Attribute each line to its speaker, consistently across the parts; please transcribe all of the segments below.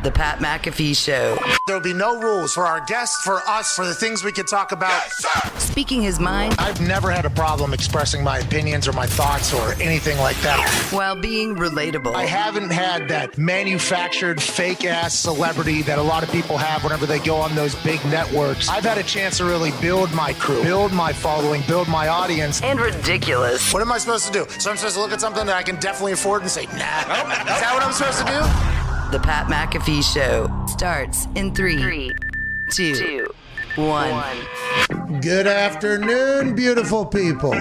Speaker 1: The Pat McAfee Show.
Speaker 2: There'll be no rules for our guests, for us, for the things we can talk about. Yes,
Speaker 1: Speaking his mind.
Speaker 2: I've never had a problem expressing my opinions or my thoughts or anything like that.
Speaker 1: While being relatable.
Speaker 2: I haven't had that manufactured fake-ass celebrity that a lot of people have whenever they go on those big networks. I've had a chance to really build my crew, build my following, build my audience.
Speaker 1: And ridiculous.
Speaker 2: What am I supposed to do? So I'm supposed to look at something that I can definitely afford and say, nah. Is that what I'm supposed to do?
Speaker 1: The Pat McAfee Show starts in 3, 2, 1.
Speaker 3: Good afternoon, beautiful people.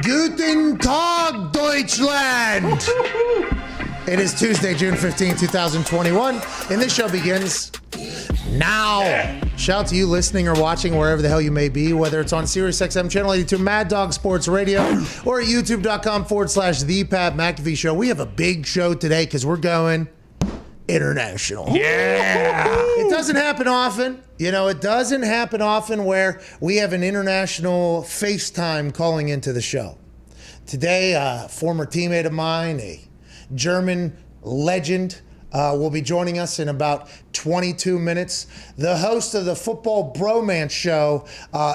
Speaker 3: Guten Tag, Deutschland. It is Tuesday, June 15, 2021, and this show begins now. Shout out to you listening or watching wherever the hell you may be, whether it's on SiriusXM Channel 82, Mad Dog Sports Radio, or at youtube.com/The Pat McAfee Show. We have a big show today because we're going international.
Speaker 2: Yeah.
Speaker 3: It doesn't happen often. It doesn't happen often where we have an international FaceTime calling into the show. Today, a former teammate of mine, a German legend, will be joining us in about 22 minutes. The host of the Football Bromance Show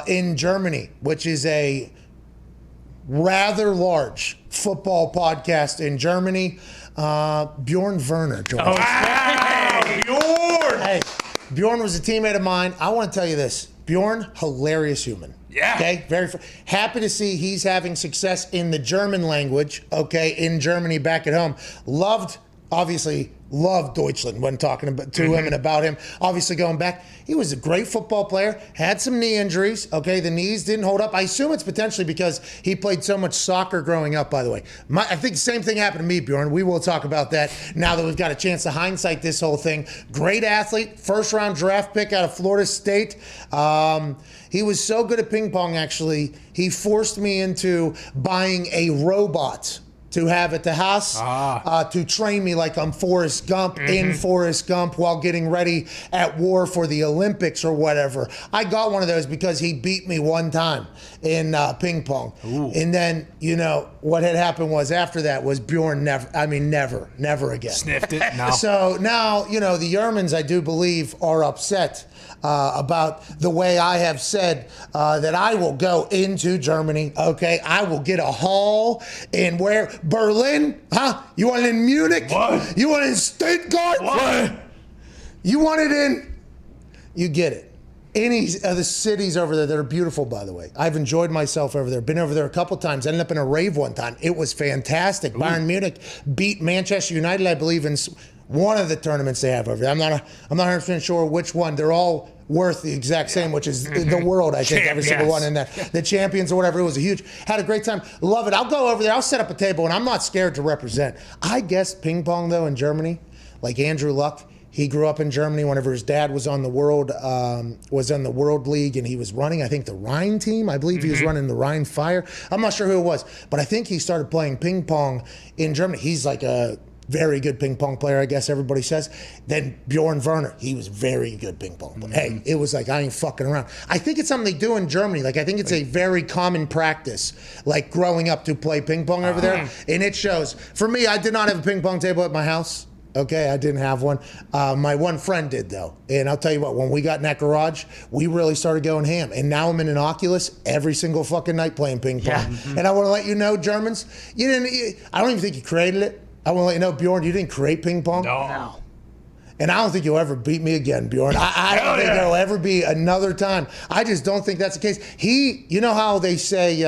Speaker 3: in Germany, which is a rather large football podcast in Germany. Bjorn Werner joins us.
Speaker 4: Hey, Bjorn!
Speaker 3: Hey, Bjorn was a teammate of mine. I want to tell you this. Bjorn, hilarious human.
Speaker 4: Yeah.
Speaker 3: Okay, very happy to see he's having success in the German language, okay, in Germany back at home. Obviously loved Deutschland when talking to him and about him. Obviously going back, he was a great football player, had some knee injuries, okay, the knees didn't hold up. I assume it's potentially because he played so much soccer growing up, by the way. I think the same thing happened to me, Bjorn. We will talk about that now that we've got a chance to hindsight this whole thing. Great athlete, first-round draft pick out of Florida State. He was so good at ping pong, actually, he forced me into buying a robot to have at the house to train me like I'm Forrest Gump in Forrest Gump while getting ready at war for the Olympics or whatever. I got one of those because he beat me one time in ping pong. Ooh. And then, what had happened was after that was Bjorn never again.
Speaker 4: Sniffed it? No.
Speaker 3: So now, the Germans, I do believe, are upset about the way I have said that I will go into Germany, okay? I will get a hall in where? Berlin? Huh? You want it in Munich?
Speaker 4: What?
Speaker 3: You want it in Stuttgart?
Speaker 4: What?
Speaker 3: You want it in? You get it. Any of the cities over there that are beautiful, by the way. I've enjoyed myself over there. Been over there a couple times. Ended up in a rave one time. It was fantastic. Ooh. Bayern Munich beat Manchester United, I believe, in one of the tournaments they have over there. I'm not 100% sure which one. They're all worth the exact same, which is the world, I think, every single one in that. The champions or whatever. It was had a great time. Love it. I'll go over there. I'll set up a table, and I'm not scared to represent. I guess ping pong, though, in Germany, like Andrew Luck, he grew up in Germany whenever his dad was on the world league, and he was running, I think, the Rhine team. I believe he was running the Rhine Fire. I'm not sure who it was, but I think he started playing ping pong in Germany. He's like a very good ping pong player, I guess everybody says. Then Bjorn Werner, he was very good ping pong player. Hey, it was like, I ain't fucking around. I think it's something they do in Germany. Like, I think it's a very common practice, like growing up to play ping pong over there. And it shows. For me, I did not have a ping pong table at my house. Okay, I didn't have one. My one friend did, though. And I'll tell you what, when we got in that garage, we really started going ham. And now I'm in an Oculus every single fucking night playing ping pong. Yeah. And I want to let you know, Germans, I don't even think you created it. I want to let you know, Bjorn, you didn't create ping pong.
Speaker 4: No.
Speaker 3: And I don't think you'll ever beat me again, Bjorn. I don't think there'll ever be another time. I just don't think that's the case. You know how they say,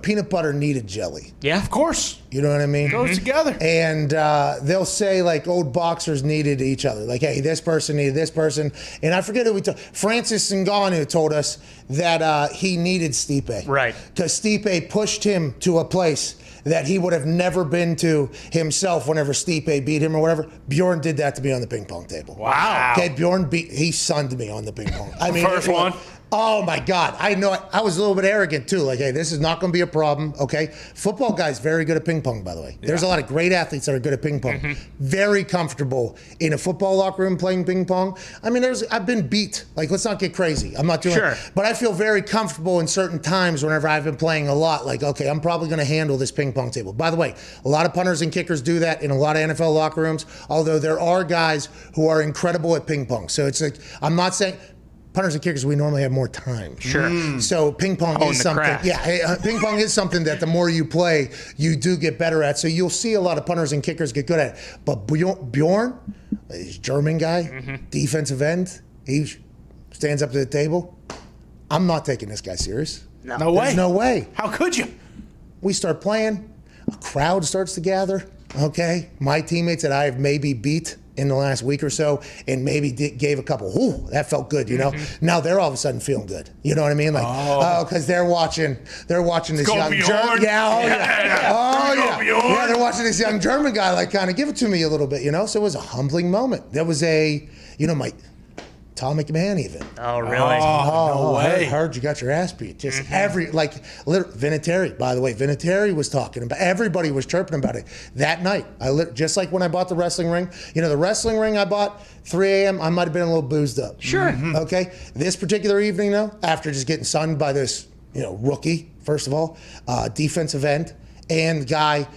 Speaker 3: peanut butter needed jelly.
Speaker 4: Yeah, of course.
Speaker 3: You know what I mean?
Speaker 4: Goes together.
Speaker 3: And they'll say, like, old boxers needed each other. Like, hey, this person needed this person. And I forget who we told. Francis Ngannou told us that he needed Stipe.
Speaker 4: Right.
Speaker 3: Because Stipe pushed him to a place that he would have never been to himself whenever Stipe beat him or whatever. Bjorn did that to me on the ping pong table.
Speaker 4: Wow.
Speaker 3: Okay, he sunned me on the ping pong. I mean,
Speaker 4: First one.
Speaker 3: Oh my God. I know I was a little bit arrogant too. Like, hey, this is not going to be a problem. Okay. Football guys very good at ping pong, by the way. There's a lot of great athletes that are good at ping pong. Very comfortable in a football locker room playing ping pong. I mean, I've been beat. Like, let's not get crazy. I'm not doing it. But I feel very comfortable in certain times whenever I've been playing a lot. Like, okay, I'm probably going to handle this ping pong table. By the way, a lot of punters and kickers do that in a lot of NFL locker rooms, although there are guys who are incredible at ping pong. So it's like, I'm not saying punters and kickers, we normally have more time. So ping pong is something. Ping pong is something that the more you play, you do get better at. So you'll see a lot of punters and kickers get good at it. But Bjorn, he's a German guy, defensive end, he stands up to the table. I'm not taking this guy serious.
Speaker 4: No way.
Speaker 3: There's no way.
Speaker 4: How could you?
Speaker 3: We start playing, a crowd starts to gather. Okay, my teammates that I've maybe beat in the last week or so, and maybe gave a couple. Ooh, that felt good, you know. Now they're all of a sudden feeling good. You know what I mean? Like, because they're watching this young German. Yeah, they're watching this young German guy like kind of give it to me a little bit, you know. So it was a humbling moment. There was my Tom McMahon even.
Speaker 5: Oh, really?
Speaker 4: No way.
Speaker 3: Heard you got your ass beat. Just Vinatieri, by the way. Vinatieri was talking about, everybody was chirping about it that night. Just like when I bought the wrestling ring. You know, the wrestling ring I bought, 3 a.m., I might have been a little boozed up.
Speaker 5: Sure.
Speaker 3: Okay? This particular evening, though, after just getting sunned by this, rookie, first of all, defensive end, and guy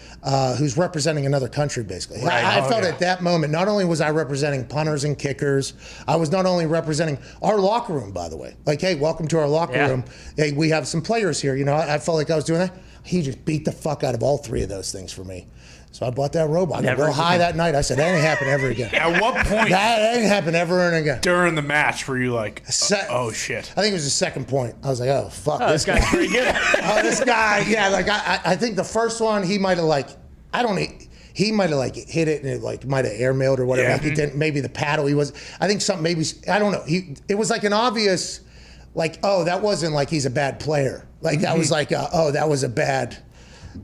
Speaker 3: who's representing another country, basically.
Speaker 5: Right.
Speaker 3: I felt at that moment, not only was I representing punters and kickers, I was not only representing our locker room, by the way. Like, hey, welcome to our locker room. Hey, we have some players here. You know, I felt like I was doing that. He just beat the fuck out of all 3 of those things for me. So I bought that robot. I got real high that night. I said, that ain't happen ever again.
Speaker 4: At what point?
Speaker 3: That ain't happen ever and again.
Speaker 4: During the match were you like, oh shit?
Speaker 3: I think it was the second point. I was like, oh, fuck this
Speaker 5: guy's pretty good.
Speaker 3: This guy, yeah, like I think the first one, he might have he might have hit it and it might have airmailed or whatever.
Speaker 4: Yeah.
Speaker 3: Like he didn't, maybe the paddle, I think something, maybe, I don't know. It was like an obvious, that wasn't like he's a bad player. Like that was like, that was a bad.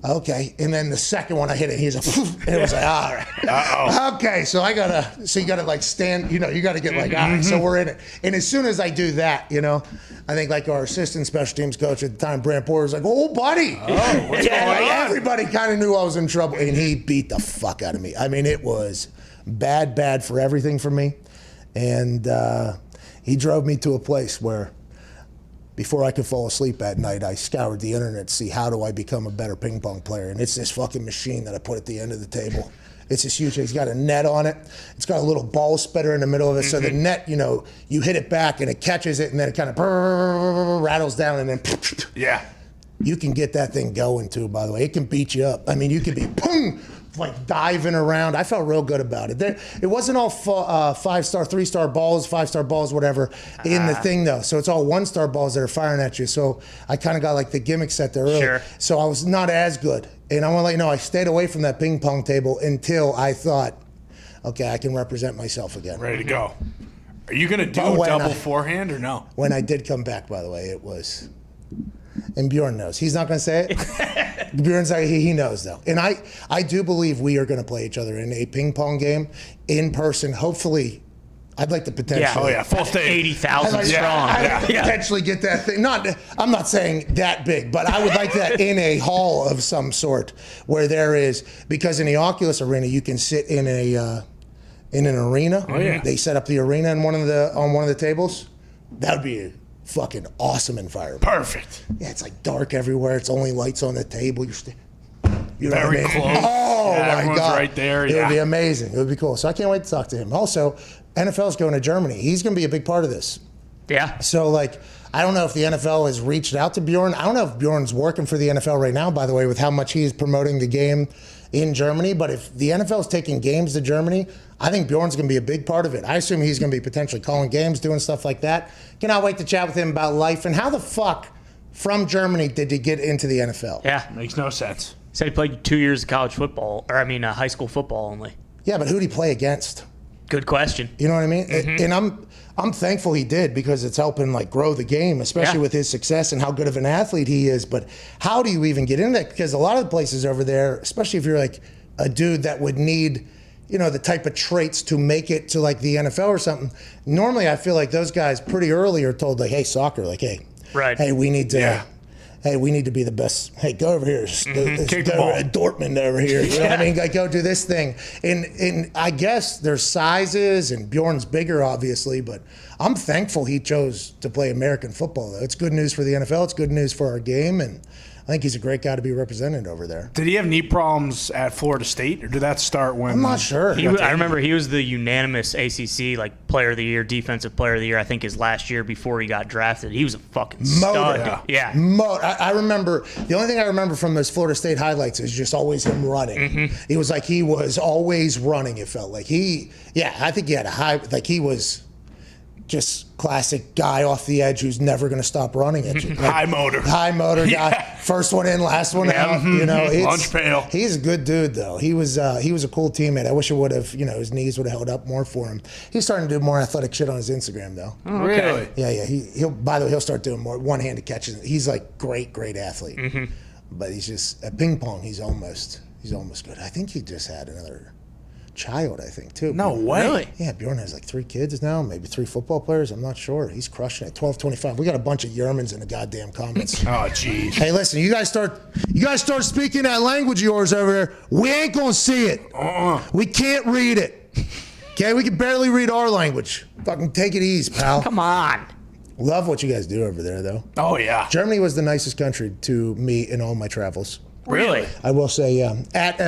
Speaker 3: Okay, and then the second one I hit it, he's like, and it was like, all right. Okay, so you gotta stand, you gotta get all right, so we're in it. And as soon as I do that, I think our assistant special teams coach at the time, Brant Porter, was like, oh, buddy.
Speaker 4: What's going on?
Speaker 3: Everybody kind of knew I was in trouble, and he beat the fuck out of me. I mean, it was bad for everything for me. And he drove me to a place where, before I could fall asleep at night, I scoured the internet to see how do I become a better ping pong player. And it's this fucking machine that I put at the end of the table. It's this huge, it's got a net on it. It's got a little ball spitter in the middle of it. So the net, you hit it back and it catches it and then it kind of rattles down and then you can get that thing going too, by the way. It can beat you up. I mean, you can be boom, diving around. I felt real good about it. It wasn't all 5-star, 3-star balls, 5-star balls, whatever, in the thing though. So it's all 1-star balls that are firing at you. So I kind of got the gimmick set there early.
Speaker 5: Sure.
Speaker 3: So I was not as good. And I want to let you know, I stayed away from that ping pong table until I thought, okay, I can represent myself again.
Speaker 4: Ready to go. Are you going to do double forehand or no?
Speaker 3: When I did come back, by the way, it was... And Bjorn knows. He's not going to say it. Bjorn's like, he knows, though. And I do believe we are going to play each other in a ping pong game in person. Hopefully, I'd like to potentially.
Speaker 4: Full stage.
Speaker 5: 80,000 strong.
Speaker 3: I'd like to potentially get that thing. I'm not saying that big, but I would like that in a hall of some sort where there is, because in the Oculus Arena, you can sit in an arena.
Speaker 4: Oh, yeah.
Speaker 3: They set up the arena on one of the tables. That would be fucking awesome environment.
Speaker 4: Perfect.
Speaker 3: Yeah, it's dark everywhere. It's only lights on the table. You know
Speaker 4: Very
Speaker 3: what I mean?
Speaker 4: close.
Speaker 3: Oh my
Speaker 4: Everyone's
Speaker 3: God!
Speaker 4: right there.
Speaker 3: It would be amazing. It would be cool. So I can't wait to talk to him. Also, NFL's going to Germany. He's going to be a big part of this.
Speaker 5: Yeah.
Speaker 3: So I don't know if the NFL has reached out to Bjorn. I don't know if Bjorn's working for the NFL right now, by the way, with how much he's promoting the game in Germany. But if the NFL is taking games to Germany, I think Bjorn's going to be a big part of it. I assume he's going to be potentially calling games, doing stuff like that. Cannot wait to chat with him about life and how the fuck from Germany did he get into the NFL?
Speaker 5: Yeah.
Speaker 4: Makes no sense.
Speaker 5: Said he played 2 years of college football, high school football only.
Speaker 3: Yeah, but who'd he play against?
Speaker 5: Good question.
Speaker 3: You know what I mean? And I'm thankful he did, because it's helping grow the game, especially with his success and how good of an athlete he is. But how do you even get into that? Because a lot of the places over there, especially if you're a dude that would need, the type of traits to make it to like the NFL or something. Normally, I feel like those guys pretty early are told like, hey, soccer, like, hey, we need to. Hey, we need to be the best. Hey, go over here. Go Dortmund over here. You know what I mean? Like, go do this thing. And I guess there's sizes, and Bjorn's bigger, obviously, but I'm thankful he chose to play American football, though. It's good news for the NFL. It's good news for our game, and I think he's a great guy to be represented over there.
Speaker 4: Did he have knee problems at Florida State, or did that start when?
Speaker 3: I'm not sure.
Speaker 5: I remember he was the unanimous ACC Player of the Year, Defensive Player of the Year. I think his last year before he got drafted, he was a fucking stud. Yeah.
Speaker 3: I remember the only thing I remember from those Florida State highlights is just always him running. It was like he was always running. It felt like I think he had a high. Like he was just classic guy off the edge who's never going to stop running at you.
Speaker 4: High motor
Speaker 3: guy. First one in, last one out.
Speaker 4: Lunch pail.
Speaker 3: He's a good dude though. He was a cool teammate. I wish it would have, his knees would have held up more for him. He's starting to do more athletic shit on his Instagram though.
Speaker 4: Oh, really?
Speaker 3: Yeah. He'll start doing more one-handed catches. He's like great athlete. But he's just at ping pong. He's almost good. I think he just had another child, I think, too.
Speaker 4: No way.
Speaker 5: Really?
Speaker 3: Yeah, Bjorn has like 3 kids now, maybe 3 football players. I'm not sure. He's crushing it. 12-25. We got a bunch of Yermans in the goddamn comments.
Speaker 4: Oh, jeez.
Speaker 3: Hey, listen, you guys start speaking that language of yours over there. We ain't gonna see it. We can't read it. Okay, we can barely read our language. Fucking take it easy, pal.
Speaker 5: Come on.
Speaker 3: Love what you guys do over there, though.
Speaker 4: Oh yeah.
Speaker 3: Germany was the nicest country to me in all my travels.
Speaker 5: Really?
Speaker 3: I will say, yeah. At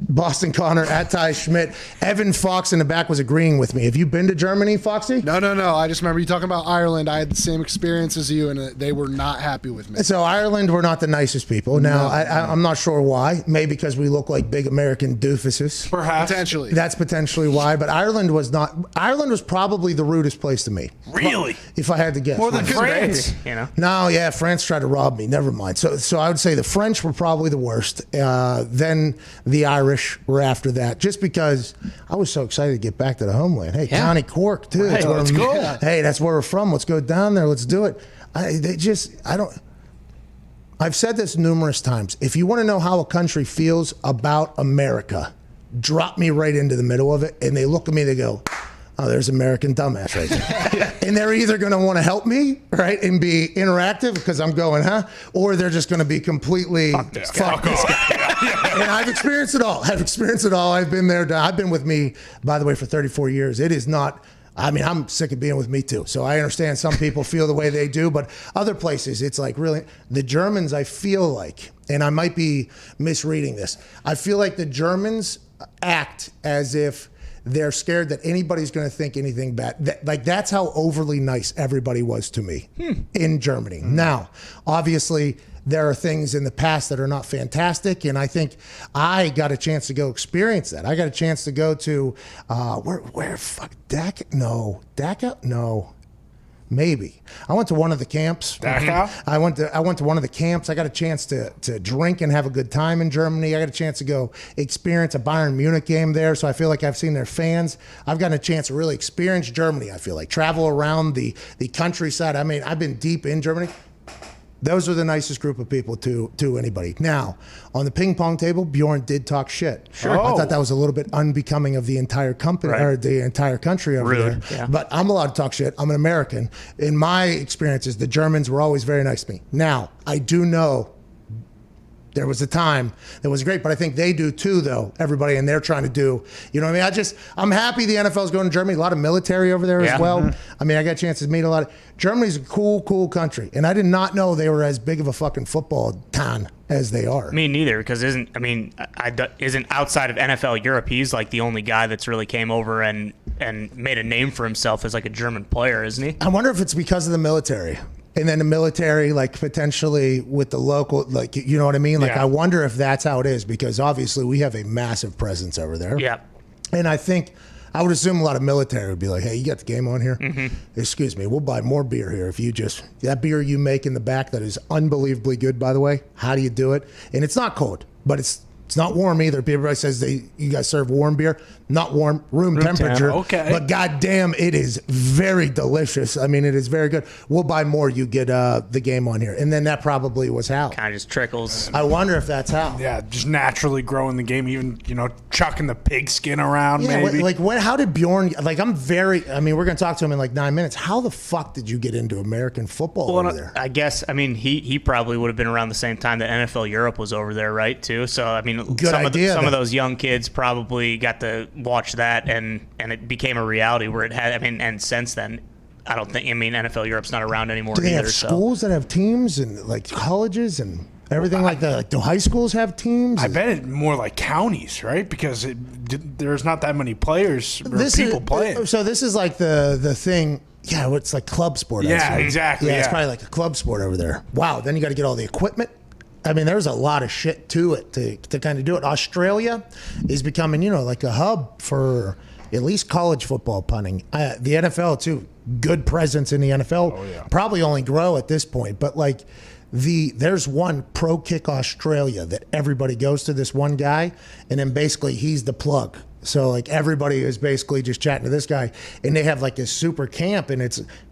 Speaker 3: Boston Connor, at Ty Schmidt, Evan Fox in the back was agreeing with me. Have you been to Germany, Foxy?
Speaker 6: No. I just remember you talking about Ireland. I had the same experience as you, and they were not happy with me.
Speaker 3: So Ireland were not the nicest people. Now, I'm not sure why. Maybe because we look like big American doofuses.
Speaker 4: Perhaps.
Speaker 6: Potentially.
Speaker 3: That's potentially why. But Ireland was not. Ireland was probably the rudest place to me.
Speaker 4: Really?
Speaker 3: If I had to guess.
Speaker 4: More than France.
Speaker 3: No, yeah, France tried to rob me. Never mind. So I would say the French were probably the worst. Then the Irish were after that, just because I was so excited to get back to the homeland. Hey, County Cork too.
Speaker 5: Right,
Speaker 3: Let's go. Hey, that's where we're from. Let's go down there. Let's do it. I've said this numerous times. If you want to know how a country feels about America, drop me right into the middle of it, and they look at me. They go, oh, there's American dumbass right there. And they're either going to want to help me, right, and be interactive because I'm going, or they're just going to be completely fuck this guy. And I've experienced it all. I've been there. I've been with me, by the way, for 34 years. It is not. I'm sick of being with me too. So I understand some people feel the way they do, but other places, it's like really the Germans. I feel like, and I might be misreading this. I feel like the Germans act as if they're scared that anybody's going to think anything bad. That's how overly nice everybody was to me in Germany. Now, obviously, there are things in the past that are not fantastic, and I think I got a chance to go experience that. I got a chance to go to Dachau? No. Maybe. I went to one of the camps.
Speaker 4: Dachau?
Speaker 3: I went to one of the camps. I got a chance to drink and have a good time in Germany. I got a chance to go experience a Bayern Munich game there, so I feel like I've seen their fans. I've gotten a chance to really experience Germany, I feel like. Travel around the countryside. I mean, I've been deep in Germany. Those are the nicest group of people to anybody. Now, on the ping pong table, Bjorn did talk shit.
Speaker 5: Sure.
Speaker 3: I thought that was a little bit unbecoming of the entire company or the entire country over there.
Speaker 5: Yeah.
Speaker 3: But I'm allowed to talk shit. I'm an American. In my experiences, the Germans were always very nice to me. Now, I do know there was a time that was great, but I think they do too, though, everybody, and they're trying to do, you know what I mean? I'm happy the NFL's going to Germany. A lot of military over there as well. I mean, I got a chance to meet a lot of, Germany's a cool country, and I did not know they were as big of a fucking football town as they are.
Speaker 5: Me neither, because isn't outside of NFL Europe, he's like the only guy that's really came over and made a name for himself as like a German player, isn't he?
Speaker 3: I wonder if it's because of the military. And then the military, like potentially with the local, like, you know what I mean? Like, I wonder if that's how it is, because obviously we have a massive presence over there.
Speaker 5: Yeah.
Speaker 3: And I would assume a lot of military would be like, hey, you got the game on here? Excuse me, we'll buy more beer here if you that beer you make in the back that is unbelievably good, by the way. How do you do it? And it's not cold, but it's It's not warm either. Everybody says you guys serve warm beer. Not warm, room temperature.
Speaker 4: Okay.
Speaker 3: But goddamn, it is very delicious. I mean, it is very good. We'll buy more. You get the game on here. And then that probably was how.
Speaker 5: Kind of just trickles.
Speaker 3: I wonder if that's how.
Speaker 4: Yeah, just naturally growing the game, even, chucking the pig skin around
Speaker 3: Yeah,
Speaker 4: maybe.
Speaker 3: how did Bjorn, we're going to talk to him in 9 minutes. How the fuck did you get into American football over there?
Speaker 5: I guess, he probably would have been around the same time that NFL Europe was over there, right, too? So, some of those young kids probably got to watch that, and it became a reality where it had, and since then, I don't think, NFL Europe's not around anymore
Speaker 3: Do they
Speaker 5: either.
Speaker 3: have schools that have teams and colleges and everything like that? Do high schools have teams?
Speaker 4: I bet it more like counties, right? Because there's not that many players or people playing.
Speaker 3: So this is like the thing. Yeah, it's like club sport.
Speaker 4: Yeah, exactly.
Speaker 3: Yeah, it's probably like a club sport over there. Wow, then you got to get all the equipment. There's a lot of shit to it to kind of do it. Australia is becoming, like a hub for at least college football punting. The NFL too, good presence in the NFL.
Speaker 4: Oh, yeah.
Speaker 3: Probably only grow at this point, but there's one Pro Kick Australia that everybody goes to, this one guy, and then basically he's the plug. So everybody is basically just chatting to this guy, and they have this super camp, and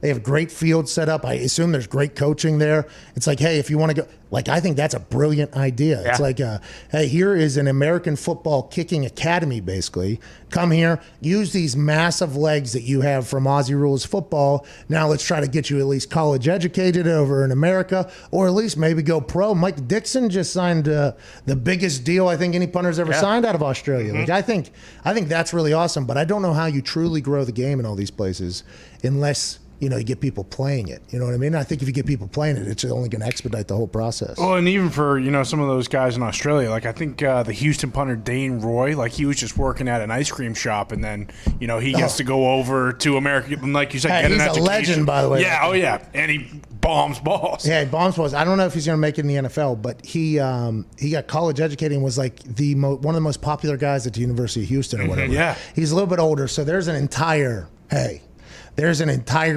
Speaker 3: they have great field set up. I assume there's great coaching there. It's hey, if you want to go, I think that's a brilliant idea.
Speaker 5: Yeah.
Speaker 3: It's hey, here is an American football kicking academy, basically. Come here, use these massive legs that you have from Aussie Rules football. Now let's try to get you at least college educated over in America, or at least maybe go pro. Mike Dixon just signed the biggest deal I think any punter's ever signed out of Australia.
Speaker 5: Mm-hmm.
Speaker 3: I think that's really awesome, but I don't know how you truly grow the game in all these places unless you get people playing it. You know what I mean? I think if you get people playing it, it's only going to expedite the whole process.
Speaker 4: Well, and even for, some of those guys in Australia, I think the Houston punter Dane Roy, he was just working at an ice cream shop, and then, he gets to go over to America, and like you said, get an
Speaker 3: he's
Speaker 4: education.
Speaker 3: A legend, by the way.
Speaker 4: Yeah, oh yeah, and he bombs balls.
Speaker 3: Yeah, he bombs balls. I don't know if he's going to make it in the NFL, but he got college educated and was one of the most popular guys at the University of Houston or whatever.
Speaker 4: Yeah.
Speaker 3: He's a little bit older, so there's an entire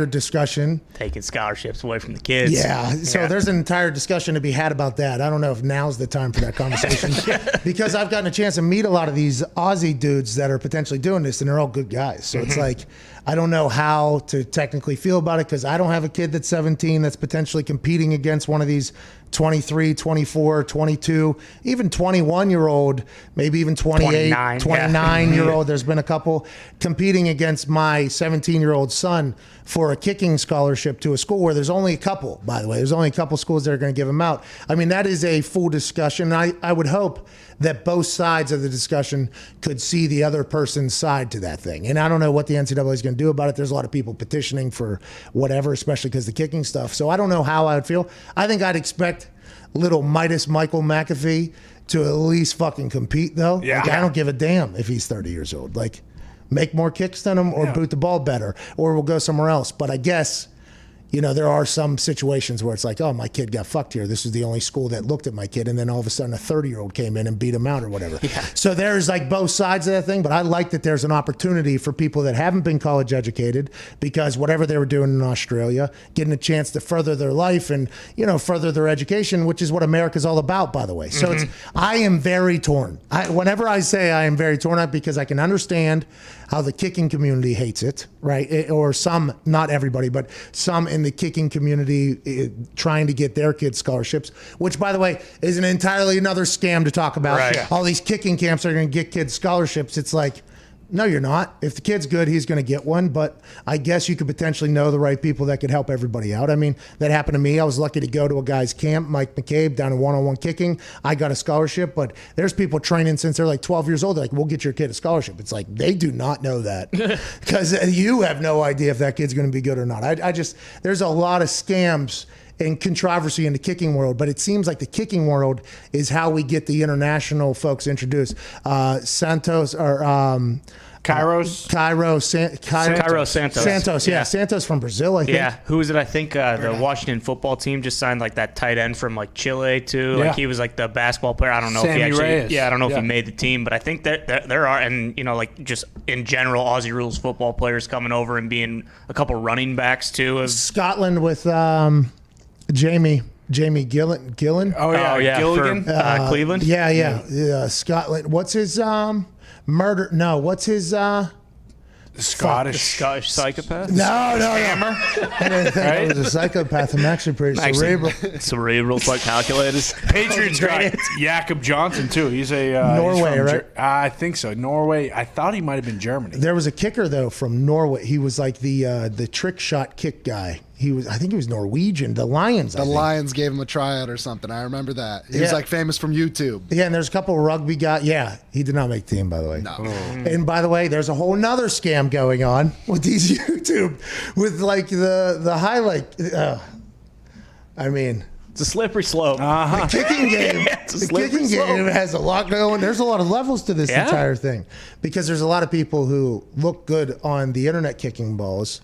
Speaker 3: discussion.
Speaker 5: Taking scholarships away from the kids.
Speaker 3: Yeah, so there's an entire discussion to be had about that. I don't know if now's the time for that conversation because I've gotten a chance to meet a lot of these Aussie dudes that are potentially doing this, and they're all good guys. So it's I don't know how to technically feel about it because I don't have a kid that's 17 that's potentially competing against one of these 23, 24, 22, even 21-year-old, maybe even 28, 29-year-old. There's been a couple competing against my 17-year-old son for a kicking scholarship to a school where there's only a couple, by the way. There's only a couple schools that are going to give them out. That is a full discussion. I would hope that both sides of the discussion could see the other person's side to that thing. And I don't know what the NCAA is going to do about it. There's a lot of people petitioning for whatever, especially because the kicking stuff. So I don't know how I would feel. I think I'd expect little Midas Michael McAfee to at least fucking compete, though.
Speaker 4: Yeah.
Speaker 3: I don't give a damn if he's 30 years old. Make more kicks than him or boot the ball better, or we'll go somewhere else. But I guess, there are some situations where it's oh, my kid got fucked here. This is the only school that looked at my kid. And then all of a sudden a 30-year-old came in and beat him out or whatever. Yeah. So there's both sides of that thing. But I like that there's an opportunity for people that haven't been college educated because whatever they were doing in Australia, getting a chance to further their life and, further their education, which is what America's all about, by the way. So I am very torn. Whenever I say I am very torn up because I can understand how the kicking community hates it, right? Or some, not everybody, but some in the kicking community trying to get their kids scholarships, which, by the way, is an entirely another scam to talk about.
Speaker 5: Right.
Speaker 3: All these kicking camps are going to get kids scholarships. It's no, you're not. If the kid's good, he's going to get one. But I guess you could potentially know the right people that could help everybody out. That happened to me. I was lucky to go to a guy's camp, Mike McCabe, down in one-on-one kicking. I got a scholarship, but there's people training since they're 12 years old. They're we'll get your kid a scholarship. It's they do not know that because you have no idea if that kid's going to be good or not. There's a lot of scams and controversy in the kicking world, but it seems like the kicking world is how we get the international folks introduced. Santos or
Speaker 5: Cairo Santos.
Speaker 3: Santos, yeah. Santos from Brazil, I think.
Speaker 5: Yeah, who was it? I think the Washington football team just signed that tight end from Chile too.
Speaker 4: Yeah.
Speaker 5: He was the basketball player. I don't know
Speaker 4: Sammy
Speaker 5: if he actually.
Speaker 4: Reyes.
Speaker 5: Yeah, I don't know if he made the team, but I think that there are, and just in general, Aussie Rules football players coming over and being a couple running backs too.
Speaker 3: Scotland with Jamie. Jamie Gillen.
Speaker 4: Oh yeah,
Speaker 5: Gilligan, Cleveland.
Speaker 3: Yeah, Scotland. What's his murder? No, what's his
Speaker 4: Scottish
Speaker 5: psychopath.
Speaker 3: No. I didn't think it was a psychopath. I'm actually pretty cerebral.
Speaker 5: Cerebral, like calculators.
Speaker 4: Patriots got Jakob Johnson too. He's a
Speaker 3: Norway, right?
Speaker 4: I think so. Norway. I thought he might have been Germany.
Speaker 3: There was a kicker though from Norway. He was like the trick shot kick guy. I think he was Norwegian. The Lions.
Speaker 6: The Lions gave him a tryout or something. I remember that. He was like famous from YouTube.
Speaker 3: Yeah, and there's a couple of rugby guys. Yeah, he did not make the team, by the way.
Speaker 6: No.
Speaker 3: And by the way, there's a whole nother scam going on with these YouTube, with like the highlight. I mean,
Speaker 5: it's a slippery slope.
Speaker 3: The kicking game.
Speaker 5: The kicking
Speaker 3: game has a lot going. There's a lot of levels to this entire thing, because there's a lot of people who look good on the internet kicking balls.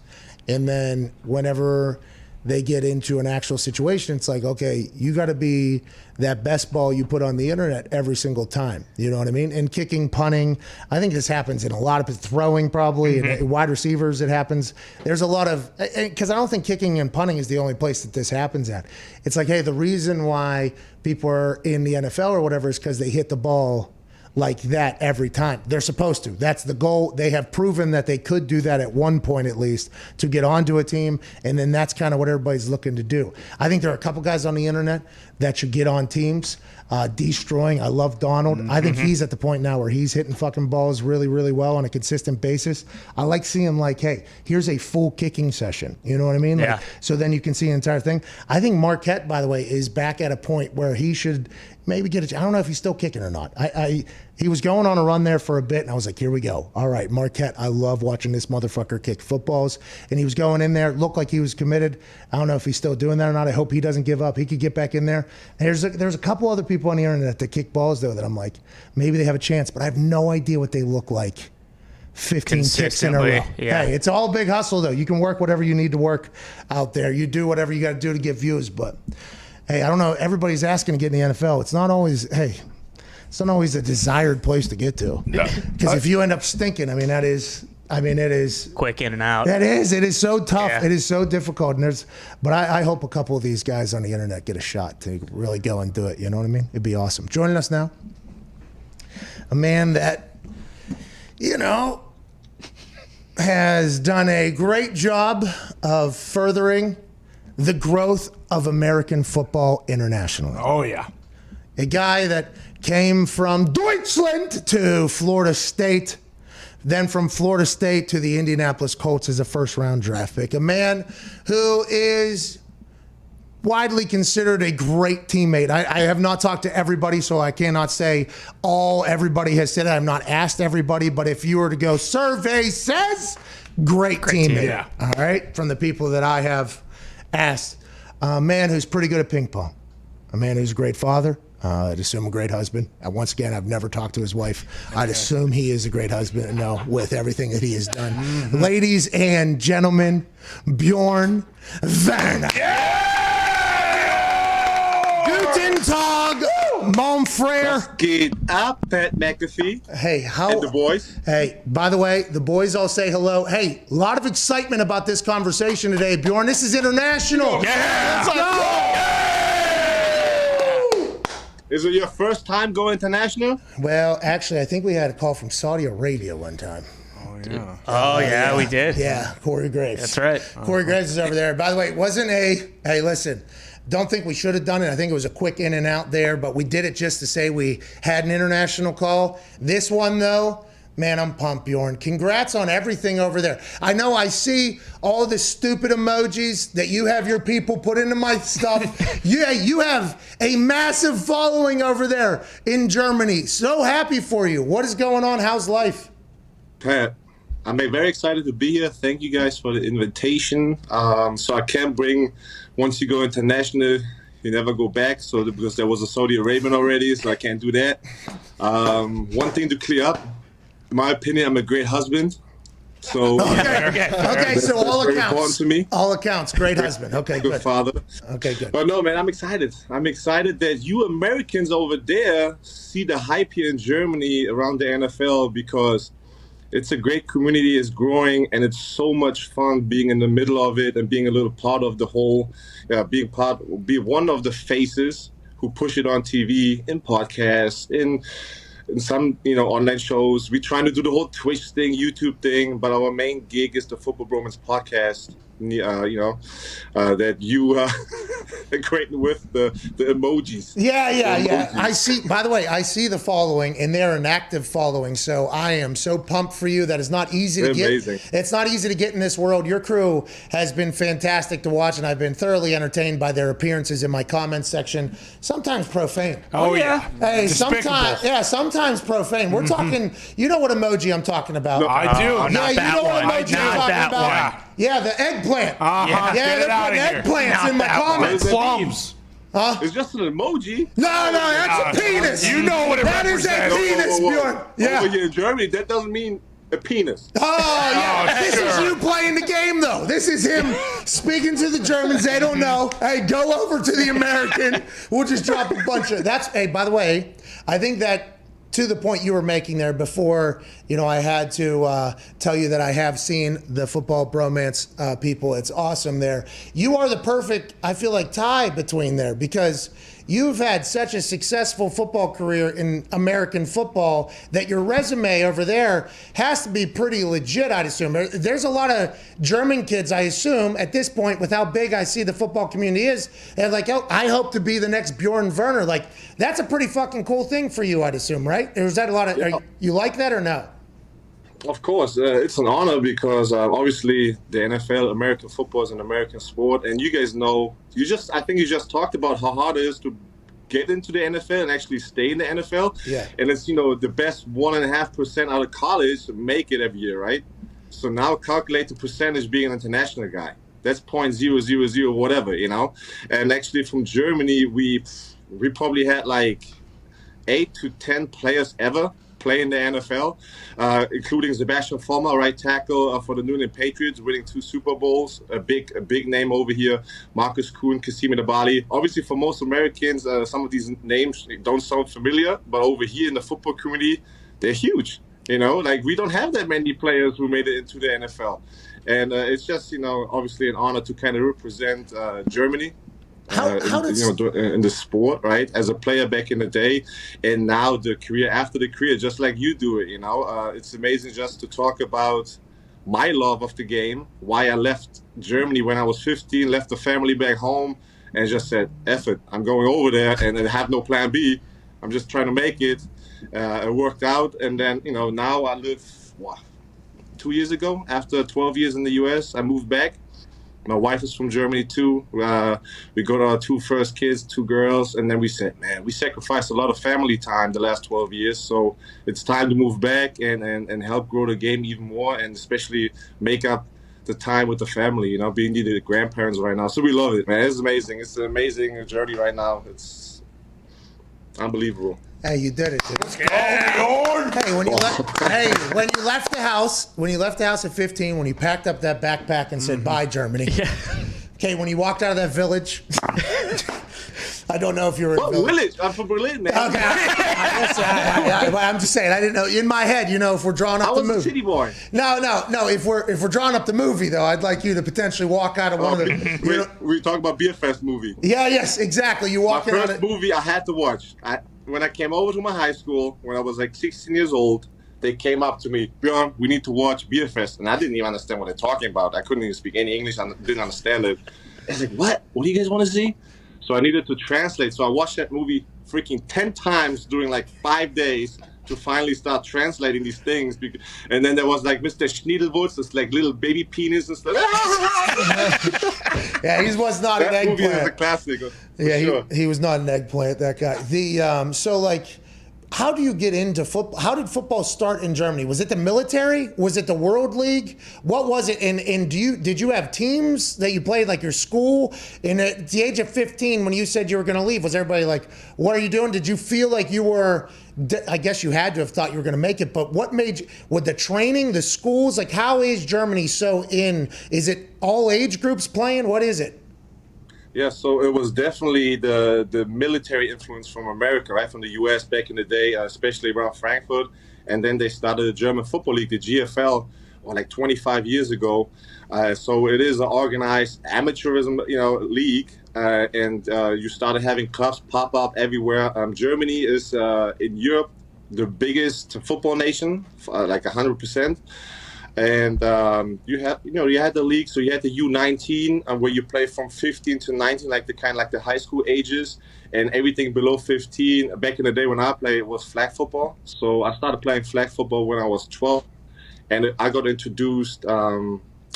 Speaker 3: And then whenever they get into an actual situation, it's like, okay, you got to be that best ball you put on the internet every single time. You know what I mean? And kicking, punting, I think this happens in a lot of throwing probably, and wide receivers it happens. There's a lot of, because I don't think kicking and punting is the only place that this happens at. It's like, hey, the reason why people are in the NFL or whatever is because they hit the ball like that every time. They're supposed to. That's the goal. They have proven that they could do that at one point at least to get onto a team, and then that's kind of what everybody's looking to do. I think there are a couple guys on the internet that should get on teams. Destroying. I love Donald. I think he's at the point now where he's hitting fucking balls really, really well on a consistent basis. I like seeing like, hey, here's a full kicking session. You know what I mean?
Speaker 5: Yeah.
Speaker 3: Like, so then you can see the entire thing. I think Marquette, by the way, is back at a point where he should maybe get I don't know if he's still kicking or not. He was going on a run there for a bit, and I was like, here we go. All right, Marquette, I love watching this motherfucker kick footballs. And he was going in there, looked like he was committed. I don't know if he's still doing that or not. I hope he doesn't give up. He could get back in there. There's a couple other people on the internet that kick balls, though, that I'm like, maybe they have a chance, but I have no idea what they look like. 15 kicks in a row.
Speaker 5: Yeah.
Speaker 3: Hey, it's all big hustle, though. You can work whatever you need to work out there. You do whatever you got to do to get views, but hey, I don't know. Everybody's asking to get in the NFL. It's not always a desired place to get to. Because if you end up stinking, it is
Speaker 5: Quick in and out.
Speaker 3: It is so tough.
Speaker 5: Yeah.
Speaker 3: It is so difficult. But I hope a couple of these guys on the internet get a shot to really go and do it. You know what I mean? It'd be awesome. Joining us now, a man that, has done a great job of furthering the growth of American football internationally.
Speaker 4: Oh yeah.
Speaker 3: A guy that came from Deutschland to Florida State, then from Florida State to the Indianapolis Colts as a first-round draft pick. A man who is widely considered a great teammate. I have not talked to everybody, so I cannot say everybody has said it. I have not asked everybody, but if you were to go, survey says great teammate.
Speaker 4: Yeah.
Speaker 3: All right, from the people that I have asked. A man who's pretty good at ping pong. A man who's a great father. I'd assume a great husband. Once again, I've never talked to his wife. I'd assume he is a great husband. No, with everything that he has done. Ladies and gentlemen, Bjorn Werner. Guten Tag, mon frère.
Speaker 7: Get up, Pat McAfee.
Speaker 3: Hey,
Speaker 7: And the boys.
Speaker 3: Hey, by the way, the boys all say hello. Hey, a lot of excitement about this conversation today, Bjorn. This is international.
Speaker 7: Yeah.
Speaker 3: Let's go.
Speaker 7: Is it your first time going international?
Speaker 3: Well, actually, I think we had a call from Saudi Arabia one time.
Speaker 5: Oh, yeah, we did.
Speaker 3: Yeah, Corey Graves.
Speaker 5: That's right.
Speaker 3: Corey Graves is over there. By the way, it wasn't hey, listen, don't think we should have done it. I think it was a quick in and out there, but we did it just to say we had an international call. This one, though, man, I'm pumped, Bjorn. Congrats on everything over there. I know I see all the stupid emojis that you have your people put into my stuff. Yeah, you have a massive following over there in Germany. So happy for you. What is going on? How's life?
Speaker 7: Pat, I'm very excited to be here. Thank you guys for the invitation. So I can bring, once you go international, you never go back. So because there was a Saudi Arabian already, so I can't do that. One thing to clear up, in my opinion, I'm a great husband. So
Speaker 3: Okay, so all
Speaker 7: very
Speaker 3: accounts.
Speaker 7: important to me.
Speaker 3: All accounts, great husband. Okay,
Speaker 7: Good
Speaker 3: good.
Speaker 7: father.
Speaker 3: Okay, good.
Speaker 7: But no, man, I'm excited. I'm excited that you Americans over there see the hype here in Germany around the NFL, because it's a great community. It's growing, and it's so much fun being in the middle of it and being a little part of the whole. Be one of the faces who push it on TV, in podcasts, in some online shows. We're trying to do the whole Twitch thing, YouTube thing, but our main gig is the Football Bromance podcast. That you are creating with the emojis.
Speaker 3: Yeah. I see. By the way, I see the following, and they're an active following. So I am so pumped for you. That is not easy to get. It's not easy to get in this world. Your crew has been fantastic to watch, and I've been thoroughly entertained by their appearances in my comments section. Sometimes profane.
Speaker 4: Oh yeah.
Speaker 3: Hey,
Speaker 4: Despicable.
Speaker 3: sometimes profane. We're talking. You know what emoji I'm talking about?
Speaker 4: I do.
Speaker 5: Not that one.
Speaker 3: What emoji I'm
Speaker 5: Not
Speaker 3: talking
Speaker 5: that
Speaker 3: about?
Speaker 5: one.
Speaker 3: Yeah, the eggplant.
Speaker 4: Yeah,
Speaker 3: they're putting eggplants in my comments.
Speaker 4: Plums.
Speaker 7: It's just an emoji.
Speaker 3: No, that's a penis.
Speaker 4: You know what it
Speaker 3: That is a penis, Bjorn. Yeah.
Speaker 7: Over here in Germany, that doesn't mean a penis.
Speaker 3: Oh, yeah. This is
Speaker 4: sure.
Speaker 3: you playing the game, though. This is him speaking to the Germans. They don't know. Hey, go over to the American. We'll just drop a bunch of... Hey, by the way, I think that to the point you were making there before, I had to tell you that I have seen the Football Bromance people. It's awesome there. You are the perfect, I feel like, tie between there because you've had such a successful football career in American football that your resume over there has to be pretty legit, I'd assume. There's a lot of German kids, I assume, at this point, with how big I see the football community is, they're like, oh, I hope to be the next Bjorn Werner. Like, that's a pretty fucking cool thing for you, I'd assume, right? Or is that a lot of, you like that or no?
Speaker 7: Of course, it's an honor because obviously the NFL, American football is an American sport, and you guys know. I think you just talked about how hard it is to get into the NFL and actually stay in the NFL.
Speaker 3: Yeah.
Speaker 7: And it's the best 1.5% out of college make it every year, right? So now calculate the percentage being an international guy. That's 0.000 whatever, And actually from Germany, we probably had like 8 to 10 players ever play in the NFL, including Sebastian Vollmer, right tackle for the New England Patriots, winning 2 Super Bowls. A big name over here. Marcus Kuhn, Kassim Edebali. Obviously, for most Americans, some of these names don't sound familiar, but over here in the football community, they're huge. Like we don't have that many players who made it into the NFL, and it's just obviously an honor to kind of represent Germany. In the sport, right? As a player back in the day, and now the career after the career, just like you do it. It's amazing just to talk about my love of the game, why I left Germany when I was 15, left the family back home, and just said, "F it, I'm going over there," and I have no plan B. I'm just trying to make it. It worked out, and then now I live 2 years ago. After 12 years in the U.S., I moved back. My wife is from Germany too. We got our 2 first kids, 2 girls, and then we said, man, we sacrificed a lot of family time the last 12 years, so it's time to move back and help grow the game even more, and especially make up the time with the family, being the grandparents right now. So we love it, man. It's amazing. It's an amazing journey right now. It's unbelievable.
Speaker 3: Hey, you did it, dude. Hey, when you left the house at 15, when you packed up that backpack and said bye, Germany. Yeah. Okay, when you walked out of that village, I don't know if you were in
Speaker 7: village. I'm from Berlin, man.
Speaker 3: Okay, I'm just saying. I didn't know. In my head, if we're drawing up the movie.
Speaker 7: I was a city boy.
Speaker 3: No. If we're drawing up the movie, though, I'd like you to potentially walk out of one of the.
Speaker 7: We talking about Beer Fest movie.
Speaker 3: Yeah. Yes. Exactly. You walk in.
Speaker 7: My first movie I had to watch. When I came over to my high school, when I was like 16 years old, they came up to me, Bjorn, we need to watch Beer Fest. And I didn't even understand what they're talking about. I couldn't even speak any English. I didn't understand it. I was like, what? What do you guys want to see? So I needed to translate. So I watched that movie freaking 10 times during like 5 days to finally start translating these things. And then there was like Mr. Schniedelwurz, this like little baby penis and stuff.
Speaker 3: Yeah, he was not an eggplant.
Speaker 7: That movie is a classic.
Speaker 3: Yeah,
Speaker 7: sure.
Speaker 3: he was not an eggplant, that guy. So like, how do you get into football? How did football start in Germany? Was it the military? Was it the World League? What was it? And did you have teams that you played, like your school? And at the age of 15, when you said you were going to leave, was everybody like, what are you doing? Did you feel like you were, I guess you had to have thought you were going to make it, but what made you, with the training, the schools, like how is Germany so in? Is it all age groups playing? What is it?
Speaker 7: Yeah, so it was definitely the military influence from America, right, from the U.S. back in the day, especially around Frankfurt. and then they started the German Football League, the GFL, like 25 years ago. So it is an organized amateurism, league, and you started having clubs pop up everywhere. Germany is in Europe the biggest football nation, like 100%. And you had the league, so you had the U19 where you play from 15 to 19, like the high school ages, and everything below 15. Back in the day when I played, it was flag football. So I started playing flag football when I was 12, and I got introduced.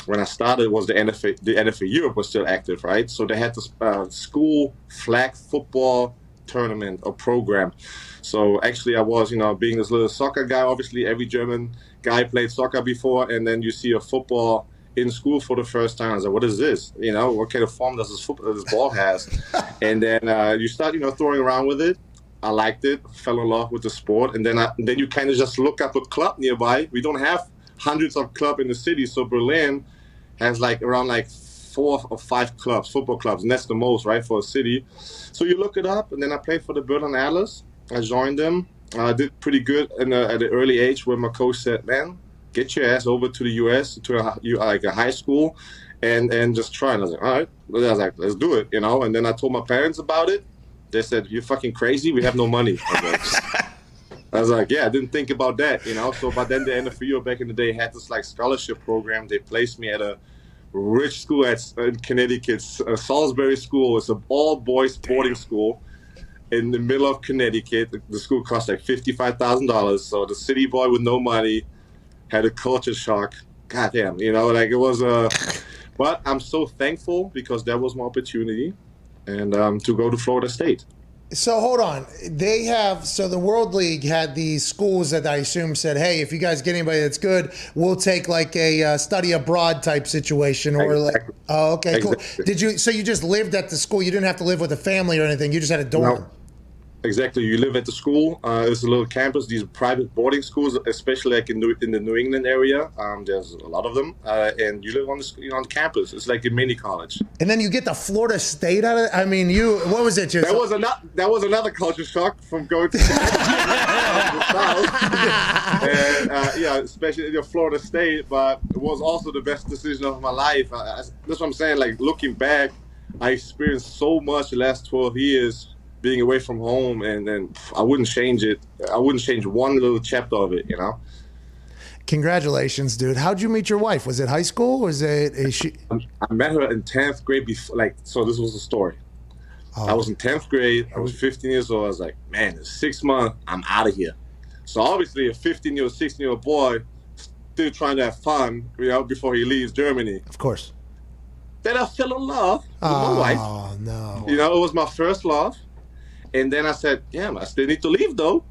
Speaker 7: When I started, was the NFL Europe was still active, right? So they had this school flag football tournament or program. So actually I was, being this little soccer guy, obviously every German guy played soccer before, and then you see a football in school for the first time. I was like, what is this? What kind of form does this ball has? And then you start, throwing around with it. I liked it, fell in love with the sport, and then you kind of just look up a club nearby. We don't have hundreds of clubs in the city, so Berlin has around 4 or 5 clubs, football clubs, and that's the most, right, for a city. So you look it up, and then I played for the Berlin Adlers. I joined them. I did pretty good at an early age, where my coach said, man, get your ass over to the U.S., to a high school, and just try. And I was like, all right. I was like, let's do it, And then I told my parents about it. They said, you're fucking crazy. We have no money. I was like, yeah, I didn't think about that, So, but then the NFL back in the day had this scholarship program. They placed me at a rich school in Connecticut, Salisbury School. It's an all-boys boarding school in the middle of Connecticut. The school cost $55,000. So the city boy with no money had a culture shock. Goddamn, it was but I'm so thankful because that was my opportunity, and to go to Florida State.
Speaker 3: So hold on. The World League had these schools that I assume said, hey, if you guys get anybody that's good, we'll take a study abroad type situation. Or
Speaker 7: exactly.
Speaker 3: Oh, okay,
Speaker 7: Exactly.
Speaker 3: Cool. So you just lived at the school? You didn't have to live with a family or anything? You just had a dorm?
Speaker 7: No. Exactly. You live at the school. It's a little campus. These private boarding schools, especially in the New England area, there's a lot of them, and you live on the campus. It's like a mini college.
Speaker 3: And then you get the Florida State out of it. I mean, what was it?
Speaker 7: That was another culture shock from going to the South, and especially Florida State. But it was also the best decision of my life. That's what I'm saying. Looking back, I experienced so much the last 12 years. Being away from home, and I wouldn't change it. I wouldn't change one little chapter of it,
Speaker 3: Congratulations, dude. How'd you meet your wife? Was it high school? Was it?
Speaker 7: I met her in 10th grade. So this was the story. Oh. I was in 10th grade. I was 15 years old. I was like, man, in 6 months, I'm out of here. So obviously, a 15-year-old, 16-year-old boy still trying to have fun, before he leaves Germany.
Speaker 3: Of course.
Speaker 7: Then I fell in love with my wife.
Speaker 3: Oh no.
Speaker 7: It was my first love. And then I said, damn, I still need to leave, though.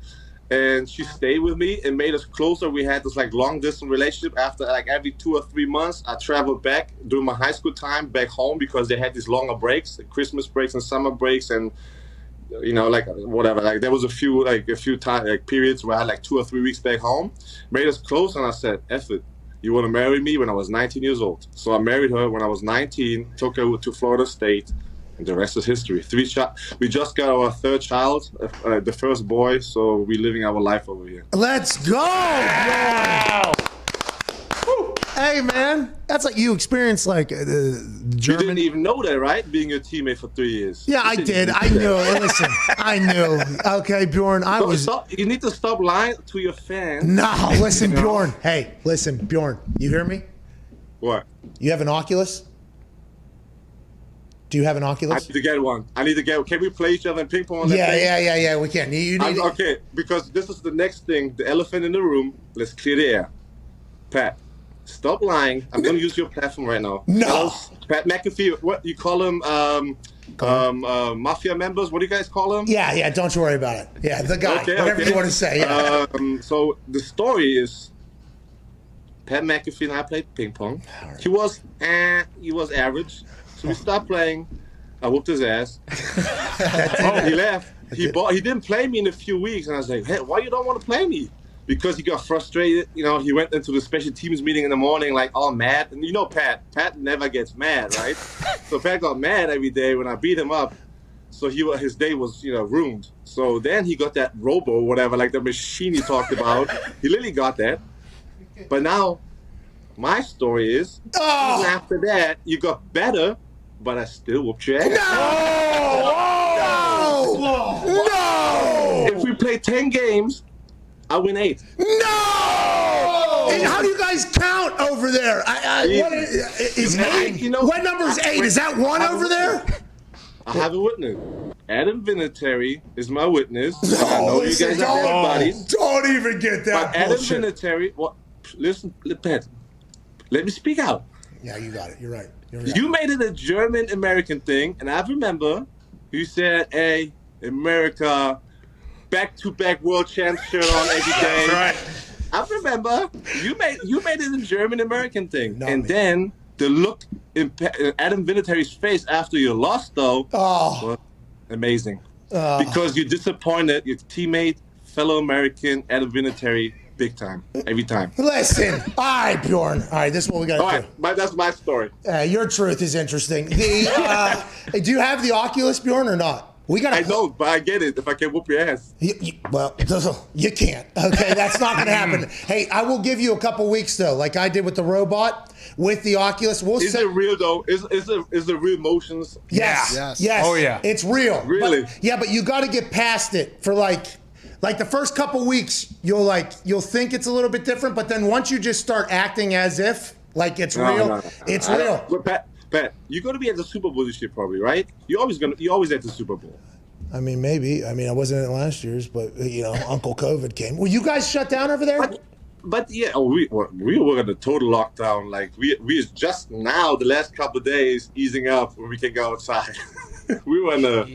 Speaker 7: And she stayed with me and made us closer. We had this long-distance relationship. After every 2 or 3 months, I traveled back during my high school time back home because they had these longer breaks, Christmas breaks and summer breaks, and whatever. There was a few time periods where I had 2 or 3 weeks back home. Made us close, and I said, F it. You want to marry me? When I was 19 years old. So I married her when I was 19, took her to Florida State. And the rest is history. We just got our 3rd child, the first boy, so we're living our life over here.
Speaker 3: Let's go! Wow. Hey, man, that's you experienced German.
Speaker 7: You didn't even know that, right? Being your teammate for 3 years.
Speaker 3: Yeah, I did. I knew. Listen, I knew. Okay, Bjorn,
Speaker 7: you need to stop lying to your fans.
Speaker 3: No, listen, Bjorn. Hey, listen, Bjorn. You hear me?
Speaker 7: What?
Speaker 3: You have an Oculus? Do you have an Oculus?
Speaker 7: I need to get one. Can we play each other in ping pong?
Speaker 3: Yeah, we can. You need
Speaker 7: okay, because this is the next thing, the elephant in the room. Let's clear the air. Pat, stop lying. I'm going to use your platform right now.
Speaker 3: No.
Speaker 7: Pat McAfee, what you call him? Mafia members? What do you guys call him?
Speaker 3: Yeah, don't you worry about it. Yeah, the guy, whatever you want to say. Yeah.
Speaker 7: So the story is, Pat McAfee and I played ping pong. Right. He was average. So we stopped playing. I whooped his ass. He left. He didn't play me in a few weeks, and I was like, "Hey, why you don't want to play me?" Because he got frustrated. He went into the special teams meeting in the morning, all mad. And Pat never gets mad, right? So Pat got mad every day when I beat him up. So his day was, ruined. So then he got that robo, whatever, like the machine he talked about. He literally got that. But now, my story is, even after that, you got better, but I still whooped your ass.
Speaker 3: No!
Speaker 7: If we play 10 games, I win 8.
Speaker 3: No! And how do you guys count over there? What number is 8? Is that 1 over there?
Speaker 7: I have a witness. Adam Vinatieri is my witness. I know you guys are everybody's.
Speaker 3: Don't even get that
Speaker 7: But Adam
Speaker 3: bullshit.
Speaker 7: Vinatieri, listen, Pat, let me speak out.
Speaker 3: Yeah, you got it. You're right.
Speaker 7: You made it a German-American thing, and I remember you said, hey, America, back-to-back world champ shirt on every day.
Speaker 4: Right.
Speaker 7: I remember you made it a German-American thing. Then the look in Adam Vinatieri's face after you lost, though, was amazing. Because you disappointed your teammate, fellow American Adam Vinatieri, big time, every time.
Speaker 3: Listen, all right, Bjorn. All right, this is what we got to do.
Speaker 7: Right, that's my story.
Speaker 3: Your truth is interesting. Do you have the Oculus, Bjorn, or not?
Speaker 7: I don't, but I get it. If I can whoop your ass.
Speaker 3: Well, you can't. Okay, that's not going to happen. Hey, I will give you a couple weeks, though, like I did with the robot, with the Oculus.
Speaker 7: Is it real, though? Is the real motions?
Speaker 3: Yes.
Speaker 4: Oh, yeah.
Speaker 3: It's real.
Speaker 7: Really?
Speaker 3: But you got to get past it for like the first couple weeks. You'll think it's a little bit different, but then once you just start acting as if like it's real, it's real.
Speaker 7: But Pat, you're going to be at the Super Bowl this year, probably, right? You're always at the Super Bowl.
Speaker 3: I mean, maybe. I mean, I wasn't at last year's, but Uncle COVID came. Were you guys shut down over there?
Speaker 7: But yeah, we were in a total lockdown. Like we just now the last couple of days easing up where we can go outside. We were in a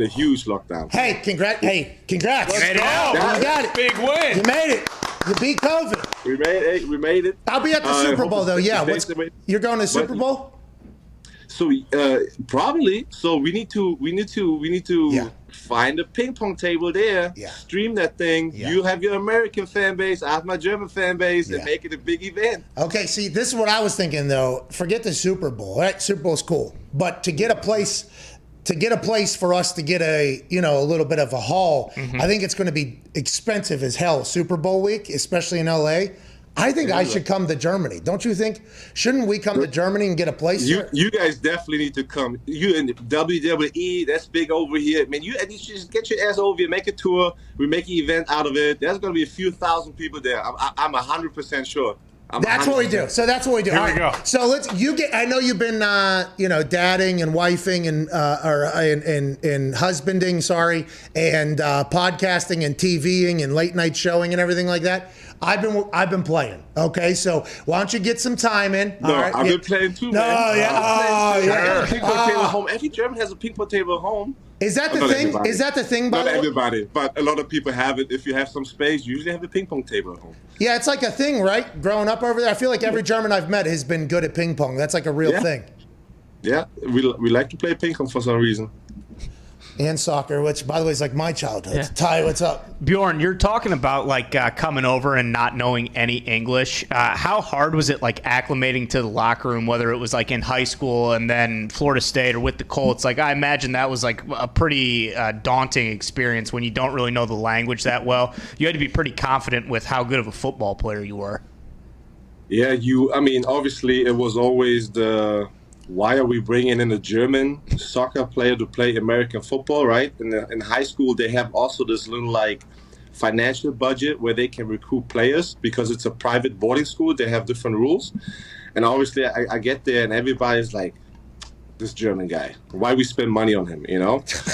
Speaker 7: huge lockdown.
Speaker 3: Hey, congrats!
Speaker 4: Let's go.
Speaker 3: You got it.
Speaker 4: Big win.
Speaker 3: You made it. You beat COVID.
Speaker 7: We made it.
Speaker 3: I'll be at the Super Bowl though. Yeah. You're going to Super Bowl?
Speaker 7: So probably. So we need to find a ping pong table there.
Speaker 3: Yeah.
Speaker 7: Stream that thing.
Speaker 3: Yeah.
Speaker 7: You have your American fan base. I have my German fan base, and make it a big event.
Speaker 3: Okay. See, this is what I was thinking though. Forget the Super Bowl. All right, Super Bowl's cool, but to get a place for us to get a little bit of a haul, I think it's going to be expensive as hell. Super Bowl week, especially in LA. I think I should come to Germany. Don't you think? Shouldn't we come to Germany and get a place?
Speaker 7: You guys definitely need to come. You and the WWE, that's big over here. Man, you should just get your ass over here, make a tour. We make an event out of it. There's going to be a few thousand people there. I'm 100% sure.
Speaker 3: That's what we do. So that's what we do.
Speaker 4: Here we go.
Speaker 3: So I know you've been, dadding and wifing and husbanding, and podcasting and TVing and late night showing and everything like that. I've been playing. Okay, so why don't you get some time in?
Speaker 7: No, right? I've been playing too, man.
Speaker 3: Yeah.
Speaker 7: Ping pong table at home. Every German has a ping pong table at home.
Speaker 3: Is that the thing? Everybody. Is that the thing?
Speaker 7: Not everybody, but a lot of people have it. If you have some space, you usually have a ping pong table at home.
Speaker 3: Yeah, it's like a thing, right? Growing up over there, I feel like every German I've met has been good at ping pong. That's like a real thing.
Speaker 7: Yeah, we like to play ping pong for some reason.
Speaker 3: And soccer, which, by the way, is like my childhood.
Speaker 5: Yeah.
Speaker 3: Ty, what's up?
Speaker 5: Bjorn, you're talking about coming over and not knowing any English. How hard was it acclimating to the locker room, whether it was in high school and then Florida State or with the Colts? I imagine that was a pretty daunting experience when you don't really know the language that well. You had to be pretty confident with how good of a football player you were.
Speaker 7: Yeah, obviously it was always why are we bringing in a German soccer player to play American football, right? In high school, they have also this little financial budget where they can recruit players because it's a private boarding school. They have different rules. And obviously I get there and everybody's like, this German guy, why we spend money on him,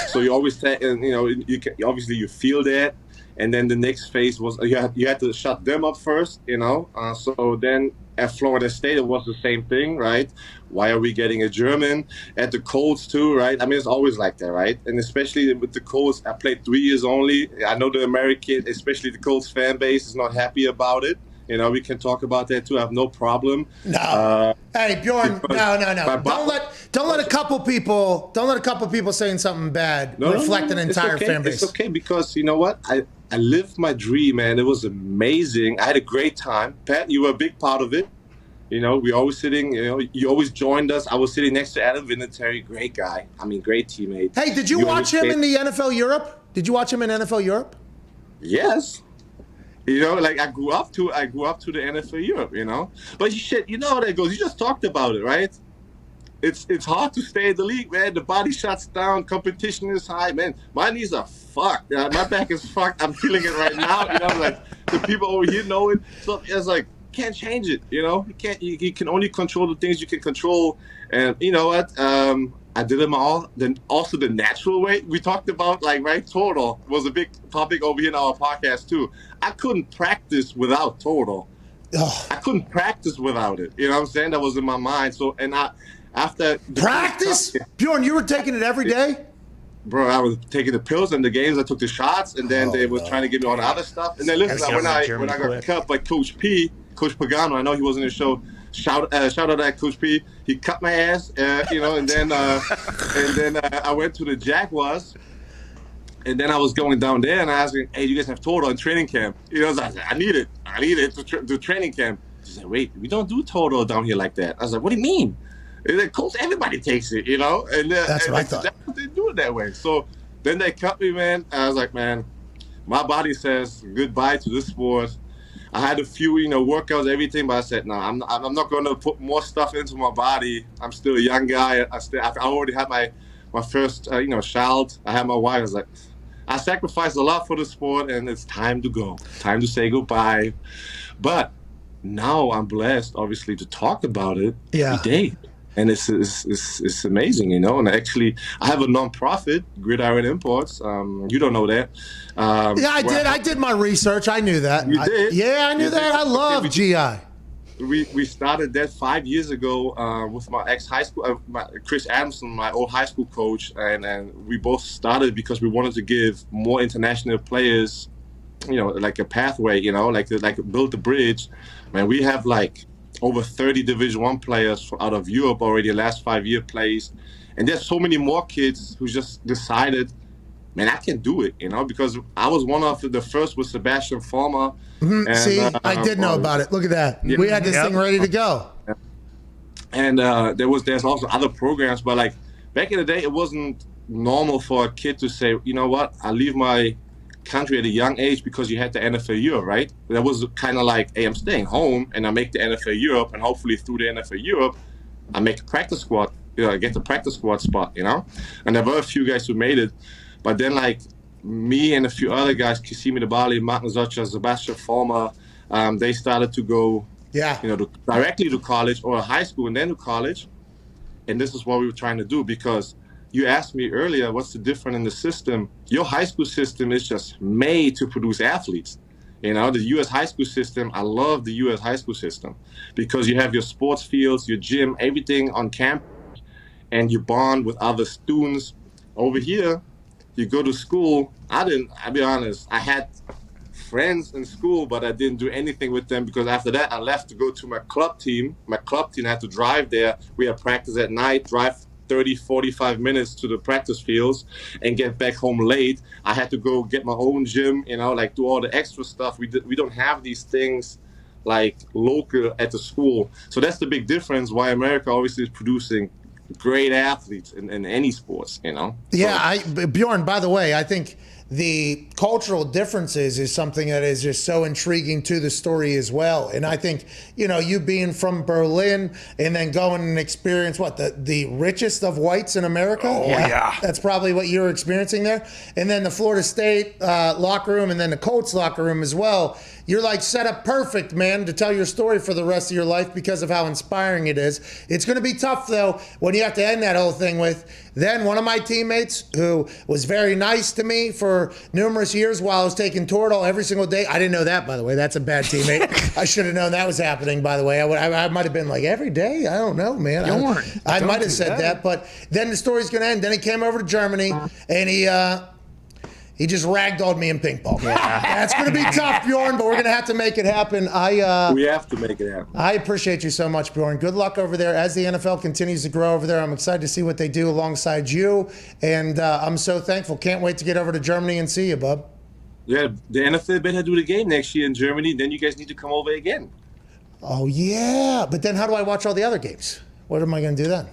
Speaker 7: So you always obviously you feel that. And then the next phase was you had to shut them up first, So then at Florida State, it was the same thing, right? Why are we getting a German? At the Colts too, right? It's always like that, right? And especially with the Colts, I played 3 years only. I know the American, especially the Colts fan base, is not happy about it. We can talk about that too. I have no problem.
Speaker 3: No. Hey, Bjorn. No. Don't let a couple people saying something bad reflect an entire fan base.
Speaker 7: It's okay because you know what? I lived my dream, man. It was amazing. I had a great time. Pat, you were a big part of it. You know, we always sitting, you know, you always joined us. I was sitting next to Adam Vinatieri, great guy. I mean, great teammate.
Speaker 3: Hey, did you watch him in the NFL Europe? Did you watch him in NFL Europe?
Speaker 7: Yes. You know, like I grew up to the NFL Europe, you know. But shit, you know how that goes. You just talked about it, right? It's hard to stay in the league, man. The body shuts down, competition is high, man. My knees are fucked. My back is fucked. I'm feeling it right now. You know, like the people over here know it. So it's like, can't change it, you know. You can only control the things you can control. And you know what? I did them all. Then also the natural way we talked about, like, right, total was a big topic over here in our podcast too. I couldn't practice without total.
Speaker 3: Ugh.
Speaker 7: I couldn't practice without it. You know what I'm saying? That was in my mind. So after
Speaker 3: practice, Bjorn, you were taking it every day.
Speaker 7: Bro, I was taking the pills and the games. I took the shots, and then they was trying to give me all the other stuff. And then listen, when I got cut by Coach Pagano, I know he wasn't in the show. Shout out at Coach P. He cut my ass, you know, and then I went to the Jaguars, and then I was going down there and I asked him, "Hey, do you guys have total in training camp?" You know, I was like, I need it to do training camp. He said, "Wait, we don't do total down here like that." I was like, "What do you mean?" And then, Coach, everybody takes it, you know, and
Speaker 3: that's what I thought.
Speaker 7: They do it that way. So then they cut me, man. I was like, man, my body says goodbye to this sport. I had a few, you know, workouts, everything, but I said, no, I'm not going to put more stuff into my body. I'm still a young guy. I already had my first, you know, child. I had my wife. I was like, I sacrificed a lot for the sport, and it's time to go. Time to say goodbye. But now I'm blessed, obviously, to talk about it every day. And it's amazing, you know. And actually, I have a non-profit, Gridiron Imports. You don't know that.
Speaker 3: Yeah, I did. I did my research. I knew that.
Speaker 7: You did?
Speaker 3: Yeah, I knew that. I love GI.
Speaker 7: We started that 5 years ago with my ex-high school, Chris Adamson, my old high school coach. And we both started because we wanted to give more international players, you know, like a pathway, you know, like build the bridge. Man, we have like over 30 Division I players out of Europe already the last 5 year plays. And there's so many more kids who just decided, man, I can do it, you know, because I was one of the first with Sebastian Former.
Speaker 3: Mm-hmm. And, see, I did know about it. Look at that. Yeah. We had this thing ready to go.
Speaker 7: And there's also other programs, but like back in the day, it wasn't normal for a kid to say, you know what, I leave my country at a young age because you had the NFL Europe, right? That was kind of like, hey, I'm staying home and I make the NFL Europe, and hopefully through the NFL Europe, I make a practice squad, you know, I get the practice squad spot, you know? And there were a few guys who made it, but then like me and a few other guys, Kisimi Dabali, Martin Zocha, Sebastian Former, they started to go, you know, directly to college or high school and then to college. And this is what we were trying to do, because you asked me earlier, what's the difference in the system? Your high school system is just made to produce athletes. You know, the U.S. high school system, I love the U.S. high school system because you have your sports fields, your gym, everything on campus, and you bond with other students. Over here, you go to school. I'll be honest, I had friends in school, but I didn't do anything with them because after that, I left to go to my club team. My club team had to drive there. We had practice at night, drive 30, 45 minutes to the practice fields and get back home late. I had to go get my own gym, you know, like do all the extra stuff. We don't have these things like local at the school. So that's the big difference why America obviously is producing great athletes in any sports, you know?
Speaker 3: Yeah, Bjorn, by the way, I think the cultural differences is something that is just so intriguing to the story as well. And I think, you know, you being from Berlin and then going and experience the richest of whites in America.
Speaker 4: Oh, yeah.
Speaker 3: That's probably what you're experiencing there. And then the Florida State locker room and then the Colts locker room as well. You're like set up perfect, man, to tell your story for the rest of your life because of how inspiring it is. It's going to be tough, though, when you have to end that whole thing with then one of my teammates who was very nice to me for numerous years while I was taking Toradol every single day. I didn't know that, by the way. That's a bad teammate. I should have known that was happening, by the way. I might have been like, every day? I don't know, man. I might have said that. But then the story's going to end. Then he came over to Germany, and he just ragdolled me in ping pong. Yeah. That's going to be tough, Bjorn, but we're going to have to make it happen.
Speaker 7: We have to make it happen.
Speaker 3: I appreciate you so much, Bjorn. Good luck over there. As the NFL continues to grow over there, I'm excited to see what they do alongside you, and I'm so thankful. Can't wait to get over to Germany and see you, bub.
Speaker 7: Yeah, the NFL better do the game next year in Germany. Then you guys need to come over again.
Speaker 3: Oh, yeah. But then how do I watch all the other games? What am I going to do then?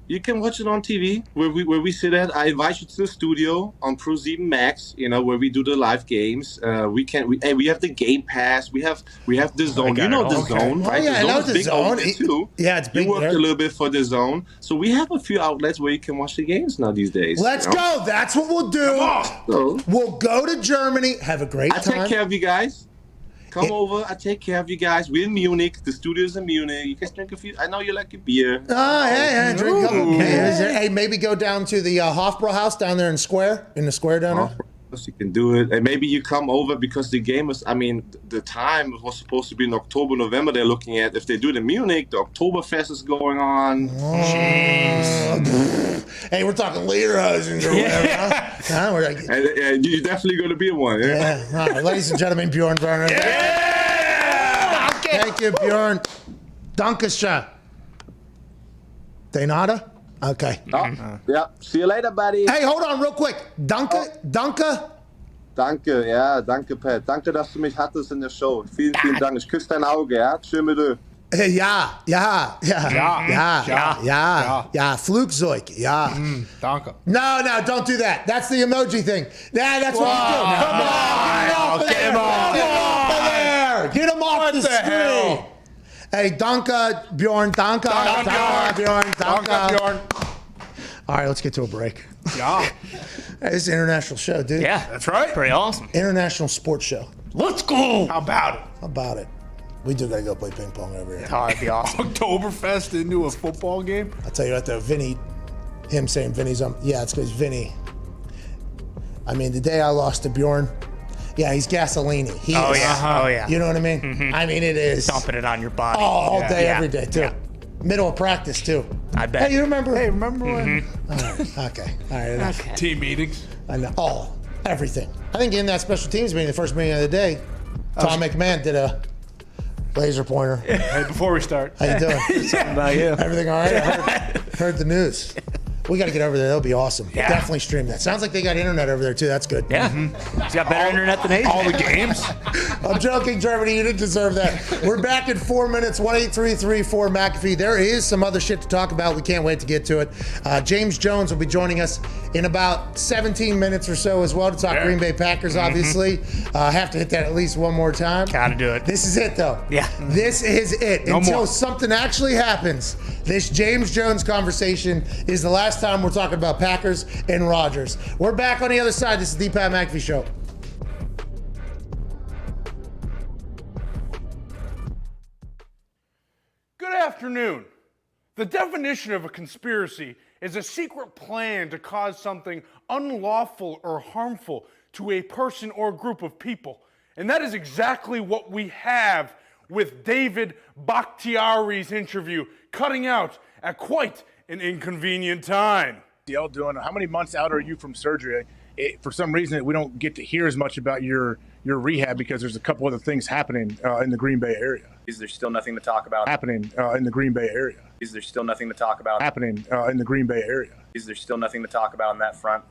Speaker 7: You can watch it on TV where we sit at. I invite you to the studio on Pro7 Max, where we do the live games. We have the Game Pass. We have the Zone. You know the Zone, right?
Speaker 3: Oh, yeah, I know the Zone.
Speaker 7: Too.
Speaker 3: Yeah, it's big.
Speaker 7: You worked a little bit for the Zone. So we have a few outlets where you can watch the games now these days.
Speaker 3: Let's go. That's what we'll do.
Speaker 7: So,
Speaker 3: we'll go to Germany, have a great time.
Speaker 7: I take care of you guys. Come over. I take care of you guys. We're in Munich. The studio's in Munich. You guys drink a few. I know you like your beer.
Speaker 3: Oh, yeah, drink a couple. Hey, maybe go down to the Hofbräuhaus down there in the square down there.
Speaker 7: You can do it. And maybe you come over because the game is, the time was supposed to be in October, November. They're looking at, if they do it in Munich, the Oktoberfest is going on.
Speaker 3: Jeez. Hey, we're talking Lederhosens or whatever. Huh? We're like,
Speaker 7: and you're definitely going to be in one.
Speaker 3: Yeah. All right, ladies and gentlemen, Bjorn Werner.
Speaker 7: Yeah!
Speaker 3: Thank you, Bjorn. Dankeschön. De nada? Okay.
Speaker 7: Yeah. See you later, buddy.
Speaker 3: Hey, hold on real quick. Danke.
Speaker 7: Danke, ja, danke, Pat. Danke, dass du mich hattest in der Show. Vielen, vielen Dank. Ich küsse dein Auge, ja? Tschö mit dir.
Speaker 3: Ja. Flugzeug, ja.
Speaker 4: Danke.
Speaker 3: No, don't do that. That's the emoji thing. Yeah, that's what you do. Get him off there. Get him off the screen. Hell? Hey, danke, Bjorn. Danke, Bjorn. All right, let's get to a break.
Speaker 4: Yeah.
Speaker 3: Hey, this is an international show, dude.
Speaker 5: Yeah,
Speaker 4: that's right.
Speaker 5: Pretty awesome.
Speaker 3: International sports show.
Speaker 5: Let's go.
Speaker 4: How about it?
Speaker 3: We do gotta go play ping pong over here.
Speaker 5: Oh, that'd be awesome.
Speaker 4: Oktoberfest into a football game?
Speaker 3: I'll tell you what, though, him saying Vinny's yeah, it's because Vinny. The day I lost to Bjorn, yeah, he's gasolini.
Speaker 5: Oh, yeah.
Speaker 3: You know what I mean? Mm-hmm. It is.
Speaker 5: Dumping it on your body.
Speaker 3: All day, every day, too. Yeah. Middle of practice, too.
Speaker 5: I bet.
Speaker 3: Hey, you remember?
Speaker 4: when?
Speaker 3: All right, okay.
Speaker 5: Okay.
Speaker 4: Team meetings?
Speaker 3: I know. Everything. I think in that special teams meeting, the first meeting of the day, Tom McMahon did a laser pointer.
Speaker 4: Hey, before we start.
Speaker 3: How you doing?
Speaker 5: Something about you.
Speaker 3: Everything all right? I heard the news. We got to get over there. That'll be awesome.
Speaker 5: Yeah.
Speaker 3: Definitely stream that. Sounds like they got internet over there, too. That's good.
Speaker 5: Yeah. He's got better internet than Asia.
Speaker 4: All the games?
Speaker 3: I'm joking, Germany. You didn't deserve that. We're back in 4 minutes. 1-833-4 McAfee. There is some other shit to talk about. We can't wait to get to it. James Jones will be joining us in about 17 minutes or so as well to talk Green Bay Packers, obviously. Have to hit that at least one more time.
Speaker 5: Gotta do it.
Speaker 3: This is it, though.
Speaker 5: Yeah.
Speaker 3: This is it.
Speaker 4: No
Speaker 3: Until
Speaker 4: more.
Speaker 3: something actually happens. This James Jones conversation is the last time we're talking about Packers and Rodgers. We're back on the other side. This is the Pat McAfee Show.
Speaker 8: Good afternoon. The definition of a conspiracy is a secret plan to cause something unlawful or harmful to a person or group of people. And that is exactly what we have with David Bakhtiari's interview, cutting out at quite an inconvenient time.
Speaker 9: Doing how many months out are you from surgery? For some reason, we don't get to hear as much about your rehab because there's a couple other things happening in the Green Bay area.
Speaker 10: Is there still nothing to talk about?
Speaker 9: Happening in the Green Bay area.
Speaker 10: Is there still nothing to talk about?
Speaker 9: Happening in the Green Bay area.
Speaker 10: Is there still nothing to talk about on that front?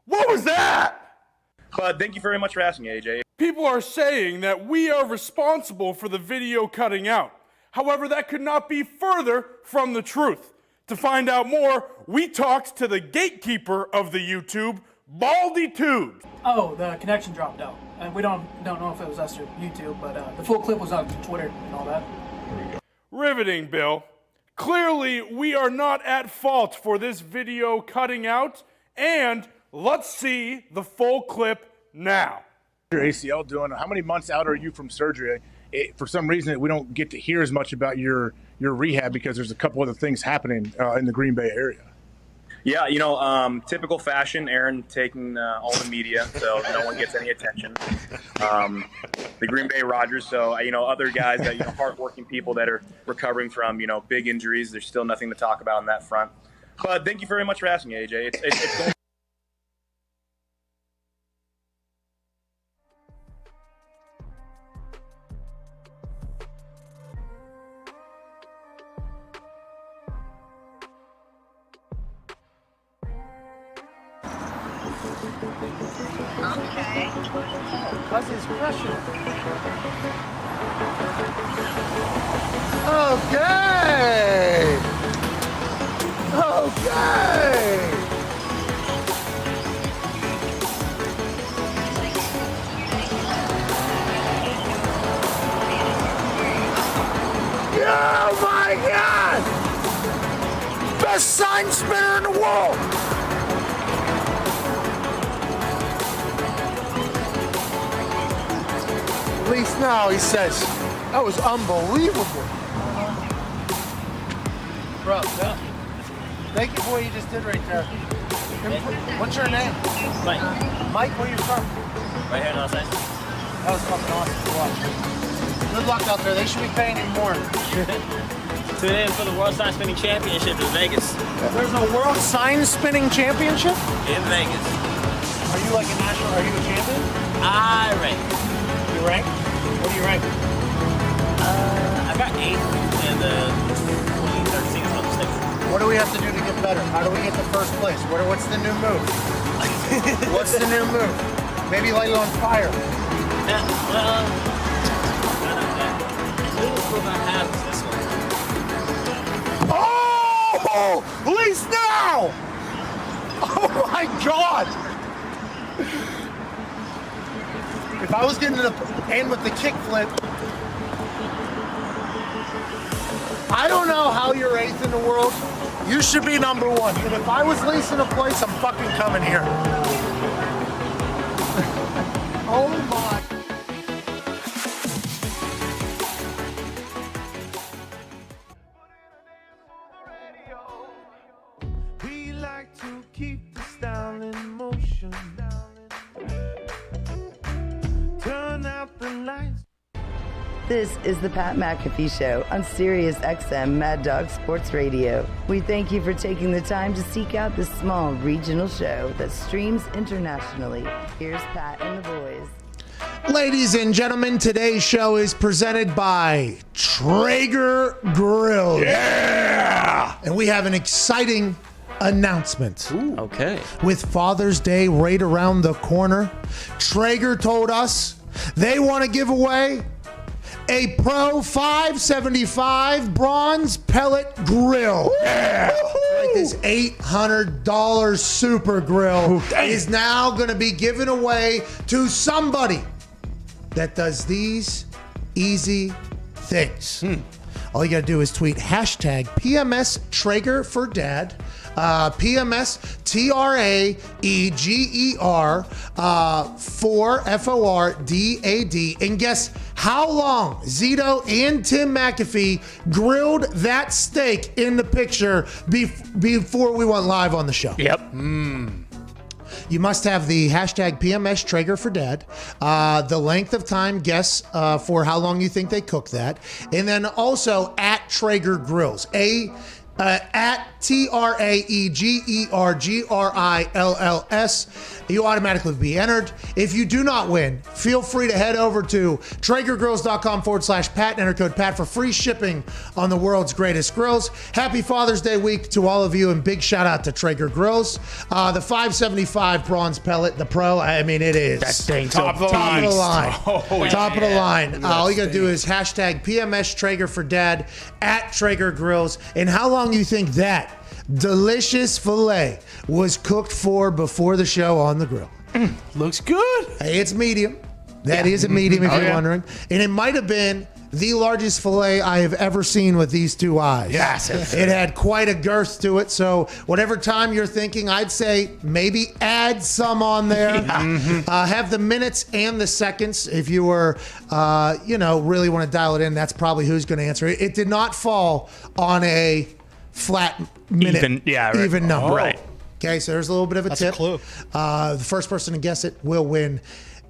Speaker 8: What was that?
Speaker 10: But thank you very much for asking, AJ.
Speaker 8: People are saying that we are responsible for the video cutting out. However, that could not be further from the truth. To find out more, we talked to the gatekeeper of the YouTube, Baldy Tubes.
Speaker 11: Oh, the connection dropped out. And we don't know if it was us or YouTube, but the full clip was on Twitter and all that.
Speaker 8: Riveting, Bill. Clearly, we are not at fault for this video cutting out, and let's see the full clip now.
Speaker 9: Your ACL doing how many months out are you from surgery? For some reason, we don't get to hear as much about your rehab because there's a couple other things happening in the Green Bay area.
Speaker 10: Yeah, typical fashion, Aaron taking all the media, so no one gets any attention. The Green Bay Rodgers, so, other guys that, hardworking people that are recovering from, big injuries. There's still nothing to talk about on that front. But thank you very much for asking, AJ. It's going.
Speaker 11: Cause it's pressure.
Speaker 3: Okay. Okay. Oh my God! Best sign spinner in the world! At least now he says, that was unbelievable. Bro, thank you for what you just did right there. What's your name?
Speaker 12: Mike.
Speaker 3: Mike, where you from?
Speaker 12: Right here in Los Angeles.
Speaker 3: That was fucking awesome to watch. Good luck out there. They should be paying you more.
Speaker 12: Tune in for the World Sign Spinning Championship in Vegas.
Speaker 3: There's a World Sign Spinning Championship?
Speaker 12: In Vegas.
Speaker 3: Are you like a national, are you a champion?
Speaker 12: I rank.
Speaker 3: You rank? What do you rank?
Speaker 12: I got 8th in the 2013 Olympics.
Speaker 3: What do we have to do to get better? How do we get to first place? What's the new move? What's the new move? Maybe light it on fire.
Speaker 12: Yeah, well, newest move I have is this one.
Speaker 3: Oh! At least now! Oh my God! If I was getting to the end with the kickflip, I don't know how you're 8th in the world. You should be number 1. And if I was leasing a place, I'm fucking coming here. Oh my.
Speaker 13: We like to keep the style in motion. Turn out the lights.
Speaker 1: This is the Pat McAfee Show on Sirius XM Mad Dog Sports Radio. We thank you for taking the time to seek out this small regional show that streams internationally. Here's Pat and the boys.
Speaker 3: Ladies and gentlemen, today's show is presented by Traeger Grill. Yeah! And we have an exciting announcement.
Speaker 5: Ooh. Okay.
Speaker 3: With Father's Day right around the corner, Traeger told us they want to give away a Pro 575 Bronze Pellet Grill. Yeah. Like this $800 super grill is now going to be given away to somebody that does these easy things. All you got to do is tweet hashtag PMS Traeger for Dad. PMS TRAEGER for FORDAD. And guess how long Zito and Tim McAfee grilled that steak in the picture before we went live on the show?
Speaker 5: Yep.
Speaker 3: You must have the hashtag PMS Traeger for Dad, the length of time guess for how long you think they cooked that, and then also at Traeger Grills. At TRAEGERGRILLS. You automatically be entered. If you do not win, feel free to head over to TraegerGrills.com/Pat and enter code Pat for free shipping on the world's greatest grills. Happy Father's Day week to all of you, and big shout out to Traeger Grills. The 575 Bronze Pellet, the Pro, I mean, it is.
Speaker 5: That thing
Speaker 3: top of the line.
Speaker 5: Oh,
Speaker 3: top of the line. All you got to do is hashtag PMS Traeger for Dad at Traeger Grills. And how long you think that delicious filet was cooked for before the show on the grill?
Speaker 4: Looks good.
Speaker 3: Hey, it's medium. That is a medium if you're wondering. And it might have been the largest filet I have ever seen with these two eyes.
Speaker 4: Yes.
Speaker 3: It had quite a girth to it. So whatever time you're thinking, I'd say maybe add some on there. Have the minutes and the seconds. If you were, really want to dial it in, that's probably who's going to answer it. It did not fall on a flat minute. Even number.
Speaker 5: Right.
Speaker 3: Okay, so there's a little bit of a tip.
Speaker 6: That's a clue.
Speaker 3: The first person to guess it will win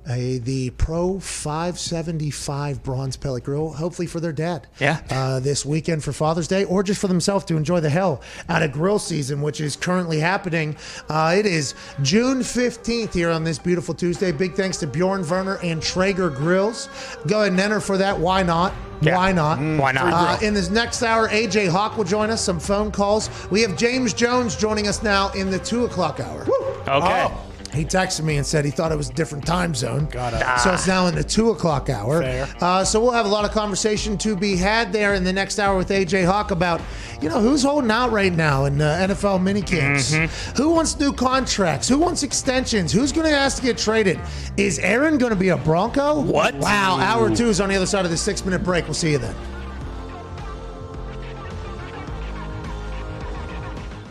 Speaker 3: the Pro 575 Bronze Pellet Grill, hopefully for their dad.
Speaker 5: Yeah.
Speaker 3: This weekend for Father's Day, or just for themselves to enjoy the hell out of grill season, which is currently happening. It is June 15th here on this beautiful Tuesday. Big thanks to Bjorn Werner and Traeger Grills. Go ahead and enter for that. Why not?
Speaker 5: Yeah.
Speaker 3: Why not?
Speaker 5: Why not?
Speaker 3: In this next hour, AJ Hawk will join us. Some phone calls. We have James Jones joining us now in the 2 o'clock hour.
Speaker 5: Okay.
Speaker 3: He texted me and said he thought it was a different time zone.
Speaker 4: Got
Speaker 3: So it's now in the 2 o'clock hour.
Speaker 4: Fair.
Speaker 3: So we'll have a lot of conversation to be had there in the next hour with AJ Hawk about, who's holding out right now in NFL minicamps. Who wants new contracts? Who wants extensions? Who's going to ask to get traded? Is Aaron going to be a Bronco?
Speaker 5: What?
Speaker 3: Wow. Hour 2 is on the other side of the 6-minute break. We'll see you then.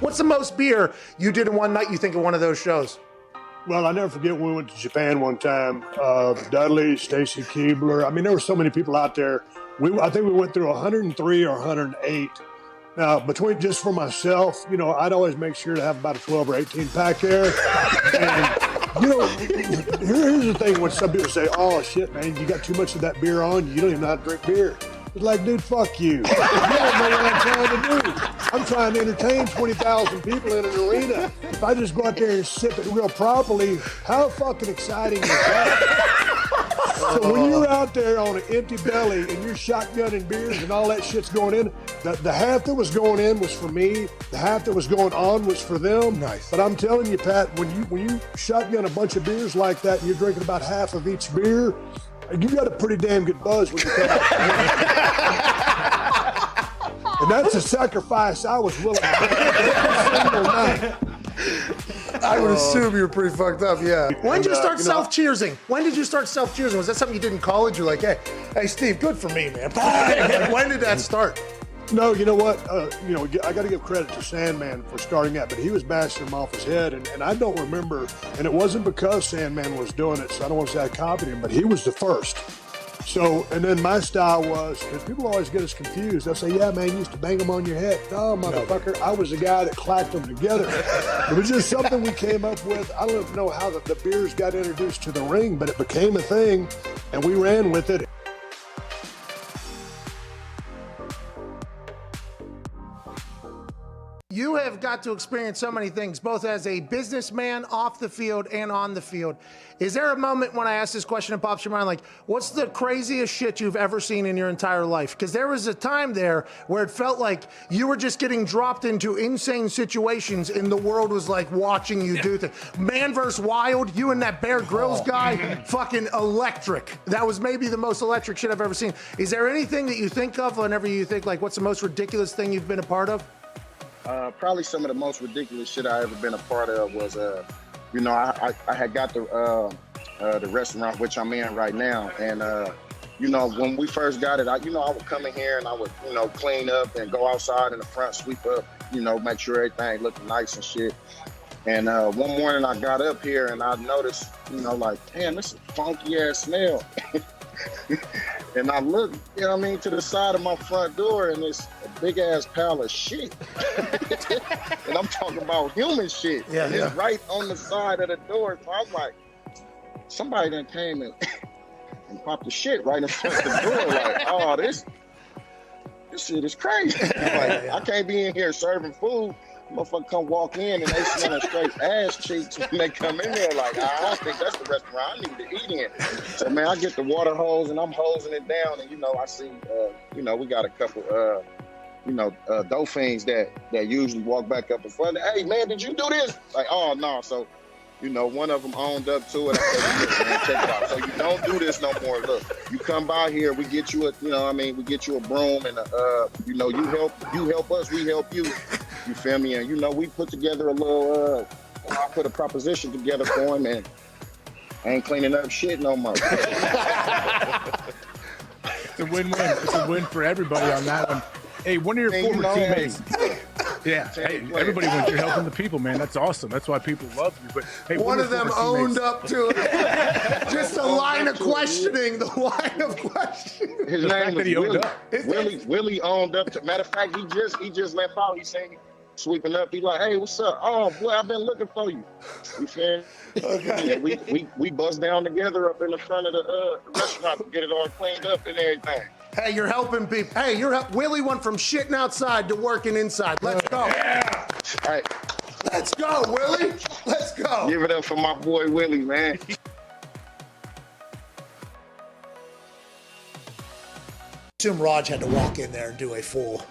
Speaker 3: What's the most beer you did in one night you think of one of those shows?
Speaker 14: Well, I never forget when we went to Japan one time. Dudley, Stacy Keebler. I mean, there were so many people out there. I think we went through 103 or 108. Now, between just for myself, I'd always make sure to have about a 12 or 18 pack there. And, here's the thing when some people say, oh, shit, man, you got too much of that beer on. You don't even know how to drink beer. It's like, dude, fuck you. You don't know what I'm trying to do. I'm trying to entertain 20,000 people in an arena. If I just go out there and sip it real properly, how fucking exciting is that? So when you're out there on an empty belly and you're shotgunning beers and all that shit's going in, the half that was going in was for me. The half that was going on was for them.
Speaker 3: Nice.
Speaker 14: But I'm telling you, Pat, when you shotgun a bunch of beers like that and you're drinking about half of each beer, you got a pretty damn good buzz when you come out. And that's a sacrifice I was willing to make every single night.
Speaker 3: I would assume you were pretty fucked up, yeah. When did you start
Speaker 14: you know,
Speaker 3: self-cheersing? When did you start self-cheersing? Was that something you did in college? You're like, hey, Steve, good for me, man. When did that start?
Speaker 14: No, you know what? I got to give credit to Sandman for starting that, but he was bashing him off his head, and I don't remember, and it wasn't because Sandman was doing it, so I don't want to say I copied him, but he was the first. So, and then my style was, because people always get us confused. They'll say, yeah, man, you used to bang them on your head. No, motherfucker, I was the guy that clacked them together. It was just something we came up with. I don't even know how the beers got introduced to the ring, but it became a thing, and we ran with it.
Speaker 3: You have got to experience so many things, both as a businessman off the field and on the field. Is there a moment when I ask this question and pops your mind, like, what's the craziest shit you've ever seen in your entire life? Because there was a time there where it felt like you were just getting dropped into insane situations and the world was like watching you do things. Man vs. Wild, you and that Bear Grylls guy, fucking electric. That was maybe the most electric shit I've ever sseen. Is there anything that you think of whenever you think, like, what's the most ridiculous thing you've been a part of?
Speaker 15: Probably some of the most ridiculous shit I ever been a part of was, I had got the restaurant which I'm in right now, and when we first got it, I would come in here and I would clean up and go outside in the front, sweep up, make sure everything looked nice and shit. And one morning I got up here and I noticed, like, damn, this is a funky ass smell. And I looked, to the side of my front door, and it's a big ass pile of shit. And I'm talking about human shit.
Speaker 3: Yeah,
Speaker 15: and it's right on the side of the door. So I was like, somebody done came and popped the shit right in front of the door. Like, oh, this shit is crazy. Like, I can't be in here serving food. Motherfucker come walk in and they smell straight ass cheeks when they come in there. Like, I don't think that's the restaurant I need to eat in. So, man, I get the water hose and I'm hosing it down. And, I see, we got a couple, dolphins that usually walk back up in front. Hey, man, did you do this? Like, oh, no. So, one of them owned up to it. I said, man, check it out. So you don't do this no more. Look, you come by here, we get you we get you a broom and you help us, we help you. You feel me? And we put together a little, I put a proposition together for him, and I ain't cleaning up shit no more.
Speaker 9: It's a win-win. It's a win for everybody on that one. Hey, one of your former teammates. Yeah, hey, everybody wins. You're helping the people, man. That's awesome. That's why people love you. But hey,
Speaker 3: one of them owned up to it. Just a line of questioning. The line of questioning.
Speaker 15: His name was Willie. Willie owned up to. Matter of fact, he just left out. He saying sweeping up. He like, hey, what's up? Oh boy, I've been looking for you. You feel me? Okay. Yeah, we bust down together up in the front of the restaurant to get it all cleaned up and everything.
Speaker 3: Hey, you're helping people. Hey, Willie went from shitting outside to working inside. Let's go.
Speaker 15: Yeah. All right.
Speaker 3: Let's go, Willie. Let's go.
Speaker 15: Give it up for my boy Willie, man.
Speaker 3: Assume Raj had to walk in there and do a full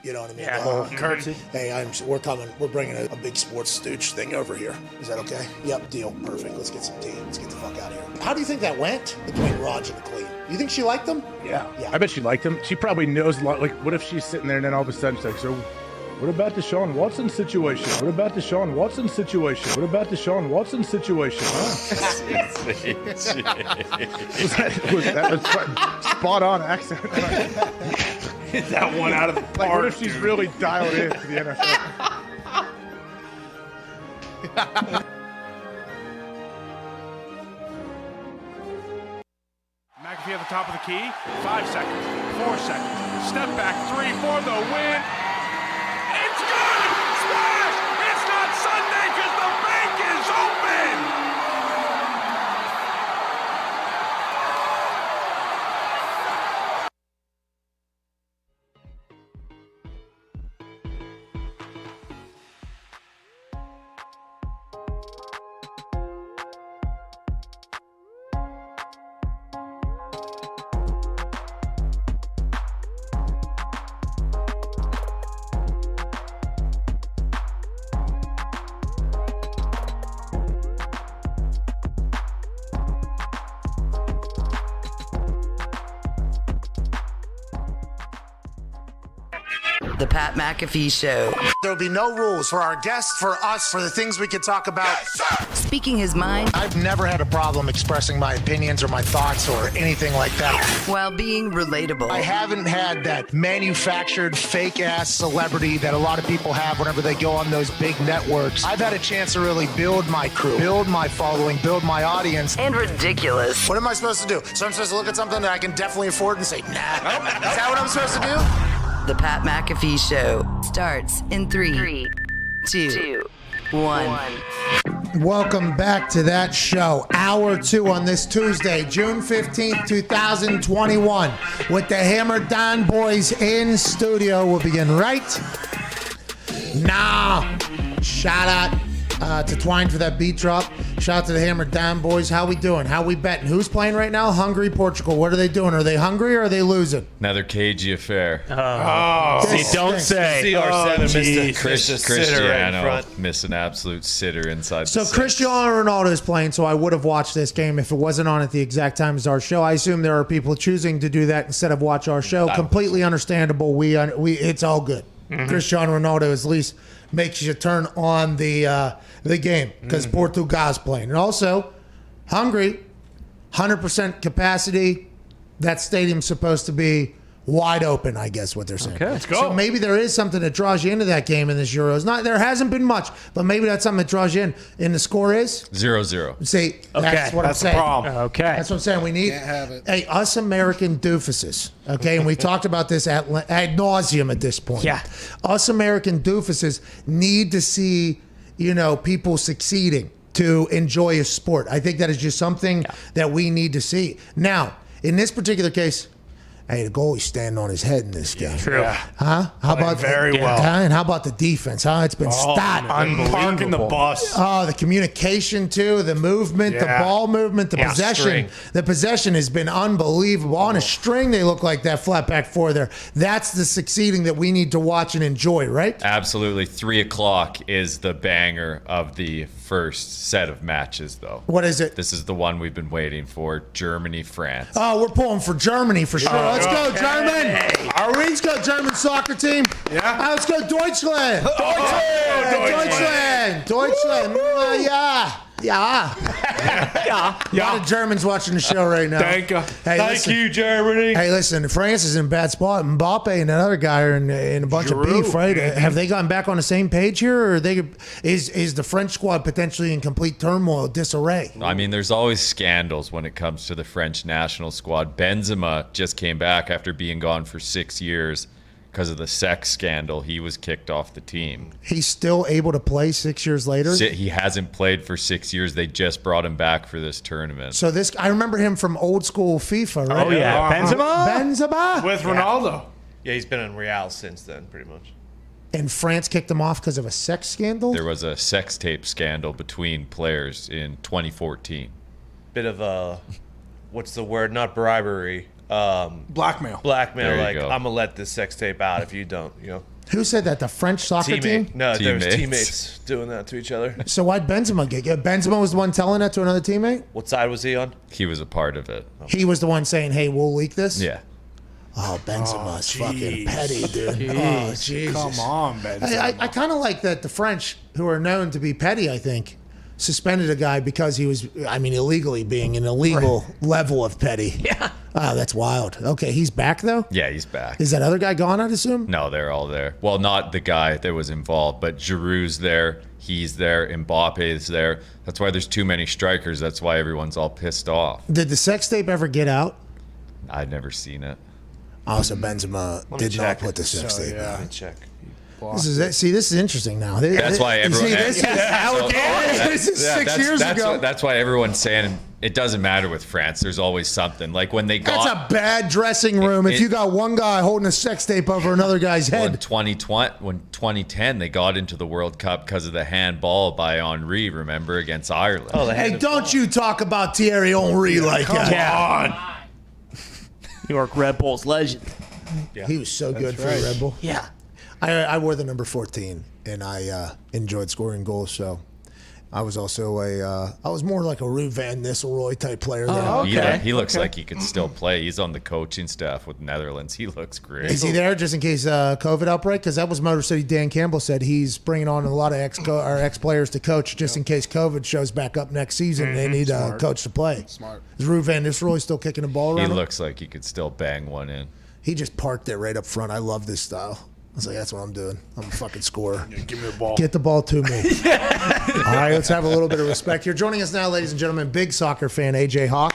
Speaker 3: You know what I mean?
Speaker 4: Yeah, curtsy.
Speaker 3: Hey, we're coming. We're bringing a big sports stooge thing over here. Is that okay? Yep, deal. Perfect. Let's get some tea. Let's get the fuck out of here. How do you think that went between Raj and Clean? You think she liked them?
Speaker 9: Yeah. I bet she liked him. She probably knows a lot. Like, what if she's sitting there and then all of a sudden she's like, so what about the Sean Watson situation? What about the Sean Watson situation? What about the Sean Watson situation? that was spot on accent.
Speaker 4: Hit that one out of the park.
Speaker 9: Like, what if she's really dialed in to the NFL?
Speaker 8: McAfee at the top of the key. 5 seconds. 4 seconds. Step back. 3 for the win. It's good! Splash! It's not Sunday because the bank is open!
Speaker 1: The Pat McAfee Show.
Speaker 2: There'll be no rules for our guests, for us, for the things we could talk about.
Speaker 1: Speaking his mind.
Speaker 2: I've never had a problem expressing my opinions or my thoughts or anything like that.
Speaker 1: While being relatable.
Speaker 2: I haven't had that manufactured fake-ass celebrity that a lot of people have whenever they go on those big networks. I've had a chance to really build my crew, build my following, build my audience.
Speaker 1: And ridiculous.
Speaker 2: What am I supposed to do? So I'm supposed to look at something that I can definitely afford and say, nah. Is that what I'm supposed to do?
Speaker 1: The Pat McAfee Show starts in 3, 2, 1.
Speaker 3: Welcome back to that show. Hour 2 on this Tuesday, June 15th, 2021. With the Hammer Dahn boys in studio. We'll begin right now. Shout out to Twine for that beat drop. Shout out to the Hammer Dahn boys. How we doing? How we betting? Who's playing right now? Hungary, Portugal. What are they doing? Are they hungry or are they losing?
Speaker 16: Another cagey affair.
Speaker 5: See, don't say.
Speaker 16: CR7
Speaker 17: missed
Speaker 16: Cristiano right missed an absolute sitter inside
Speaker 3: So
Speaker 16: the six.
Speaker 3: Cristiano Ronaldo is playing, so I would have watched this game if it wasn't on at the exact time as our show. I assume there are people choosing to do that instead of watch our show. Completely understandable. We it's all good. Mm-hmm. Cristiano Ronaldo at least makes you turn on the game because Portugal's playing. And also, Hungary, 100% capacity. That stadium's supposed to be wide open, I guess what they're saying.
Speaker 4: Okay, let's go.
Speaker 3: So maybe there is something that draws you into that game in this Euros. There hasn't been much, but maybe that's something that draws you in. And the score is
Speaker 16: 0-0.
Speaker 3: See, that's what I'm saying.
Speaker 4: The problem.
Speaker 5: Okay,
Speaker 3: that's what I'm saying. We need hey, us American doofuses. Okay, and we talked about this ad nauseum at this point.
Speaker 5: Yeah,
Speaker 3: us American doofuses need to see people succeeding to enjoy a sport. I think that is just something that we need to see. Now, in this particular case. Hey, the goalie's standing on his head in this game.
Speaker 5: True.
Speaker 3: Huh? How about
Speaker 4: very well?
Speaker 3: And how about the defense? Huh? It's been
Speaker 4: Parking the bus.
Speaker 3: Oh, the communication too, the movement, the ball movement, the possession.
Speaker 16: String.
Speaker 3: The possession has been unbelievable. On a string, they look like that flat back four there. That's the succeeding that we need to watch and enjoy, right?
Speaker 16: Absolutely. 3:00 is the banger of the first set of matches, though.
Speaker 3: What is it?
Speaker 16: This is the one we've been waiting for. Germany, France.
Speaker 3: Oh, we're pulling for Germany for sure. Let's go, German.
Speaker 4: Hey.
Speaker 3: Are we? Let's go, German soccer team.
Speaker 4: Yeah.
Speaker 3: Let's go, Deutschland. Deutschland. Yeah. A lot of Germans watching the show right now.
Speaker 4: Thank you.
Speaker 3: Hey,
Speaker 17: Thank you, Germany.
Speaker 3: Hey, listen, France is in a bad spot. Mbappe and that other guy are in a bunch of beef, right? Have they gotten back on the same page here, or is the French squad potentially in complete turmoil, disarray?
Speaker 16: I mean, there's always scandals when it comes to the French national squad. Benzema just came back after being gone for 6 years. Because of the sex scandal, he was kicked off the team.
Speaker 3: He's still able to play 6 years later?
Speaker 16: He hasn't played for 6 years. They just brought him back for this tournament.
Speaker 3: So I remember him from old school FIFA, right?
Speaker 5: Oh, yeah.
Speaker 3: Benzema?
Speaker 4: With Ronaldo.
Speaker 17: Yeah, he's been in Real since then, pretty much.
Speaker 3: And France kicked him off because of a sex scandal?
Speaker 16: There was a sex tape scandal between players in 2014.
Speaker 17: Bit of a, what's the word? Not bribery.
Speaker 4: Blackmail.
Speaker 16: There you
Speaker 17: Like,
Speaker 16: go.
Speaker 17: I'm gonna let this sex tape out if you don't.
Speaker 3: Who said that? The French soccer team?
Speaker 17: No, there was teammates doing that to each other.
Speaker 3: So why'd Benzema get? Benzema was the one telling that to another teammate?
Speaker 17: What side was he on?
Speaker 16: He was a part of it.
Speaker 3: He was the one saying, "Hey, we'll leak this."
Speaker 16: Yeah.
Speaker 3: Oh, Benzema's fucking petty, dude.
Speaker 4: Jeez.
Speaker 3: Oh, Jesus.
Speaker 4: Come on, Benzema.
Speaker 3: I kind of like that the French, who are known to be petty, I think, suspended a guy because he was, illegally being an illegal level of petty.
Speaker 5: Yeah.
Speaker 3: Oh, that's wild. Okay, he's back, though?
Speaker 16: Yeah, he's back.
Speaker 3: Is that other guy gone, I'd assume?
Speaker 16: No, they're all there. Well, not the guy that was involved, but Giroud's there. He's there. Mbappe's there. That's why there's too many strikers. That's why everyone's all pissed off.
Speaker 3: Did the sex tape ever get out?
Speaker 16: I'd never seen it.
Speaker 3: Oh, so Benzema did not put the sex tape out.
Speaker 17: Let me check.
Speaker 3: This is See, this is interesting now.
Speaker 16: That's why everyone.
Speaker 3: See, this is outdated. This is 6 years ago.
Speaker 16: That's why everyone's saying it doesn't matter with France. There's always something. Like when they got.
Speaker 3: That's a bad dressing room if you got one guy holding a sex tape over another guy's head.
Speaker 16: When 2010 they got into the World Cup because of the handball by Henry, remember, against Ireland.
Speaker 3: Oh, hey, don't you talk about Thierry Henry like that.
Speaker 5: Come on. New York Red Bulls legend.
Speaker 3: Yeah. He was so good for Red Bull.
Speaker 5: Yeah.
Speaker 3: I wore the number 14, and I enjoyed scoring goals. So I was also I was more like a Ruud van Nistelrooy type player.
Speaker 16: He looks like he could still play. He's on the coaching staff with Netherlands. He looks great.
Speaker 3: Is he there just in case COVID outbreak? Because that was Motor City. Dan Campbell said he's bringing on a lot of ex players to coach just in case COVID shows back up next season. They need a coach to play.
Speaker 6: Smart.
Speaker 3: Is Ruud van Nistelrooy still kicking the ball around?
Speaker 16: He looks like he could still bang one in.
Speaker 3: He just parked it right up front. I love this style. I was like, that's what I'm doing. I'm a fucking scorer.
Speaker 4: Yeah, give me the ball.
Speaker 3: Get the ball to me. All right, let's have a little bit of respect here. Joining us now, ladies and gentlemen, big soccer fan, AJ Hawk.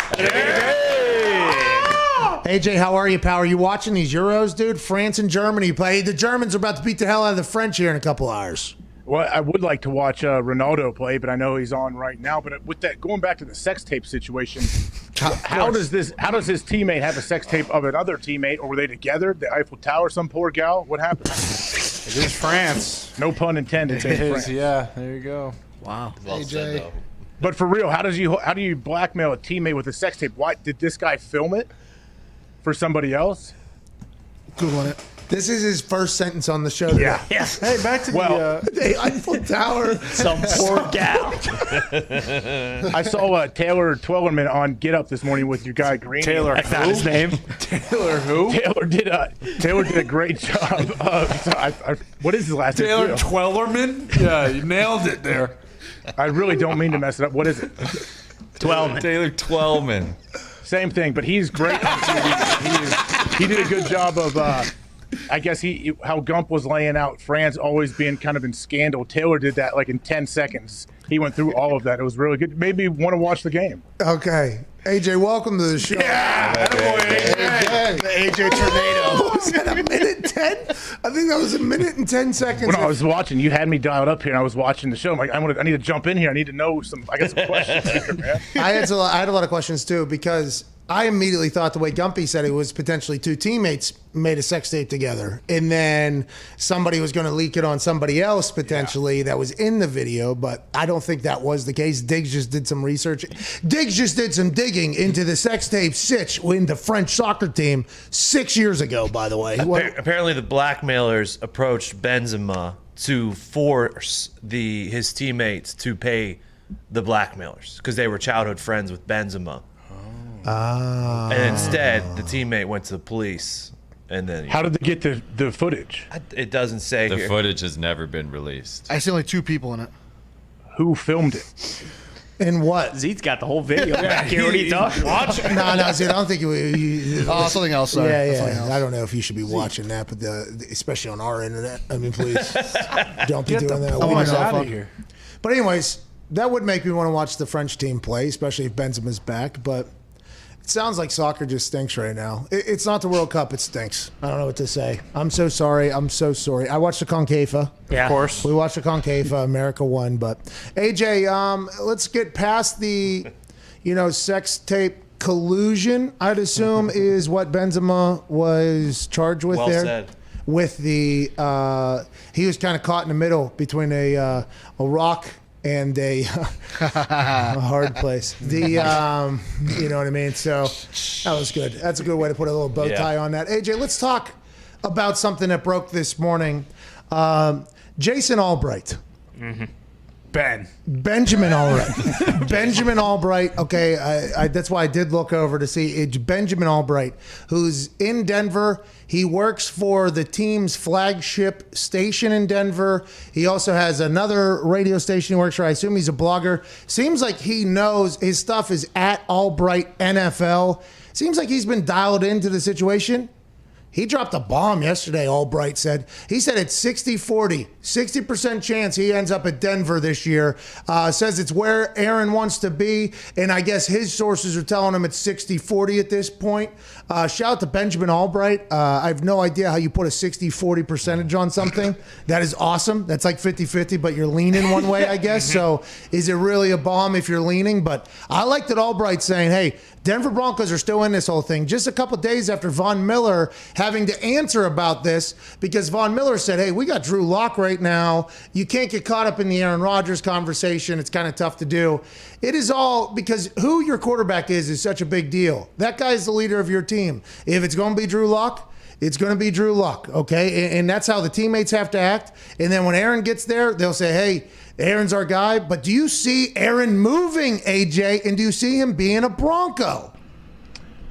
Speaker 3: AJ, how are you, pal? Are you watching these Euros, dude? France and Germany play. The Germans are about to beat the hell out of the French here in a couple hours.
Speaker 9: Well, I would like to watch Ronaldo play, but I know he's on right now. But with that, going back to the sex tape situation, how does his teammate have a sex tape of another teammate, or were they together? The Eiffel Tower, some poor gal? What happened?
Speaker 4: It is France.
Speaker 9: No pun intended.
Speaker 4: It is, yeah. There you go.
Speaker 5: Wow.
Speaker 17: Well said, though.
Speaker 9: But for real, how do you blackmail a teammate with a sex tape? Why did this guy film it for somebody else?
Speaker 3: Googling it. This is his first sentence on the show.
Speaker 9: Yeah.
Speaker 5: Yes.
Speaker 4: Hey, back to
Speaker 3: the Eiffel Tower.
Speaker 5: Some poor gal.
Speaker 9: I saw Taylor Twellerman on Get Up this morning with your guy Green.
Speaker 4: Taylor,
Speaker 5: That's not his name.
Speaker 4: Taylor who?
Speaker 9: Taylor did a great job. What is his last name?
Speaker 4: Taylor Twellerman? Yeah, you nailed it there.
Speaker 9: I really don't mean to mess it up. What is it?
Speaker 5: Twelman.
Speaker 16: Taylor Twellman.
Speaker 9: Same thing, but he's great on TV. He did a good job of, I guess, how Gump was laying out France always being kind of in scandal. Taylor did that like in 10 seconds. He went through all of that. It was really good. Made me want to watch the game.
Speaker 3: Okay. AJ, welcome to the show.
Speaker 4: Yeah.
Speaker 3: AJ. The AJ tornado. Was that a minute 10? I think that was a minute and 10 seconds.
Speaker 9: When I was watching, you had me dialed up here, and I was watching the show. I'm like, I need to jump in here. I need to know I got some questions here, man.
Speaker 3: I had a lot of questions, too, because I immediately thought the way Gumpy said it was potentially two teammates made a sex tape together. And then somebody was going to leak it on somebody else potentially that was in the video. But I don't think that was the case. Diggs just did some research. Diggs just did some digging into the sex tape sitch in the French soccer team 6 years ago, by the way.
Speaker 17: Apparently the blackmailers approached Benzema to force his teammates to pay the blackmailers because they were childhood friends with Benzema. And instead, the teammate went to the police. And then
Speaker 9: how did they get the footage?
Speaker 17: It doesn't say
Speaker 16: The
Speaker 17: here.
Speaker 16: footage has never been released.
Speaker 6: I see only 2 people in it.
Speaker 9: Who filmed it?
Speaker 3: And what?
Speaker 5: Zeet's got the whole video back here. What are you talking about?
Speaker 3: No, see, I don't think
Speaker 6: something else. Sorry.
Speaker 3: Yeah. I don't know if you should be watching that, but especially on our internet. I mean, please don't be doing that.
Speaker 4: Out of here.
Speaker 3: But anyways, that would make me want to watch the French team play, especially if Benzema's back. But it sounds like soccer just stinks right now. It's not the World Cup. It stinks. I don't know what to say. I'm so sorry. I watched the Concava.
Speaker 5: Yeah.
Speaker 4: Of course.
Speaker 3: We watched the Concava. America won. But, AJ, let's get past the, sex tape collusion, I'd assume, is what Benzema was charged with
Speaker 17: Well
Speaker 3: there.
Speaker 17: said.
Speaker 3: With the he was kind of caught in the middle between a rock and a hard place. You know what I mean? So that was good. That's a good way to put a little bow tie on that. AJ, let's talk about something that broke this morning. Jason Albright.
Speaker 4: Mm-hmm.
Speaker 3: Benjamin Albright. Benjamin Albright. Okay, that's why I did look over to see. It's Benjamin Albright, who's in Denver. He works for the team's flagship station in Denver. He also has another radio station he works for. I assume he's a blogger. Seems like he knows his stuff is at Albright NFL. Seems like he's been dialed into the situation. He dropped a bomb yesterday, Albright said. He said it's 60-40, 60% chance he ends up at Denver this year. Says it's where Aaron wants to be, and I guess his sources are telling him it's 60-40 at this point. Shout out to Benjamin Albright. I have no idea how you put a 60-40 percentage on something. That is awesome. That's like 50-50, but you're leaning one way, I guess. So is it really a bomb if you're leaning? But I like that Albright saying, hey, Denver Broncos are still in this whole thing. Just a couple days after Von Miller having to answer about this, because Von Miller said, hey, we got Drew Lock right now. You can't get caught up in the Aaron Rodgers conversation. It's kind of tough to do. It is all because who your quarterback is such a big deal. That guy is the leader of your team. If it's going to be Drew Lock, it's going to be Drew Lock, okay? And that's how the teammates have to act. And then when Aaron gets there, they'll say, hey, Aaron's our guy. But do you see Aaron moving, AJ, and do you see him being a Bronco?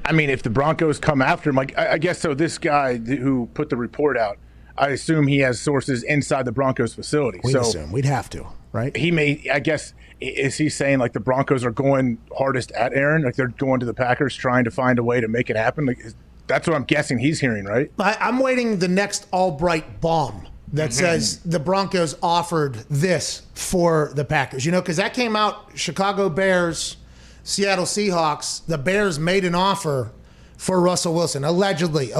Speaker 9: I mean, if the Broncos come after him, like I guess so. This guy who put the report out, I assume he has sources inside the Broncos facility.
Speaker 3: We'd assume. We'd have to, right?
Speaker 9: He may, I guess, is he saying like the Broncos are going hardest at Aaron? Like they're going to the Packers trying to find a way to make it happen? Like that's what I'm guessing he's hearing, right?
Speaker 3: I'm waiting the next Albright bomb that says the Broncos offered this for the Packers. You know, because that came out, Chicago Bears, Seattle Seahawks, the Bears made an offer for Russell Wilson. Allegedly.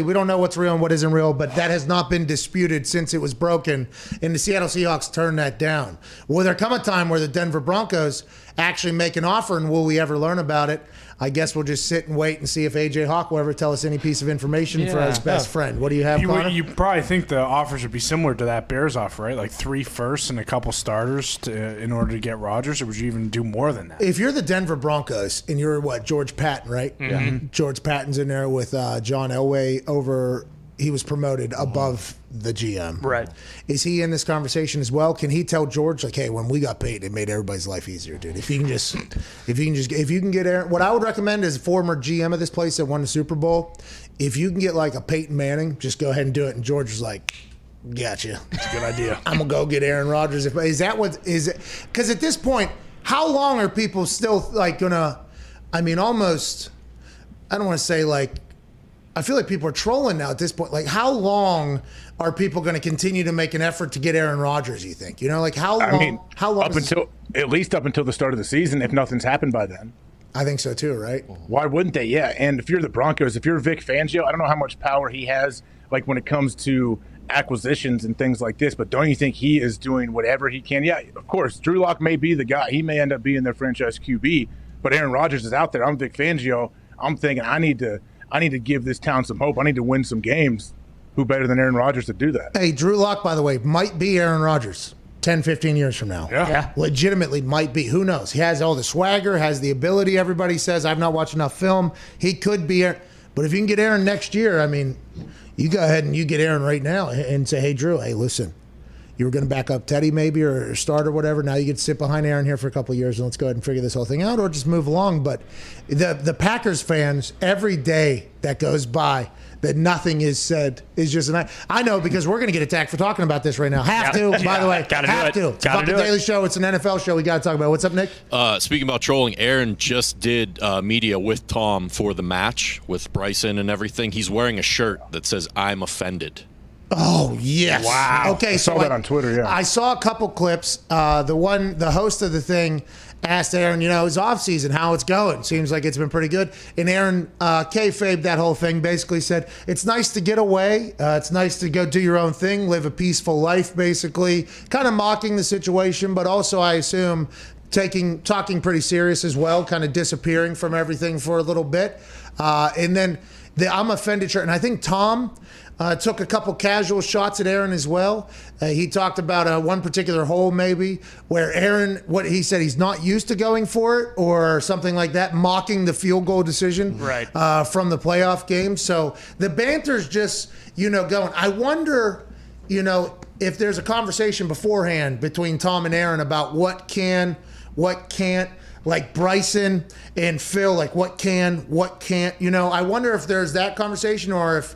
Speaker 3: We don't know what's real and what isn't real, but that has not been disputed since it was broken, and the Seattle Seahawks turned that down. Will there come a time where the Denver Broncos actually make an offer, and will we ever learn about it? I guess we'll just sit and wait and see if A.J. Hawk will ever tell us any piece of information for his best friend. What do you have, Connor?
Speaker 4: You probably think the offers would be similar to that Bears offer, right? Like 3 firsts and a couple starters in order to get Rodgers, or would you even do more than that?
Speaker 3: If you're the Denver Broncos and you're, George Patton, right?
Speaker 4: Mm-hmm.
Speaker 3: George Patton's in there with John Elway over – he was promoted above the GM.
Speaker 5: Right.
Speaker 3: Is he in this conversation as well? Can he tell George, like, hey, when we got paid, it made everybody's life easier, dude. If you can get Aaron, what I would recommend is former GM of this place that won the Super Bowl. If you can get like a Peyton Manning, just go ahead and do it. And George was like, gotcha.
Speaker 4: That's a good idea.
Speaker 3: I'm gonna go get Aaron Rodgers. Is that what is it? Because at this point, how long are people still like gonna? I mean, almost. I don't want to say like. I feel like people are trolling now at this point. Like, how long are people going to continue to make an effort to get Aaron Rodgers, you think? You know, like how long?
Speaker 9: I mean,
Speaker 3: how long?
Speaker 9: At least up until the start of the season, if nothing's happened by then.
Speaker 3: I think so too, right?
Speaker 9: Why wouldn't they? Yeah. And if you're the Broncos, if you're Vic Fangio, I don't know how much power he has, like when it comes to acquisitions and things like this, but don't you think he is doing whatever he can? Yeah, of course, Drew Lock may be the guy. He may end up being their franchise QB, but Aaron Rodgers is out there. I'm Vic Fangio. I'm thinking I need to give this town some hope. I need to win some games. Who better than Aaron Rodgers to do that?
Speaker 3: Hey, Drew Lock, by the way, might be Aaron Rodgers 10, 15 years from now.
Speaker 4: Yeah.
Speaker 3: Legitimately might be. Who knows? He has all the swagger, has the ability. Everybody says, I've not watched enough film. He could be Aaron. But if you can get Aaron next year, I mean, you go ahead and you get Aaron right now and say, hey, Drew, hey, listen, you were going to back up Teddy maybe or start or whatever. Now you get to sit behind Aaron here for a couple of years and let's go ahead and figure this whole thing out or just move along. But the Packers fans, every day that goes by that nothing is said is just I know because we're going to get attacked for talking about this right now. Have to, by the way. Have to. It's a fucking daily show. It's an NFL show. We got to talk about it. What's up, Nick?
Speaker 18: Speaking about trolling, Aaron just did media with Tom for the match with Bryson and everything. He's wearing a shirt that says, I'm offended.
Speaker 3: Oh, yes.
Speaker 9: Wow.
Speaker 3: Okay,
Speaker 9: I saw that on Twitter, yeah.
Speaker 3: I saw a couple clips. The host of the thing asked Aaron, his offseason, how it's going. Seems like it's been pretty good. And Aaron kayfabed that whole thing, basically said, it's nice to get away. It's nice to go do your own thing, live a peaceful life, basically. Kind of mocking the situation, but also, I assume, talking pretty serious as well, kind of disappearing from everything for a little bit. And then the I'm offended shirt. And I think Tom Took a couple casual shots at Aaron as well. He talked about one particular hole maybe where Aaron, what he said, he's not used to going for it or something like that, mocking the field goal decision from the playoff game. So the banter's just, going. I wonder, if there's a conversation beforehand between Tom and Aaron about what can, what can't, like Bryson and Phil, like what can, what can't. I wonder if there's that conversation or if,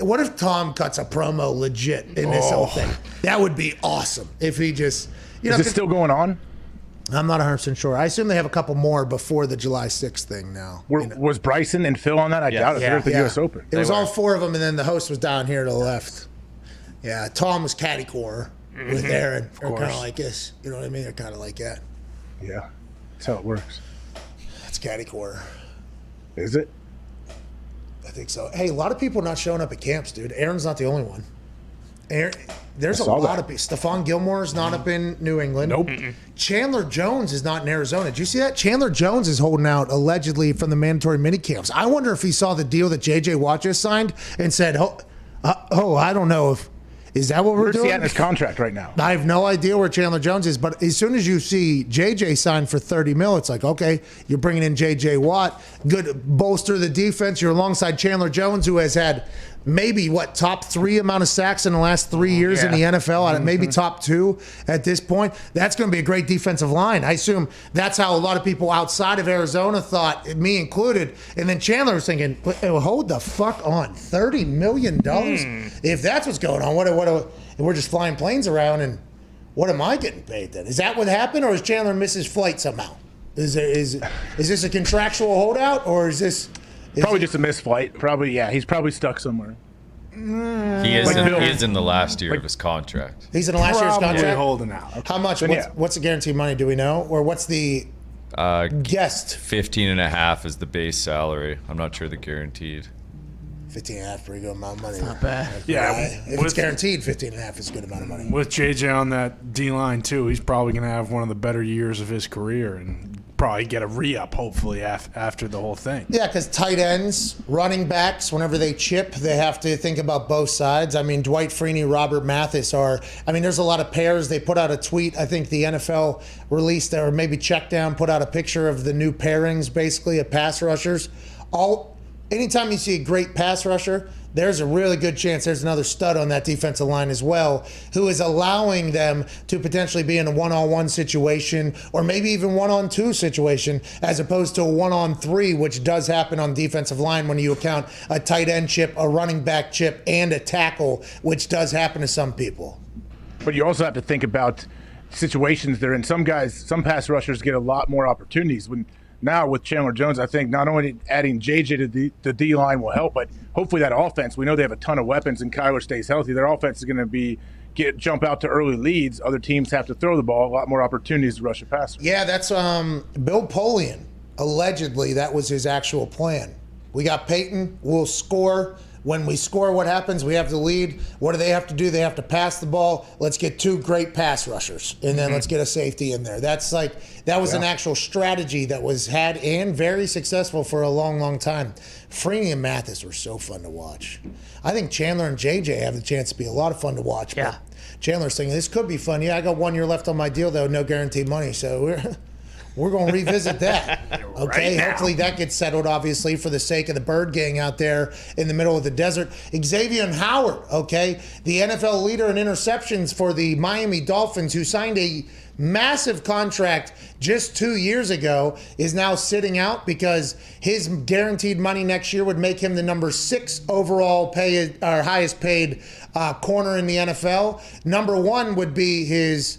Speaker 3: what if Tom cuts a promo legit in this whole thing? That would be awesome if he just,
Speaker 9: Is it still going on?
Speaker 3: I'm not 100% sure. I assume they have a couple more before the July 6th thing now.
Speaker 9: Was Bryson and Phil on that? I doubt it. They're at the U.S. Open.
Speaker 3: It was all four of them, and then the host was down here to the left. Yeah, Tom was caddy core with Aaron. They're kind of like this. You know what I mean? They're kind of like that.
Speaker 9: Yeah, that's how it works.
Speaker 3: That's caddy core.
Speaker 9: Is it?
Speaker 3: I think so. Hey, a lot of people are not showing up at camps, dude. Aaron's not the only one. There's a lot of people. Stephon Gilmore's not up in New England.
Speaker 9: Nope.
Speaker 3: Chandler Jones is not in Arizona. Did you see that? Chandler Jones is holding out allegedly from the mandatory mini camps. I wonder if he saw the deal that JJ Watt just signed and said, I don't know if. Is that what we're doing?
Speaker 9: Where's he at in his contract right now?
Speaker 3: I have no idea where Chandler Jones is, but as soon as you see JJ signed for $30 million, it's like, okay, you're bringing in JJ Watt, good bolster the defense. You're alongside Chandler Jones, who has had maybe top 3 amount of sacks in the last 3 years in the NFL, maybe top 2 at this point. That's going to be a great defensive line. I assume that's how a lot of people outside of Arizona thought, me included. And then Chandler was thinking, hold the fuck on, $30 million? If that's what's going on, we're just flying planes around, and what am I getting paid then? Is that what happened, or is Chandler miss his flight somehow? Is this a contractual holdout, or is this...
Speaker 9: Probably just a missed flight. Probably, yeah. He's probably stuck somewhere.
Speaker 16: He is in the last year of his contract.
Speaker 3: He's in the last year's contract?
Speaker 4: Holding out.
Speaker 3: Okay. How much? What's the guaranteed money? Do we know? Or what's the guest?
Speaker 16: 15.5 is the base salary. I'm not sure the guaranteed.
Speaker 3: 15.5, pretty good amount of money.
Speaker 4: Not bad.
Speaker 3: If it's guaranteed, 15.5 is a good amount of money.
Speaker 4: With JJ on that D-line, too, he's probably going to have one of the better years of his career and probably get a re-up, hopefully, after the whole thing.
Speaker 3: Yeah, because tight ends, running backs, whenever they chip, they have to think about both sides. I mean, Dwight Freeney, Robert Mathis there's a lot of pairs. They put out a tweet, I think the NFL released, or maybe Checkdown put out a picture of the new pairings, basically, of pass rushers. Anytime you see a great pass rusher, there's a really good chance there's another stud on that defensive line as well, who is allowing them to potentially be in a one-on-one situation or maybe even one-on-two situation as opposed to a one-on-3, which does happen on defensive line when you account a tight end chip, a running back chip, and a tackle, which does happen to some people.
Speaker 9: But you also have to think about situations they're in. Some pass rushers get a lot more opportunities. Now with Chandler Jones, I think not only adding JJ to the D-line will help, but hopefully that offense, we know they have a ton of weapons and Kyler stays healthy. Their offense is going to jump out to early leads. Other teams have to throw the ball, a lot more opportunities to rush a passer.
Speaker 3: Yeah, that's Bill Polian. Allegedly, that was his actual plan. We got Peyton, we'll score. When we score, what happens? We have the lead. What do they have to do? They have to pass the ball. Let's get 2 great pass rushers, and then let's get a safety in there. That was an actual strategy that was had and very successful for a long, long time. Freeney and Mathis were so fun to watch. I think Chandler and JJ have the chance to be a lot of fun to watch.
Speaker 5: Yeah.
Speaker 3: But Chandler's thinking, this could be fun. Yeah, I got 1 year left on my deal, though, no guaranteed money, so we're going to revisit that. Okay, hopefully that gets settled, obviously, for the sake of the Bird Gang out there in the middle of the desert. Xavier Howard, okay, the NFL leader in interceptions for the Miami Dolphins, who signed a massive contract just 2 years ago, is now sitting out because his guaranteed money next year would make him the number 6 overall highest paid corner in the NFL. Number 1 would be his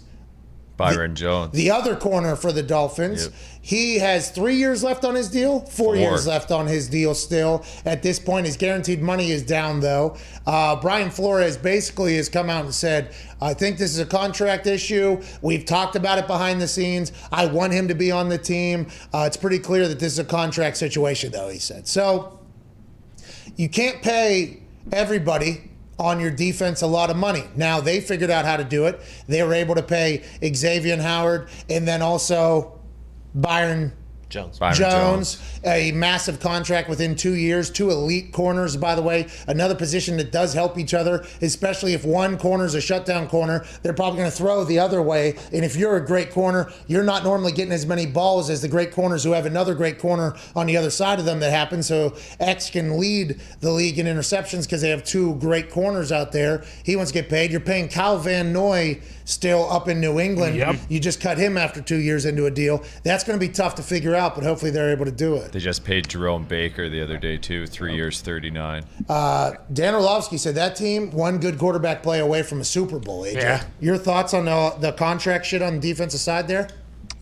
Speaker 16: Byron Jones.
Speaker 3: The other corner for the Dolphins. Yep. He has 3 years left on his deal, 4 years left on his deal still. At this point, his guaranteed money is down, though. Brian Flores basically has come out and said, I think this is a contract issue. We've talked about it behind the scenes. I want him to be on the team. It's pretty clear that this is a contract situation, though, he said. So you can't pay everybody on your defense a lot of money. Now, they figured out how to do it. They were able to pay Xavier Howard and then also Byron Jones, a massive contract within 2 years, 2 elite corners, by the way. Another position that does help each other, especially if one corner is a shutdown corner, they're probably going to throw the other way. And if you're a great corner, you're not normally getting as many balls as the great corners who have another great corner on the other side of them that happens. So X can lead the league in interceptions because they have 2 great corners out there. He wants to get paid. You're paying Kyle Van Noy still up in New England.
Speaker 4: Yep.
Speaker 3: You just cut him after 2 years into a deal. That's going to be tough to figure out, but hopefully they're able to do it.
Speaker 16: They just paid Jerome Baker the other day, too. 3 years, 39.
Speaker 3: Dan Orlovsky said that team, one good quarterback play away from a Super Bowl, AJ.
Speaker 4: Yeah.
Speaker 3: Your thoughts on the contract shit on the defensive side there?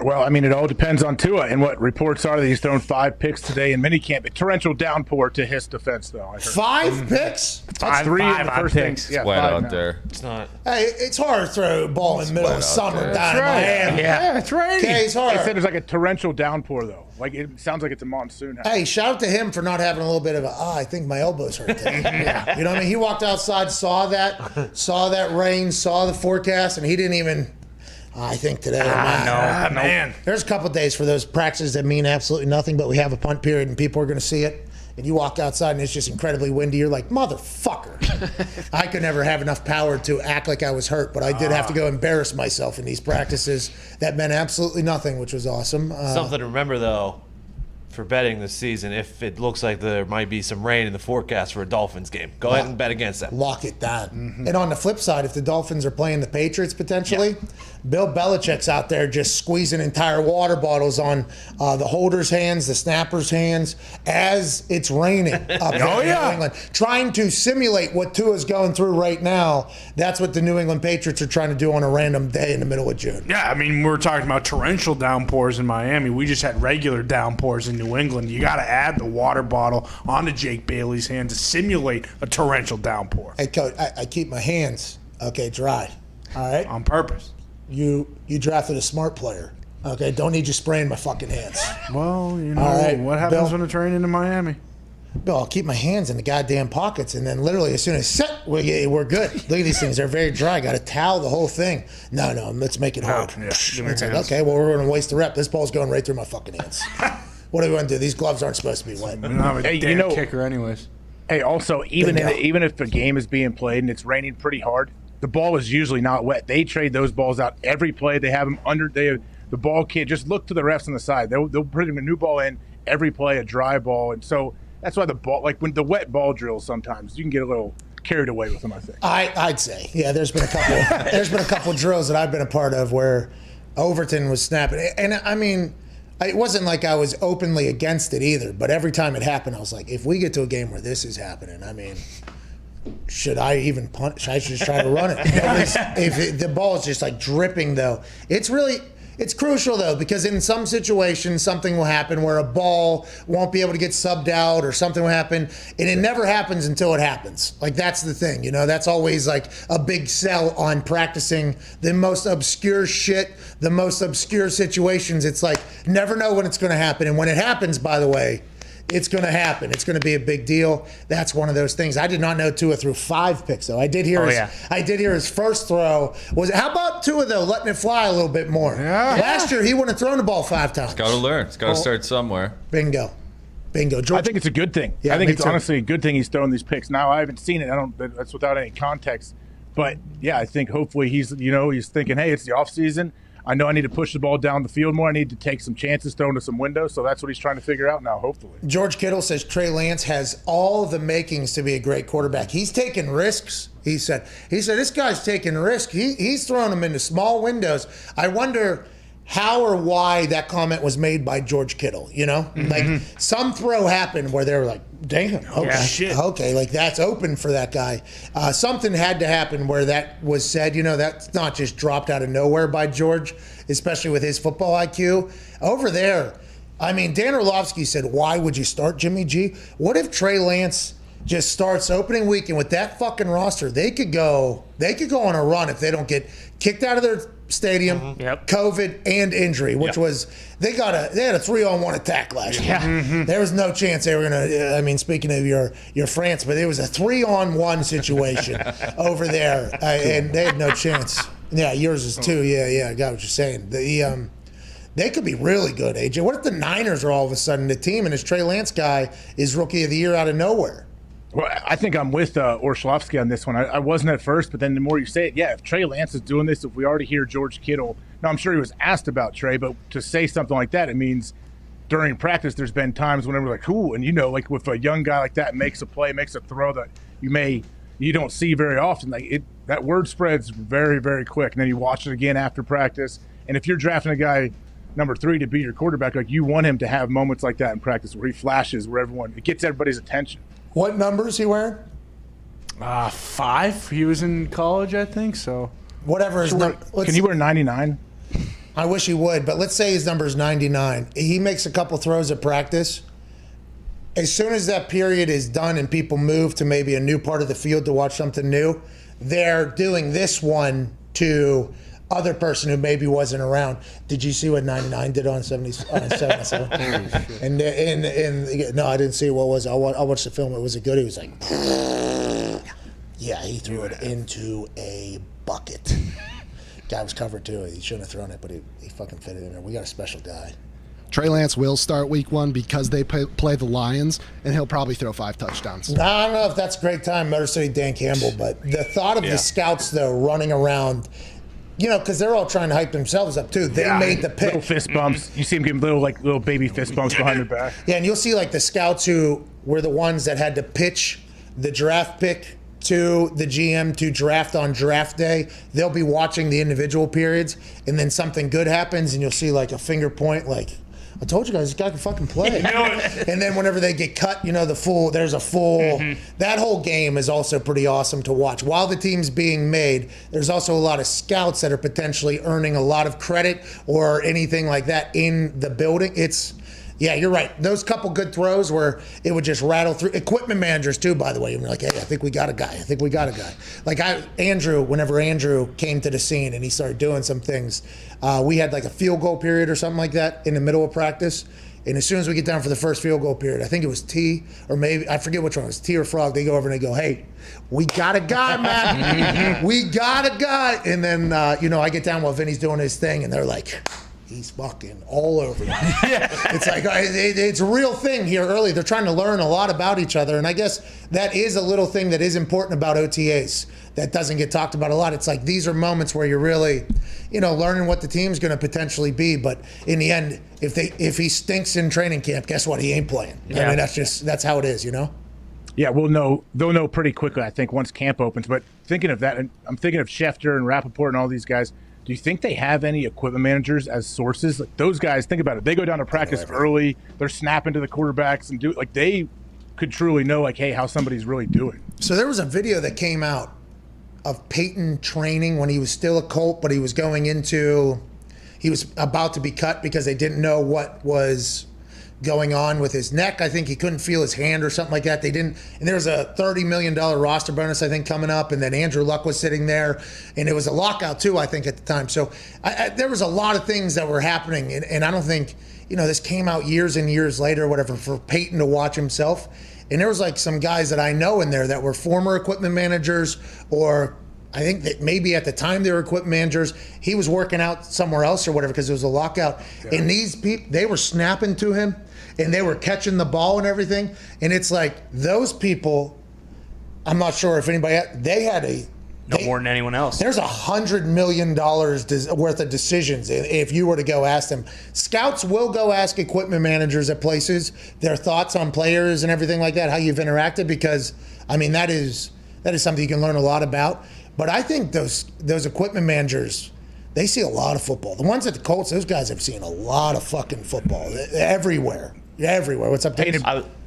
Speaker 9: Well, I mean, it all depends on Tua, and what reports are that he's thrown 5 picks today in minicamp. A torrential downpour to his defense, though. I heard.
Speaker 3: 5 picks?
Speaker 9: That's 3 in the first
Speaker 4: picks.
Speaker 9: Yeah,
Speaker 16: Wet
Speaker 9: 5
Speaker 16: out
Speaker 9: now.
Speaker 16: there.
Speaker 17: It's not.
Speaker 3: Hey, it's hard to throw a ball in the middle of summer down in Miami.
Speaker 4: Yeah, it's raining.
Speaker 3: Okay, it's hard.
Speaker 9: They said it's like a torrential downpour, though. Like, it sounds like it's a monsoon.
Speaker 3: Hey, shout out to him for not having a little bit of I think my elbows hurt today. Yeah. You know what I mean? He walked outside, saw that rain, saw the forecast, and he didn't even... I think today,
Speaker 4: man.
Speaker 3: There's a couple of days for those practices that mean absolutely nothing, but we have a punt period and people are going to see it. And you walk outside and it's just incredibly windy. You're like, motherfucker. I could never have enough power to act like I was hurt, but I did have to go embarrass myself in these practices. That meant absolutely nothing, which was awesome.
Speaker 17: Something to remember, though, for betting this season, if it looks like there might be some rain in the forecast for a Dolphins game, go ahead and bet against them.
Speaker 3: Lock it down. Mm-hmm. And on the flip side, if the Dolphins are playing the Patriots potentially, Bill Belichick's out there just squeezing entire water bottles on the holder's hands, the snapper's hands, as it's raining up in New England. Trying to simulate what Tua's going through right now. That's what the New England Patriots are trying to do on a random day in the middle of June.
Speaker 4: Yeah, I mean, we're talking about torrential downpours in Miami. We just had regular downpours in New England. You got to add the water bottle onto Jake Bailey's hand to simulate a torrential downpour.
Speaker 3: Hey, Coach, I keep my hands, dry. All right?
Speaker 4: On purpose.
Speaker 3: You drafted a smart player. Okay, don't need you spraying my fucking hands.
Speaker 4: Well, you know,
Speaker 3: All right,
Speaker 4: what happens
Speaker 3: Bill,
Speaker 4: when it's raining in Miami?
Speaker 3: Bill, I'll keep my hands in the goddamn pockets, and then literally as soon as we're good. Look at these things; they're very dry. Got to towel the whole thing. No, let's make it hard. It's like, okay, well, we're going to waste the rep. This ball's going right through my fucking hands. What are we going to do? These gloves aren't supposed to be wet.
Speaker 4: We don't have a damn kicker, anyways.
Speaker 9: Hey, also, even if the game is being played and it's raining pretty hard, the ball is usually not wet. They trade those balls out every play. They have them under. The ball can't just look to the refs on the side. They'll bring a new ball in every play, a dry ball, and so that's why the ball, like when the wet ball drills, sometimes you can get a little carried away with them. I think.
Speaker 3: I'd say, yeah. There's been a couple. There's been a couple drills that I've been a part of where Overton was snapping, and I mean. It wasn't like I was openly against it either, but every time it happened, I was like, if we get to a game where this is happening, I mean, should I even punt? Should I just try to run it? If the ball is just like dripping, though, it's crucial, though, because in some situations, something will happen where a ball won't be able to get subbed out or something will happen, and it never happens until it happens. Like, that's the thing, you know? That's always, like, a big sell on practicing the most obscure shit, the most obscure situations. It's like, never know when it's going to happen. And when it happens, by the way, it's going to happen. It's going to be a big deal. That's one of those things. I did not know Tua threw 5 picks, though. I did hear his first throw. How about Tua, though, letting it fly a little bit more? Yeah. Last year, he wouldn't have thrown the ball 5 times.
Speaker 16: It's got to learn. It's got to start somewhere.
Speaker 3: Bingo. George.
Speaker 9: I think it's a good thing.
Speaker 3: Yeah,
Speaker 9: I think it's honestly a good thing he's throwing these picks. Now, I haven't seen it. That's without any context. But, yeah, I think hopefully he's thinking, hey, it's the offseason. I know I need to push the ball down the field more. I need to take some chances, throw into some windows. So that's what he's trying to figure out now, hopefully.
Speaker 3: George Kittle says Trey Lance has all the makings to be a great quarterback. He's taking risks, he said. This guy's taking risks. He's throwing them into small windows. I wonder how or why that comment was made by George Kittle, you know? Mm-hmm. Like, some throw happened where they were like, damn, okay, like that's open for that guy. Something had to happen where that was said, you know, that's not just dropped out of nowhere by George, especially with his football IQ. Over there, I mean, Dan Orlovsky said, why would you start Jimmy G? What if Trey Lance just starts opening weekend with that fucking roster? They could go on a run if they don't get kicked out of their stadium, COVID and injury, which was they had a 3-on-1 attack last year. Mm-hmm. There was no chance they were gonna. I mean, speaking of your France, but it was a 3-on-1 situation over there, and they had no chance. Yeah, yours is too. Yeah, I got what you're saying. They could be really good, AJ. What if the Niners are all of a sudden the team and this Trey Lance guy is Rookie of the Year out of nowhere?
Speaker 9: Well, I think I'm with Orshlovsky on this one. I wasn't at first, but then the more you say it, if Trey Lance is doing this, if we already hear George Kittle, now I'm sure he was asked about Trey, but to say something like that, it means during practice there's been times whenever like, cool, and like with a young guy like that makes a play, makes a throw that you don't see very often. Like that word spreads very, very quick, and then you watch it again after practice. And if you're drafting a guy number 3 to be your quarterback, like you want him to have moments like that in practice where he flashes, where it gets everybody's attention.
Speaker 3: What number is he wearing?
Speaker 4: 5. He was in college, I think. So
Speaker 3: whatever his number.
Speaker 9: Can he wear 99?
Speaker 3: I wish he would, but let's say his number is 99. He makes a couple throws at practice. As soon as that period is done and people move to maybe a new part of the field to watch something new, they're doing this one to other person who maybe wasn't around. Did you see what 99 did on 77? and no, I didn't see what was. I watched the film. Was it good? He was like, yeah, he threw it into a bucket. Guy was covered too. He shouldn't have thrown it, but he fucking fit it in there. We got a special guy.
Speaker 6: Trey Lance will start week 1 because they play the Lions, and he'll probably throw 5 touchdowns.
Speaker 3: I don't know if that's a great time, Motor City Dan Campbell, but the thought of the scouts, though, running around, because they're all trying to hype themselves up, too. They made the pick.
Speaker 9: Little fist bumps. You see them giving little baby fist bumps behind their back.
Speaker 3: Yeah, and you'll see, the scouts who were the ones that had to pitch the draft pick to the GM to draft on draft day. They'll be watching the individual periods, and then something good happens, and you'll see, a finger point, I told you guys, this guy can fucking play. And then whenever they get cut, there's a full. Mm-hmm. That whole game is also pretty awesome to watch. While the team's being made, there's also a lot of scouts that are potentially earning a lot of credit or anything like that in the building. Yeah, you're right. Those couple good throws where it would just rattle through. Equipment managers, too, by the way. You're like, hey, I think we got a guy. Whenever Andrew came to the scene and he started doing some things, we had a field goal period or something like that in the middle of practice. And as soon as we get down for the first field goal period, I think it was T, or maybe, I forget which one, it was T or Frog, they go over and they go, hey, we got a guy, man. We got a guy. And then, I get down while Vinny's doing his thing, and they're like, he's fucking all over them. It's it's a real thing here early. They're trying to learn a lot about each other. And I guess that is a little thing that is important about OTAs that doesn't get talked about a lot. It's these are moments where you're really, learning what the team's going to potentially be. But in the end, if he stinks in training camp, guess what? He ain't playing. Yeah. I mean, that's how it is,
Speaker 9: Yeah, they'll know pretty quickly, I think, once camp opens. But thinking of that, I'm thinking of Schefter and Rappaport and all these guys. Do you think they have any equipment managers as sources? Those guys, think about it. They go down to practice early. They're snapping to the quarterbacks and they could truly know, hey, how somebody's really doing.
Speaker 3: So there was a video that came out of Peyton training when he was still a Colt, but he was about to be cut because they didn't know what was going on with his neck. I think he couldn't feel his hand or something like that. And there was a $30 million roster bonus, I think, coming up. And then Andrew Luck was sitting there, and it was a lockout too, I think, at the time. So there was a lot of things that were happening. And I don't think, this came out years and years later, whatever, for Peyton to watch himself. And there was some guys that I know in there that were former equipment managers, or I think that maybe at the time they were equipment managers. He was working out somewhere else or whatever because it was a lockout. Yeah. And these people, they were snapping to him and they were catching the ball and everything. And it's those people, I'm not sure if anybody they had
Speaker 5: more than anyone else.
Speaker 3: There's $100 million worth of decisions if you were to go ask them. Scouts will go ask equipment managers at places their thoughts on players and everything like that, how you've interacted, because that is something you can learn a lot about. But I think those equipment managers, they see a lot of football. The ones at the Colts, those guys have seen a lot of fucking football everywhere. What's up, Dave?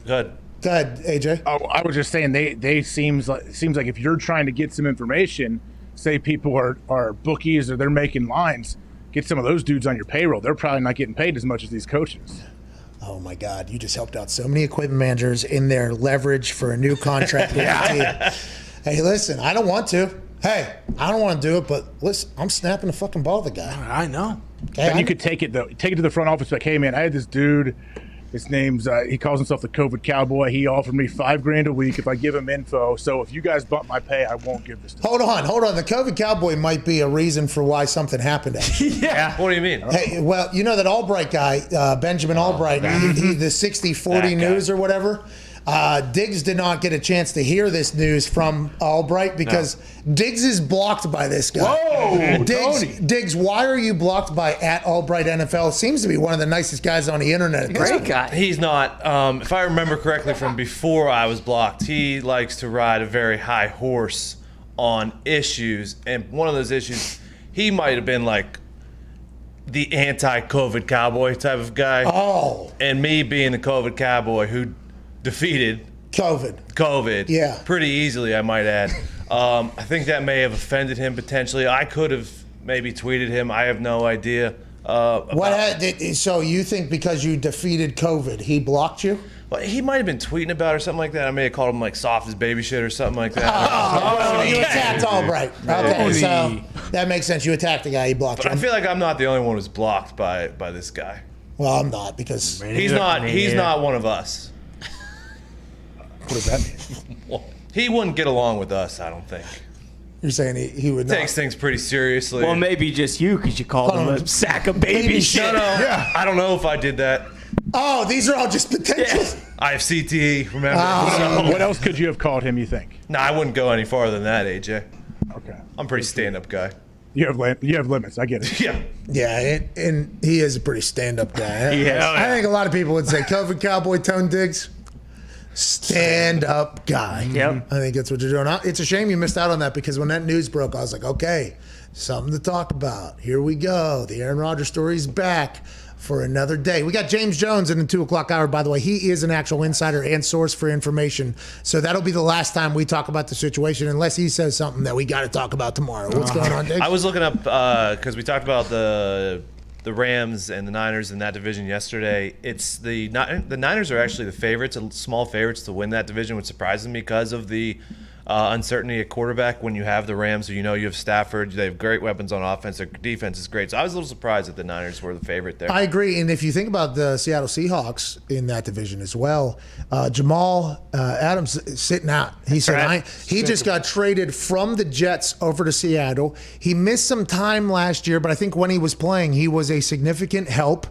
Speaker 17: Good.
Speaker 3: Go ahead, AJ.
Speaker 9: Oh, I was just saying they seems like if you're trying to get some information, say people are bookies or they're making lines, get some of those dudes on your payroll. They're probably not getting paid as much as these coaches.
Speaker 3: Oh my God, you just helped out so many equipment managers in their leverage for a new contract with the team. Hey, listen, I don't want to. Hey, I don't want to do it, but listen, I'm snapping the fucking ball at the guy.
Speaker 4: I know.
Speaker 9: Okay, and you could take it to the front office, hey man, I had this dude His name's he calls himself the COVID Cowboy. He offered me $5,000 a week if I give him info. So if you guys bump my pay, I won't give this to
Speaker 3: Hold on. The COVID Cowboy might be a reason for why something happened.
Speaker 17: Yeah. What do you mean?
Speaker 3: Hey, well, you know that Albright guy, Benjamin Albright, he the 60-40 news or whatever. Diggs did not get a chance to hear this news from Albright because Diggs is blocked by this guy.
Speaker 9: Whoa,
Speaker 3: Diggs, why are you blocked by @Albright NFL? Seems to be one of the nicest guys on the internet.
Speaker 17: Great guy. He's not. If I remember correctly from before I was blocked, he likes to ride a very high horse on issues. And one of those issues, he might have been like the anti-COVID cowboy type of guy.
Speaker 3: Oh.
Speaker 17: And me being the COVID cowboy who defeated COVID.
Speaker 3: Yeah.
Speaker 17: Pretty easily, I might add. I think that may have offended him potentially. I could have maybe tweeted him. I have no idea.
Speaker 3: So you think because you defeated COVID, he blocked you?
Speaker 17: Well, he might have been tweeting about it or something like that. I may have called him like soft as baby shit or something like that.
Speaker 3: You attacked Albright. Okay, so that makes sense. You attacked the guy, he blocked
Speaker 17: But
Speaker 3: you.
Speaker 17: I feel like I'm not the only one who's blocked by this guy.
Speaker 3: Well, I'm not because
Speaker 17: He's not one of us.
Speaker 3: What does that mean?
Speaker 17: He wouldn't get along with us, I don't think.
Speaker 3: You're saying he would
Speaker 17: Takes things pretty seriously.
Speaker 12: Well, maybe just you because you called him a sack of baby shit.
Speaker 17: No, yeah. I don't know if I did that.
Speaker 3: Oh, these are all just potentials.
Speaker 17: I have CTE, remember?
Speaker 9: What else could you have called him, you think?
Speaker 17: No, I wouldn't go any farther than that, AJ.
Speaker 9: Okay.
Speaker 17: I'm a pretty stand-up guy.
Speaker 9: You have limits. I get it.
Speaker 17: Yeah.
Speaker 3: Yeah, and he is a pretty stand-up guy. I think a lot of people would say COVID Cowboy Tone Diggs. Stand-up guy.
Speaker 12: Yep.
Speaker 3: I think that's what you're doing. It's a shame you missed out on that because when that news broke, I was like, okay, something to talk about. Here we go. The Aaron Rodgers story's back for another day. We got James Jones in the 2 o'clock hour, by the way. He is an actual insider and source for information. So that'll be the last time we talk about the situation unless he says something that we got to talk about tomorrow. What's going on, Diggs?
Speaker 17: I was looking up, because we talked about the Rams and the Niners in that division yesterday. It's the Niners are actually the favorites, small favorites to win that division, which surprises me because of the uncertainty at quarterback when you have the Rams. You have Stafford. They have great weapons on offense. Their defense is great. So I was a little surprised that the Niners were the favorite there.
Speaker 3: I agree. And if you think about the Seattle Seahawks in that division as well, Jamal Adams is sitting out. He just got traded from the Jets over to Seattle. He missed some time last year, but I think when he was playing, he was a significant help.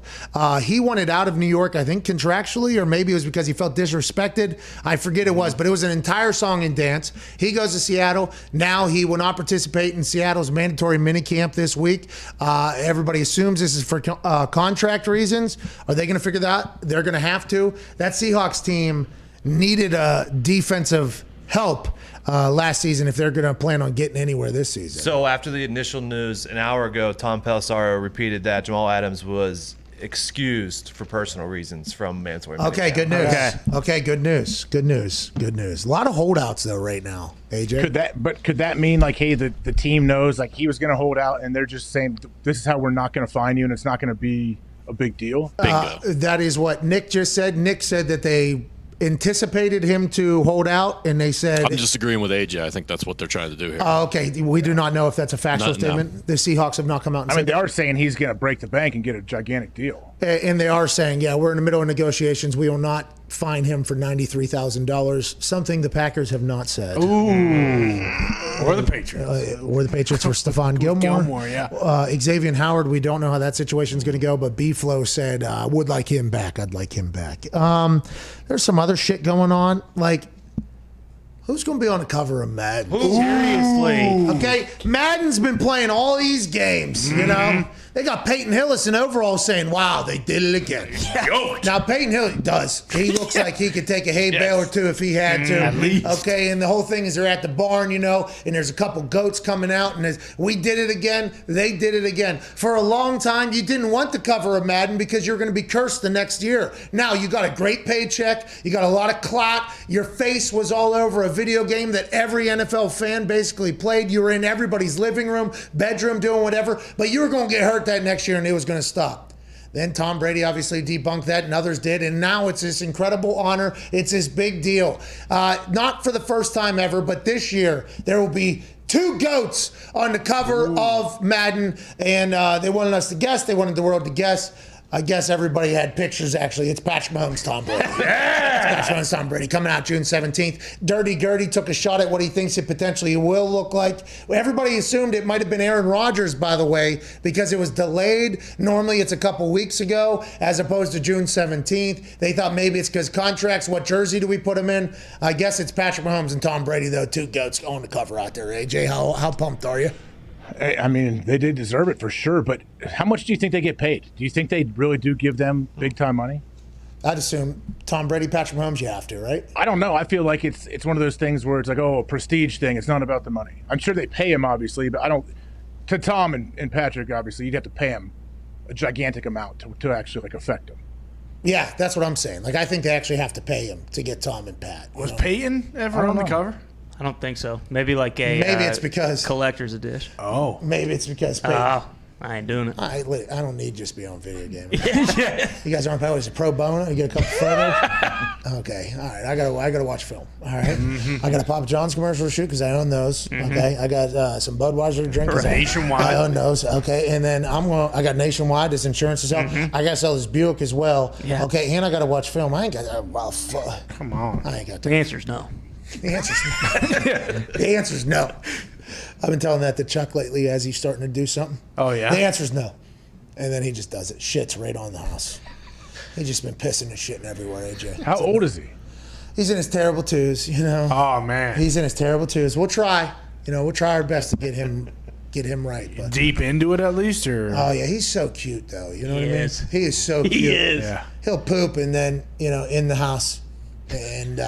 Speaker 3: He wanted out of New York, I think contractually, or maybe it was because he felt disrespected. I forget it was, but it was an entire song and dance. He goes to Seattle. Now he will not participate in Seattle's mandatory minicamp this week. Everybody assumes this is for contract reasons. Are they going to figure that out? They're going to have to. That Seahawks team needed a defensive help last season if they're going to plan on getting anywhere this season.
Speaker 17: So after the initial news an hour ago, Tom Pelissaro repeated that Jamal Adams was excused for personal reasons from mandatory minicamp.
Speaker 3: Okay, good news. Okay, good news. Good news. A lot of holdouts though right now, AJ.
Speaker 9: Could that mean like, hey, the team knows like he was going to hold out, and they're just saying this is how we're not going to find you, and it's not going to be a big deal?
Speaker 3: That is what Nick just said. Nick said that they anticipated him to hold out, and they said...
Speaker 18: I'm disagreeing with AJ. I think that's what they're trying to do here.
Speaker 3: Okay, we do not know if that's a factual statement. No. The Seahawks have not come out and said
Speaker 9: they are saying he's going to break the bank and get a gigantic deal.
Speaker 3: And they are saying, yeah, we're in the middle of negotiations. We will not fine him for $93,000, something the Packers have not said.
Speaker 4: Ooh. Or the Patriots.
Speaker 3: Or the Patriots for Stephon Gilmore.
Speaker 4: Gilmore, yeah.
Speaker 3: Xavier Howard, we don't know how that situation's going to go, but B-Flow said, would like him back. I'd like him back. There's some other shit going on. Like, who's going to be on the cover of Madden?
Speaker 12: Seriously.
Speaker 3: Okay, Madden's been playing all these games, you know? They got Peyton Hillis in overalls saying, wow, they did it again. Now, Peyton Hillis does. He looks like he could take a hay bale or two if he had to.
Speaker 12: At least.
Speaker 3: Okay, and the whole thing is they're at the barn, you know, and there's a couple goats coming out, and we did it again, they did it again. For a long time, you didn't want the cover of Madden because you're going to be cursed the next year. Now, you got a great paycheck, you got a lot of clout, your face was all over a video game that every NFL fan basically played. You were in everybody's living room, bedroom, doing whatever, but you were going to get hurt that next year and it was going to stop. Then Tom Brady obviously debunked that and others did, and now it's this incredible honor. It's this big deal. Not for the first time ever, but this year there will be two goats on the cover of Madden, and they wanted us to guess. They wanted the world to guess. I guess everybody had pictures, actually. It's Patrick Mahomes, Tom Brady. It's Patrick Mahomes, Tom Brady, coming out June 17th. Dirty Gertie took a shot at what he thinks it potentially will look like. Everybody assumed it might have been Aaron Rodgers, by the way, because it was delayed. Normally it's a couple weeks ago, as opposed to June 17th. They thought maybe it's because contracts. What jersey do we put him in? I guess it's Patrick Mahomes and Tom Brady, though. Two goats on the cover out there. AJ, how pumped are you?
Speaker 9: I mean, they did deserve it for sure, but how much do you think they get paid? Do you think they really do give them big-time money?
Speaker 3: I'd assume Tom Brady, Patrick Mahomes, you have to, right?
Speaker 9: I don't know. I feel like it's one of those things where it's like, a prestige thing. It's not about the money. I'm sure they pay him, obviously, but I don't. To Tom and Patrick, obviously, you'd have to pay him a gigantic amount to actually affect him.
Speaker 3: Yeah, that's what I'm saying. I think they actually have to pay him to get Tom and Pat.
Speaker 4: Was Peyton ever on the cover?
Speaker 5: I don't think so. Maybe
Speaker 3: it's because
Speaker 5: collector's edition.
Speaker 4: Oh.
Speaker 3: Maybe it's because Peyton.
Speaker 5: I ain't doing it.
Speaker 3: I don't need just to be on video games. You guys aren't probably a pro bono. You get a couple photos. Okay, all right. I gotta watch film. All right. I got a Papa John's commercial to shoot because I own those. Okay. I got some Budweiser to drink.
Speaker 4: Nationwide.
Speaker 3: I own those. Okay. And then I got Nationwide. This insurance is out. I gotta sell this Buick as well.
Speaker 5: Yeah.
Speaker 3: Okay. And I gotta watch film. I ain't got that.
Speaker 4: Come on.
Speaker 3: I ain't got
Speaker 5: The answer's no.
Speaker 3: The answer's no. I've been telling that to Chuck lately as he's starting to do something.
Speaker 4: Oh, yeah?
Speaker 3: The answer's no. And then he just does it. Shits right on the house. He's just been pissing and shitting everywhere, AJ.
Speaker 9: How old is he?
Speaker 3: He's in his terrible twos,
Speaker 4: Oh, man.
Speaker 3: He's in his terrible twos. We'll try. We'll try our best to get him right. But.
Speaker 4: Deep into it, at least? Or?
Speaker 3: Oh, yeah. He's so cute, though. You know what I mean?
Speaker 5: Is.
Speaker 3: He is so cute.
Speaker 5: He is.
Speaker 4: Yeah.
Speaker 3: He'll poop and then, in the house. And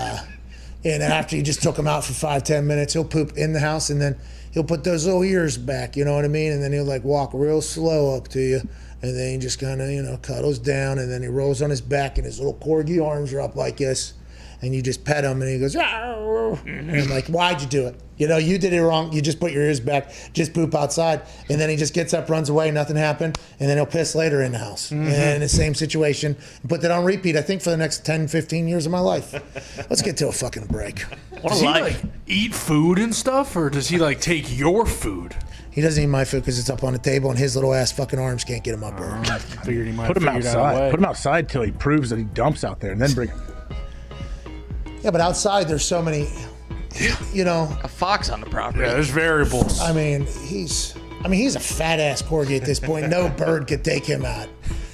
Speaker 3: after you just took him out for 5-10 minutes, he'll poop in the house and then he'll put those little ears back, you know what I mean? And then he'll walk real slow up to you. And then he just kind of, cuddles down and then he rolls on his back and his little corgi arms are up like this. And you just pet him and he goes, and I'm like, why'd you do it? You did it wrong. You just put your ears back, just poop outside. And then he just gets up, runs away, nothing happened. And then he'll piss later in the house. And the same situation. Put that on repeat, I think, for the next 10, 15 years of my life. Let's get to a fucking break.
Speaker 4: Does he eat food and stuff, or does he take your food?
Speaker 3: He doesn't eat my food because it's up on the table and his little ass fucking arms can't get him up there.
Speaker 4: I figured he might
Speaker 9: put him outside. Put him outside till he proves that he dumps out there and then bring him.
Speaker 3: Yeah, but outside there's so many,
Speaker 5: a fox on the property.
Speaker 4: Yeah, there's variables.
Speaker 3: I mean, he's a fat ass corgi at this point. No bird could take him out.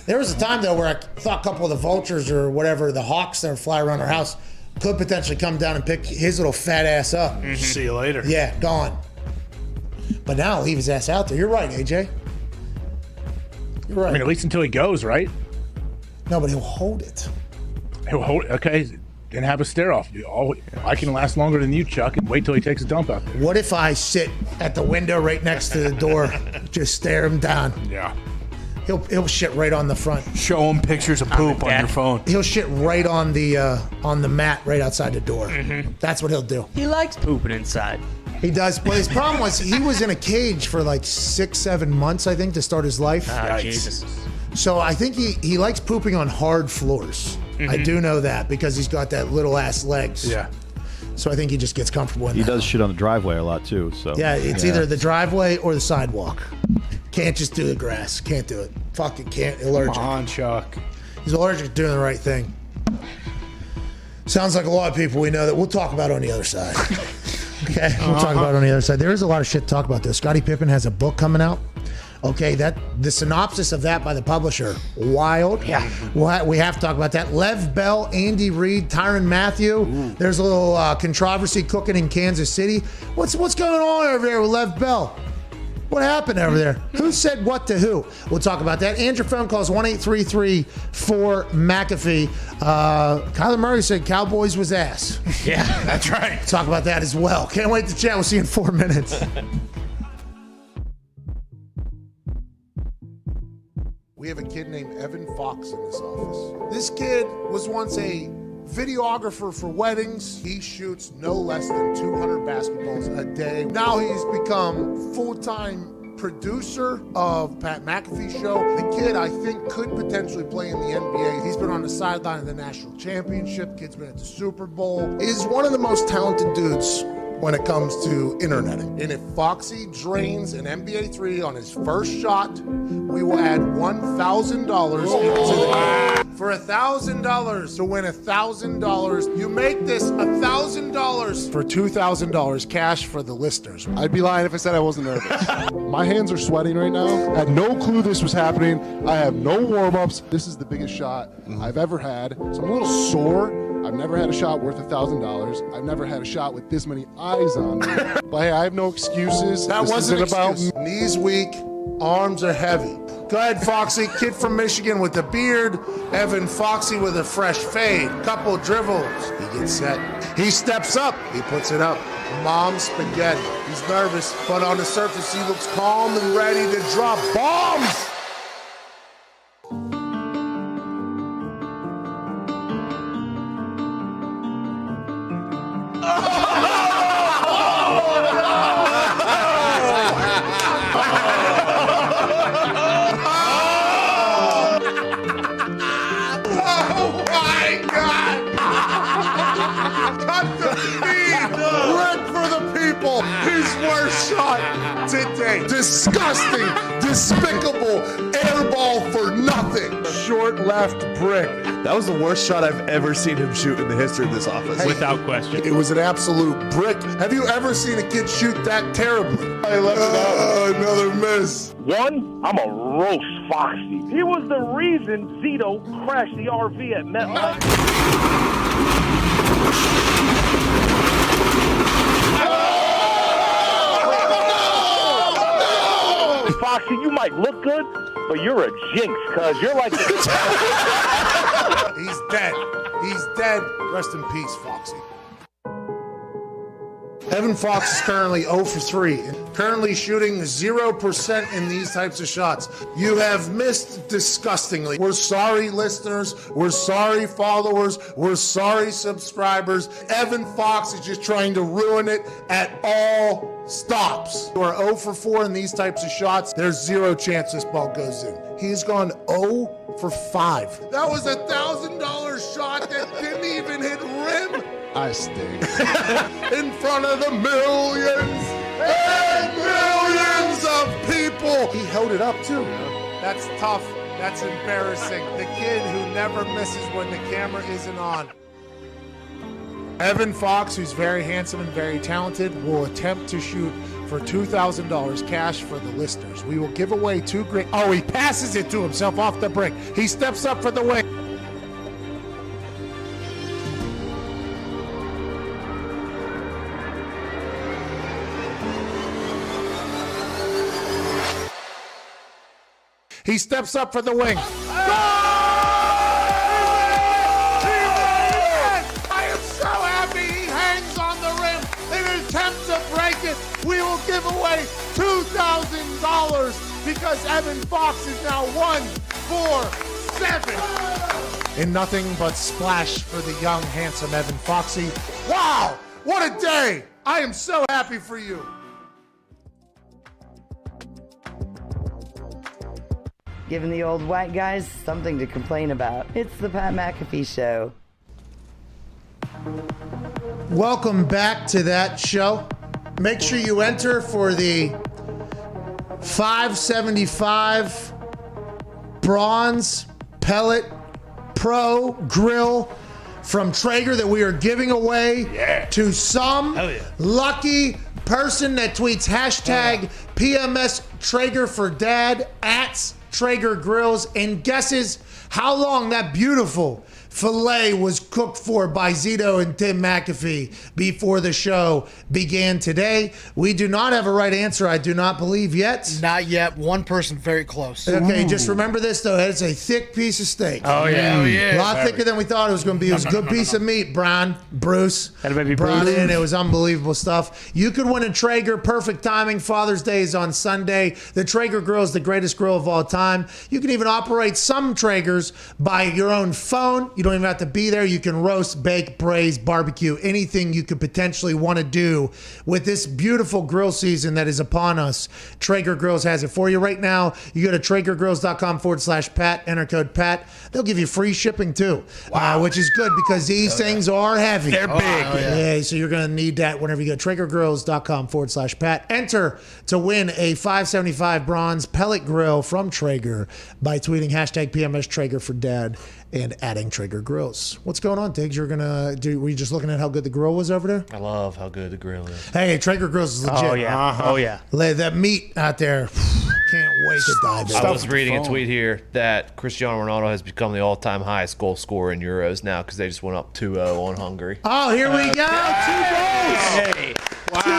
Speaker 3: There was a time though where I thought a couple of the vultures or whatever, the hawks that fly around our house, could potentially come down and pick his little fat ass up.
Speaker 4: See you later.
Speaker 3: Yeah, gone. But now leave his ass out there. You're right, AJ. You're right.
Speaker 9: I mean, at least until he goes, right?
Speaker 3: No, but he'll hold it.
Speaker 9: He'll hold it. Okay. Then have a stare off. I can last longer than you, Chuck, and wait till he takes a dump out there.
Speaker 3: What if I sit at the window right next to the door, just stare him down?
Speaker 4: Yeah.
Speaker 3: He'll shit right on the front.
Speaker 4: Show him pictures of poop on your phone.
Speaker 3: He'll shit right on the mat right outside the door. That's what he'll do.
Speaker 5: He likes pooping inside.
Speaker 3: He does. But his problem was he was in a cage for 6-7 months, I think, to start his life.
Speaker 5: Oh, Jesus.
Speaker 3: So I think he likes pooping on hard floors. I do know that because he's got that little ass legs.
Speaker 4: Yeah.
Speaker 3: So I think he just gets comfortable in
Speaker 19: He
Speaker 3: that.
Speaker 19: does shit on the driveway a lot too. So
Speaker 3: Yeah, it's either the driveway or the sidewalk. Can't just do the grass. Can't do it. Fucking can't. Allergic.
Speaker 4: Come on, Chuck.
Speaker 3: He's allergic to doing the right thing. Sounds like a lot of people we know that we'll talk about on the other side. Okay, we'll talk about it on the other side. There is a lot of shit to talk about this. Scottie Pippen has a book coming out. Okay, the synopsis of that by the publisher, wild.
Speaker 5: Yeah.
Speaker 3: We have to talk about that. Lev Bell, Andy Reid, Tyrann Mathieu. There's a little controversy cooking in Kansas City. What's going on over there with Lev Bell? What happened over there? Who said what to who? We'll talk about that. And your phone calls 1-833-4-McAfee. Kyler Murray said Cowboys was ass.
Speaker 5: Yeah,
Speaker 4: that's right.
Speaker 3: Talk about that as well. Can't wait to chat. We'll see you in 4 minutes. We have a kid named Evan Fox in this office. This kid was once a videographer for weddings. He shoots no less than 200 basketballs a day. Now he's become full-time producer of Pat McAfee Show. The kid, I think, could potentially play in the NBA. He's been on the sideline of the national championship. Kid's been at the Super Bowl. Is one of the most talented dudes when it comes to interneting. And if Foxy drains an NBA 3 on his first shot, we will add $1,000 into the for $1,000 to win $1,000. You make this $1,000 for $2,000 cash for the listeners.
Speaker 20: I'd be lying if I said I wasn't nervous. My hands are sweating right now. I had no clue this was happening. I have no warm-ups. This is the biggest shot I've ever had. So I'm a little sore. I've never had a shot worth $1,000. I've never had a shot with this many eyes on me. But hey, I have no excuses.
Speaker 3: That wasn't
Speaker 20: about
Speaker 3: excuse. Knees weak, arms are heavy. Go ahead, Foxy. Kid from Michigan with the beard. Evan Foxy with a fresh fade. Couple dribbles. He gets set. He steps up. He puts it up. Mom spaghetti. He's nervous, but on the surface he looks calm and ready to drop bombs. Today. Disgusting, despicable, airball for nothing. Short left brick.
Speaker 21: That was the worst shot I've ever seen him shoot in the history of this office.
Speaker 3: Hey,
Speaker 21: without question.
Speaker 3: It was an absolute brick. Have you ever seen a kid shoot that terribly? I left it out. Another miss.
Speaker 22: One, I'm a roast Foxy. He was the reason Zito crashed the RV at MetLife. Foxy, you might look good, but you're a jinx, cuz you're like
Speaker 3: He's dead. He's dead. Rest in peace, Foxy. Evan Fox is currently 0 for 3, currently shooting 0% in these types of shots. You have missed disgustingly. We're sorry, listeners. We're sorry, followers. We're sorry, subscribers. Evan Fox is just trying to ruin it at all stops. You are 0 for 4 in these types of shots. There's zero chance this ball goes in. He's gone 0 for 5. That was $1,000 shot that didn't even hit rim.
Speaker 20: I stink.
Speaker 3: In front of the millions and millions of people. He held it up too. That's tough. That's embarrassing. The kid who never misses when the camera isn't on. Evan Fox, who's very handsome and very talented, will attempt to shoot for $2,000 cash for the listeners. We will give away 2 great. Oh, he passes it to himself off the brick. He steps up for the win. He steps up for the wing. I am so happy he hangs on the rim in an attempt to break it. We will give away $2,000 because Evan Fox is now 1 for 7. And nothing but splash for the young, handsome Evan Foxy. Wow, what a day. I am so happy for you.
Speaker 1: Giving the old white guys something to complain about. It's the Pat McAfee Show.
Speaker 3: Welcome back to that show. Make sure you enter for the $575 Bronze Pellet Pro Grill from Traeger that we are giving away to some lucky person that tweets hashtag PMS Traeger for Dad at Traeger Grills and guesses how long that beautiful filet was cooked for by Zito and Tim McAfee before the show began today. We do not have a right answer, I do not believe yet.
Speaker 23: Not yet. One person very close.
Speaker 3: Okay, just remember this though. It's a thick piece of steak.
Speaker 23: Oh, yeah. Oh, yeah.
Speaker 3: A lot thicker than we thought it was going to be. It was a good piece of meat, Bruce. Brought in. It was unbelievable stuff. You could win a Traeger. Perfect timing. Father's Day is on Sunday. The Traeger Grill is the greatest grill of all time. You can even operate some Traegers by your own phone. You don't even have to be there. You can roast, bake, braise, barbecue, anything you could potentially want to do with this beautiful grill season that is upon us. Traeger Grills has it for you right now. You go to TraegerGrills.com/Pat, enter code Pat. They'll give you free shipping too, which is good because these things are heavy.
Speaker 4: They're big.
Speaker 3: Yeah, so you're going to need that whenever you go. TraegerGrills.com/Pat. Enter to win a $575 Bronze Pellet Grill from Traeger by tweeting hashtag PMS Traeger for Dad and adding Traeger Grills. What's going on, Tiggs? Were you just looking at how good the grill was over there?
Speaker 17: I love how good the grill is.
Speaker 3: Hey, Traeger Grills is legit.
Speaker 5: Oh, yeah. Oh, yeah.
Speaker 3: That meat out there, can't wait to dive in.
Speaker 17: I was reading a tweet here that Cristiano Ronaldo has become the all-time highest goal scorer in Euros now because they just went up 2-0 on Hungary.
Speaker 3: Oh, here we go. 2 goals.
Speaker 5: Hey.
Speaker 3: Wow. 2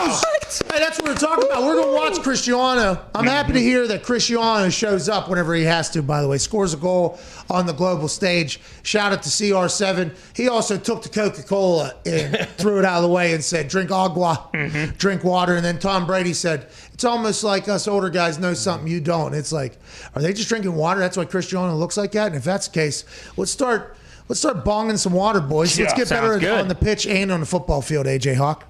Speaker 3: goals. Hey, that's what we're talking about. We're going to watch Cristiano. I'm happy to hear that Cristiano shows up whenever he has to, by the way. Scores a goal on the global stage. Shout out to CR7. He also took the Coca-Cola and threw it out of the way and said, drink agua, drink water. And then Tom Brady said, it's almost like us older guys know something you don't. It's like, are they just drinking water? That's why Cristiano looks like that? And if that's the case, let's start bonging some water, boys. Let's get better on the pitch and on the football field, AJ Hawk.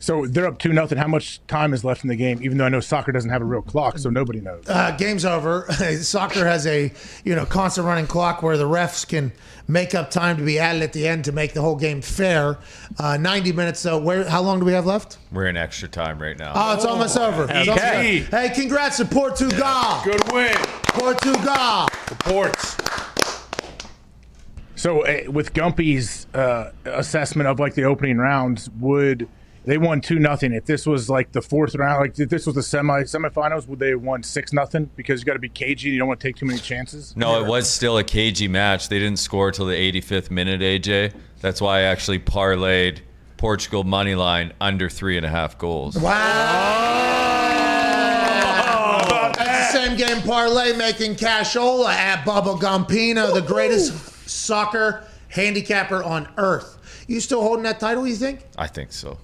Speaker 9: So they're up 2-0. How much time is left in the game? Even though I know soccer doesn't have a real clock, so nobody knows.
Speaker 3: Game's over. Soccer has a constant running clock where the refs can make up time to be added at the end to make the whole game fair. 90 minutes though. How long do we have left?
Speaker 16: We're in extra time right now.
Speaker 3: Oh, it's almost over.
Speaker 4: Okay.
Speaker 3: Hey, congrats to Portugal.
Speaker 4: Good win.
Speaker 3: Portugal.
Speaker 4: Reports.
Speaker 9: So with Gumpy's assessment of like the opening rounds, they won 2-0. If this was like the fourth round, like if this was the semifinals, would they have won 6-0? Because you got to be cagey. You don't want to take too many chances.
Speaker 16: No, it was still a cagey match. They didn't score till the 85th minute, AJ. That's why I actually parlayed Portugal money line under 3.5 goals.
Speaker 3: Wow. That's the same game parlay making cashola at Bubba Gumpino, the greatest soccer handicapper on earth. You still holding that title, you think?
Speaker 16: I think so.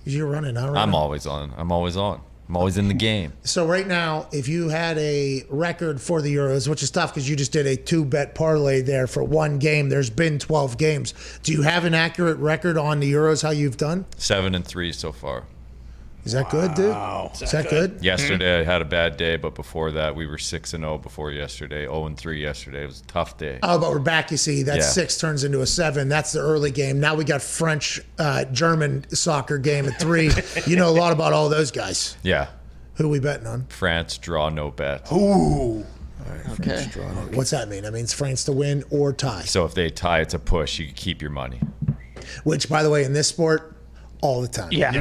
Speaker 3: You're running, not running.
Speaker 16: I'm always on. I'm always in the game.
Speaker 3: So right now, if you had a record for the Euros, which is tough because you just did a 2-bet parlay there for one game, there's been 12 games. Do you have an accurate record on the Euros, how you've done?
Speaker 16: 7-3 so far.
Speaker 3: Is that good, dude? Is that good?
Speaker 16: Yesterday I had a bad day, but before that we were 6-0 before yesterday. 0-3 yesterday. It was a tough day.
Speaker 3: Oh, but we're back. You see, that 6 turns into a 7. That's the early game. Now we got French-German soccer game at 3. You know a lot about all those guys.
Speaker 16: Yeah.
Speaker 3: Who are we betting on?
Speaker 16: France draw no bet.
Speaker 3: Ooh. All right, okay. What's that mean? That means France to win or tie.
Speaker 16: So if they tie, it's a push. You can keep your money.
Speaker 3: Which, by the way, in this sport, all the time.
Speaker 5: Yeah.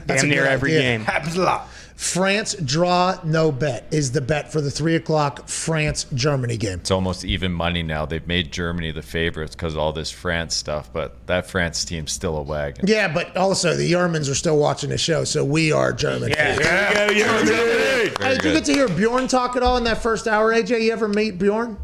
Speaker 3: That's
Speaker 5: damn near every game.
Speaker 4: Happens a lot.
Speaker 3: France draw no bet is the bet for the 3:00 France-Germany game.
Speaker 16: It's almost even money now. They've made Germany the favorites because of all this France stuff, but that France team's still a wagon.
Speaker 3: Yeah, but also the Germans are still watching the show, so we are German.
Speaker 4: Yeah,
Speaker 3: Hey, did you get to hear Bjorn talk at all in that first hour, AJ? You ever meet Bjorn?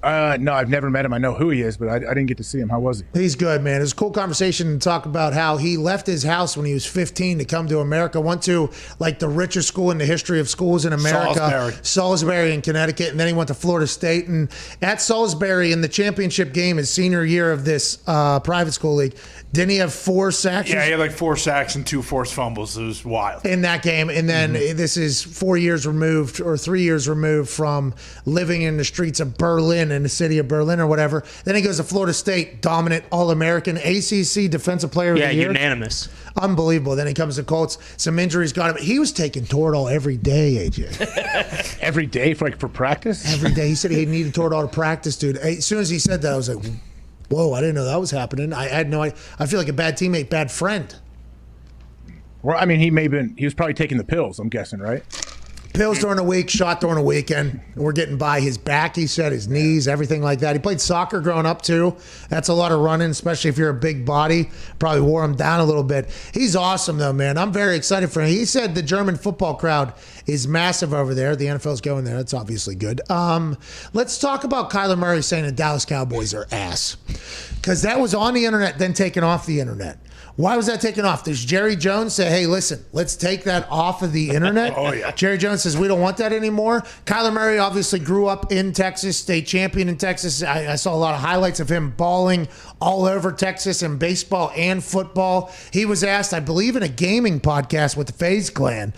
Speaker 9: No, I've never met him. I know who he is, but I didn't get to see him. How was he?
Speaker 3: He's good, man. It was a cool conversation to talk about how he left his house when he was 15 to come to America. Went to like the richest school in the history of schools in America, Salisbury in Connecticut, and then he went to Florida State. And at Salisbury in the championship game, his senior year of this private school league, didn't he have 4 sacks?
Speaker 4: Yeah, he had like 4 sacks and 2 forced fumbles. It was wild.
Speaker 3: In that game. And then this is 4 years removed or 3 years removed from living in the streets of Berlin, in the city of Berlin or whatever. Then he goes to Florida State, dominant All-American, ACC Defensive Player of the Year.
Speaker 5: Yeah, unanimous.
Speaker 3: Unbelievable. Then he comes to Colts. Some injuries got him. He was taking Toradol every day, AJ.
Speaker 9: Every day for practice?
Speaker 3: Every day. He said he needed Toradol to practice, dude. As soon as he said that, I was like, whoa, I didn't know that was happening. I had no idea. I feel like a bad teammate, bad friend.
Speaker 9: Well, I mean, he was probably taking the pills, I'm guessing, right?
Speaker 3: Pills during the week, shot during the weekend. We're getting by his back, he said, his knees, everything like that. He played soccer growing up, too. That's a lot of running, especially if you're a big body. Probably wore him down a little bit. He's awesome, though, man. I'm very excited for him. He said the German football crowd is massive over there. The NFL's going there. That's obviously good. Let's talk about Kyler Murray saying the Dallas Cowboys are ass. Because that was on the internet, then taken off the internet. Why was that taken off? Does Jerry Jones say, hey, listen, let's take that off of the internet?
Speaker 4: Oh, yeah.
Speaker 3: Jerry Jones says, we don't want that anymore. Kyler Murray obviously grew up in Texas, state champion in Texas. I saw a lot of highlights of him balling all over Texas in baseball and football. He was asked, I believe, in a gaming podcast with the FaZe Clan,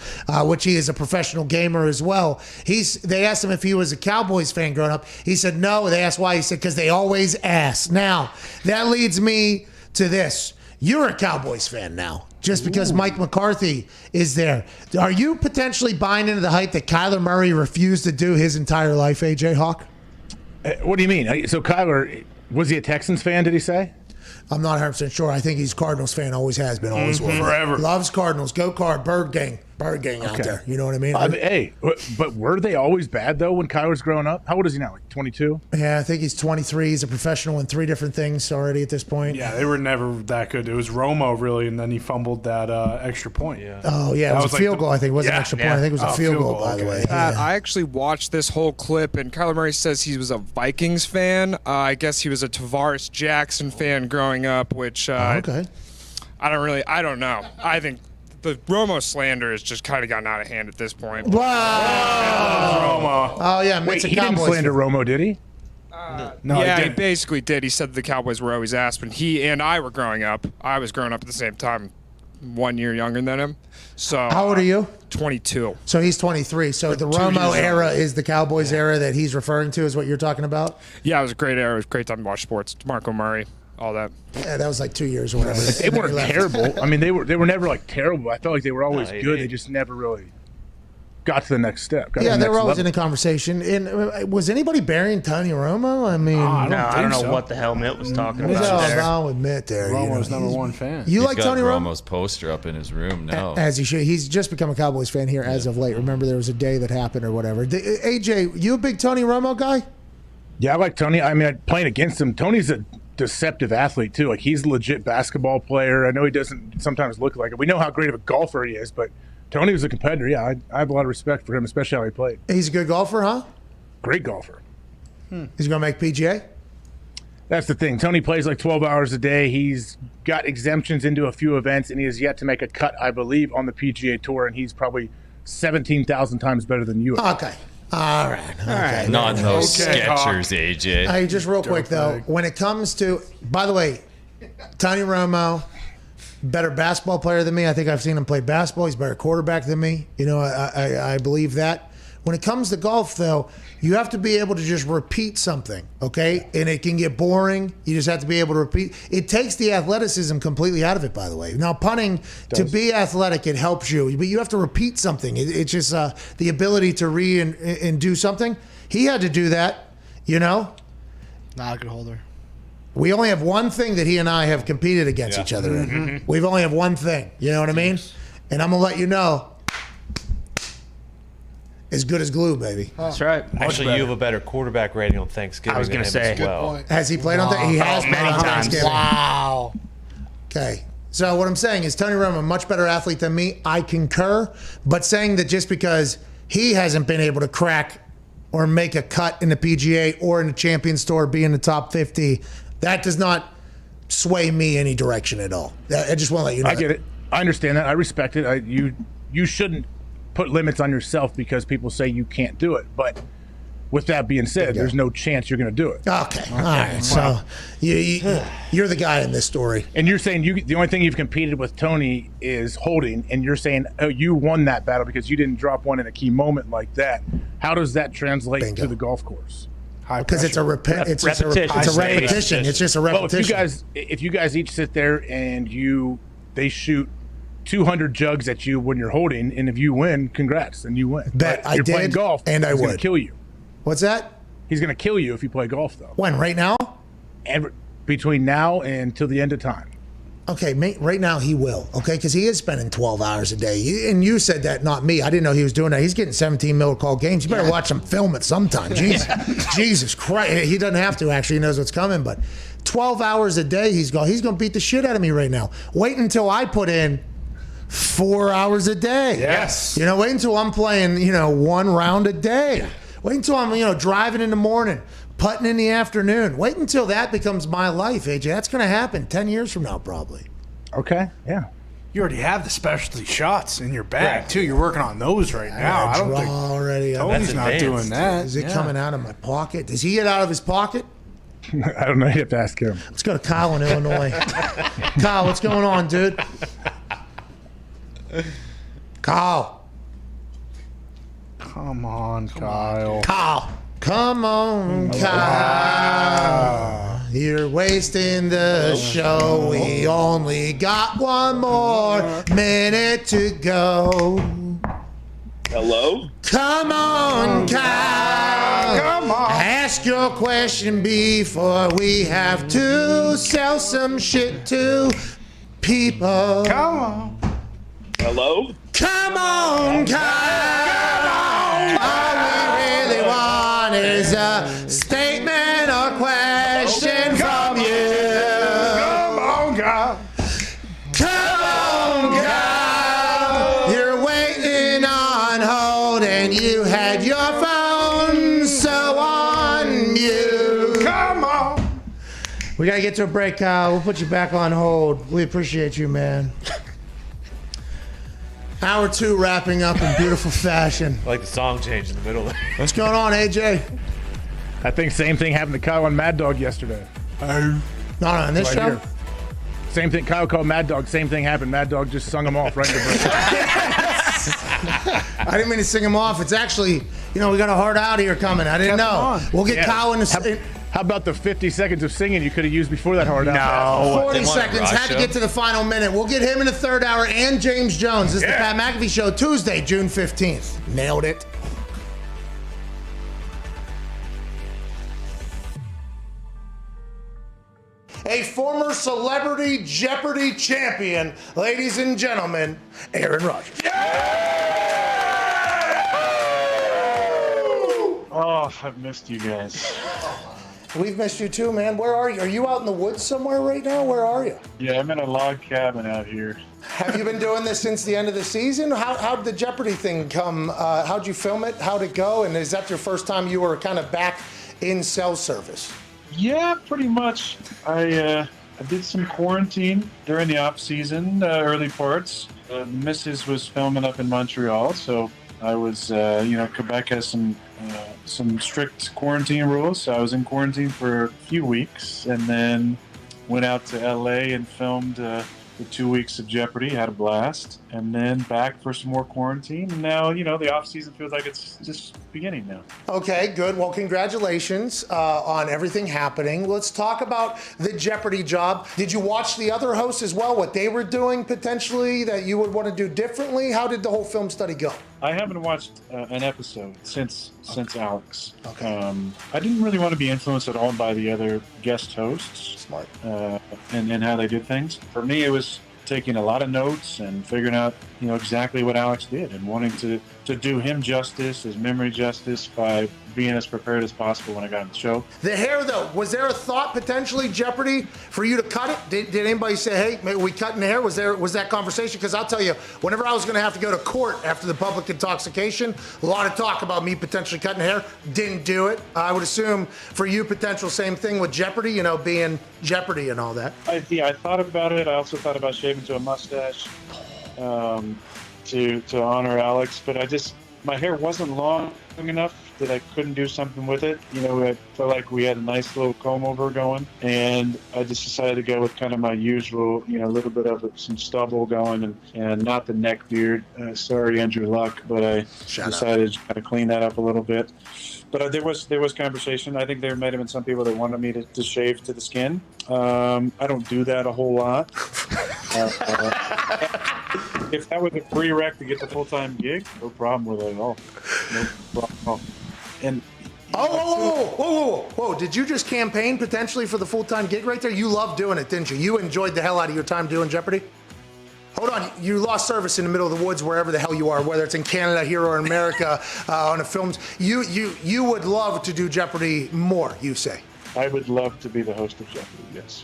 Speaker 3: which he is a professional gamer as well. They asked him if he was a Cowboys fan growing up. He said no. They asked why. He said, because they always ask. Now, that leads me to this. You're a Cowboys fan now, just because Mike McCarthy is there. Are you potentially buying into the hype that Kyler Murray refused to do his entire life, AJ Hawk?
Speaker 9: What do you mean? So Kyler, was he a Texans fan, did he say?
Speaker 3: I'm not 100% sure. I think he's Cardinals fan, always has been, always will.
Speaker 4: Forever.
Speaker 3: Loves Cardinals. Go Card, Bird Gang out there. You know what I mean?
Speaker 9: Hey, but were they always bad, though, when Kyler was growing up? How old is he now, like 22?
Speaker 3: Yeah, I think he's 23. He's a professional in 3 different things already at this point.
Speaker 4: Yeah, they were never that good. It was Romo, really, and then he fumbled that extra point. Yeah.
Speaker 3: Oh, yeah, it was a field goal, I think. It wasn't an extra point. I think it was a field goal, by the way.
Speaker 7: I actually watched this whole clip, and Kyler Murray says he was a Vikings fan. I guess he was a Tavares Jackson fan growing up, which
Speaker 3: okay.
Speaker 7: I don't know. I think the Romo slander has just kind of gotten out of hand at this point.
Speaker 3: Wow.
Speaker 9: Romo.
Speaker 3: Oh, yeah.
Speaker 9: Wait, he didn't slander Romo, did he?
Speaker 7: No, yeah, he basically did. He said the Cowboys were always asked when he and I were growing up. I was growing up at the same time, 1 year younger than him. So
Speaker 3: how old are you?
Speaker 7: 22.
Speaker 3: So he's 23. So the Romo era is the Cowboys era that he's referring to, is what you're talking about?
Speaker 7: Yeah, it was a great era. It was a great time to watch sports. DeMarco Murray, all that.
Speaker 3: Yeah, that was like 2 years or whatever.
Speaker 9: They weren't terrible. I mean, they were never like terrible. I felt like they were always good. They just never really got to the next step.
Speaker 3: Yeah, they were always in a conversation. And was anybody burying Tony Romo? I mean,
Speaker 5: I don't know what the hell Mitt was talking about there.
Speaker 3: I'll admit there.
Speaker 4: Romo's number one fan.
Speaker 3: You
Speaker 16: He's
Speaker 3: like
Speaker 16: got
Speaker 3: Tony Romo?
Speaker 16: Romo's poster up in his room now.
Speaker 3: As he should. He's just become a Cowboys fan here as of late. Remember, there was a day that happened or whatever. AJ, you a big Tony Romo guy?
Speaker 9: Yeah, I like Tony. I mean, playing against him, Tony's a deceptive athlete too. Like, he's a legit basketball player. I know he doesn't sometimes look like it. We know how great of a golfer he is, but Tony was a competitor. Yeah, I have a lot of respect for him, especially how he played.
Speaker 3: He's a good golfer, huh?
Speaker 9: Great golfer.
Speaker 3: He's going to make PGA?
Speaker 9: That's the thing. Tony plays like 12 hours a day. He's got exemptions into a few events, and he has yet to make a cut, I believe, on the PGA Tour, and he's probably 17,000 times better than you.
Speaker 3: Okay. All right. Okay.
Speaker 16: Not in those Skechers, AJ.
Speaker 3: Hey, just real quick, though. When it comes to, by the way, Tony Romo, better basketball player than me. I think I've seen him play basketball. He's a better quarterback than me. You know, I believe that. When it comes to golf, though, you have to be able to just repeat something, okay? And it can get boring. You just have to be able to repeat. It takes the athleticism completely out of it, by the way. Now, punting, to be athletic, it helps you. But you have to repeat something. It's just the ability to and do something. He had to do that, you know?
Speaker 23: Not a good holder.
Speaker 3: We only have one thing that he and I have competed against each other in. We've only have one thing. You know what I mean? And I'm going to let you know, as good as glue, baby.
Speaker 5: That's right.
Speaker 17: Actually, you have a better quarterback rating on Thanksgiving.
Speaker 5: I was going to say.
Speaker 17: as well.
Speaker 3: Has he played on that? He has
Speaker 5: many
Speaker 3: played on
Speaker 5: times.
Speaker 3: Thanksgiving.
Speaker 23: Wow.
Speaker 3: Okay. So what I'm saying is Tony Romo, a much better athlete than me. I concur. But saying that just because he hasn't been able to crack or make a cut in the PGA or in the Champions Tour, be in the top 50, that does not sway me any direction at all. I just want to let you know.
Speaker 9: I get it. I understand that. I respect it. You shouldn't put limits on yourself because people say you can't do it. But with that being said, there's no chance you're going to do it.
Speaker 3: Okay. All right. So you're the guy in this story.
Speaker 9: And you're saying the only thing you've competed with Tony is holding, and you're saying, oh, you won that battle because you didn't drop one in a key moment like that. How does that translate to the golf course?
Speaker 3: Because it's a repetition. It's just a repetition.
Speaker 9: Well, if you guys each sit there and they shoot 200 jugs at you when you're holding, and if you win, congrats, and you win.
Speaker 3: You're playing golf, and I would.
Speaker 9: He's going to kill you.
Speaker 3: What's that?
Speaker 9: He's going to kill you if you play golf, though.
Speaker 3: When? Right now?
Speaker 9: Between now and till the end of time.
Speaker 3: Okay, mate, right now he will, okay? Because he is spending 12 hours a day. And you said that, not me. I didn't know he was doing that. He's getting 17 mil call games. You better watch him film it sometime. Jesus Christ. He doesn't have to, actually. He knows what's coming. But 12 hours a day he's going to beat the shit out of me right now. Wait until I put in 4 hours a day.
Speaker 4: Yes.
Speaker 3: You know, wait until I'm playing, 1 round a day. Wait until I'm, driving in the morning, putting in the afternoon. Wait until that becomes my life, AJ. That's going to happen 10 years from now, probably.
Speaker 9: Okay, yeah.
Speaker 4: You already have the specialty shots in your bag, too. You're working on those right now. I don't think
Speaker 3: already.
Speaker 4: Tony's not doing that.
Speaker 3: Is it coming out of my pocket? Does he get out of his pocket?
Speaker 9: I don't know. You have to ask him.
Speaker 3: Let's go to Kyle in Illinois. Kyle, what's going on, dude? Kyle.
Speaker 4: Come on, Kyle.
Speaker 3: Kyle. Come on, Kyle. You're wasting the show. We only got one more minute to go.
Speaker 22: Hello?
Speaker 3: Come on, Kyle.
Speaker 22: Come on.
Speaker 3: Ask your question before we have to sell some shit to people.
Speaker 4: Come on.
Speaker 22: Hello?
Speaker 3: Come on, Kyle. All we really want is a statement or question from you.
Speaker 4: Come on, Kyle.
Speaker 3: Come on, Kyle. You're waiting on hold and you had your phone so on you.
Speaker 4: Come on.
Speaker 3: We got to get to a break, Kyle. We'll put you back on hold. We appreciate you, man. Hour 2 wrapping up in beautiful fashion.
Speaker 17: I like the song change in the middle there.
Speaker 3: What's going on, AJ?
Speaker 9: I think same thing happened to Kyle and Mad Dog yesterday.
Speaker 3: No, on this show?
Speaker 9: Here. Same thing. Kyle called Mad Dog. Same thing happened. Mad Dog just sung him off right in the break.
Speaker 3: I didn't mean to sing him off. It's actually, we got a hard out here coming. I didn't know. We'll get Kyle in the...
Speaker 9: How about the 50 seconds of singing you could have used before that hard out?
Speaker 3: 40 seconds. Had to get to the final minute. We'll get him in the third hour and James Jones. This is the Pat McAfee Show, Tuesday, June 15th. Nailed it. A former Celebrity Jeopardy champion, ladies and gentlemen, Aaron Rodgers.
Speaker 10: Oh, I've missed you guys.
Speaker 3: We've missed you too, man. Where are you? Are you out in the woods somewhere right now? Where are you?
Speaker 10: Yeah, I'm in a log cabin out here.
Speaker 3: Have you been doing this since the end of the season? How'd the Jeopardy thing come? How'd you film it? How'd it go? And is that your first time you were kind of back in cell service?
Speaker 10: Yeah, pretty much. I did some quarantine during the off season, early parts. The missus was filming up in Montreal, so I was, Quebec has some strict quarantine rules, so I was in quarantine for a few weeks, and then went out to LA and filmed the 2 weeks of Jeopardy, had a blast, and then back for some more quarantine. And now, the off season feels like it's just beginning now.
Speaker 3: Okay, good. Well, congratulations on everything happening. Let's talk about the Jeopardy job. Did you watch the other hosts as well, what they were doing potentially that you would want to do differently? How did the whole film study go?
Speaker 10: I haven't watched an episode since Alex. Okay. I didn't really want to be influenced at all by the other guest hosts.
Speaker 3: Smart.
Speaker 10: And how they did things. For me, it was taking a lot of notes and figuring out, exactly what Alex did and wanting to do him justice, his memory justice by being as prepared as possible when I got on the show.
Speaker 3: The hair, though, was there a thought potentially, Jeopardy, for you to cut it? Did anybody say, hey, maybe we cutting the hair? Was that conversation? Because I'll tell you, whenever I was going to have to go to court after the public intoxication, a lot of talk about me potentially cutting hair. Didn't do it. I would assume for you, potential same thing with Jeopardy, being Jeopardy and all that.
Speaker 10: I thought about it. I also thought about shaving to a mustache to honor Alex, but my hair wasn't long enough that I couldn't do something with it. I felt like we had a nice little comb over going, and I just decided to go with kind of my usual, a little bit of some stubble going and not the neck beard. Sorry, Andrew Luck, but I decided to kind of clean that up a little bit. But there was conversation. I think there might have been some people that wanted me to shave to the skin. I don't do that a whole lot. If that was a prereq to get the full-time gig, no problem with it at all. No problem at all. And
Speaker 3: Whoa. Did you just campaign potentially for the full-time gig right there? You loved doing it, didn't you? You enjoyed the hell out of your time doing Jeopardy? Hold on, you lost service in the middle of the woods, wherever the hell you are, whether it's in Canada, here, or in America, on the films. You would love to do Jeopardy more, you say?
Speaker 10: I would love to be the host of Jeopardy, yes.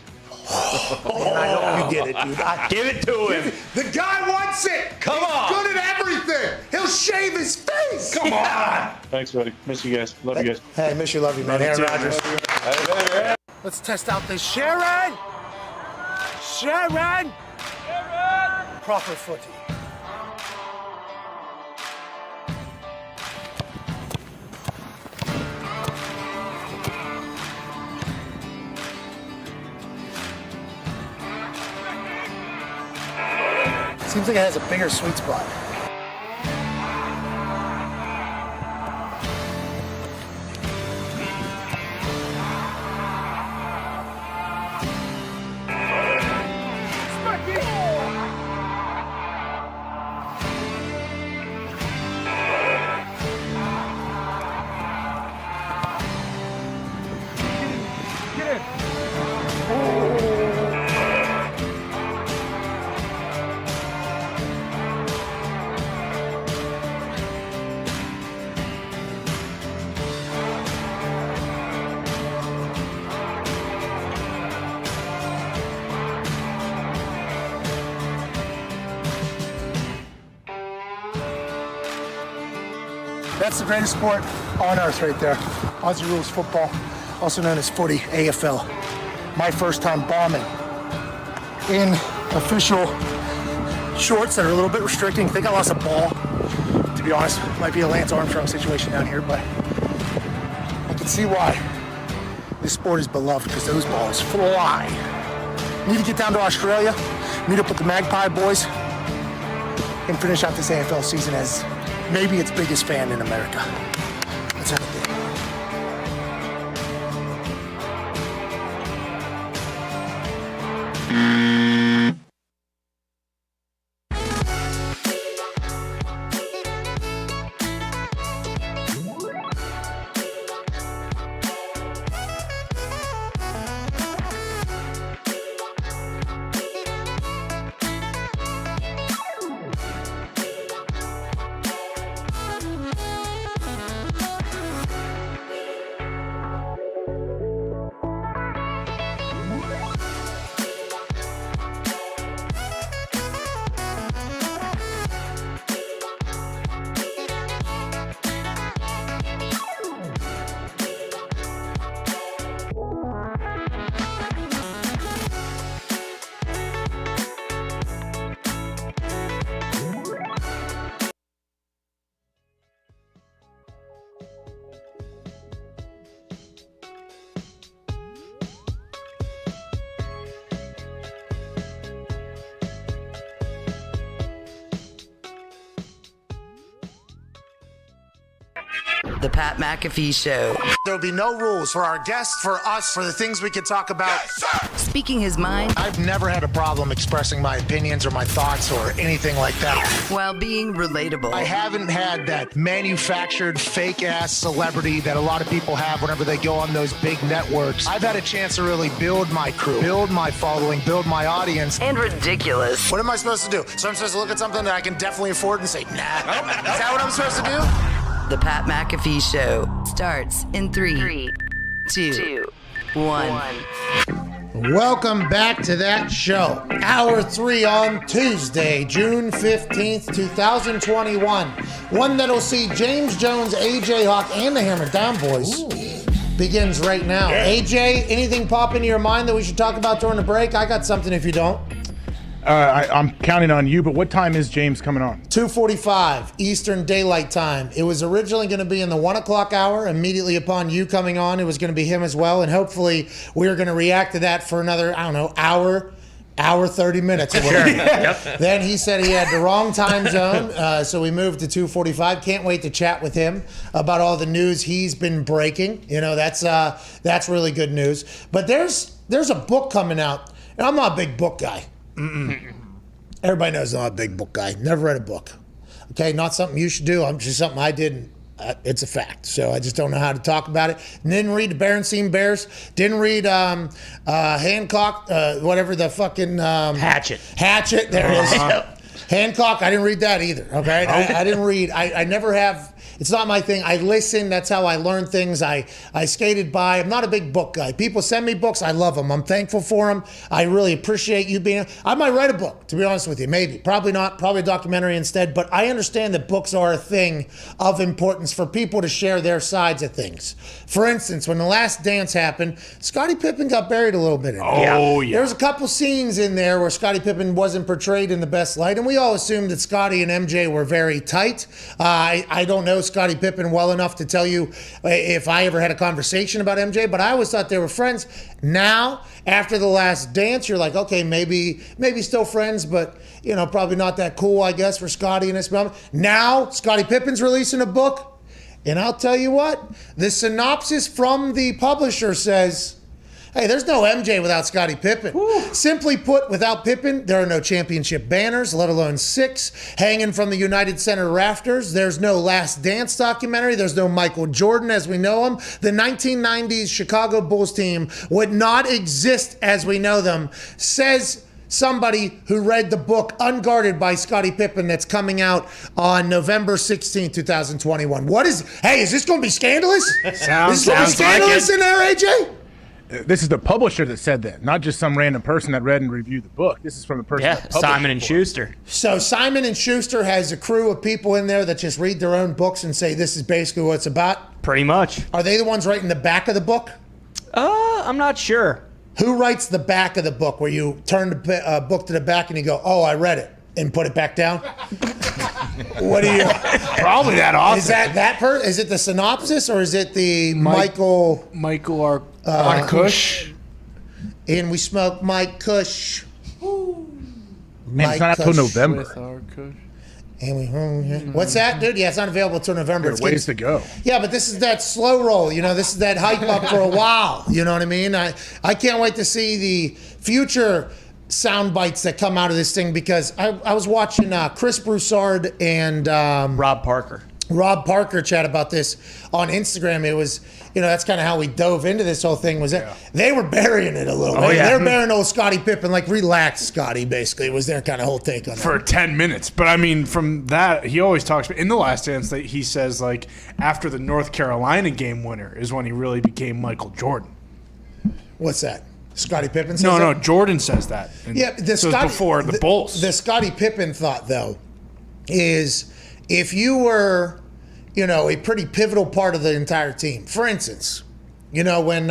Speaker 3: Man, I hope you get it, dude.
Speaker 17: Give it to him.
Speaker 3: The guy wants it.
Speaker 17: Come on.
Speaker 3: He's good at everything. He'll shave his face.
Speaker 10: Come on. Thanks, buddy. Miss you guys. Love you guys.
Speaker 3: Hey, miss you, love you, man. Aaron Rodgers. Let's test out this Sharon. proper footy. Seems like it has a bigger sweet spot. That's the greatest sport on earth right there. Aussie rules football, also known as footy, AFL. My first time bombing in official shorts that are a little bit restricting. I think I lost a ball, to be honest. Might be a Lance Armstrong situation down here, but I can see why this sport is beloved, because those balls fly. Need to get down to Australia, meet up with the Magpie boys, and finish out this AFL season as maybe its biggest fan in America. Let's have a think.
Speaker 1: The Pat McAfee Show.
Speaker 2: There'll be no rules for our guests, for us, for the things we can talk about. Yes,
Speaker 1: Speaking his mind.
Speaker 2: I've never had a problem expressing my opinions or my thoughts or anything like that.
Speaker 1: While being relatable.
Speaker 2: I haven't had that manufactured fake-ass celebrity that a lot of people have whenever they go on those big networks. I've had a chance to really build my crew, build my following, build my audience.
Speaker 1: And ridiculous.
Speaker 2: What am I supposed to do? So I'm supposed to look at something that I can definitely afford and say, nah. Is that what I'm supposed to do?
Speaker 1: The Pat McAfee Show starts in 3, 2, 1.
Speaker 3: Welcome back to that show. Hour 3 on Tuesday, June 15th, 2021. One that'll see James Jones, AJ Hawk, and the Hammer Down Boys begins right now. Yeah. AJ, anything pop into your mind that we should talk about during the break? I got something if you don't.
Speaker 9: I'm counting on you, but what time is James coming on?
Speaker 3: 2:45 Eastern Daylight Time. It was originally going to be in the 1 o'clock hour. Immediately upon you coming on, it was going to be him as well, and hopefully we were going to react to that for another, hour 30 minutes. Or whatever. Yep. Then he said he had the wrong time zone, so we moved to 2:45. Can't wait to chat with him about all the news he's been breaking. You know, that's really good news. But there's a book coming out, and I'm not a big book guy. Everybody knows I'm not a big book guy. Never read a book. Okay, not something you should do. I'm just something I did. It's a fact. So I just don't know how to talk about it. Didn't read the Berenstain Bears. Didn't read Hancock, whatever the fucking...
Speaker 5: Hatchet.
Speaker 3: Hatchet, there it is. Hancock, I didn't read that either. Okay, I didn't read. I never have. It's not my thing. I listen. That's how I learn things. I skated by. I'm not a big book guy. People send me books. I love them. I'm thankful for them. I really appreciate you being. I might write a book, to be honest with you. Maybe. Probably not. Probably a documentary instead. But I understand that books are a thing of importance for people to share their sides of things. For instance, when The Last Dance happened, Scottie Pippen got buried a little bit in it.
Speaker 4: Oh, yeah.
Speaker 3: There was a couple scenes in there where Scottie Pippen wasn't portrayed in the best light, and we all assumed that Scottie and MJ were very tight. I don't know Scottie Pippen well enough to tell you if I ever had a conversation about MJ, but I always thought they were friends. Now, after The Last Dance, you're like, okay, maybe still friends, but probably not that cool, I guess, for Scottie and his mom. Now, Scottie Pippen's releasing a book. And I'll tell you what, the synopsis from the publisher says, hey, there's no MJ without Scottie Pippen. Simply put, without Pippen, there are no championship banners, let alone 6, hanging from the United Center rafters. There's no Last Dance documentary. There's no Michael Jordan as we know him. The 1990s Chicago Bulls team would not exist as we know them, says somebody who read the book Unguarded by Scottie Pippen that's coming out on November 16, 2021. Is this going to be scandalous?
Speaker 4: Sounds
Speaker 3: scandalous
Speaker 4: like
Speaker 3: in there, AJ?
Speaker 9: This is the publisher that said that, not just some random person that read and reviewed the book. This is from the person that published
Speaker 5: Simon
Speaker 9: the
Speaker 5: and
Speaker 9: book.
Speaker 5: Schuster.
Speaker 3: So Simon and Schuster has a crew of people in there that just read their own books and say this is basically what it's about?
Speaker 5: Pretty much.
Speaker 3: Are they the ones writing the back of the book?
Speaker 5: I'm not sure.
Speaker 3: Who writes the back of the book where you turn the book to the back and you go, oh, I read it, and put it back down? What do you?
Speaker 4: Probably that author.
Speaker 3: Is that person? Is it the synopsis or is it the Michael
Speaker 4: Kush?
Speaker 3: And we smoke Mike Kush.
Speaker 9: Man, it's not until November.
Speaker 3: And we, what's that, dude? Yeah, it's not available until November.
Speaker 9: There's ways to go.
Speaker 3: Yeah, but this is that slow roll. This is that hype up for a while. You know what I mean? I can't wait to see the future sound bites that come out of this thing because I was watching Chris Broussard and
Speaker 5: Rob Parker
Speaker 3: chat about this on Instagram. It was, that's kind of how we dove into this whole thing. Was that they were burying it a little bit. They were burying old Scottie Pippen, like relax, Scottie. Basically, was their kind of whole take on
Speaker 4: for
Speaker 3: that.
Speaker 4: 10 minutes. But I mean, from that, he always talks in The Last Dance that he says like after the North Carolina game winner is when he really became Michael Jordan.
Speaker 3: What's that? Scottie Pippen says
Speaker 4: No,
Speaker 3: that?
Speaker 4: Jordan says that. Before the Bulls.
Speaker 3: The Scottie Pippen thought, though, is if you were, a pretty pivotal part of the entire team. For instance, when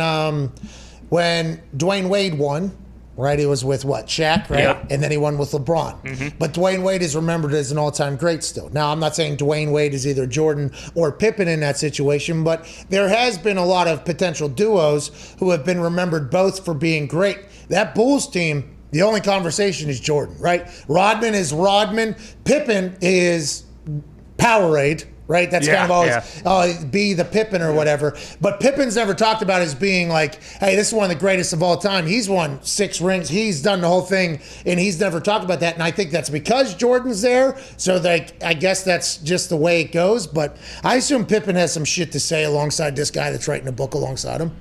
Speaker 3: Dwayne Wade won, right? He was with what? Shaq, right?
Speaker 5: Yeah.
Speaker 3: And then he won with LeBron.
Speaker 5: Mm-hmm.
Speaker 3: But Dwayne Wade is remembered as an all-time great still. Now, I'm not saying Dwayne Wade is either Jordan or Pippen in that situation, but there has been a lot of potential duos who have been remembered both for being great. That Bulls team, the only conversation is Jordan, right? Rodman is Rodman. Pippen is Powerade. Right? That's kind of always be the Pippen or whatever. But Pippen's never talked about as being like, hey, this is one of the greatest of all time. He's won 6 rings. He's done the whole thing, and he's never talked about that. And I think that's because Jordan's there. So I guess that's just the way it goes. But I assume Pippen has some shit to say alongside this guy that's writing a book alongside him.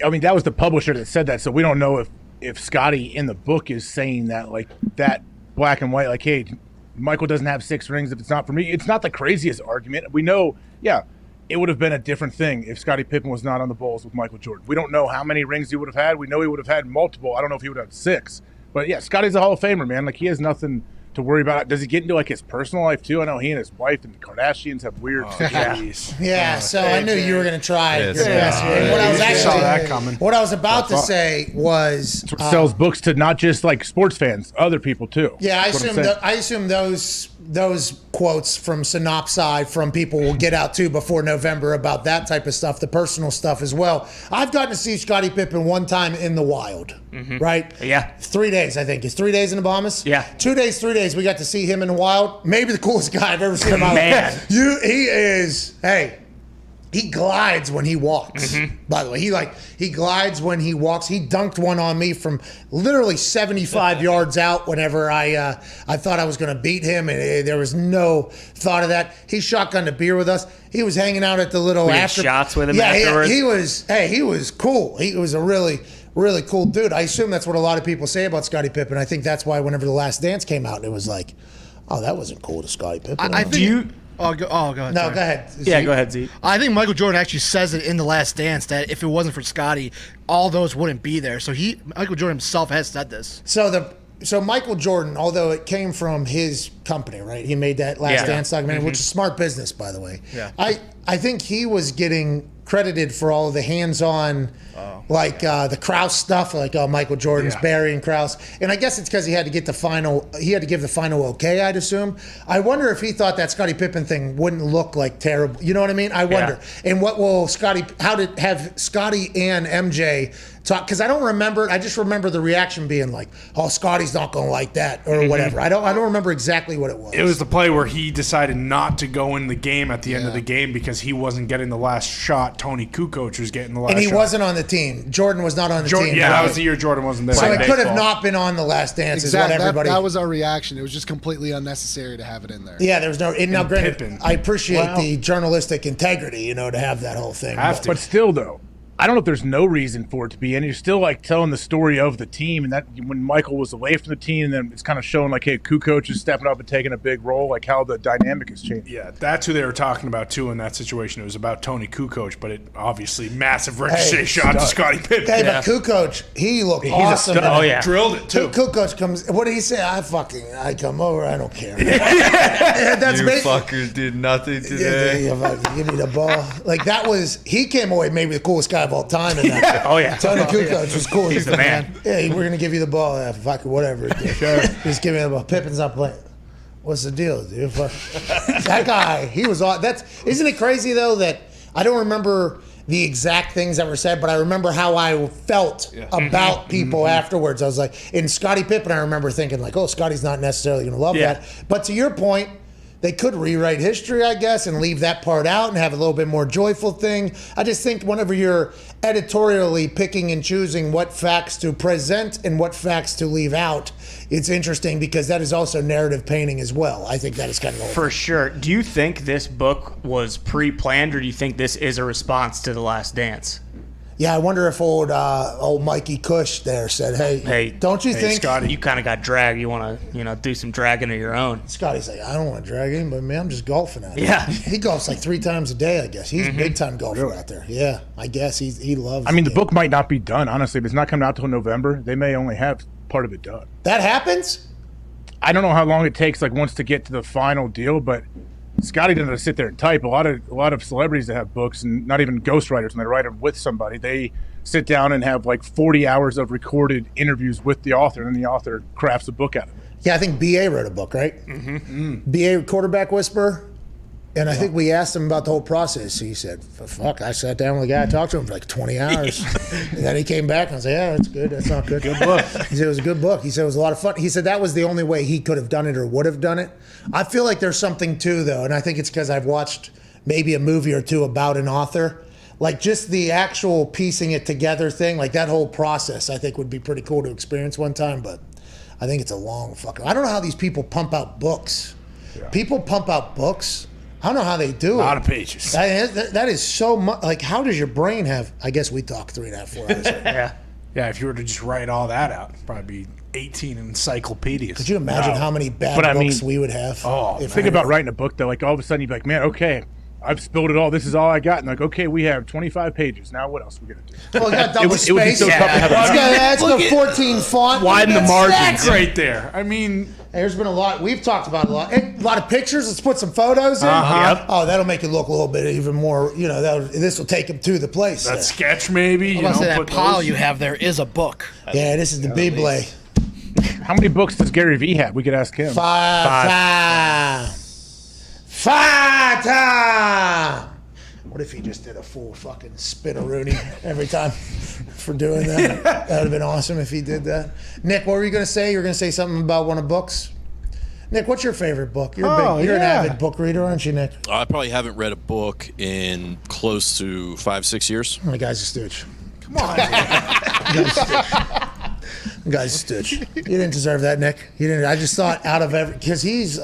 Speaker 9: I mean, that was the publisher that said that. So we don't know if Scottie in the book is saying that, like that black and white, like, hey, Michael doesn't have 6 rings if it's not for me. It's not the craziest argument. We know, it would have been a different thing if Scottie Pippen was not on the Bulls with Michael Jordan. We don't know how many rings he would have had. We know he would have had multiple. I don't know if he would have had 6. But, Scottie's a Hall of Famer, man. Like, he has nothing to worry about. Does he get into, like, his personal life, too? I know he and his wife and the Kardashians have weird situations.
Speaker 3: So I knew you were going to try your best. What I was about to say was...
Speaker 9: sells books to not just, like, sports fans, other people, too.
Speaker 3: Yeah, I assume those quotes from synopsi from people will get out, too, before November about that type of stuff, the personal stuff as well. I've gotten to see Scottie Pippen one time in the wild, right?
Speaker 5: Yeah.
Speaker 3: 3 days, I think. Is 3 days in the Bahamas?
Speaker 5: Yeah.
Speaker 3: 2 days, 3 days, we got to see him in the wild. Maybe the coolest guy I've ever seen in my life. He glides when he walks, by the way. He glides when he walks. He dunked one on me from literally 75 yards out whenever I thought I was going to beat him, and there was no thought of that. He shotgunned a beer with us. He was hanging out at the little after
Speaker 5: shots with him afterwards.
Speaker 3: He was cool. He was a really cool dude. I assume that's what a lot of people say about Scottie Pippen. I think that's why whenever The Last Dance came out, it was like, Oh, that wasn't cool to Scottie Pippen.
Speaker 23: I think. Go ahead.
Speaker 3: No,
Speaker 23: sorry.
Speaker 3: go ahead.
Speaker 5: Yeah, go ahead, Z.
Speaker 23: I think Michael Jordan actually says it in The Last Dance that if it wasn't for Scottie, all those wouldn't be there. So Michael Jordan himself has said this.
Speaker 3: So Michael Jordan, although it came from his company, right? He made that Last Dance documentary, which is smart business, by the way.
Speaker 23: Yeah.
Speaker 3: I think he was getting credited for all of the hands-on, the Krause stuff, Michael Jordan's burying Krause, and I guess it's because he had to give the final okay, I'd assume. I wonder if he thought that Scottie Pippen thing wouldn't look like terrible. You know what I mean? I wonder. And what will how did have Scottie and MJ talk? Because I don't remember. I just remember the reaction being like, "Oh, Scottie's not going to like that," or whatever. I don't remember exactly what it was.
Speaker 4: It was the play where he decided not to go in the game at the end of the game because he wasn't getting the last shot. Tony Kukoc was getting the last shot.
Speaker 3: And he wasn't on the team. Jordan was not on the team.
Speaker 4: Yeah, that was the year Jordan wasn't there.
Speaker 3: So it could have not been on The Last Dance.
Speaker 6: Exactly.
Speaker 3: Is what everybody.
Speaker 6: That was our reaction. It was just completely unnecessary to have it in there.
Speaker 3: Yeah, there was no. Now, granted,
Speaker 4: Pippen.
Speaker 3: I appreciate the journalistic integrity, to have that whole thing.
Speaker 9: But still, though, I don't know if there's no reason for it to be, and you're still telling the story of the team, and that when Michael was away from the team, and then it's kind of showing hey, Kukoc is stepping up and taking a big role, how the dynamic has changed.
Speaker 4: Yeah, that's who they were talking about too in that situation. It was about Tony Kukoc, but it obviously massive ricochet shot to Scottie Pippen.
Speaker 3: Hey, but Kukoc, he looked awesome.
Speaker 4: Oh yeah, drilled it too.
Speaker 3: Kukoc comes. What did he say? I come over. I don't care. That's
Speaker 16: you fuckers did nothing today.
Speaker 3: Give me the ball. That was. He came away maybe the coolest guy of all time in that.
Speaker 5: Oh yeah,
Speaker 3: Tony Kukoc was cool.
Speaker 5: He's the man.
Speaker 3: Yeah, we're gonna give you the ball. Whatever. Sure. Just give me the ball. Pippen's not playing. What's the deal, dude? That guy, he was all. Isn't it crazy though that I don't remember the exact things that were said, but I remember how I felt about people afterwards. I was like, in Scottie Pippen, I remember thinking oh, Scottie's not necessarily gonna love that. But to your point, they could rewrite history, I guess, and leave that part out and have a little bit more joyful thing. I just think whenever you're editorially picking and choosing what facts to present and what facts to leave out, it's interesting because that is also narrative painting as well. I think that is kind of
Speaker 5: for sure. Do you think this book was pre-planned, or do you think this is a response to The Last Dance?
Speaker 3: Yeah, I wonder if old Mikey Cush there said, "Hey, don't you think,
Speaker 5: Scottie, you kind of got dragged? You want to, do some dragging of your own?"
Speaker 3: Scottie's like, "I don't want to drag him, but man, I'm just golfing out there."
Speaker 5: Yeah,
Speaker 3: he golfs 3 times a day. I guess he's a big time golfer out there. Yeah, I guess he loves.
Speaker 9: I mean, the book might not be done honestly. If it's not coming out till November, they may only have part of it done.
Speaker 3: That happens.
Speaker 9: I don't know how long it takes, once to get to the final deal, but Scottie doesn't have to sit there and type. A lot of celebrities that have books, and not even ghostwriters, when they write them with somebody, they sit down and have 40 hours of recorded interviews with the author, and the author crafts a book out of it.
Speaker 3: Yeah, I think B.A. wrote a book, right? B.A. Quarterback Whisperer. And I think we asked him about the whole process. He said, fuck, I sat down with the guy, I talked to him for 20 hours. And then he came back and I was like, yeah, that's good. That's not good.
Speaker 4: Good book.
Speaker 3: He said it was a good book. He said it was a lot of fun. He said that was the only way he could have done it or would have done it. I feel like there's something too, though, and I think it's because I've watched maybe a movie or two about an author. Just the actual piecing it together thing, that whole process, I think would be pretty cool to experience one time, but I think it's a long fucking... I don't know how these people pump out books. Yeah. People pump out books. I don't know how they do it.
Speaker 4: A lot of pages.
Speaker 3: That is so much. How does your brain have... I guess we talk 3.5, 4 hours.
Speaker 5: Yeah.
Speaker 4: Yeah, if you were to just write all that out, it'd probably be 18 encyclopedias.
Speaker 3: Could you imagine how many bad books we would have?
Speaker 9: Think about writing a book, though. All of a sudden you'd be like, man, okay, I've spilled it all. This is all I got. And okay, we have 25 pages. Now what else are we going to do?
Speaker 3: Well, got double space.
Speaker 9: It would be so tough to have
Speaker 3: That's got 14 font.
Speaker 5: Widen the margins.
Speaker 4: Right there. I mean...
Speaker 3: There's been a lot. We've talked about a lot of pictures. Let's put some photos in.
Speaker 5: Yep.
Speaker 3: Oh, that'll make it look a little bit even more. This will take them to the place.
Speaker 4: That sketch, maybe.
Speaker 23: That pile you have there is a book.
Speaker 3: Yeah, this is the Bible.
Speaker 9: How many books does Gary Vee have? We could ask him.
Speaker 3: 5. What if he just did a full fucking spin-a-rooney every time for doing that? That would have been awesome if he did that. Nick, what were you going to say? You were going to say something about one of books? Nick, what's your favorite book? You're an avid book reader, aren't you, Nick?
Speaker 18: I probably haven't read a book in close to 5-6 years.
Speaker 3: The guy's a stooge.
Speaker 4: Come on.
Speaker 3: Guy's a stooge. You didn't deserve that, Nick. You didn't. I just thought out of because he's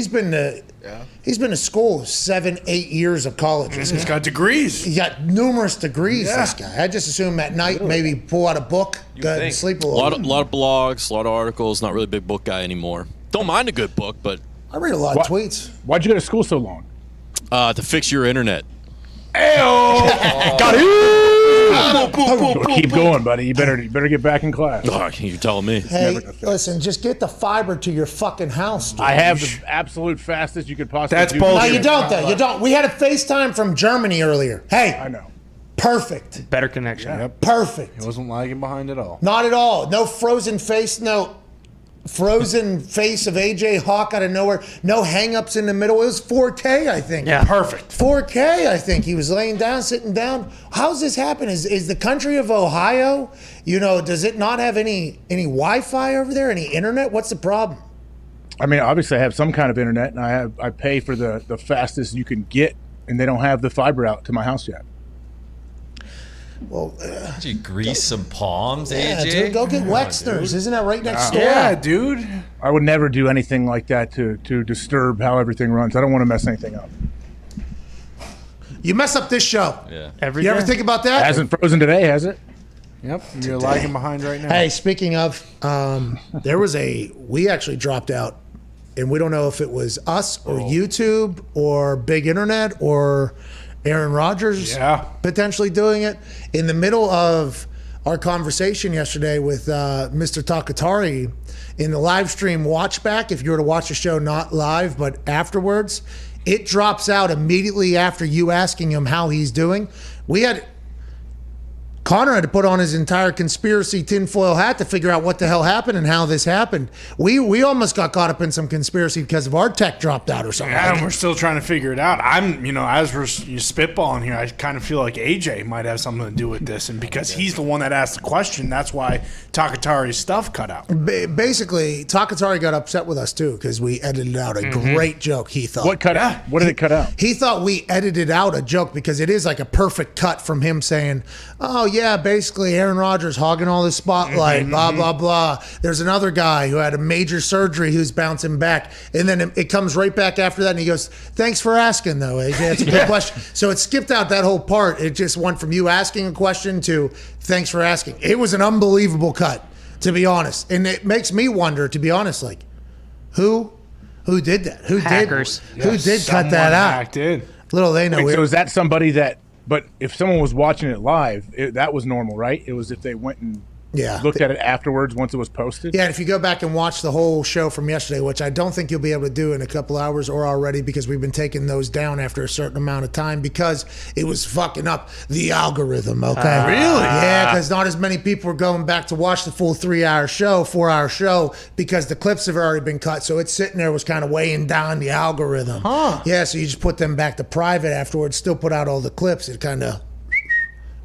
Speaker 3: been to school 7-8 years of college.
Speaker 4: He's got degrees.
Speaker 3: He got numerous degrees. Yeah. This guy. I just assume at night maybe pull out a book, go and sleep a little.
Speaker 18: A lot of blogs, a lot of articles. Not really a big book guy anymore. Don't mind a good book, but
Speaker 3: I read a lot of tweets.
Speaker 9: Why'd you go to school so long?
Speaker 18: To fix your internet.
Speaker 9: Got Keep going, buddy. You better get back in class.
Speaker 18: Oh, you're telling me.
Speaker 3: Hey, listen, just get the fiber to your fucking house. Dude.
Speaker 9: I have the absolute fastest you could possibly
Speaker 4: That's
Speaker 9: do.
Speaker 4: bullshit.
Speaker 3: No, you don't, though. You don't. We had a FaceTime from Germany earlier. Hey.
Speaker 9: I know.
Speaker 3: Perfect.
Speaker 5: Better connection.
Speaker 4: Yeah.
Speaker 3: Perfect.
Speaker 4: He wasn't lagging behind at all.
Speaker 3: Not at all. No frozen face. No frozen face of AJ Hawk out of nowhere. No hang-ups in the middle. It was 4K, I think.
Speaker 5: Yeah.
Speaker 4: Perfect.
Speaker 3: 4K, I think. He was laying down, sitting down. How's this happen? Is the country of Ohio, does it not have any Wi-Fi over there? Any internet? What's the problem?
Speaker 9: I mean, obviously I have some kind of internet, and I pay for the fastest you can get, and they don't have the fiber out to my house yet.
Speaker 3: Well,
Speaker 16: did you grease some palms,
Speaker 3: yeah,
Speaker 16: AJ?
Speaker 3: dude, go get Wexner's. Isn't that right next door?
Speaker 4: Yeah, dude.
Speaker 9: I would never do anything like that to disturb how everything runs. I don't want to mess anything up.
Speaker 3: You mess up this show.
Speaker 16: Yeah.
Speaker 3: You ever think about that?
Speaker 9: It hasn't frozen today, has it?
Speaker 4: Yep. You're lagging behind right now.
Speaker 3: Hey, speaking of, we actually dropped out, and we don't know if it was us or YouTube or big internet or Aaron Rodgers potentially doing it. In the middle of our conversation yesterday with Mr. Takatari in the live stream watch back, if you were to watch the show not live but afterwards, it drops out immediately after you asking him how he's doing. Connor had to put on his entire conspiracy tinfoil hat to figure out what the hell happened and how this happened. We almost got caught up in some conspiracy because of our tech dropped out or something.
Speaker 4: Yeah, and we're still trying to figure it out. As we're spitballing here, I kind of feel like AJ might have something to do with this, and because he's the one that asked the question, that's why Takatari's stuff cut out.
Speaker 3: Basically, Takatari got upset with us too because we edited out a great joke. He thought.
Speaker 9: What cut out? What did it cut out?
Speaker 3: He thought we edited out a joke because it is like a perfect cut from him saying, "Oh yeah, basically Aaron Rodgers hogging all this spotlight, blah blah blah." There's another guy who had a major surgery who's bouncing back, and then it comes right back after that, and he goes, "Thanks for asking, though, AJ. That's a good question." So it skipped out that whole part. It just went from you asking a question to "Thanks for asking." It was an unbelievable cut, to be honest, and it makes me wonder, to be honest, like who did that? Who
Speaker 5: Hackers.
Speaker 3: did cut that out?
Speaker 4: Hacked in.
Speaker 3: Little they know.
Speaker 9: Wait, so is that somebody that? But if someone was watching it live, that was normal, right? It was if they went and looked at it afterwards once it was posted?
Speaker 3: Yeah, and if you go back and watch the whole show from yesterday, which I don't think you'll be able to do in a couple hours or already because we've been taking those down after a certain amount of time because it was fucking up the algorithm, okay?
Speaker 4: Really?
Speaker 3: Yeah, because not as many people were going back to watch the full 4-hour show because the clips have already been cut. So it's sitting there was kind of weighing down the algorithm. Yeah, so you just put them back to private afterwards, still put out all the clips. It kind of...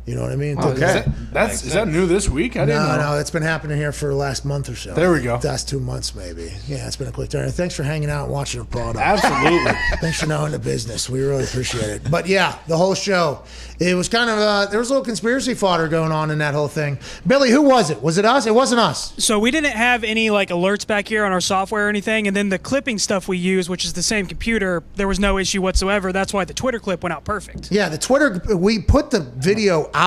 Speaker 3: You know what I mean?
Speaker 4: Okay. Is that new this week? I didn't know.
Speaker 3: No, it's been happening here for the last month or so.
Speaker 4: There we go.
Speaker 3: Last 2 months, maybe. Yeah, it's been a quick turn. Thanks for hanging out and watching the product.
Speaker 4: Absolutely.
Speaker 3: Thanks for knowing the business. We really appreciate it. But yeah, the whole show, it was kind of, there was a little conspiracy fodder going on in that whole thing. Billy, who was it? Was it us? It wasn't us.
Speaker 11: So we didn't have any like alerts back here on our software or anything. And then the clipping stuff we use, which is the same computer, there was no issue whatsoever. That's why the Twitter clip went out perfect.
Speaker 3: Yeah, the Twitter, we put the video out.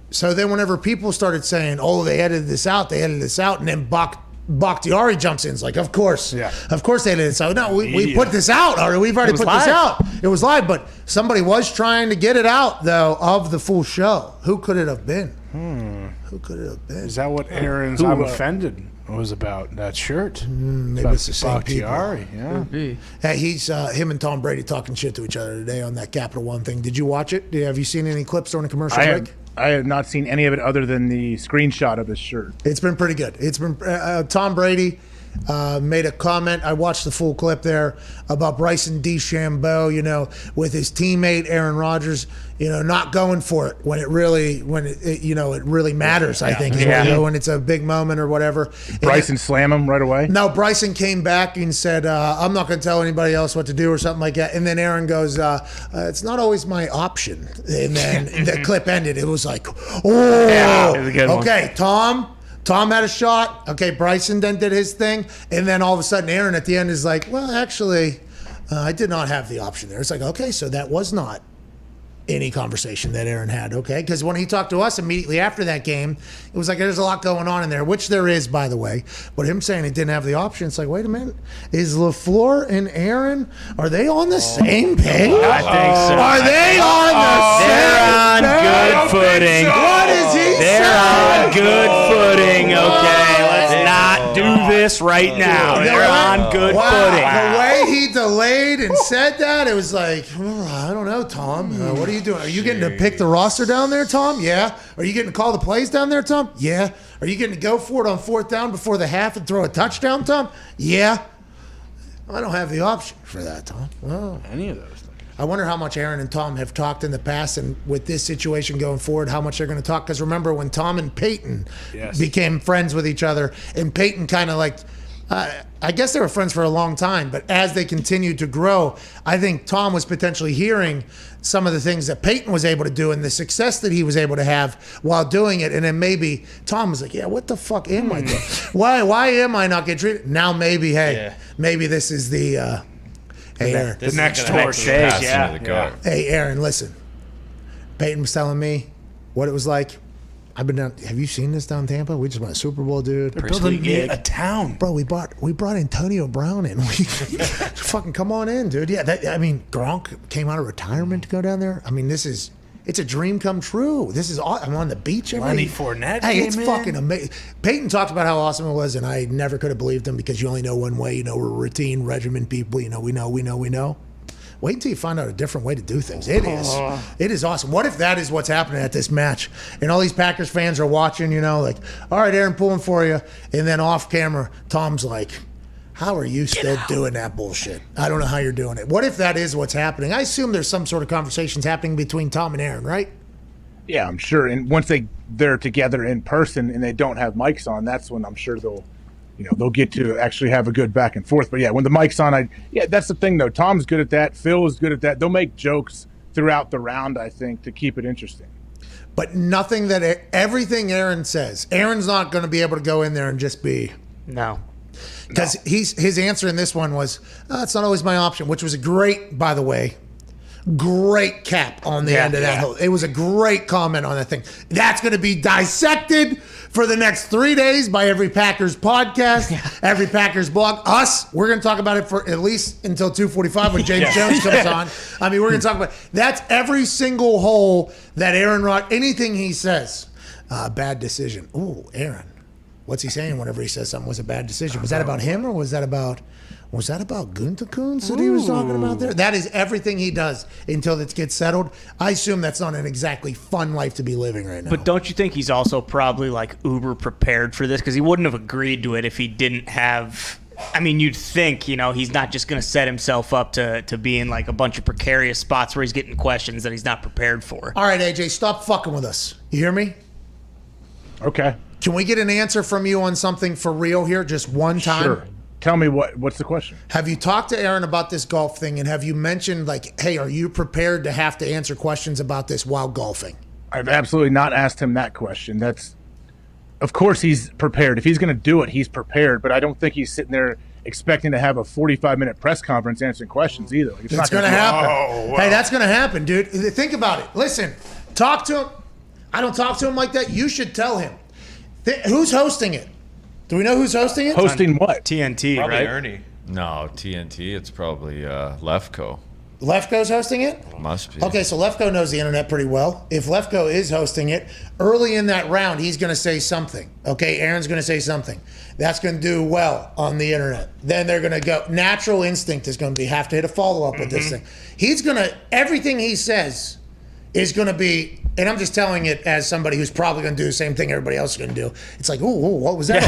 Speaker 3: So then whenever people started saying, oh, they edited this out, and then Bakhtiari jumps in. It's like, of course. Yeah. Of course they edited this out. No, we put this out already. We've already put this out. It was live, but somebody was trying to get it out, though, of the full show. Who could it have been? Who could it have been?
Speaker 4: Is that what Aaron's I'm Offended was about? That shirt?
Speaker 3: Maybe it's the same
Speaker 4: Bakhtiari,
Speaker 3: people. Yeah. Hey, he's him and Tom Brady talking shit to each other today on that Capital One thing. Did you watch it? Have you seen any clips during the commercial break?
Speaker 9: I have not seen any of it other than the screenshot of his shirt.
Speaker 3: It's been pretty good. It's been Tom Brady made a comment. I watched the full clip there about Bryson DeChambeau, with his teammate Aaron Rodgers, not going for it when it really matters. I think when it's a big moment or whatever.
Speaker 9: Bryson slam him right away.
Speaker 3: No, Bryson came back and said, "I'm not going to tell anybody else what to do" or something like that. And then Aaron goes, "It's not always my option." And then the clip ended. It was like, oh,
Speaker 5: it was a good one.
Speaker 3: Okay, Tom had a shot. Okay, Bryson then did his thing. And then all of a sudden, Aaron at the end is like, well, actually, I did not have the option there. It's like, okay, so that was not any conversation that Aaron had, okay? Because when he talked to us immediately after that game, it was like there's a lot going on in there, which there is, by the way. But him saying he didn't have the option, it's like, wait a minute. Is LaFleur and Aaron, are they on the same page?
Speaker 5: I think so.
Speaker 3: Are they on the same page?
Speaker 5: They're on good footing.
Speaker 3: What is he saying?
Speaker 5: They're on good footing, okay? Let's not do this right now. They're on good footing.
Speaker 3: The way he delayed and said that, it was like, I don't know, Tom. What are you doing? Are you getting to pick the roster down there, Tom? Yeah. Are you getting to call the plays down there, Tom? Yeah. Are you getting to go for it on 4th down before the half and throw a touchdown, Tom? Yeah. I don't have the option for that, Tom. Oh.
Speaker 4: Any of those things.
Speaker 3: I wonder how much Aaron and Tom have talked in the past, and with this situation going forward, how much they're going to talk. Because remember when Tom and Peyton became friends with each other, and Peyton kind of like, I guess they were friends for a long time, but as they continued to grow, I think Tom was potentially hearing some of the things that Peyton was able to do and the success that he was able to have while doing it. And then maybe Tom was like, yeah, what the fuck am I doing? Why am I not getting treated? Now maybe, maybe this is the... Hey, Aaron.
Speaker 5: The next horse stage,
Speaker 3: Hey, Aaron, listen. Peyton was telling me what it was like. I've been down. Have you seen this down Tampa? We just won a Super Bowl, dude.
Speaker 4: They're building a town,
Speaker 3: bro. We brought Antonio Brown in. Fucking come on in, dude. Yeah, Gronk came out of retirement to go down there. I mean, it's a dream come true. This is I'm on the beach every.
Speaker 4: Lenny Fournette.
Speaker 3: Hey, it's
Speaker 4: came
Speaker 3: fucking
Speaker 4: in.
Speaker 3: amazing. Peyton talked about how awesome it was, and I never could have believed him because you only know one way. You know, we're routine regimen people. You know, we know. Wait until you find out a different way to do things. It is awesome. What if that is what's happening at this match? And all these Packers fans are watching, you know, like, all right, Aaron, pulling for you. And then off camera, Tom's like, how are you still doing that bullshit? I don't know how you're doing it. What if that is what's happening? I assume there's some sort of conversations happening between Tom and Aaron, right?
Speaker 9: Yeah, I'm sure. And once they're together in person and they don't have mics on, that's when I'm sure they'll get to actually have a good back and forth. But yeah, when the mic's on, that's the thing though. Tom's good at that. Phil is good at that. They'll make jokes throughout the round, I think, to keep it interesting.
Speaker 3: But everything Aaron says, Aaron's not going to be able to go in there and just be.
Speaker 5: No.
Speaker 3: Because his answer in this one was, it's not always my option, which was a great, by the way, great cap on the end of that. It was a great comment on that thing. That's going to be dissected for the next 3 days by every Packers podcast, every Packers blog. We're going to talk about it for at least until 2:45 when James Jones comes on. I mean, we're going to talk about that's every single hole that Aaron Rodgers, anything he says, bad decision. Ooh, Aaron. What's he saying whenever he says something was a bad decision? Was that about him or was that about Gunther that he was talking about there? That is everything he does until it gets settled. I assume that's not an exactly fun life to be living right now.
Speaker 5: But don't you think he's also probably like uber prepared for this? Because he wouldn't have agreed to it if he didn't have... I mean, you'd think, he's not just going to set himself up to be in like a bunch of precarious spots where he's getting questions that he's not prepared for.
Speaker 3: All right, AJ, stop fucking with us. You hear me?
Speaker 9: Okay.
Speaker 3: Can we get an answer from you on something for real here, just one time?
Speaker 9: Sure. Tell me what's the question?
Speaker 3: Have you talked to Aaron about this golf thing, and have you mentioned, like, hey, are you prepared to have to answer questions about this while golfing?
Speaker 9: I've absolutely not asked him that question. Of course he's prepared. If he's going to do it, he's prepared, but I don't think he's sitting there expecting to have a 45-minute press conference answering questions either. Like,
Speaker 3: it's going to happen. Hey, that's going to happen, dude. Think about it. Listen, talk to him. I don't talk to him like that. You should tell him. Who's hosting it? Do we know who's hosting it?
Speaker 9: Hosting what?
Speaker 5: TNT,
Speaker 17: probably
Speaker 5: right?
Speaker 17: Ernie.
Speaker 16: No, TNT. It's probably Lefko.
Speaker 3: Lefko's hosting it?
Speaker 16: Must be.
Speaker 3: Okay, so Lefko knows the internet pretty well. If Lefko is hosting it, early in that round, he's going to say something. Okay, Aaron's going to say something. That's going to do well on the internet. Then they're going to go. Natural instinct is going to be have to hit a follow-up with this thing. He's going to, everything he says is going to be, and I'm just telling it as somebody who's probably going to do the same thing everybody else is going to do. It's like, ooh, what was that?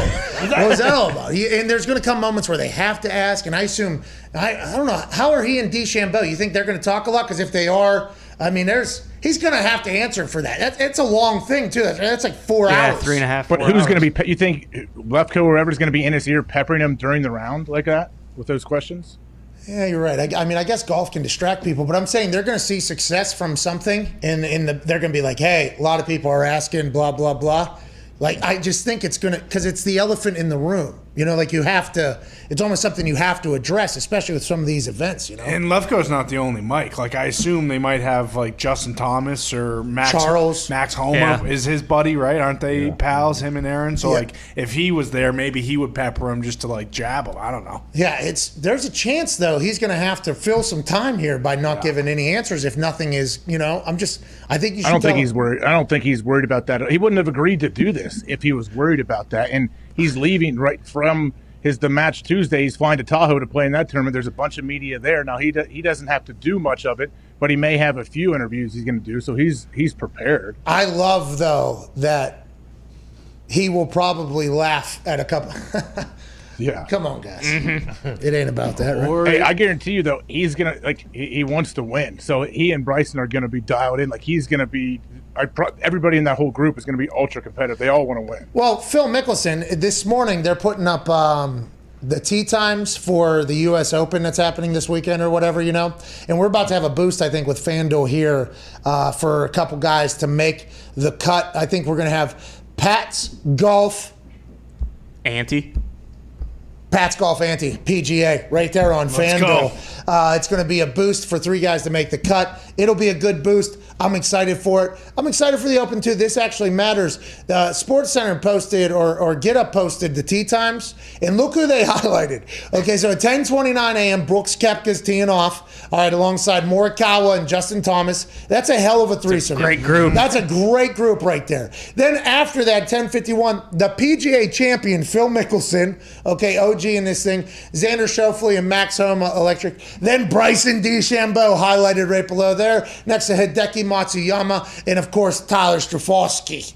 Speaker 3: What was that all about? And there's going to come moments where they have to ask, and I assume, I don't know, how are he and DeChambeau? You think they're going to talk a lot? Because if they are, I mean, he's going to have to answer for that. It's a long thing, too. That's like 4 hours.
Speaker 5: 3.5,
Speaker 9: 4 hours. But who's going to be, you think Lefko or whoever's going to be in his ear peppering him during the round like that with those questions?
Speaker 3: Yeah, you're right. I mean, I guess golf can distract people, but I'm saying they're going to see success from something, and they're going to be like, hey, a lot of people are asking, blah, blah, blah. Like, I just think it's going to, because it's the elephant in the room. You know, like you have to. It's almost something you have to address, especially with some of these events. You know,
Speaker 4: And Lefko's not the only Mike. Like, I assume they might have, like, Justin Thomas or Max Homa
Speaker 5: Yeah.
Speaker 4: is his buddy, right? Aren't they pals, him and Aaron? So,
Speaker 3: Yeah.
Speaker 4: like, if he was there, maybe he would pepper him just to, like, jab him. I don't know.
Speaker 3: yeah. There's a chance though he's going to have to fill some time here by not giving any answers if nothing is. You know, I think you should.
Speaker 9: I don't think
Speaker 3: tell
Speaker 9: he's
Speaker 3: him.
Speaker 9: worried. I don't think he's worried about that. He wouldn't have agreed to do this if he was worried about that. And he's leaving right from the match Tuesday. He's flying to Tahoe to play in that tournament. There's a bunch of media there. Now he doesn't have to do much of it, but he may have a few interviews he's going to do. So he's prepared.
Speaker 3: I love though that he will probably laugh at a couple.
Speaker 9: Yeah.
Speaker 3: Come on, guys. It ain't about that, right?
Speaker 9: Hey, I guarantee you though, he's gonna he wants to win. So he and Bryson are going to be dialed in. Like he's going to be. Everybody in that whole group is going to be ultra competitive. They all want to win.
Speaker 3: Well, Phil Mickelson, this morning they're putting up the tee times for the U.S. Open that's happening this weekend or whatever, you know. And we're about to have a boost, I think, with FanDuel here for a couple guys to make the cut. I think we're going to have Pat's Golf
Speaker 5: Ante.
Speaker 3: Pat's Golf Ante, PGA, right there on FanDuel. It's going to be a boost for 3 guys to make the cut. It'll be a good boost. I'm excited for it. I'm excited for the Open, too. This actually matters. SportsCenter posted, or Get Up posted the tee times, and look who they highlighted. Okay, so at 10:29 a.m., Brooks Koepka's teeing off, all right, alongside Morikawa and Justin Thomas. That's a hell of a threesome.
Speaker 5: Great group.
Speaker 3: That's a great group right there. Then after that, 10:51, the PGA champion, Phil Mickelson, okay, OG in this thing, Xander Schauffele and Max Homa Electric. Then Bryson DeChambeau highlighted right below there, next to Hideki Matsuyama, and of course Tyler Strafosky.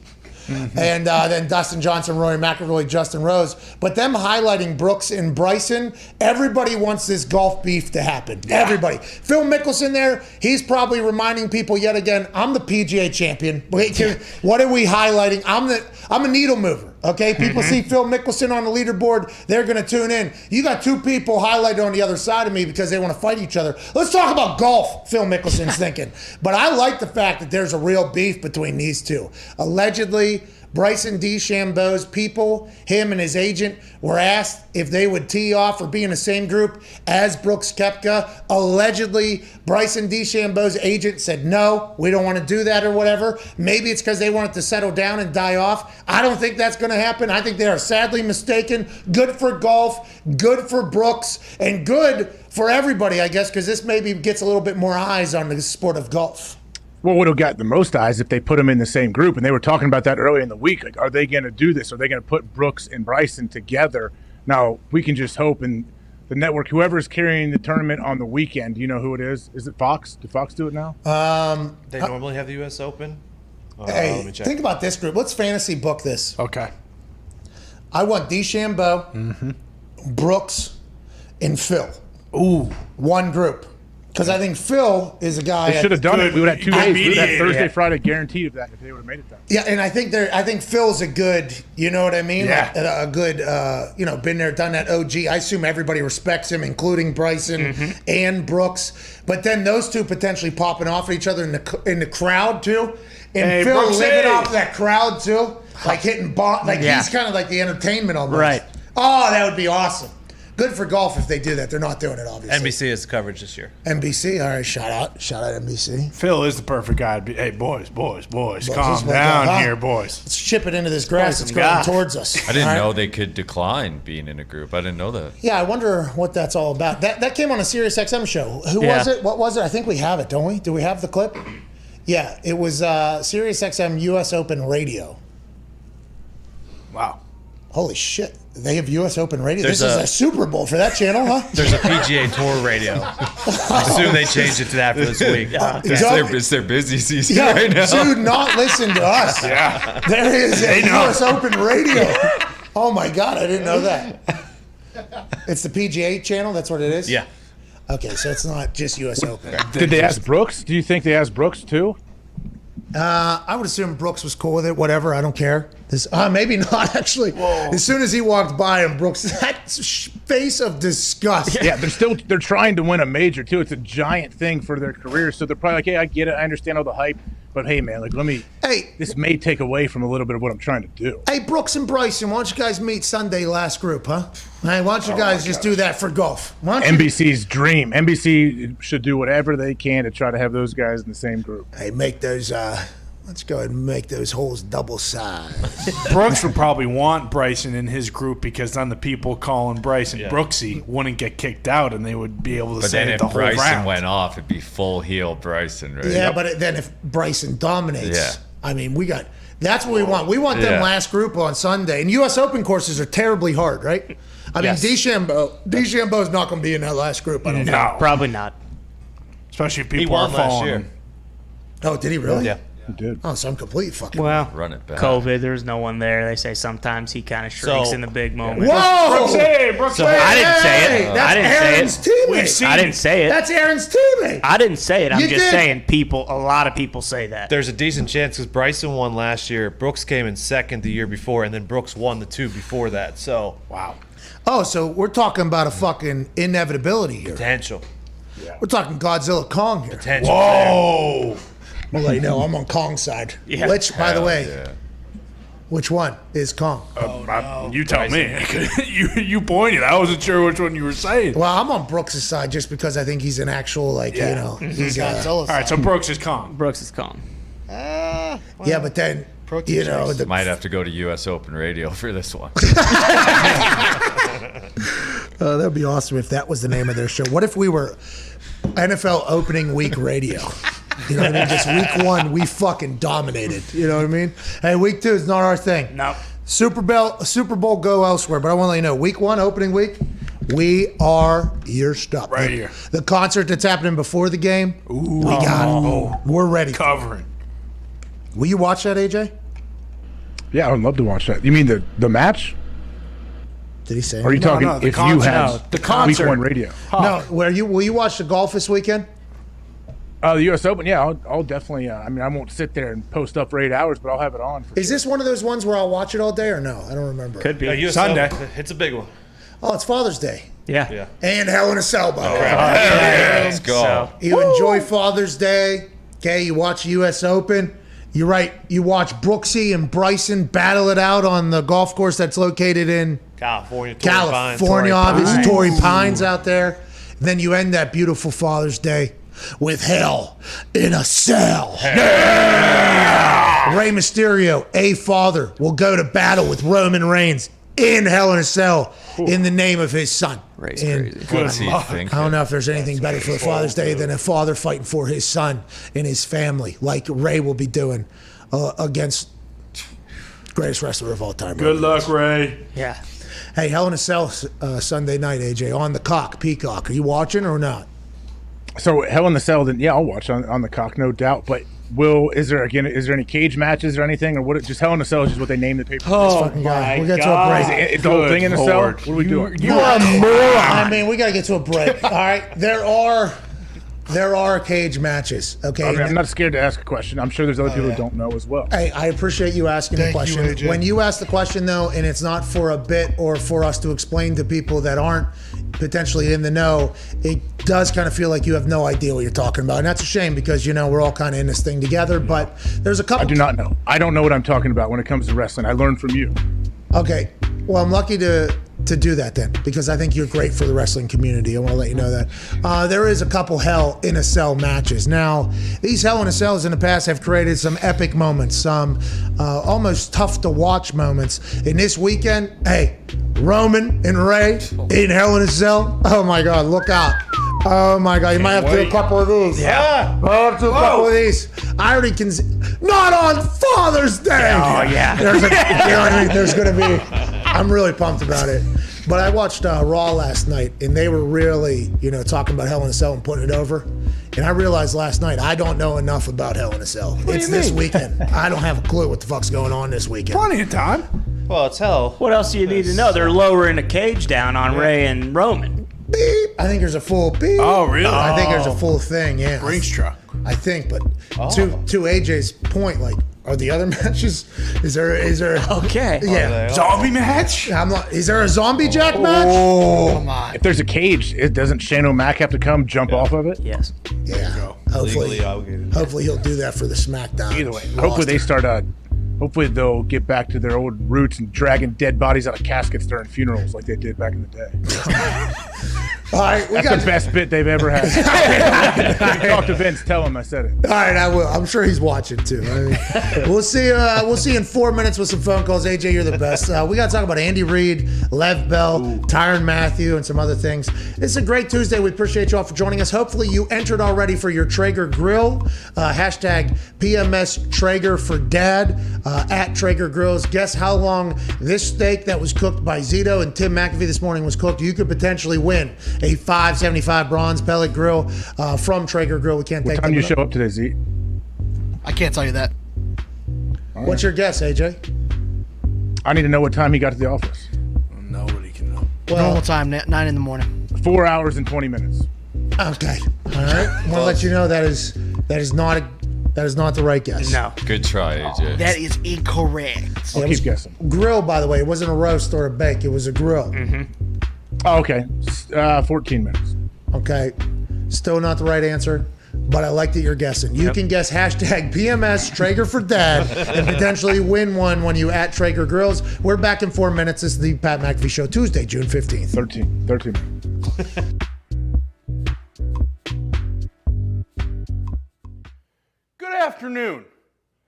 Speaker 3: And then Dustin Johnson, Rory McIlroy, Justin Rose. But them highlighting Brooks and Bryson, everybody wants this golf beef to happen. Yeah. Everybody. Phil Mickelson there, he's probably reminding people yet again, I'm the PGA champion. What are we highlighting? I'm a needle mover. Okay, people see Phil Mickelson on the leaderboard, they're going to tune in. You got 2 people highlighted on the other side of me because they want to fight each other. Let's talk about golf, Phil Mickelson's thinking. But I like the fact that there's a real beef between these two. Allegedly, Bryson DeChambeau's people, him and his agent, were asked if they would tee off or be in the same group as Brooks Koepka. Allegedly, Bryson DeChambeau's agent said, no, we don't want to do that or whatever. Maybe it's because they want it to settle down and die off. I don't think that's going to happen. I think they are sadly mistaken. Good for golf, good for Brooks, and good for everybody, I guess, because this maybe gets a little bit more eyes on the sport of golf.
Speaker 9: Well, would have got the most eyes if they put them in the same group, and they were talking about that earlier in the week. Like, are they going to do this? Are they going to put Brooks and Bryson together? Now, we can just hope, and the network, whoever's carrying the tournament on the weekend, do you know who it is? Is it Fox? Did Fox do it now?
Speaker 17: They normally have the U.S. Open.
Speaker 3: Hey,
Speaker 17: let me check.
Speaker 3: think about this group. Let's fantasy book this.
Speaker 4: Okay.
Speaker 3: I want DeChambeau, Brooks, and Phil.
Speaker 4: Ooh.
Speaker 3: One group. Because I think Phil is a guy.
Speaker 9: They should have done it. We would have 2 days. We would have Thursday,
Speaker 4: Yeah.
Speaker 9: Friday guaranteed of that if they would have made it done.
Speaker 3: Yeah, and I think Phil's a good, you know what I mean?
Speaker 4: Yeah.
Speaker 3: Like, a good, been there, done that OG. I assume everybody respects him, including Bryson and Brooks. But then those two potentially popping off at each other in the crowd too, and
Speaker 4: Hey,
Speaker 3: Phil
Speaker 4: Brooks,
Speaker 3: living
Speaker 4: hey.
Speaker 3: off that crowd too, like hitting he's kind of like the entertainment almost.
Speaker 5: Right.
Speaker 3: Oh, that would be awesome. Good for golf if they do that. They're not doing it, obviously.
Speaker 17: NBC has coverage this year.
Speaker 3: NBC, all right, shout out NBC.
Speaker 4: Phil is the perfect guy. Hey, boys, calm
Speaker 3: this
Speaker 4: down
Speaker 3: one,
Speaker 4: here, boys.
Speaker 3: Let's chip it into this grass that's
Speaker 4: some
Speaker 3: growing
Speaker 4: guy.
Speaker 3: towards us.
Speaker 16: I didn't
Speaker 3: All right?
Speaker 16: know they could decline being in a group. I didn't know that.
Speaker 3: Yeah, I wonder what that's all about. That came on a Sirius XM show. Who was it? What was it? I think we have it, don't we? Do we have the clip? Yeah, it was Sirius XM US Open Radio.
Speaker 4: Wow.
Speaker 3: Holy shit. They have US Open Radio.
Speaker 17: There's
Speaker 3: This is a Super Bowl for that channel, huh?
Speaker 17: There's a PGA Tour radio. I assume they changed it to that for this week.
Speaker 16: It's their busy season right now.
Speaker 3: Do not listen to us.
Speaker 4: Yeah.
Speaker 3: There is a US Open Radio. Oh my God, I didn't know that. It's the PGA channel? That's what it is?
Speaker 17: Yeah.
Speaker 3: Okay, so it's not just US Open.
Speaker 9: Did they ask Brooks? Do you think they asked Brooks too?
Speaker 3: I would assume Brooks was cool with it. Whatever, I don't care. Maybe not actually. Whoa. As soon as he walked by him, Brooks, that face of disgust.
Speaker 9: Yeah, they're trying to win a major too. It's a giant thing for their career, so they're probably like, "Hey, I get it. I understand all the hype. But hey, man, like
Speaker 3: Hey,
Speaker 9: this may take away from a little bit of what I'm trying to do.
Speaker 3: Hey, Brooks and Bryson, why don't you guys meet Sunday last group, huh? Hey, why don't you guys just do that for golf?
Speaker 9: NBC's dream. NBC should do whatever they can to try to have those guys in the same group.
Speaker 3: Hey, make those. Let's go ahead and make those holes double size.
Speaker 4: Brooks would probably want Bryson in his group because then the people calling Bryson Brooksy wouldn't get kicked out and they would be able to
Speaker 16: But
Speaker 4: say
Speaker 16: then
Speaker 4: it
Speaker 16: if
Speaker 4: the whole
Speaker 16: Bryson
Speaker 4: round.
Speaker 16: went off, it'd be full heel Bryson, right?
Speaker 3: Yeah, but then if Bryson dominates,
Speaker 16: Yeah.
Speaker 3: I mean, that's what we want. We want them
Speaker 16: Yeah.
Speaker 3: last group on Sunday. And U.S. Open courses are terribly hard, right? I mean, DeChambeau's not going to be in that last group. I don't think.
Speaker 5: Probably not.
Speaker 4: Especially if
Speaker 17: He
Speaker 4: people
Speaker 17: won
Speaker 4: are
Speaker 17: last
Speaker 4: following
Speaker 17: year.
Speaker 4: him.
Speaker 3: Oh, did he really?
Speaker 17: Yeah.
Speaker 9: He did.
Speaker 3: Oh, so I'm completely fucking.
Speaker 5: Well,
Speaker 16: Run it back.
Speaker 5: COVID, there's no one there. They say sometimes he kind of shrinks in the big moment.
Speaker 3: Whoa!
Speaker 5: So I didn't say it.
Speaker 3: That's
Speaker 5: I didn't
Speaker 3: Aaron's
Speaker 5: say it.
Speaker 3: teammate.
Speaker 5: I didn't say it.
Speaker 3: That's Aaron's teammate.
Speaker 5: I didn't say it. I'm
Speaker 3: You
Speaker 5: just
Speaker 3: did.
Speaker 5: saying a lot of people say that.
Speaker 17: There's a decent chance because Bryson won last year. Brooks came in second the year before, and then Brooks won the 2 before that. So
Speaker 4: wow.
Speaker 3: Oh, so we're talking about a fucking inevitability here.
Speaker 17: Potential.
Speaker 3: We're talking Godzilla Kong here.
Speaker 17: Potential.
Speaker 3: Whoa! Well, let you know, I'm on Kong's side.
Speaker 5: Yeah.
Speaker 3: Which, by the
Speaker 16: Hell
Speaker 3: way,
Speaker 16: yeah.
Speaker 3: which one is Kong?
Speaker 4: You tell me. you pointed. I wasn't sure which one you were saying.
Speaker 3: Well, I'm on Brooks' side just because I think he's an actual, he's
Speaker 4: All right, so Brooks is Kong.
Speaker 5: Brooks is Kong.
Speaker 3: yeah, but then,
Speaker 16: Might have to go to U.S. Open Radio for this one.
Speaker 3: that'd be awesome if that was the name of their show. What if we were NFL opening week radio? You know what I mean? Just week 1, we fucking dominated. You know what I mean? Hey, week 2 is not our thing.
Speaker 5: No.
Speaker 3: Super Bowl go elsewhere, but I want to let you know, week 1, opening week, we are your stuff.
Speaker 4: Right here.
Speaker 3: The concert that's happening before the game, we got it. We're ready.
Speaker 4: Covering.
Speaker 3: Will you watch that, AJ?
Speaker 9: Yeah, I would love to watch that. You mean the match?
Speaker 3: Did he say?
Speaker 9: Or are you
Speaker 3: No,
Speaker 9: talking
Speaker 3: no, the
Speaker 9: if
Speaker 3: concert.
Speaker 9: you had
Speaker 3: No, the concert.
Speaker 9: week 1 radio?
Speaker 3: No, will you watch the golf this weekend?
Speaker 9: The U.S. Open, yeah, I'll definitely. I mean, I won't sit there and post up for 8 hours, but I'll have it on.
Speaker 3: Is this one of those ones where I'll watch it all day or no? I don't remember.
Speaker 5: Could be.
Speaker 17: US
Speaker 4: Sunday.
Speaker 17: Open, it's a big one.
Speaker 3: Oh, it's Father's Day.
Speaker 5: Yeah.
Speaker 3: And Hell in a Cell, by the way.
Speaker 16: Let's go.
Speaker 3: You enjoy Father's Day. Okay, you watch U.S. Open. You're right. You watch Brooksy and Bryson battle it out on the golf course that's located in California, obviously. Torrey Pines out there. Then you end that beautiful Father's Day with Hell in a Cell. Yeah! Rey Mysterio, a father, will go to battle with Roman Reigns in Hell in a Cell in the name of his son.
Speaker 5: Ray's
Speaker 3: And
Speaker 5: crazy.
Speaker 16: What's he think?
Speaker 3: I don't know if there's anything better for Father's Day than a father fighting for his son and his family, like Ray will be doing against greatest wrestler of all time.
Speaker 4: Good luck, Ray.
Speaker 5: Yeah.
Speaker 3: Hey, Hell in a Cell Sunday night, AJ, on the Peacock. Are you watching or not?
Speaker 9: So Hell in the Cell, then yeah, I'll watch on the cock, no doubt. But is there any cage matches or anything, or what? Just Hell in a Cell is just what they name the paper.
Speaker 3: Oh my We'll get to a break.
Speaker 9: It's the whole thing in a cell.
Speaker 4: Lord.
Speaker 9: What are we doing?
Speaker 3: You are a moron. I mean, we got to get to a break. All right, there are cage matches. Okay,
Speaker 9: I mean, I'm not scared to ask a question. I'm sure there's other people who don't know as well.
Speaker 3: Hey, I appreciate you asking the question.
Speaker 9: AJ.
Speaker 3: When you ask the question, though, and it's not for a bit or for us to explain to people that aren't potentially in the know, it does kind of feel like you have no idea what you're talking about. And that's a shame because, we're all kind of in this thing together. But there's a couple.
Speaker 9: I do not know. I don't know what I'm talking about when it comes to wrestling. I learned from you.
Speaker 3: Okay. Well, I'm lucky to do that then, because I think you're great for the wrestling community. I want to let you know that. There is a couple Hell in a Cell matches. Now, these Hell in a Cells in the past have created some epic moments, some almost tough to watch moments. And this weekend, hey, Roman and Ray in Hell in a Cell. Oh my God, look out. Oh my God, you might have to do a couple of these.
Speaker 5: Yeah.
Speaker 3: I have to do a couple of these. I already can. Not on Father's Day.
Speaker 5: Oh, yeah.
Speaker 3: There's you know what I mean? There's going to be. I'm really pumped about it. But I watched Raw last night, and they were really, talking about Hell in a Cell and putting it over. And I realized last night I don't know enough about Hell in a Cell. It's this weekend. I don't have a clue what the fuck's going on this weekend.
Speaker 4: Plenty of time.
Speaker 17: Well, it's hell.
Speaker 5: What else do you need to know? They're lowering a cage down on Ray and Roman.
Speaker 3: Beep. I think there's a full beep.
Speaker 4: Oh, really?
Speaker 3: I think there's a full thing, yeah.
Speaker 4: Brinks truck.
Speaker 3: I think, but to AJ's point, like, are the other matches? Is there?
Speaker 5: Okay.
Speaker 3: Yeah.
Speaker 4: Zombie match?
Speaker 3: I'm not. Is there a zombie jack match?
Speaker 9: Oh, come on. If there's a cage, doesn't Shane O'Mac have to come jump off of it?
Speaker 5: Yes.
Speaker 3: Yeah. Hopefully he'll do that for the SmackDown.
Speaker 9: Either way, hopefully they start. Hopefully they'll get back to their old roots and dragging dead bodies out of caskets during funerals like they did back in the day.
Speaker 3: All right,
Speaker 9: that's the best bit they've ever had. Talk to Vince. Tell him I said it.
Speaker 3: All right, I will. I'm sure he's watching too. I mean, we'll see. We'll see in 4 minutes with some phone calls. AJ, you're the best. We got to talk about Andy Reid, Lev Bell, Tyrann Mathieu, and some other things. It's a great Tuesday. We appreciate you all for joining us. Hopefully, you entered already for your Traeger Grill. Hashtag PMS Traeger for Dad at Traeger Grills. Guess how long this steak that was cooked by Zito and Tim McAfee this morning was cooked? You could potentially win a $575 Bronze Pellet Grill from Traeger Grill. We can't
Speaker 9: What
Speaker 3: take
Speaker 9: time do you show up today, Z?
Speaker 23: I can't tell you that.
Speaker 3: What's your guess, AJ?
Speaker 9: I need to know what time he got to the office.
Speaker 4: Nobody can know.
Speaker 23: Normal time, 9 in the morning.
Speaker 9: 4 hours and 20 minutes.
Speaker 3: Okay. All right. I want to let you know that is not the right guess.
Speaker 5: No.
Speaker 16: Good try, AJ.
Speaker 23: That is incorrect.
Speaker 9: I'll keep guessing.
Speaker 3: Grill, by the way. It wasn't a roast or a bake. It was a grill.
Speaker 9: Oh, okay. 14 minutes.
Speaker 3: Okay. Still not the right answer, but I like that you're guessing. You can guess hashtag PMS Traeger for Dad and potentially win one when you at Traeger Grills. We're back in 4 minutes. This is the Pat McAfee Show, Tuesday, June 15th.
Speaker 9: 13 minutes.
Speaker 8: Good afternoon.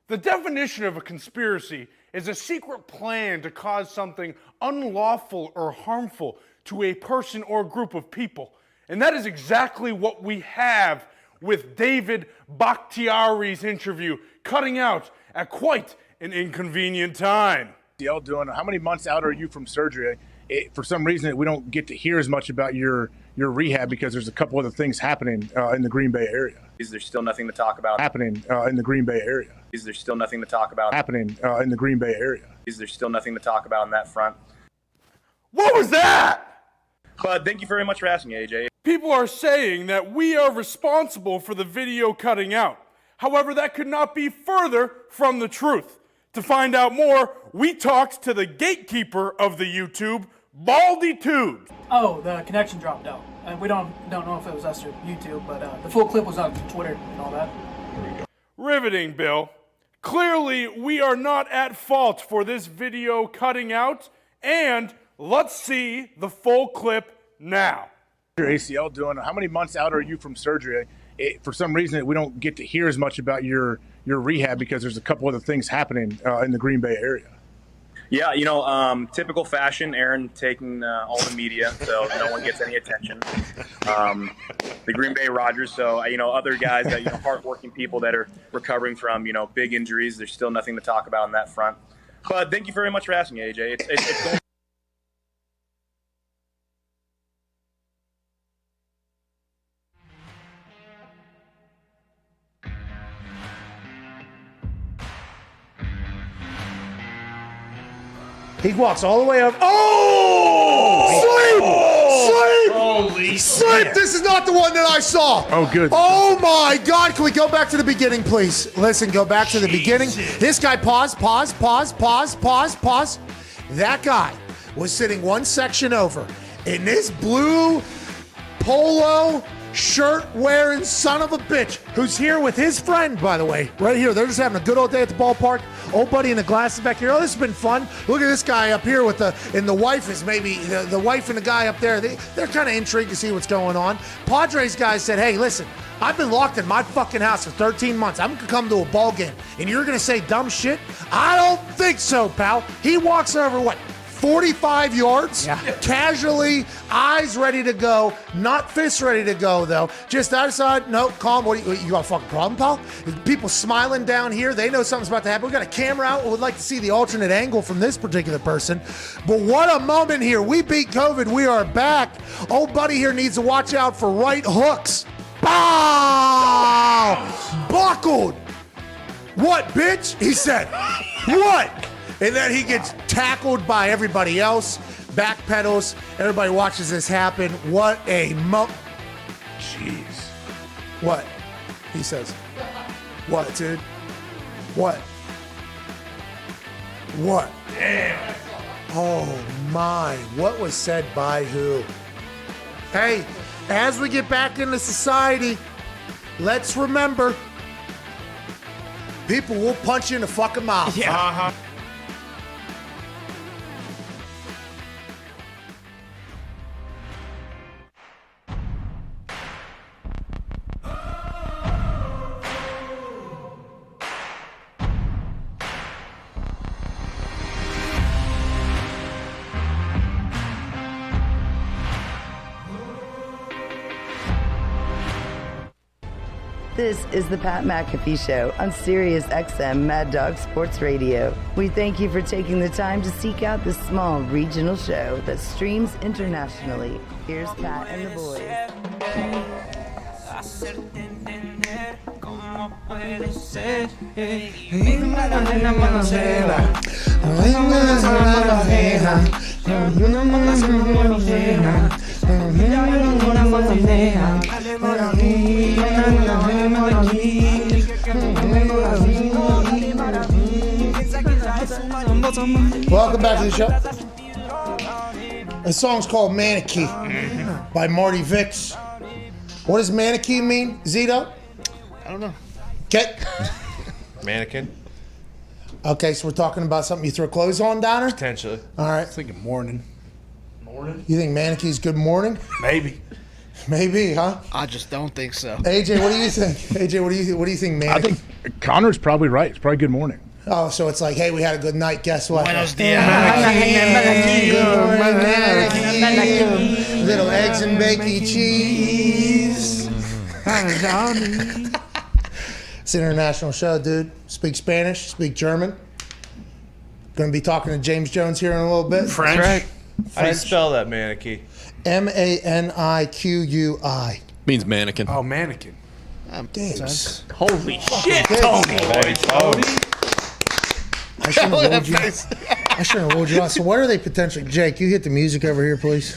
Speaker 8: The definition of a conspiracy is a secret plan to cause something unlawful or harmful to a person or group of people. And that is exactly what we have with David Bakhtiari's interview, cutting out at quite an inconvenient time.
Speaker 9: Doing. How many months out are you from surgery? For some reason, we don't get to hear as much about your rehab because there's a couple other things happening in the Green Bay area.
Speaker 13: Is there still nothing to talk about?
Speaker 9: Happening in the Green Bay area.
Speaker 13: Is there still nothing to talk about?
Speaker 9: Happening in the Green Bay area.
Speaker 13: Is there still nothing to talk about on that front?
Speaker 8: What was that?
Speaker 13: But thank you very much for asking, AJ.
Speaker 8: People are saying that we are responsible for the video cutting out. However, that could not be further from the truth. To find out more, we talked to the gatekeeper of the YouTube, Baldy Tubes.
Speaker 11: Oh, the connection dropped out. And we don't know if it was us or YouTube, but the full clip was on Twitter and all that.
Speaker 8: Riveting, Bill. Clearly, we are not at fault for this video cutting out, and let's see the full clip now.
Speaker 9: Your ACL doing. How many months out are you from surgery? For some reason, we don't get to hear as much about your rehab because there's a couple other things happening in the Green Bay area.
Speaker 13: Yeah, typical fashion, Aaron taking all the media, so no one gets any attention. The Green Bay Rodgers, so, other guys that, hardworking people that are recovering from, big injuries. There's still nothing to talk about on that front. But thank you very much for asking, AJ. It's going.
Speaker 3: He walks all the way up. Oh! Sleep!
Speaker 9: Holy
Speaker 3: Sleep!
Speaker 9: shit.
Speaker 3: This is not the one that I saw.
Speaker 9: Oh, good.
Speaker 3: Oh, my God. Can we go back to the beginning, please? Listen, go back to the beginning. This guy, pause. That guy was sitting one section over in this blue polo shirt-wearing son of a bitch who's here with his friend, by the way, right here. They're just having a good old day at the ballpark. Old buddy in the glasses back here. Oh, this has been fun. Look at this guy up here with the wife is maybe, the wife and the guy up there. They're kind of intrigued to see what's going on. Padres guy said, hey, listen, I've been locked in my fucking house for 13 months. I'm going to come to a ball game, and you're going to say dumb shit? I don't think so, pal. He walks over, 45 yards, casually, eyes ready to go, not fists ready to go, though. Just outside, no, calm. What, you got a fucking problem, pal? People smiling down here. They know something's about to happen. We got a camera out. We would like to see the alternate angle from this particular person. But what a moment here. We beat COVID. We are back. Old buddy here needs to watch out for right hooks. Bow! Buckled. What, bitch? He said. What? And then he gets tackled by everybody else, backpedals. Everybody watches this happen. What a Jeez. What? He says. What, dude? What? Damn. Oh, my. What was said by who? Hey, as we get back into society, let's remember, people will punch you in the fucking mouth.
Speaker 4: Yeah. Uh-huh.
Speaker 1: This is the Pat McAfee Show on Sirius XM Mad Dog Sports Radio. We thank you for taking the time to seek out this small regional show that streams internationally. Here's Pat and the boys.
Speaker 3: Welcome back to the show. The song's called Mannequin by Marty Vicks. What does mannequin mean, Zito?
Speaker 17: I don't know.
Speaker 3: Okay.
Speaker 17: Mannequin.
Speaker 3: Okay, so we're talking about something you throw clothes on, Donner?
Speaker 17: Potentially.
Speaker 3: All right.
Speaker 4: I think morning.
Speaker 3: You think mannequin's good morning?
Speaker 4: Maybe.
Speaker 3: Maybe, huh?
Speaker 23: I just don't think so.
Speaker 3: AJ, what do you think? AJ, what do you think,
Speaker 9: I
Speaker 3: mannequin?
Speaker 9: think Connor's probably right. It's probably good morning.
Speaker 3: Oh, so it's like, hey, we had a good night. Guess what?
Speaker 23: Buenos dias.
Speaker 3: Little eggs and bacon cheese. It's an international show, dude. Speak Spanish, speak German. Going to be talking to James Jones here in a little bit.
Speaker 4: French.
Speaker 17: That's right. How do you
Speaker 3: French.
Speaker 17: spell that, Manicky?
Speaker 3: Maniqui.
Speaker 18: Means mannequin.
Speaker 4: Oh, mannequin.
Speaker 3: Dames.
Speaker 5: Holy shit,
Speaker 3: Tony.
Speaker 5: Tony.
Speaker 3: I shouldn't have rolled you. I shouldn't have rolled you out. So what are they potentially? Jake, you hit the music over here, please.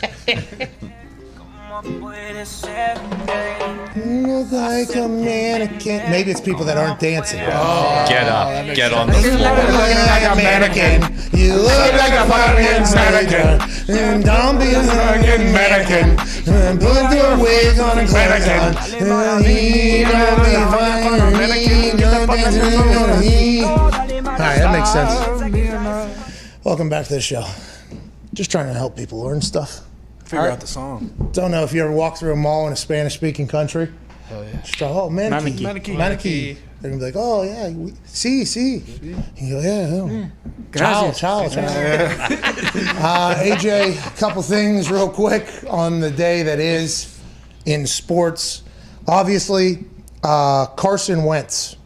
Speaker 3: Look like a mannequin. Maybe it's people that aren't dancing.
Speaker 16: Oh, get up. Get on the
Speaker 3: You
Speaker 16: floor.
Speaker 3: look like a mannequin. You look like a fucking mannequin. And don't be a fucking mannequin. And put the wigs on and clothes on. And he don't be fucking. All right, that makes sense. Welcome back to the show. Just trying to help people learn stuff.
Speaker 4: Figure out the song.
Speaker 3: Don't know if you ever walk through a mall in a Spanish-speaking country.
Speaker 23: Hell yeah.
Speaker 3: Just try, oh, mannequin. Mannequin. They're going to be like, oh, yeah, sí. And you go, yeah. Ciao. AJ, a couple things real quick on the day that is in sports. Obviously, Carson Wentz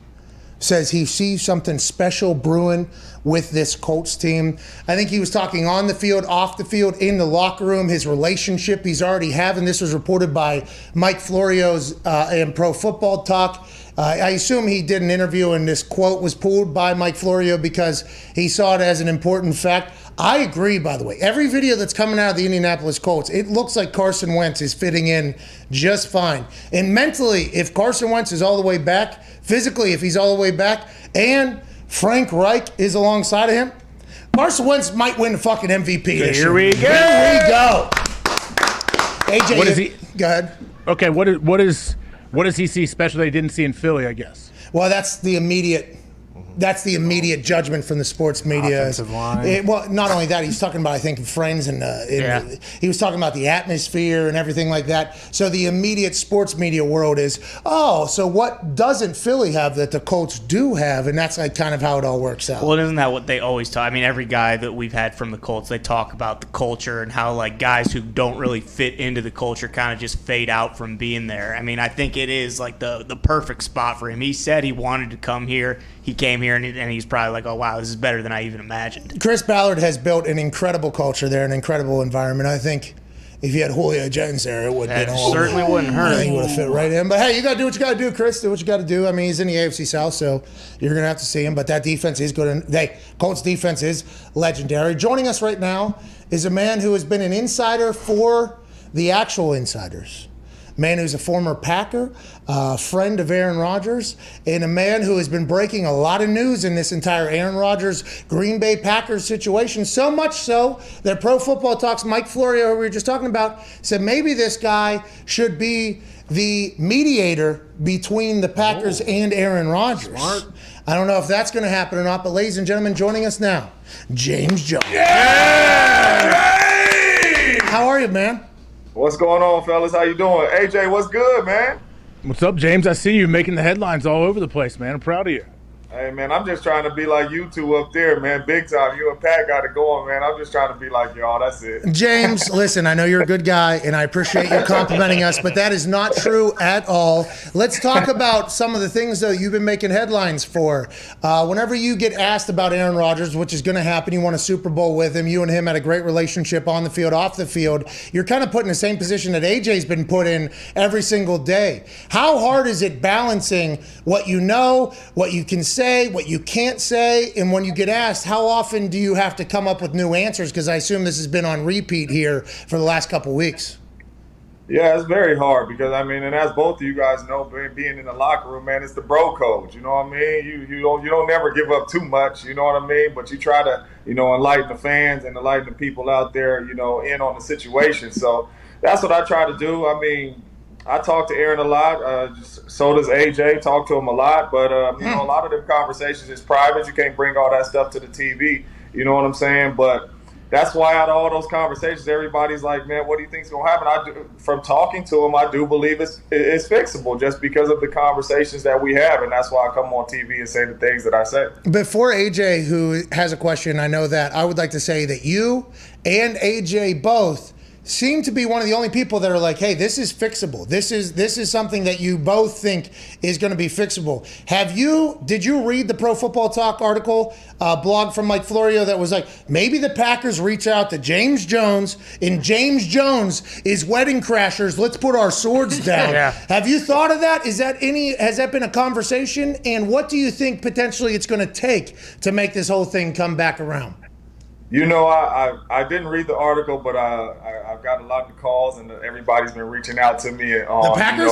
Speaker 3: says he sees something special brewing with this Colts team. I think he was talking on the field, off the field, in the locker room, his relationship he's already having. This was reported by Mike Florio's in Pro Football Talk. I assume he did an interview and this quote was pulled by Mike Florio because he saw it as an important fact. I agree, by the way. Every video that's coming out of the Indianapolis Colts, it looks like Carson Wentz is fitting in just fine. And mentally, if Carson Wentz is all the way back, physically, if he's all the way back, and Frank Reich is alongside of him, Carson Wentz might win the fucking MVP this year.
Speaker 4: Here we go.
Speaker 3: AJ,
Speaker 9: What is he?
Speaker 3: Go ahead.
Speaker 9: Okay, what does he see special that he didn't see in Philly, I guess?
Speaker 3: Well, that's the immediate judgment from the sports media.
Speaker 4: Offensive line.
Speaker 3: Well, not only that, he's talking about, I think, friends and he was talking about the atmosphere and everything like that. So the immediate sports media world is, so what doesn't Philly have that the Colts do have? And that's like kind of how it all works out.
Speaker 5: Well, isn't that what they always talk? I mean, every guy that we've had from the Colts, they talk about the culture and how like guys who don't really fit into the culture kind of just fade out from being there. I mean, I think it is like the perfect spot for him. He said he wanted to come here. He came here and he's probably like, oh, wow, this is better than I even imagined.
Speaker 3: Chris Ballard has built an incredible culture there, an incredible environment. I think if you had Julio Jones there, it would be
Speaker 5: certainly wouldn't hurt.
Speaker 3: I think he would have fit right in. But hey, you got to do what you got to do, Chris. Do what you got to do. I mean, he's in the AFC South, so you're going to have to see him. But that defense is good. Colts defense is legendary. Joining us right now is a man who has been an insider for the actual insiders. man who's a former Packer, friend of Aaron Rodgers, and a man who has been breaking a lot of news in this entire Aaron Rodgers Green Bay Packers situation, so much so that Pro Football Talk's Mike Florio, who we were just talking about, said maybe this guy should be the mediator between the Packers and Aaron Rodgers. Smart. I don't know if that's going to happen or not, but ladies and gentlemen, joining us now, James Jones.
Speaker 12: Yeah!
Speaker 3: How are you, man?
Speaker 12: What's going on, fellas? How you doing? AJ, what's good, man?
Speaker 9: What's up, James? I see you making the headlines all over the place, man. I'm proud of you.
Speaker 12: Hey, man, I'm just trying to be like you two up there, man. Big time. You and Pat got it going, man. I'm just trying to be like y'all. That's it.
Speaker 3: James, listen, I know you're a good guy, and I appreciate you complimenting us, but that is not true at all. Let's talk about some of the things, though, you've been making headlines for. Whenever you get asked about Aaron Rodgers, which is going to happen, you won a Super Bowl with him, you and him had a great relationship on the field, off the field, you're kind of put in the same position that AJ's been put in every single day. How hard is it balancing what you know, what you can say, what you can't say, and when you get asked, how often do you have to come up with new answers? Because I assume this has been on repeat here for the last couple of weeks.
Speaker 12: Yeah, it's very hard because, I mean, and as both of you guys know, being in the locker room, man, it's the bro code. You know what I mean? You don't never give up too much, you know what I mean? But you try to, enlighten the fans and enlighten the people out there, in on the situation. So that's what I try to do. I mean, I talk to Aaron a lot. So does AJ. Talk to him a lot. But, a lot of them conversations is private. You can't bring all that stuff to the TV. You know what I'm saying? But that's why out of all those conversations, everybody's like, man, what do you think's going to happen? From talking to him, I do believe it's fixable just because of the conversations that we have. And that's why I come on TV and say the things that I say.
Speaker 3: Before AJ, who has a question, I know that, I would like to say that you and AJ both seem to be one of the only people that are like, hey, this is fixable. This is something that you both think is going to be fixable. Did you read the Pro Football Talk article, blog from Mike Florio that was like, maybe the Packers reach out to James Jones, and James Jones is Wedding Crashers. Let's put our swords down. Yeah. Have you thought of that? Has that been a conversation? And what do you think potentially it's going to take to make this whole thing come back around?
Speaker 12: I didn't read the article, but I've got a lot of calls, and everybody's been reaching out to me
Speaker 3: the Packers?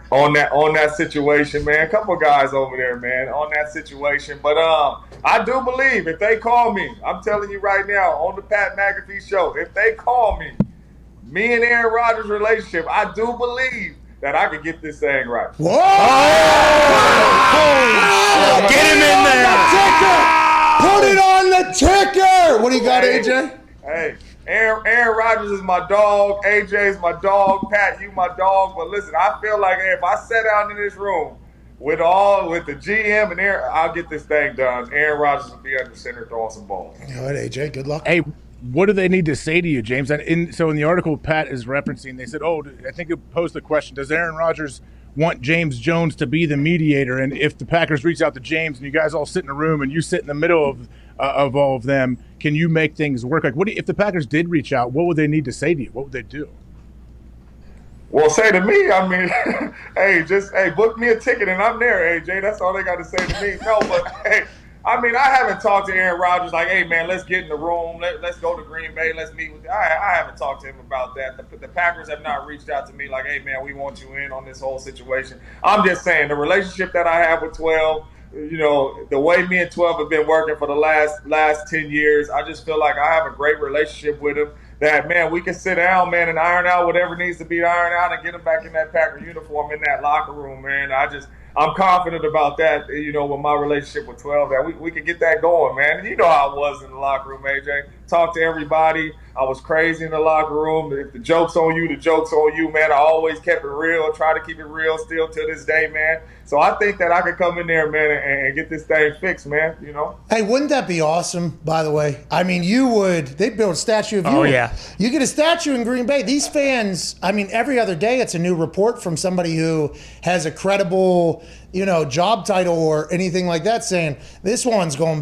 Speaker 12: On that situation, man. A couple of guys over there, man, on that situation. But I do believe if they call me, I'm telling you right now, on the Pat McAfee Show, if they call me and Aaron Rodgers' relationship, I do believe that I could get this thing right.
Speaker 3: Whoa! Oh, get him in there! Put it on the ticker! What do you got, AJ?
Speaker 12: Hey, Aaron Rodgers is my dog. AJ is my dog. Pat, you my dog. But listen, I feel like if I sat down in this room with the GM and Aaron, I'll get this thing done. Aaron Rodgers will be under center throwing some balls.
Speaker 3: All right, AJ, good luck.
Speaker 9: Hey, what do they need to say to you, James? So in the article Pat is referencing, they said, I think it posed the question, does Aaron Rodgers want James Jones to be the mediator? And if the Packers reach out to James and you guys all sit in a room and you sit in the middle of all of them, can you make things work? Like, if the Packers did reach out, what would they need to say to you? What would they do?
Speaker 12: Well, say to me, I mean, hey, book me a ticket and I'm there, AJ. That's all they got to say to me. No, but hey, I mean, I haven't talked to Aaron Rodgers like, hey, man, let's get in the room. Let's go to Green Bay. Let's meet with – I haven't talked to him about that. The Packers have not reached out to me like, hey, man, we want you in on this whole situation. I'm just saying the relationship that I have with 12, the way me and 12 have been working for the last 10 years, I just feel like I have a great relationship with him that, man, we can sit down, man, and iron out whatever needs to be ironed out and get him back in that Packer uniform in that locker room, man. I'm confident about that, with my relationship with 12, that we can get that going, man. And you know how I was in the locker room, AJ. Talk to everybody. I was crazy in the locker room. If the joke's on you, the joke's on you, man. I always kept it real, try to keep it real still to this day, man. So I think that I could come in there, man, and get this thing fixed, man,
Speaker 3: Hey, wouldn't that be awesome, by the way? I mean, they'd build a statue of you.
Speaker 5: Oh, yeah.
Speaker 3: You get a statue in Green Bay. These fans, I mean, every other day it's a new report from somebody who has a credible, job title or anything like that saying, he's not going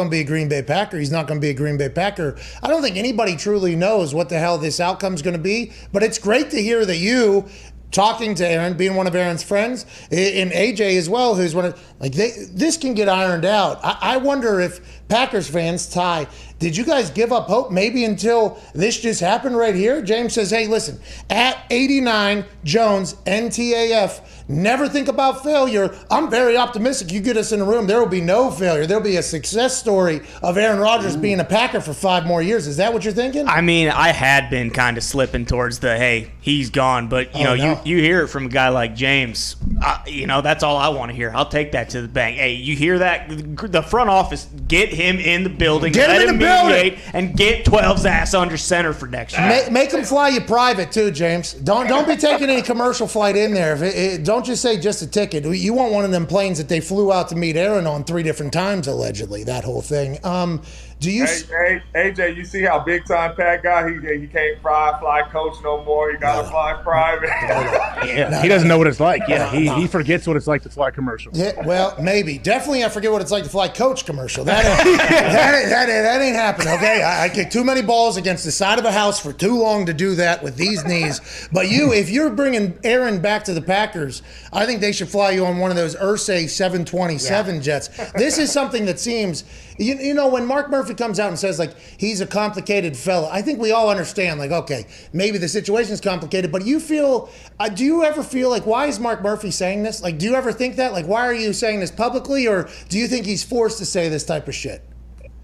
Speaker 3: to be a Green Bay Packer. He's not going to be a Green Bay Packer. I don't think anybody truly knows what the hell this outcome's going to be, but it's great to hear that you talking to Aaron, being one of Aaron's friends, and AJ as well, who's one of this can get ironed out. I wonder if Packers fans, Ty, did you guys give up hope maybe until this just happened right here? James says, hey, listen, at 89 Jones NTAF, never think about failure. I'm very optimistic. You get us in a room, there will be no failure. There'll be a success story of Aaron Rodgers being a Packer for 5 more years. Is that what you're thinking?
Speaker 5: I mean, I had been kind of slipping towards the, hey, he's gone. But, you hear it from a guy like James. That's all I want to hear. I'll take that to the bank. Hey, you hear that? The front office, get him in the building. Let him mediate and get 12's ass under center for next year.
Speaker 3: Make him fly you private, too, James. Don't be taking any commercial flight in there. Don't just say just a ticket. You want one of them planes that they flew out to meet Aaron on 3 different times, allegedly, that whole thing.
Speaker 12: AJ, you see how big time Pat got? He can't fly coach no more. He got to fly private.
Speaker 9: He doesn't know what it's like. Yeah, he forgets what it's like to fly commercial.
Speaker 3: Yeah, well, maybe. Definitely I forget what it's like to fly coach commercial. That ain't happening, okay? I kicked too many balls against the side of a house for too long to do that with these knees. But if you're bringing Aaron back to the Packers, I think they should fly you on one of those Ursay 727 jets. This is something that seems, when Mark Murphy comes out and says, he's a complicated fella, I think we all understand, okay, maybe the situation is complicated, but do you ever feel why is Mark Murphy saying this? Do you ever think that? Why are you saying this publicly, or do you think he's forced to say this type of shit?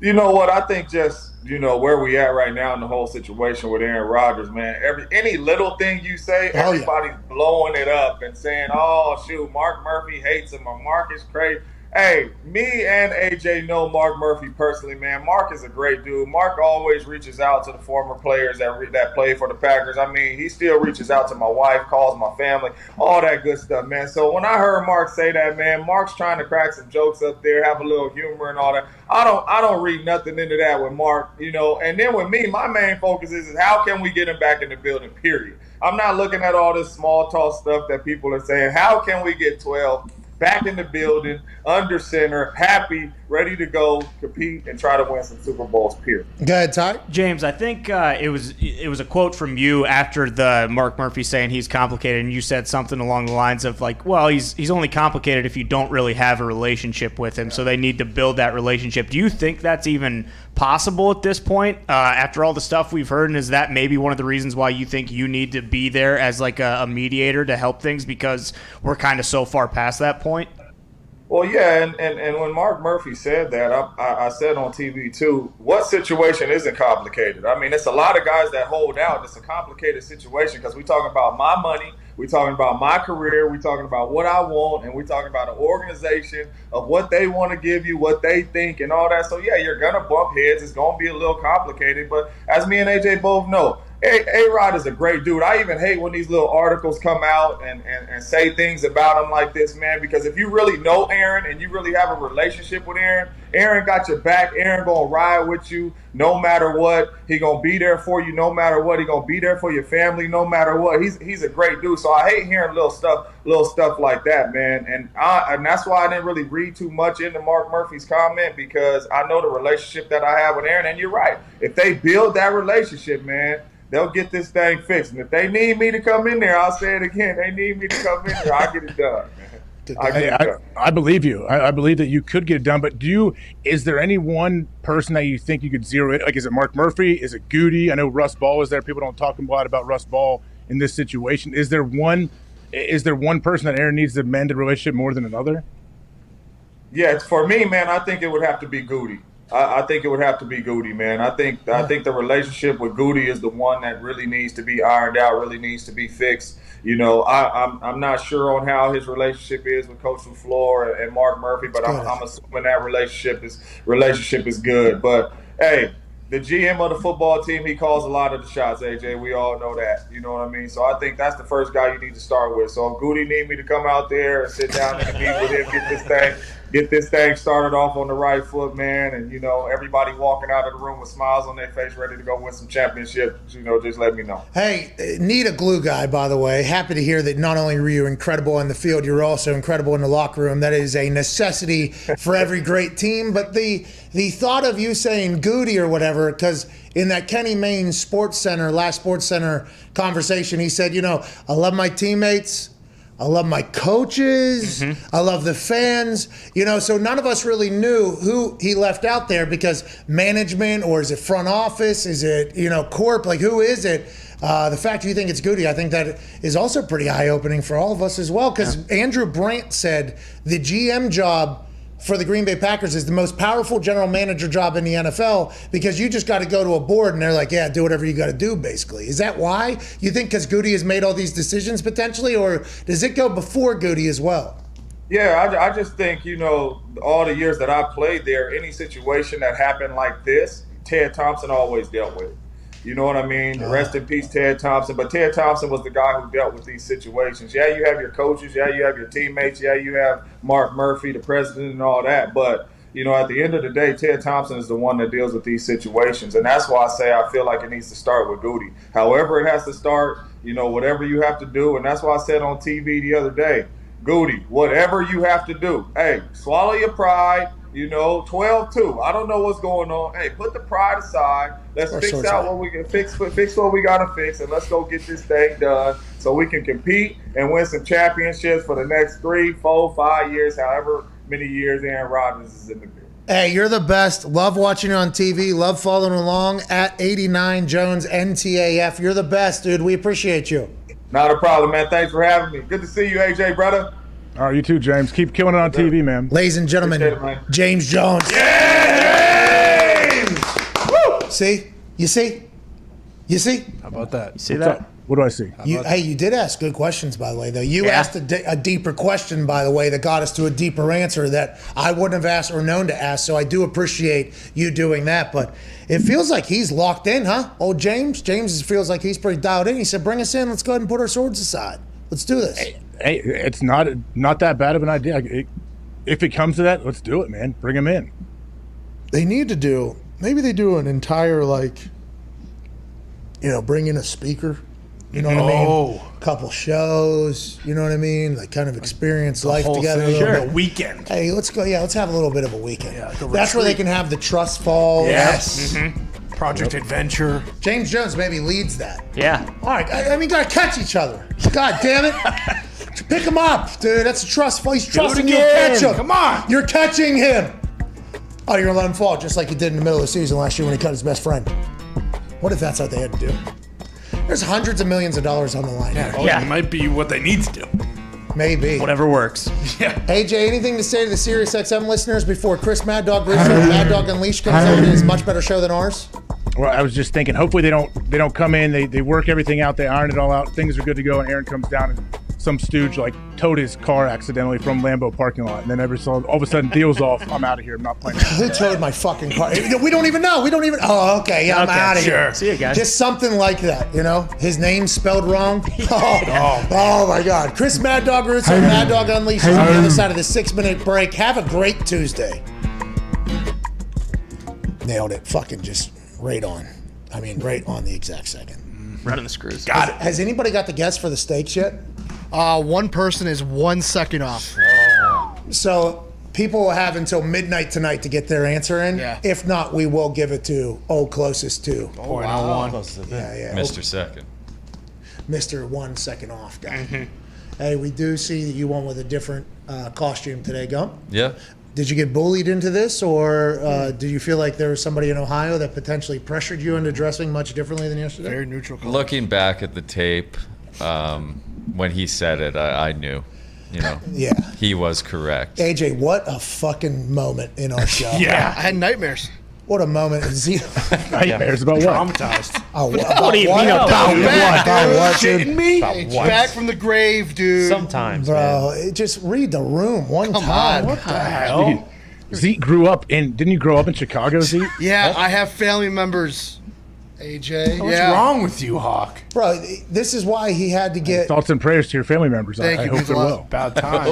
Speaker 12: You know what? I think just, where we at right now in the whole situation with Aaron Rodgers, man, any little thing you say, everybody's blowing it up and saying, oh, shoot, Mark Murphy hates him or Mark is crazy. Hey, me and AJ know Mark Murphy personally, man. Mark is a great dude. Mark always reaches out to the former players that play for the Packers. I mean, he still reaches out to my wife, calls my family, all that good stuff, man. So when I heard Mark say that, man, Mark's trying to crack some jokes up there, have a little humor and all that. I don't read nothing into that with Mark, And then with me, my main focus is how can we get him back in the building, period. I'm not looking at all this small talk stuff that people are saying. How can we get 12 back in the building, under center, happy, ready to go, compete, and try to win some Super Bowls, period.
Speaker 3: Go ahead, Ty.
Speaker 5: James, I think it was a quote from you after the Mark Murphy saying he's complicated, and you said something along the lines of he's only complicated if you don't really have a relationship with him, so they need to build that relationship. Do you think that's even possible at this point after all the stuff we've heard, and is that maybe one of the reasons why you think you need to be there as a mediator to help things, because we're kind of so far past that point?
Speaker 12: Well, yeah, and when Mark Murphy said that, I said on TV too, what situation isn't complicated? I mean, it's a lot of guys that hold out. It's a complicated situation because we're talking about my money, we're talking about my career, we're talking about what I want, and we're talking about an organization of what they want to give you, what they think, and all that. So, yeah, you're going to bump heads. It's going to be a little complicated. But as me and AJ both know, A-Rod is a great dude. I even hate when these little articles come out and say things about him like this, man, because if you really know Aaron and you really have a relationship with Aaron, Aaron got your back. Aaron going to ride with you no matter what. He going to be there for you no matter what. He going to be there for your family no matter what. He's a great dude. So I hate hearing little stuff like that, man. And that's why I didn't really read too much into Mark Murphy's comment, because I know the relationship that I have with Aaron. And you're right. If they build that relationship, man, they'll get this thing fixed. And if they need me to come in there, I'll say it again. They need me to come in there. I'll get it done, man.
Speaker 9: I believe you. I believe that you could get it done. But is there any one person that you think you could zero in? Is it Mark Murphy? Is it Goody? I know Russ Ball is there. People don't talk a lot about Russ Ball in this situation. Is there one person that Aaron needs to mend the relationship more than another?
Speaker 12: Yeah, for me, man, I think it would have to be Goody. I think it would have to be Goody, man. I think the relationship with Goody is the one that really needs to be ironed out, really needs to be fixed. I'm not sure on how his relationship is with Coach LaFleur and Mark Murphy, but I'm assuming that relationship is good. But hey, the GM of the football team, he calls a lot of the shots, AJ. We all know that. You know what I mean? So I think that's the first guy you need to start with. So if Goody need me to come out there and sit down and meet with him, get this thing started off on the right foot, man. And, you know, everybody walking out of the room with smiles on their face, ready to go win some championships, you know, just let me know.
Speaker 3: Hey, need a glue guy, by the way. Happy to hear that not only were you incredible in the field, you're also incredible in the locker room. That is a necessity for every great team. But the thought of you saying Goody or whatever, because in that Kenny Mayne last Sports Center conversation, he said, you know, I love my teammates. I love my coaches. I love the fans. You know, so none of us really knew who he left out there because management, or is it front office? Is it, you know, corp? Like, who is it? The fact you think it's Goody, I think that is also pretty eye-opening for all of us as well, because Andrew Brandt said the GM job for the Green Bay Packers is the most powerful general manager job in the NFL, because you just got to go to a board and they're like, yeah, do whatever you got to do, basically. Is that why? You think because Goody has made all these decisions potentially, or does it go before Goody as well?
Speaker 12: Yeah, I just think, you know, all the years that I played there, any situation that happened like this, Ted Thompson always dealt with it. You know what I mean? Rest in peace, Ted Thompson. But Ted Thompson was the guy who dealt with these situations. Yeah, you have your coaches. Yeah, you have your teammates. Yeah, you have Mark Murphy, the president, and all that. But, you know, at the end of the day, Ted Thompson is the one that deals with these situations. And that's why I say I feel like it needs to start with Goody. However it has to start, you know, whatever you have to do. And that's why I said on TV the other day, Goody, whatever you have to do. Hey, swallow your pride. You know, 12-2. I don't know what's going on. Hey, put the pride aside. Let's fix out what we can fix what we got to fix, and let's go get this thing done so we can compete and win some championships for the next 3, 4, 5 years, however many years Aaron Rodgers is in the field.
Speaker 3: Hey, you're the best. Love watching you on TV. Love following along at 89 Jones NTAF. You're the best, dude. We appreciate you.
Speaker 12: Not a problem, man. Thanks for having me. Good to see you, AJ, brother.
Speaker 9: All right, you too, James. Keep killing it on TV, man.
Speaker 3: Ladies and gentlemen, James Jones.
Speaker 9: Yeah,
Speaker 3: James! Woo! See? You see? You see?
Speaker 4: How about that?
Speaker 3: You see
Speaker 9: What's
Speaker 3: that?
Speaker 9: up? What do I see?
Speaker 3: Hey, you did ask good questions, by the way, though. You asked a deeper question, by the way, that got us to a deeper answer that I wouldn't have asked or known to ask, so I do appreciate you doing that. But it feels like he's locked in, huh? Old James? James feels like he's pretty dialed in. He said, bring us in. Let's go ahead and put our swords aside. Let's do this.
Speaker 9: Hey, it's not that bad of an idea. If it comes to that, let's do it, man. Bring him in.
Speaker 3: They need to do, maybe they do an entire, like, you know, bring in a speaker. You know what I mean? Couple shows, you know what I mean? Like, kind of experience life together a little bit.
Speaker 4: Weekend.
Speaker 3: Hey, let's go. Yeah, let's have a little bit of a weekend. Yeah, that's where they can have the trust fall.
Speaker 4: Yes. Project Adventure.
Speaker 3: James Jones maybe leads that.
Speaker 5: Yeah.
Speaker 3: All right. I mean, gotta catch each other. God damn it. Pick him up, dude. That's a trust fall. He's trusting you to catch him.
Speaker 4: Come on.
Speaker 3: You're catching him. Oh, you're gonna let him fall just like you did in the middle of the season last year when he cut his best friend. What if that's what they had to do? There's hundreds of millions of dollars on the line.
Speaker 4: Yeah. It might be what they need to do.
Speaker 3: Maybe.
Speaker 5: Whatever works.
Speaker 4: Yeah.
Speaker 3: AJ, anything to say to the SiriusXM listeners before Chris Mad Dog Russo and Mad Dog Unleashed comes on and is a much better show than ours?
Speaker 9: Well, I was just thinking, hopefully they don't come in, they work everything out, they iron it all out, things are good to go, and Aaron comes down and some stooge like towed his car accidentally from Lambeau parking lot, and then all of a sudden deal's off. I'm out of here. I'm not playing.
Speaker 3: Who towed my fucking car? We don't even know. Oh, okay. Yeah, I'm out of here.
Speaker 5: See you guys.
Speaker 3: Just something like that, you know? His name's spelled wrong. Oh my God. Chris Mad Dog Russo, Mad Dog Unleashed on the other side of the 6-minute break. Have a great Tuesday. Nailed it. Fucking just right on. I mean, right on the exact second.
Speaker 5: Right on the screws.
Speaker 3: Got it. Has anybody got the guess for the stakes yet?
Speaker 23: One person is 1 second off.
Speaker 3: So people will have until midnight tonight to get their answer in.
Speaker 23: Yeah.
Speaker 3: If not, we will give it to closest to.
Speaker 23: Oh, wow.
Speaker 3: Yeah.
Speaker 16: Mr. Second.
Speaker 3: Mr. 1 second off guy. Hey, we do see that you went with a different costume today, Gump.
Speaker 16: Yeah.
Speaker 3: Did you get bullied into this, or did you feel like there was somebody in Ohio that potentially pressured you into dressing much differently than yesterday?
Speaker 23: Very neutral color.
Speaker 16: Looking back at the tape, when he said it, I knew. You know,
Speaker 3: Yeah.
Speaker 16: he was correct.
Speaker 3: AJ, what a fucking moment in our show.
Speaker 23: Yeah, I had nightmares.
Speaker 3: What a moment. Zito.
Speaker 9: Nightmares about what?
Speaker 4: Traumatized.
Speaker 23: What do you mean
Speaker 3: about what, dude?
Speaker 23: Shitting me?
Speaker 3: About what?
Speaker 23: Back from the grave, dude.
Speaker 17: Sometimes,
Speaker 3: Bro, just read the room one time. What the hell?
Speaker 9: Zeke grew up didn't you grow up in Chicago, Zeke?
Speaker 23: Yeah, I have family members AJ.
Speaker 4: What's wrong with you, Hawk?
Speaker 3: Bro, this is why he had to get.
Speaker 9: Thoughts and prayers to your family members.
Speaker 23: Thank
Speaker 9: I
Speaker 23: you,
Speaker 9: hope
Speaker 23: means
Speaker 9: they're
Speaker 23: a lot.
Speaker 9: well.
Speaker 4: About time.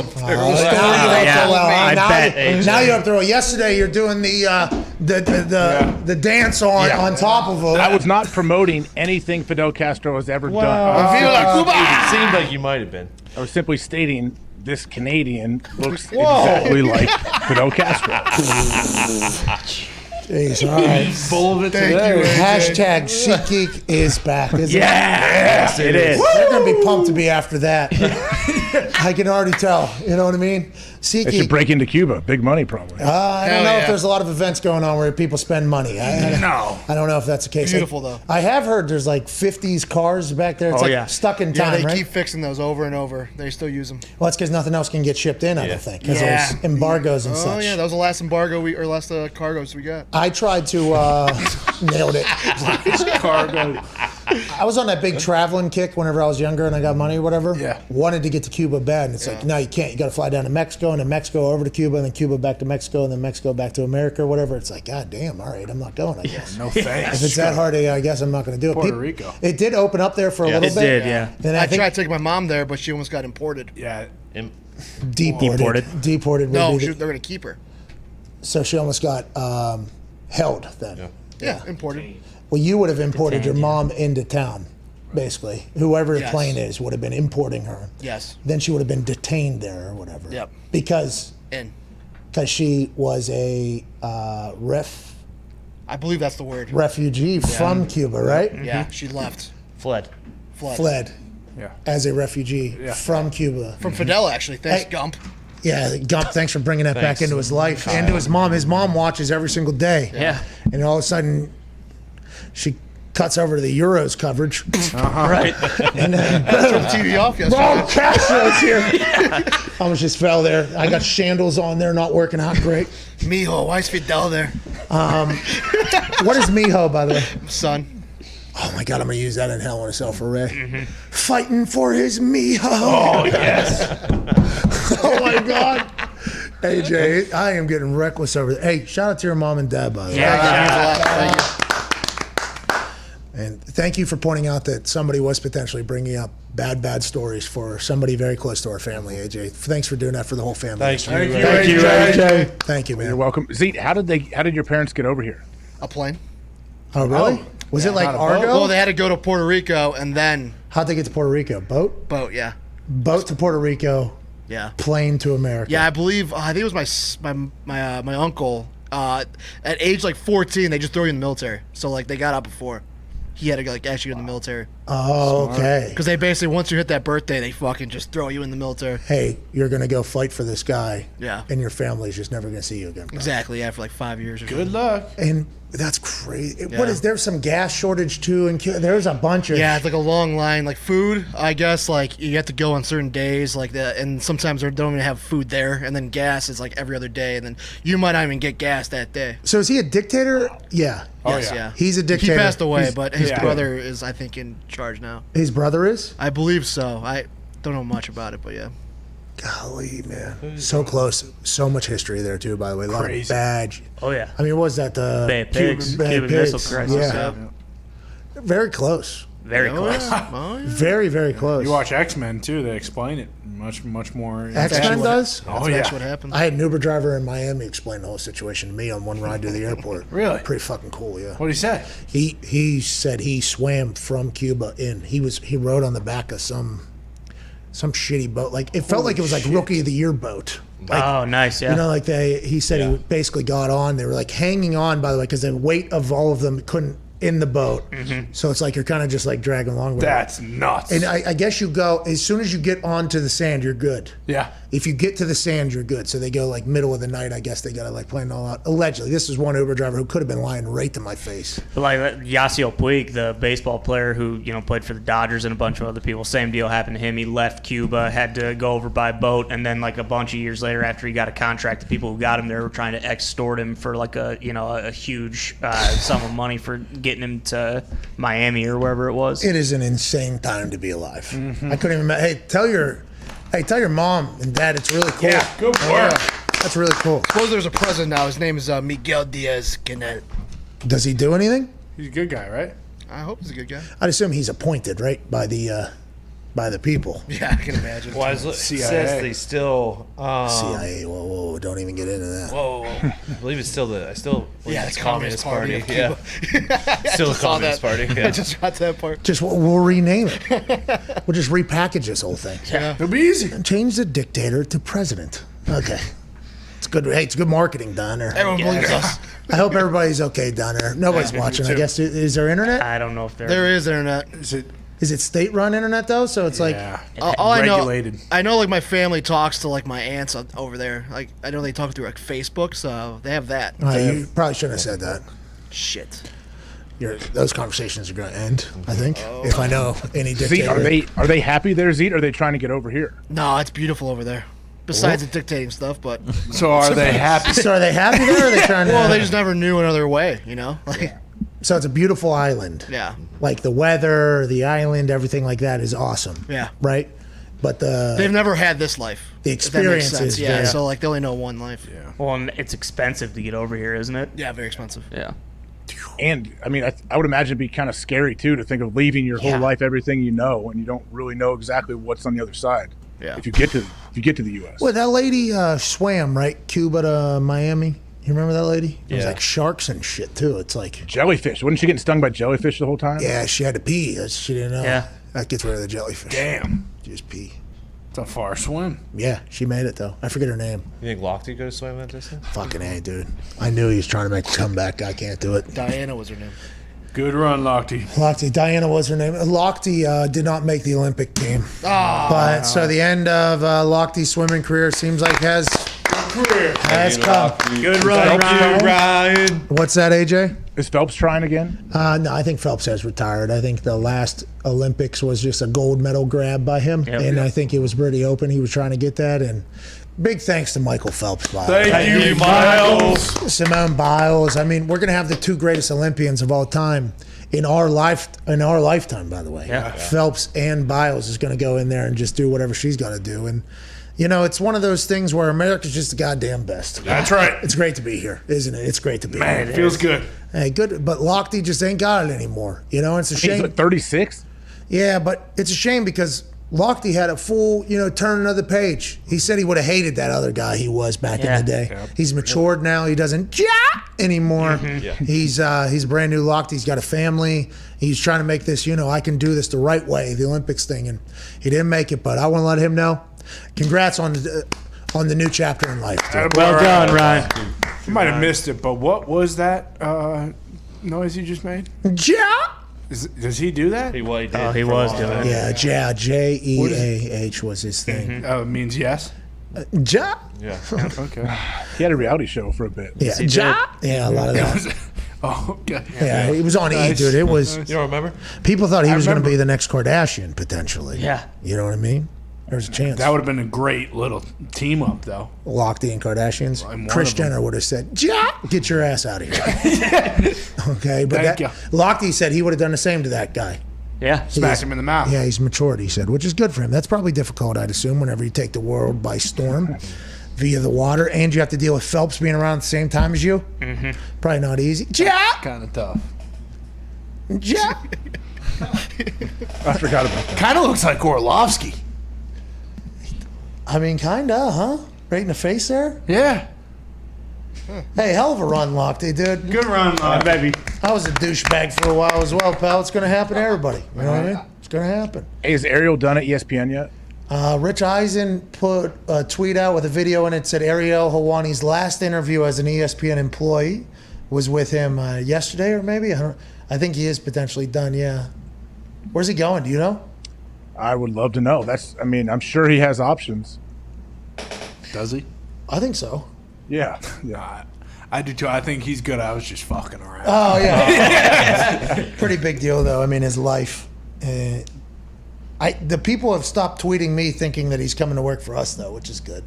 Speaker 3: Now you have to throw. Yesterday you're doing the dance on top of him.
Speaker 9: I was not promoting anything Fidel Castro has ever done.
Speaker 17: It seemed like you might have been.
Speaker 9: I was simply stating this Canadian looks exactly like Fidel Castro.
Speaker 3: Jeez, all right.
Speaker 4: Full of it
Speaker 3: Thank
Speaker 4: today.
Speaker 3: you. Hashtag SeatGeek is back, isn't it?
Speaker 5: Yes, it is.
Speaker 3: They're going to be pumped to be after that. I can already tell. You know what I mean?
Speaker 9: They should
Speaker 3: SeatGeek.
Speaker 9: break into Cuba. Big money, probably.
Speaker 3: I don't know if there's a lot of events going on where people spend money. I don't know if that's the case.
Speaker 23: Beautiful, though.
Speaker 3: I have heard there's like 50s cars back there. It's stuck in time,
Speaker 23: they
Speaker 3: right?
Speaker 23: keep fixing those over and over. They still use them.
Speaker 3: Well, it's because nothing else can get shipped in, I don't think, because there's embargoes and
Speaker 23: Oh
Speaker 3: such.
Speaker 23: yeah, that was the last embargo last cargos we got.
Speaker 3: I tried to nailed it.
Speaker 4: Cargo.
Speaker 3: I was on that big traveling kick whenever I was younger and I got money or whatever.
Speaker 4: Yeah.
Speaker 3: Wanted to get to Cuba bad, and it's like, no, you can't. You got to fly down to Mexico, and then Mexico over to Cuba, and then Cuba back to Mexico, and then Mexico back to America or whatever. It's like, God damn, all right, I'm not going, I guess.
Speaker 4: No thanks.
Speaker 3: If it's that hard, I guess I'm not going to do it.
Speaker 4: Puerto Rico.
Speaker 3: It did open up there for a little
Speaker 5: It
Speaker 3: bit.
Speaker 5: did, yeah.
Speaker 3: Then
Speaker 23: I
Speaker 3: I think
Speaker 23: tried to take my mom there, but she almost got imported.
Speaker 4: Yeah.
Speaker 3: deported. Deported. would
Speaker 23: No,
Speaker 3: be the-
Speaker 23: they're gonna keep her.
Speaker 3: so she almost got held then.
Speaker 23: Yeah, imported.
Speaker 3: Well, you would have imported
Speaker 23: Detained,
Speaker 3: your mom into town, basically. Whoever the
Speaker 23: Yes.
Speaker 3: plane is would have been importing her.
Speaker 23: Yes.
Speaker 3: Then she would have been detained there or whatever.
Speaker 23: Yep.
Speaker 3: Because she was a
Speaker 23: I believe that's the word.
Speaker 3: refugee from Cuba, right?
Speaker 23: Yeah, she left.
Speaker 17: Fled.
Speaker 3: Fled.
Speaker 4: Yeah.
Speaker 3: As a refugee from Cuba.
Speaker 23: From Fidel, actually. Thanks,
Speaker 3: Hey,
Speaker 23: Gump.
Speaker 3: Yeah, Gump, thanks for bringing that back
Speaker 23: Thanks.
Speaker 3: into his life and to his mom. His mom watches every single day.
Speaker 5: Yeah.
Speaker 3: And all of a sudden, she cuts over to the Euros coverage.
Speaker 5: Right.
Speaker 3: And then,
Speaker 23: Turned the TV off yesterday.
Speaker 3: Bro, Castro's here. Almost just fell there. I got shandles on there, not working out great.
Speaker 23: Mijo, why is Fidel there?
Speaker 3: What is Mijo, by the way?
Speaker 23: Son.
Speaker 3: Oh my God, I'm gonna use that in Hell in a Cell for Ray. Fighting for his Mijo.
Speaker 4: Oh, yes.
Speaker 3: Oh my God. AJ, I am getting reckless over there. Hey, shout out to your mom and dad, by the way.
Speaker 23: Thank you.
Speaker 3: And thank you for pointing out that somebody was potentially bringing up bad stories for somebody very close to our family, AJ. Thanks for doing that for the whole family.
Speaker 9: Thank you,
Speaker 3: AJ. Thank you, man.
Speaker 9: You're welcome. Zeke, how did your parents get over here?
Speaker 23: A plane.
Speaker 3: Oh, really? Was it like Argo?
Speaker 23: Well, they had to go to Puerto Rico and then
Speaker 3: How'd they get to Puerto Rico? Boat?
Speaker 23: boat. Yeah.
Speaker 3: Boat to Puerto Rico,
Speaker 23: Yeah.
Speaker 3: plane to America.
Speaker 23: Yeah, I believe. I think it was my uncle. At age like 14, they just throw you in the military. So like they got out before. He had to like actually go in the military.
Speaker 3: Oh, okay.
Speaker 23: Because they basically once you hit that birthday, they fucking just throw you in the military.
Speaker 3: Hey, you're going to go fight for this guy.
Speaker 23: Yeah.
Speaker 3: And your family's just never going to see you again.
Speaker 23: Exactly. Yeah, for like 5 years. Or
Speaker 4: Good
Speaker 23: something.
Speaker 4: luck.
Speaker 3: And that's crazy.
Speaker 23: Yeah.
Speaker 3: What is there? Some gas shortage too? And there's a bunch of
Speaker 23: Yeah, it's like a long line. Like food, I guess. Like you have to go on certain days, like that, and sometimes they don't even have food there. And then gas is like every other day, and then you might not even get gas that day.
Speaker 3: So is he a dictator? Yeah.
Speaker 23: Yes, yeah.
Speaker 3: He's a dictator.
Speaker 23: He passed away,
Speaker 3: He's-
Speaker 23: but his
Speaker 3: yeah.
Speaker 23: brother is, I think, in charge now.
Speaker 3: His brother is?
Speaker 23: I believe so. I don't know much about it, but yeah.
Speaker 3: Golly, man. So close. So much history there, too, by the way. A lot
Speaker 5: Crazy.
Speaker 3: of bad.
Speaker 5: Oh, yeah.
Speaker 3: I mean, what was that? The
Speaker 5: Bay of Pigs, Cuban Missile Crisis,
Speaker 3: Yeah. Very close.
Speaker 5: Very close.
Speaker 3: Very, very close.
Speaker 4: You watch X-Men, too. They explain it much more.
Speaker 3: X-Men does?
Speaker 4: Oh, yeah.
Speaker 23: what happened.
Speaker 3: I had an Uber driver in Miami explain the whole situation to me on one ride to the airport.
Speaker 4: Really?
Speaker 3: Pretty fucking cool, yeah.
Speaker 4: What did he say?
Speaker 3: He said he swam from Cuba in. He rode on the back of some shitty boat. Like it felt like it was like Rookie of the Year boat. Like,
Speaker 5: Oh, nice, yeah.
Speaker 3: You know, like he said he basically got on. They were like hanging on, by the way, because the weight of all of them couldn't in the boat. So it's like you're kind of just like dragging along with
Speaker 4: That's
Speaker 3: it.
Speaker 4: nuts.
Speaker 3: And I guess you go, as soon as you get onto the sand, you're good.
Speaker 4: Yeah.
Speaker 3: If you get to the sand, you're good. So they go like middle of the night, I guess they got to like plan it all out. Allegedly, this is one Uber driver who could have been lying right to my face.
Speaker 5: But like Yasiel Puig, the baseball player who played for the Dodgers and a bunch of other people, same deal happened to him. He left Cuba, had to go over by boat, and then like a bunch of years later, after he got a contract, the people who got him there were trying to extort him for like a huge sum of money for getting him to Miami or wherever it was.
Speaker 3: It is an insane time to be alive. I couldn't even. Hey, tell your mom and dad it's really cool.
Speaker 4: Yeah, good work.
Speaker 3: That's really cool.
Speaker 23: Suppose there's a president now. His name is Miguel Diaz-Canel.
Speaker 3: Does he do anything?
Speaker 4: He's a good guy, right?
Speaker 23: I hope he's a good guy.
Speaker 3: I'd assume he's appointed, right, by the people.
Speaker 23: Yeah, I can imagine.
Speaker 17: Well, it says they still
Speaker 3: CIA. Whoa, don't even get into that.
Speaker 17: Whoa. I believe it's still the
Speaker 23: it's
Speaker 17: Communist Party.
Speaker 23: of
Speaker 17: Yeah,
Speaker 23: Cuba.
Speaker 17: still the
Speaker 23: just saw
Speaker 17: Communist
Speaker 23: that.
Speaker 17: Party. Yeah.
Speaker 23: I just got to that part.
Speaker 3: Just we'll rename it. We'll just repackage this whole thing.
Speaker 23: Yeah.
Speaker 4: It'll be easy.
Speaker 3: And change the dictator to president. Okay. It's good. Hey, it's good marketing, Donner.
Speaker 23: Everyone believes us.
Speaker 3: I hope everybody's okay, Donner. Nobody's watching. I guess is there internet?
Speaker 5: I don't know if
Speaker 23: There is internet.
Speaker 3: Is it state-run internet though? So it's like
Speaker 23: All
Speaker 4: regulated.
Speaker 23: I know like my family talks to like my aunts over there. Like I know they talk through like Facebook, so they have that.
Speaker 3: You probably shouldn't have said that.
Speaker 23: Shit.
Speaker 3: Those conversations are going to end. I think if I know any dictator.
Speaker 9: Are they happy there, Zeke? Or are they trying to get over here?
Speaker 23: No, it's beautiful over there. Besides the dictating stuff, but
Speaker 4: So are they happy?
Speaker 3: So are they happy there? Or are they trying to?
Speaker 23: well, they just never knew another way, you know. Like,
Speaker 3: So it's a beautiful island.
Speaker 23: yeah,
Speaker 3: Like the weather, the island, everything like that is awesome.
Speaker 23: yeah.
Speaker 3: Right. But
Speaker 23: They've never had this life.
Speaker 3: The
Speaker 23: if that makes
Speaker 3: experience
Speaker 23: sense.
Speaker 3: is
Speaker 23: yeah.
Speaker 3: very-
Speaker 23: So like they only know one life. Yeah.
Speaker 5: Well, and it's expensive to get over here, isn't it?
Speaker 23: Yeah, very expensive.
Speaker 5: Yeah.
Speaker 9: And I mean, I would imagine it'd be kind of scary too to think of leaving your whole life, everything you know, and you don't really know exactly what's on the other side.
Speaker 23: Yeah.
Speaker 9: If you get to the U.S.
Speaker 3: Well, that lady swam right Cuba to Miami. You remember that lady? It was
Speaker 9: Yeah.
Speaker 3: like sharks and shit too. It's like
Speaker 9: jellyfish. Wasn't she getting stung by jellyfish the whole time?
Speaker 3: Yeah, she had to pee. She didn't know.
Speaker 5: Yeah.
Speaker 3: That gets rid of the jellyfish.
Speaker 4: Damn.
Speaker 3: Just pee.
Speaker 4: It's a far swim.
Speaker 3: Yeah, she made it though. I forget her name.
Speaker 17: You think Lochte could have swam that distance?
Speaker 3: Fucking A, dude. I knew he was trying to make a comeback. I can't do it.
Speaker 23: Diana was her name.
Speaker 4: Good run, Lochte.
Speaker 3: Lochte. Diana was her name. Lochte did not make the Olympic team. But so the end of Lochte's swimming career seems like has come.
Speaker 4: Good run,
Speaker 17: Ryan.
Speaker 3: What's that, AJ?
Speaker 9: Is Phelps trying again?
Speaker 3: No, I think Phelps has retired. I think the last Olympics was just a gold medal grab by him, and I think it was pretty open. He was trying to get that, and big thanks to Michael Phelps.
Speaker 4: Thank you, Miles.
Speaker 3: Simone Biles. I mean, we're gonna have the two greatest Olympians of all time in our lifetime. By the way, Phelps and Biles is gonna go in there and just do whatever she's gonna do, and. You know, it's one of those things where America's just the goddamn best.
Speaker 4: That's right.
Speaker 3: It's great to be here, isn't it? It's great to be
Speaker 4: Man,
Speaker 3: here.
Speaker 4: it feels good.
Speaker 3: Hey, good. But Lochte just ain't got it anymore. You know, it's a shame.
Speaker 9: He's like 36.
Speaker 3: Yeah, but it's a shame because Lochte had a full, turn another page. He said he would have hated that other guy he was back in the day. Yep. He's matured now. He doesn't anymore.
Speaker 17: Mm-hmm.
Speaker 3: Yeah. He's a brand new Lochte. He's got a family. He's trying to make this, I can do this the right way, the Olympics thing, and he didn't make it. But I want to let him know. Congrats on the new chapter in life. Dude.
Speaker 4: Well done, Ryan. You might have missed it, but what was that noise you just made?
Speaker 3: Ja.
Speaker 4: Does he do that?
Speaker 5: He was doing it.
Speaker 3: Yeah, Ja, Jeah was his thing.
Speaker 4: Mm-hmm. Oh, it means yes?
Speaker 3: Ja.
Speaker 17: Yeah.
Speaker 4: Okay.
Speaker 9: He had a reality show for a bit.
Speaker 3: Yeah, Ja. Yeah, a lot of that.
Speaker 4: Oh, okay.
Speaker 3: Yeah, he was on E, dude. It was.
Speaker 17: You don't remember?
Speaker 3: People thought he was going to be the next Kardashian, potentially.
Speaker 5: Yeah.
Speaker 3: You know what I mean? There's a chance.
Speaker 4: That would have been a great little team up, though.
Speaker 3: Lochte and Kardashians. Kris Jenner would have said, "Ja, get your ass out of here." Okay, but Lochte said he would have done the same to that guy.
Speaker 5: Yeah,
Speaker 4: smack him in the mouth.
Speaker 3: Yeah, he's matured. He said, which is good for him. That's probably difficult, I'd assume, whenever you take the world by storm via the water, and you have to deal with Phelps being around at the same time as you. Mm-hmm. Probably not easy. Ja,
Speaker 4: kind of tough.
Speaker 3: Ja.
Speaker 9: I forgot about that.
Speaker 4: Kind of looks like Orlovsky.
Speaker 3: I mean, kinda, huh? Right in the face there.
Speaker 4: Yeah.
Speaker 3: Hey, hell of a run, Lochte, dude.
Speaker 4: Good run, baby.
Speaker 3: I was a douchebag for a while as well, pal. It's going to happen to everybody. You know what I mean? It's going to happen.
Speaker 9: Hey, is Ariel done at ESPN yet?
Speaker 3: Rich Eisen put a tweet out with a video in it. Said Ariel Helwani's last interview as an ESPN employee was with him yesterday, or maybe I think he is potentially done. Yeah. Where's he going? Do you know?
Speaker 9: I would love to know. I'm sure he has options.
Speaker 4: Does he?
Speaker 3: I think so.
Speaker 9: Yeah.
Speaker 4: I do too. I think he's good. I was just fucking around.
Speaker 3: Oh yeah. Pretty big deal though. I mean, his life. The people have stopped tweeting me thinking that he's coming to work for us though, which is good,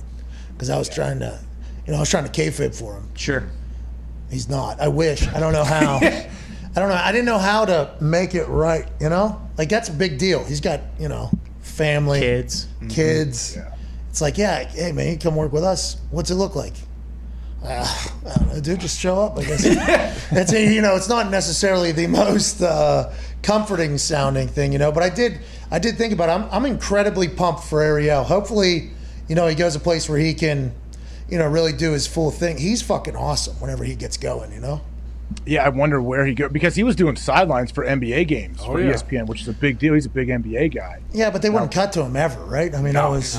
Speaker 3: because I was trying to, kayfabe for him.
Speaker 5: Sure.
Speaker 3: He's not. I wish. I don't know how. I don't know. I didn't know how to make it right. Like that's a big deal. He's got family,
Speaker 5: kids.
Speaker 3: Yeah. It's like, yeah, hey man, you come work with us. What's it look like? I don't know, dude. Just show up. I guess that's it's not necessarily the most comforting sounding thing, you know. But I did think about it. I'm incredibly pumped for Ariel. Hopefully, you know, he goes a place where he can, you know, really do his full thing. He's fucking awesome whenever he gets going, you know.
Speaker 9: Yeah, I wonder where he goes because he was doing sidelines for NBA games for ESPN, which is a big deal. He's a big NBA guy.
Speaker 3: Yeah, but they wouldn't cut to him ever, right? I mean, that was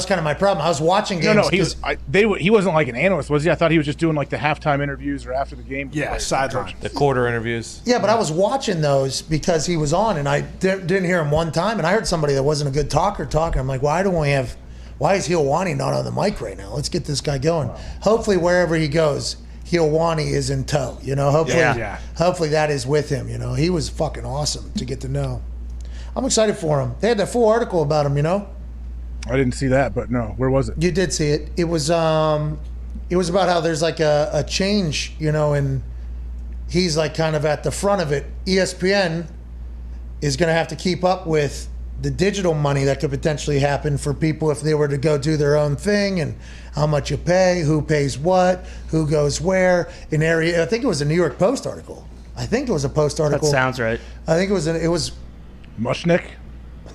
Speaker 3: kind of my problem. I was watching games.
Speaker 9: No, he wasn't like an analyst, was he? I thought he was just doing like the halftime interviews or after the game.
Speaker 4: Yeah, sideline.
Speaker 17: The quarter interviews.
Speaker 3: Yeah, but I was watching those because he was on, and I didn't hear him one time, and I heard somebody that wasn't a good talker talking. I'm like, why is Helwani not on the mic right now? Let's get this guy going. Hopefully, wherever he goes, Helwani is in tow, you know. Hopefully that is with him, you know. He was fucking awesome to get to know. I'm excited for him. They had that full article about him, you know.
Speaker 9: I didn't see that, but no, where was it?
Speaker 3: You did see it. It was about how there's like a change, you know, and he's like kind of at the front of it. ESPN is going to have to keep up with the digital money that could potentially happen for people if they were to go do their own thing, and how much you pay, who pays what, who goes where. I think it was a New York Post article. I think it was a Post article.
Speaker 5: That sounds right.
Speaker 3: I think it was
Speaker 9: Mushnick?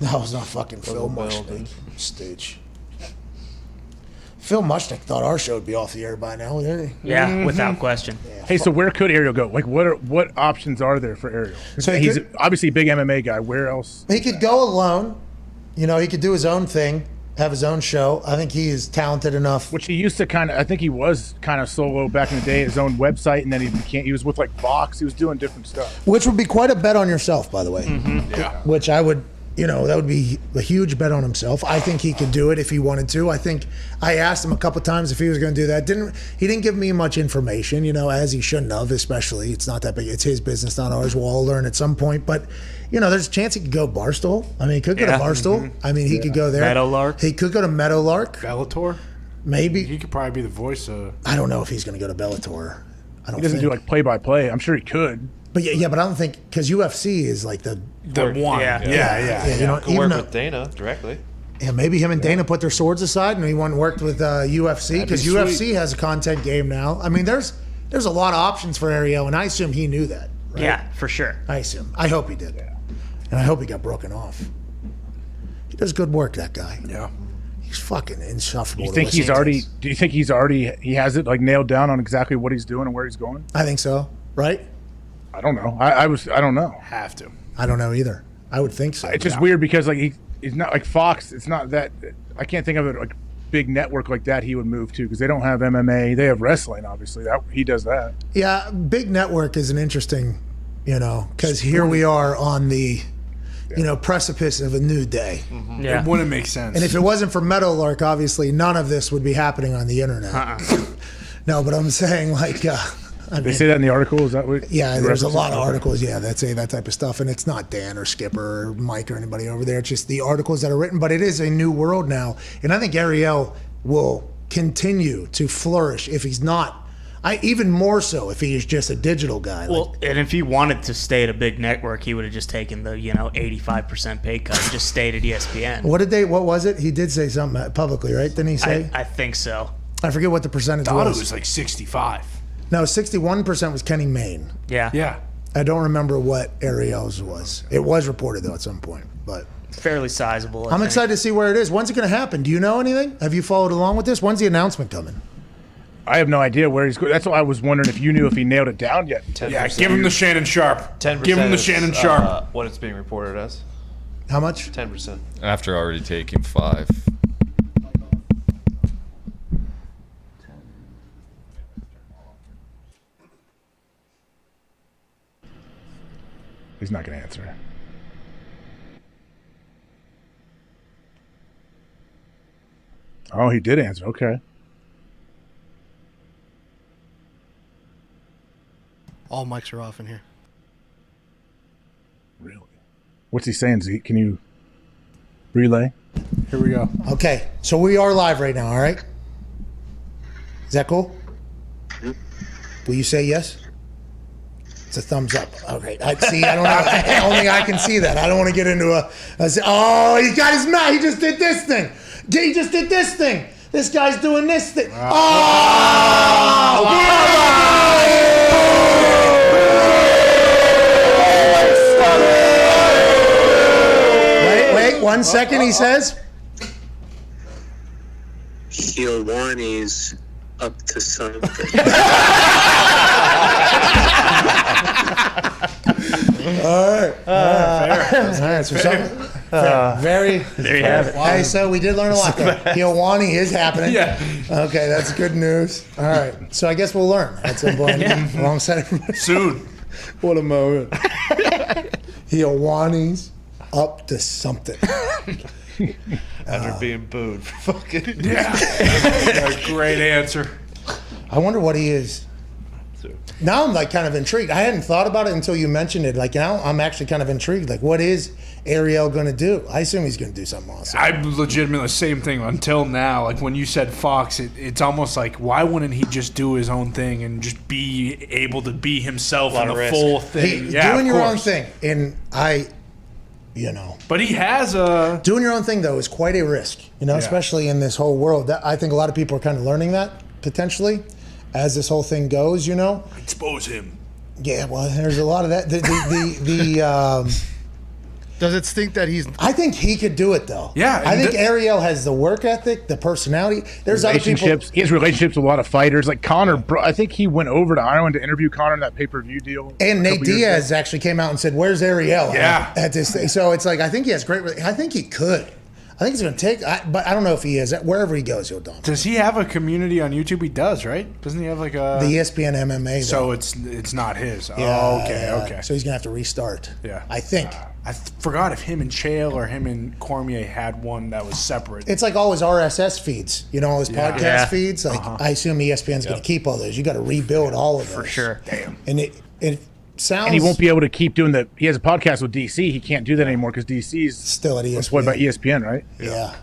Speaker 3: No, it was not fucking Phil Mushnick. Stooge. Phil Mushnick thought our show would be off the air by now, didn't he?
Speaker 5: Yeah, without question.
Speaker 3: Yeah,
Speaker 9: hey, so where could Ariel go? Like, what options are there for Ariel?
Speaker 3: So
Speaker 9: he's obviously a big MMA guy. Where else?
Speaker 3: He could go alone. You know, he could do his own thing, have his own show. I think he is talented enough.
Speaker 9: Which he used to I think he was kind of solo back in the day, his own website, and then he was with like Vox. He was doing different stuff.
Speaker 3: Which would be quite a bet on yourself, by the way.
Speaker 9: Yeah.
Speaker 3: Which I would, you know, that would be a huge bet on himself. I think he could do it if he wanted to. I think I asked him a couple times if he was going to do that. He didn't give me much information, you know, as he shouldn't have, especially. It's not that big. It's his business, not ours. We'll all learn at some point. But, you know, there's a chance he could go Barstool. I mean, he could go to Barstool. I mean, he could go there.
Speaker 5: Meadowlark.
Speaker 3: He could go to Meadowlark.
Speaker 4: Bellator?
Speaker 3: Maybe.
Speaker 4: He could probably be the voice of...
Speaker 3: I don't know if he's going to go to Bellator.
Speaker 9: He doesn't do like play-by-play. I'm sure he could.
Speaker 3: But but I don't think, because UFC is like the
Speaker 4: one. Yeah.
Speaker 3: You know,
Speaker 17: Could work with Dana directly.
Speaker 3: Yeah, maybe him and Dana put their swords aside and he went and worked with UFC, because UFC has a content game now. I mean, there's a lot of options for Ariel, and I assume he knew that. Right?
Speaker 5: Yeah, for sure.
Speaker 3: I assume. I hope he did. Yeah. And I hope he got broken off. He does good work, that guy.
Speaker 4: Yeah.
Speaker 3: He's fucking insufferable.
Speaker 9: Do you think he has it like nailed down on exactly what he's doing and where he's going?
Speaker 3: I think so. Right?
Speaker 9: I don't know. I don't know.
Speaker 4: Have to.
Speaker 3: I don't know either. I would think so.
Speaker 9: It's just weird because like he's not like Fox. It's not that. I can't think of it like big network like that he would move to, because they don't have MMA. They have wrestling, obviously. He does that.
Speaker 3: Yeah, big network is an interesting, you know, because here we are on the, you know, precipice of a new day.
Speaker 4: Mm-hmm. Yeah. It wouldn't make sense.
Speaker 3: And if it wasn't for Meadowlark, obviously none of this would be happening on the internet. No, but I'm saying like.
Speaker 9: They say that in the article? Is that what?
Speaker 3: Yeah, there's a lot of articles, that say that type of stuff. And it's not Dan or Skipper or Mike or anybody over there. It's just the articles that are written. But it is a new world now. And I think Ariel will continue to flourish if he's not. Even more so if he is just a digital guy.
Speaker 5: Well, and if he wanted to stay at a big network, he would have just taken the 85% pay cut and just stayed at ESPN.
Speaker 3: What was it? He did say something publicly, right? Didn't he say?
Speaker 5: I think so.
Speaker 3: I forget what the percentage was.
Speaker 4: I thought it was like 65.
Speaker 3: No, 61% was Kenny Mayne.
Speaker 5: Yeah.
Speaker 3: I don't remember what Ariel's was. It was reported, though, at some point. But
Speaker 5: fairly sizable.
Speaker 3: I'm excited to see where it is. When's it going to happen? Do you know anything? Have you followed along with this? When's the announcement coming?
Speaker 9: I have no idea where he's going. That's why I was wondering if you knew if he nailed it down yet.
Speaker 4: 10%. Yeah, give him the Shannon Sharp.
Speaker 17: 10%.
Speaker 4: Give him the Shannon Sharp.
Speaker 17: What it's being reported as.
Speaker 3: How much?
Speaker 17: 10%.
Speaker 16: After already taking 5.
Speaker 9: He's not going to answer. Oh, he did answer. Okay.
Speaker 23: All mics are off in here.
Speaker 9: Really? What's he saying, Zeke? Can you relay?
Speaker 4: Here we go.
Speaker 3: Okay, so we are live right now, all right? Is that cool? Will you say yes? It's a thumbs up. Okay. I don't know. Only I can see that. I don't want to get into he got his mouth. He just did this thing. He just did this thing. This guy's doing this thing. 1 second, he says.
Speaker 14: Iowane's up to something.
Speaker 3: All right. So very.
Speaker 5: There you have it.
Speaker 3: Hey, so we did learn a lot there. Iowane is happening.
Speaker 4: Yeah.
Speaker 3: Okay, that's good news. All right. So I guess we'll learn at some point alongside everybody.
Speaker 4: Soon.
Speaker 3: What a moment. Iowane's up to something.
Speaker 17: After being booed for fucking.
Speaker 4: Yeah. Great answer.
Speaker 3: I wonder what he is. Now I'm like kind of intrigued. I hadn't thought about it until you mentioned it. Like now I'm actually kind of intrigued. Like what is Ariel going to do? I assume he's going to do something awesome.
Speaker 4: I'm legitimately the same thing until now. Like when you said Fox, it's almost like why wouldn't he just do his own thing and just be able to be himself in the full thing?
Speaker 3: Doing your own thing, and
Speaker 4: But he has a
Speaker 3: doing your own thing though is quite a risk. Especially in this whole world. I think a lot of people are kind of learning that potentially. As this whole thing goes,
Speaker 4: expose him.
Speaker 3: Yeah, well, there's a lot of that.
Speaker 23: Does it stink that he's?
Speaker 3: I think he could do it though.
Speaker 4: Yeah,
Speaker 3: I think Ariel has the work ethic, the personality. There's other people.
Speaker 9: He has relationships with a lot of fighters, like Conor. I think he went over to Ireland to interview Conor in that pay-per-view deal.
Speaker 3: And Nate Diaz actually came out and said, "Where's Ariel?"
Speaker 4: Yeah.
Speaker 3: At this thing. So it's like I think he has great. I think he could. I think it's going to take, but I don't know if he is. Wherever he goes, he'll dominate.
Speaker 4: Does he have a community on YouTube? He does, right? Doesn't he have like a...
Speaker 3: The ESPN MMA,
Speaker 4: though. So it's not his.
Speaker 3: Yeah,
Speaker 4: oh, okay.
Speaker 3: So he's going to have to restart.
Speaker 4: Yeah.
Speaker 3: I think.
Speaker 4: I forgot if him and Chael or him and Cormier had one that was separate.
Speaker 3: It's like all his RSS feeds, all his podcast feeds. Like I assume ESPN's going to keep all those. You got to rebuild all of those.
Speaker 5: For sure.
Speaker 4: Damn.
Speaker 3: And it sounds...
Speaker 9: And he won't be able to keep doing that. He has a podcast with DC. He can't do that anymore because DC's
Speaker 3: still at ESPN.
Speaker 9: Employed by ESPN, right?
Speaker 3: Yeah.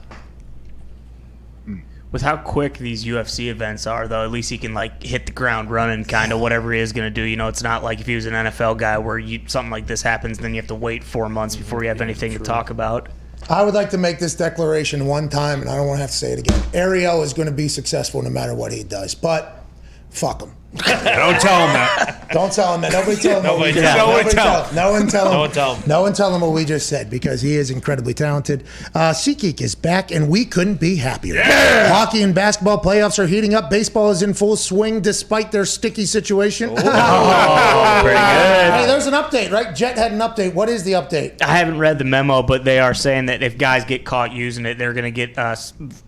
Speaker 5: With how quick these UFC events are, though, at least he can like hit the ground running, kind of whatever he is going to do. It's not like if he was an NFL guy where something like this happens, then you have to wait 4 months before you have anything to talk about.
Speaker 3: I would like to make this declaration one time, and I don't want to have to say it again. Ariel is going to be successful no matter what he does, but fuck him.
Speaker 4: Don't tell him that.
Speaker 3: Don't tell him that. Nobody tell him.
Speaker 17: No one tell him.
Speaker 3: No one tell him.
Speaker 17: No one tell him.
Speaker 3: No one tell him what we just said because he is incredibly talented. SeatGeek is back, and we couldn't be happier.
Speaker 4: Yeah.
Speaker 3: Hockey and basketball playoffs are heating up. Baseball is in full swing despite their sticky situation.
Speaker 5: Pretty good.
Speaker 3: Hey, there's an update, right? Jet had an update. What is the update?
Speaker 5: I haven't read the memo, but they are saying that if guys get caught using it, they're going to get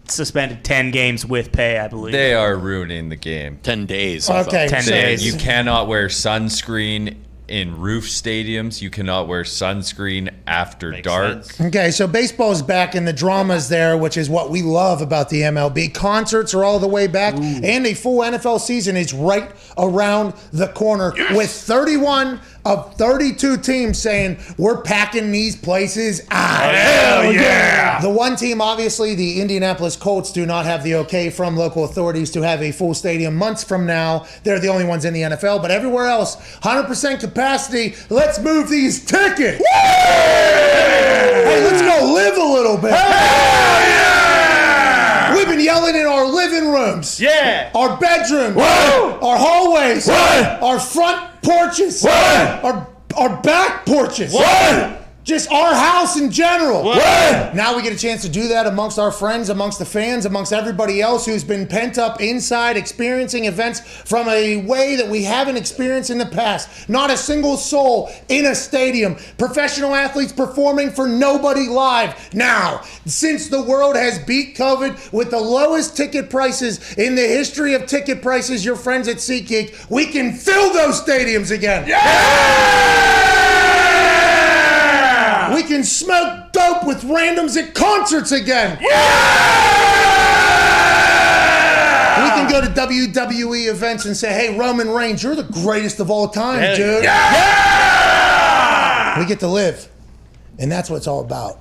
Speaker 5: suspended 10 games with pay, I believe.
Speaker 16: They are ruining the game.
Speaker 18: 10 days.
Speaker 3: Okay.
Speaker 5: 10 days.
Speaker 16: You cannot wear sunscreen in roof stadiums. You cannot wear sunscreen after dark.
Speaker 17: sense.
Speaker 3: Okay, so baseball's back and the drama's there, which is what we love about the MLB. Concerts are all the way back, and a full NFL season is right around the corner with 31 of 32 teams saying we're packing these places out.
Speaker 4: Hell yeah!
Speaker 3: The one team, obviously, the Indianapolis Colts, do not have the okay from local authorities to have a full stadium months from now. They're the only ones in the NFL, but everywhere else, 100% capacity. Let's move these tickets. Hey, let's go live a little bit. Hell yeah! We've been yelling in our living rooms.
Speaker 17: Yeah.
Speaker 3: Our bedrooms.
Speaker 17: Whoa.
Speaker 3: Our hallways.
Speaker 17: What?
Speaker 3: Our front porches.
Speaker 17: What?
Speaker 3: Our back porches.
Speaker 17: What?
Speaker 3: Just our house in general.
Speaker 17: What?
Speaker 3: Now we get a chance to do that amongst our friends, amongst the fans, amongst everybody else who's been pent up inside, experiencing events from a way that we haven't experienced in the past. Not a single soul in a stadium. Professional athletes performing for nobody live. Now, since the world has beat COVID with the lowest ticket prices in the history of ticket prices, your friends at SeatGeek, we can fill those stadiums again. We can smoke dope with randoms at concerts again. We can go to WWE events and say, hey, Roman Reigns, you're the greatest of all time, dude. We get to live. And that's what it's all about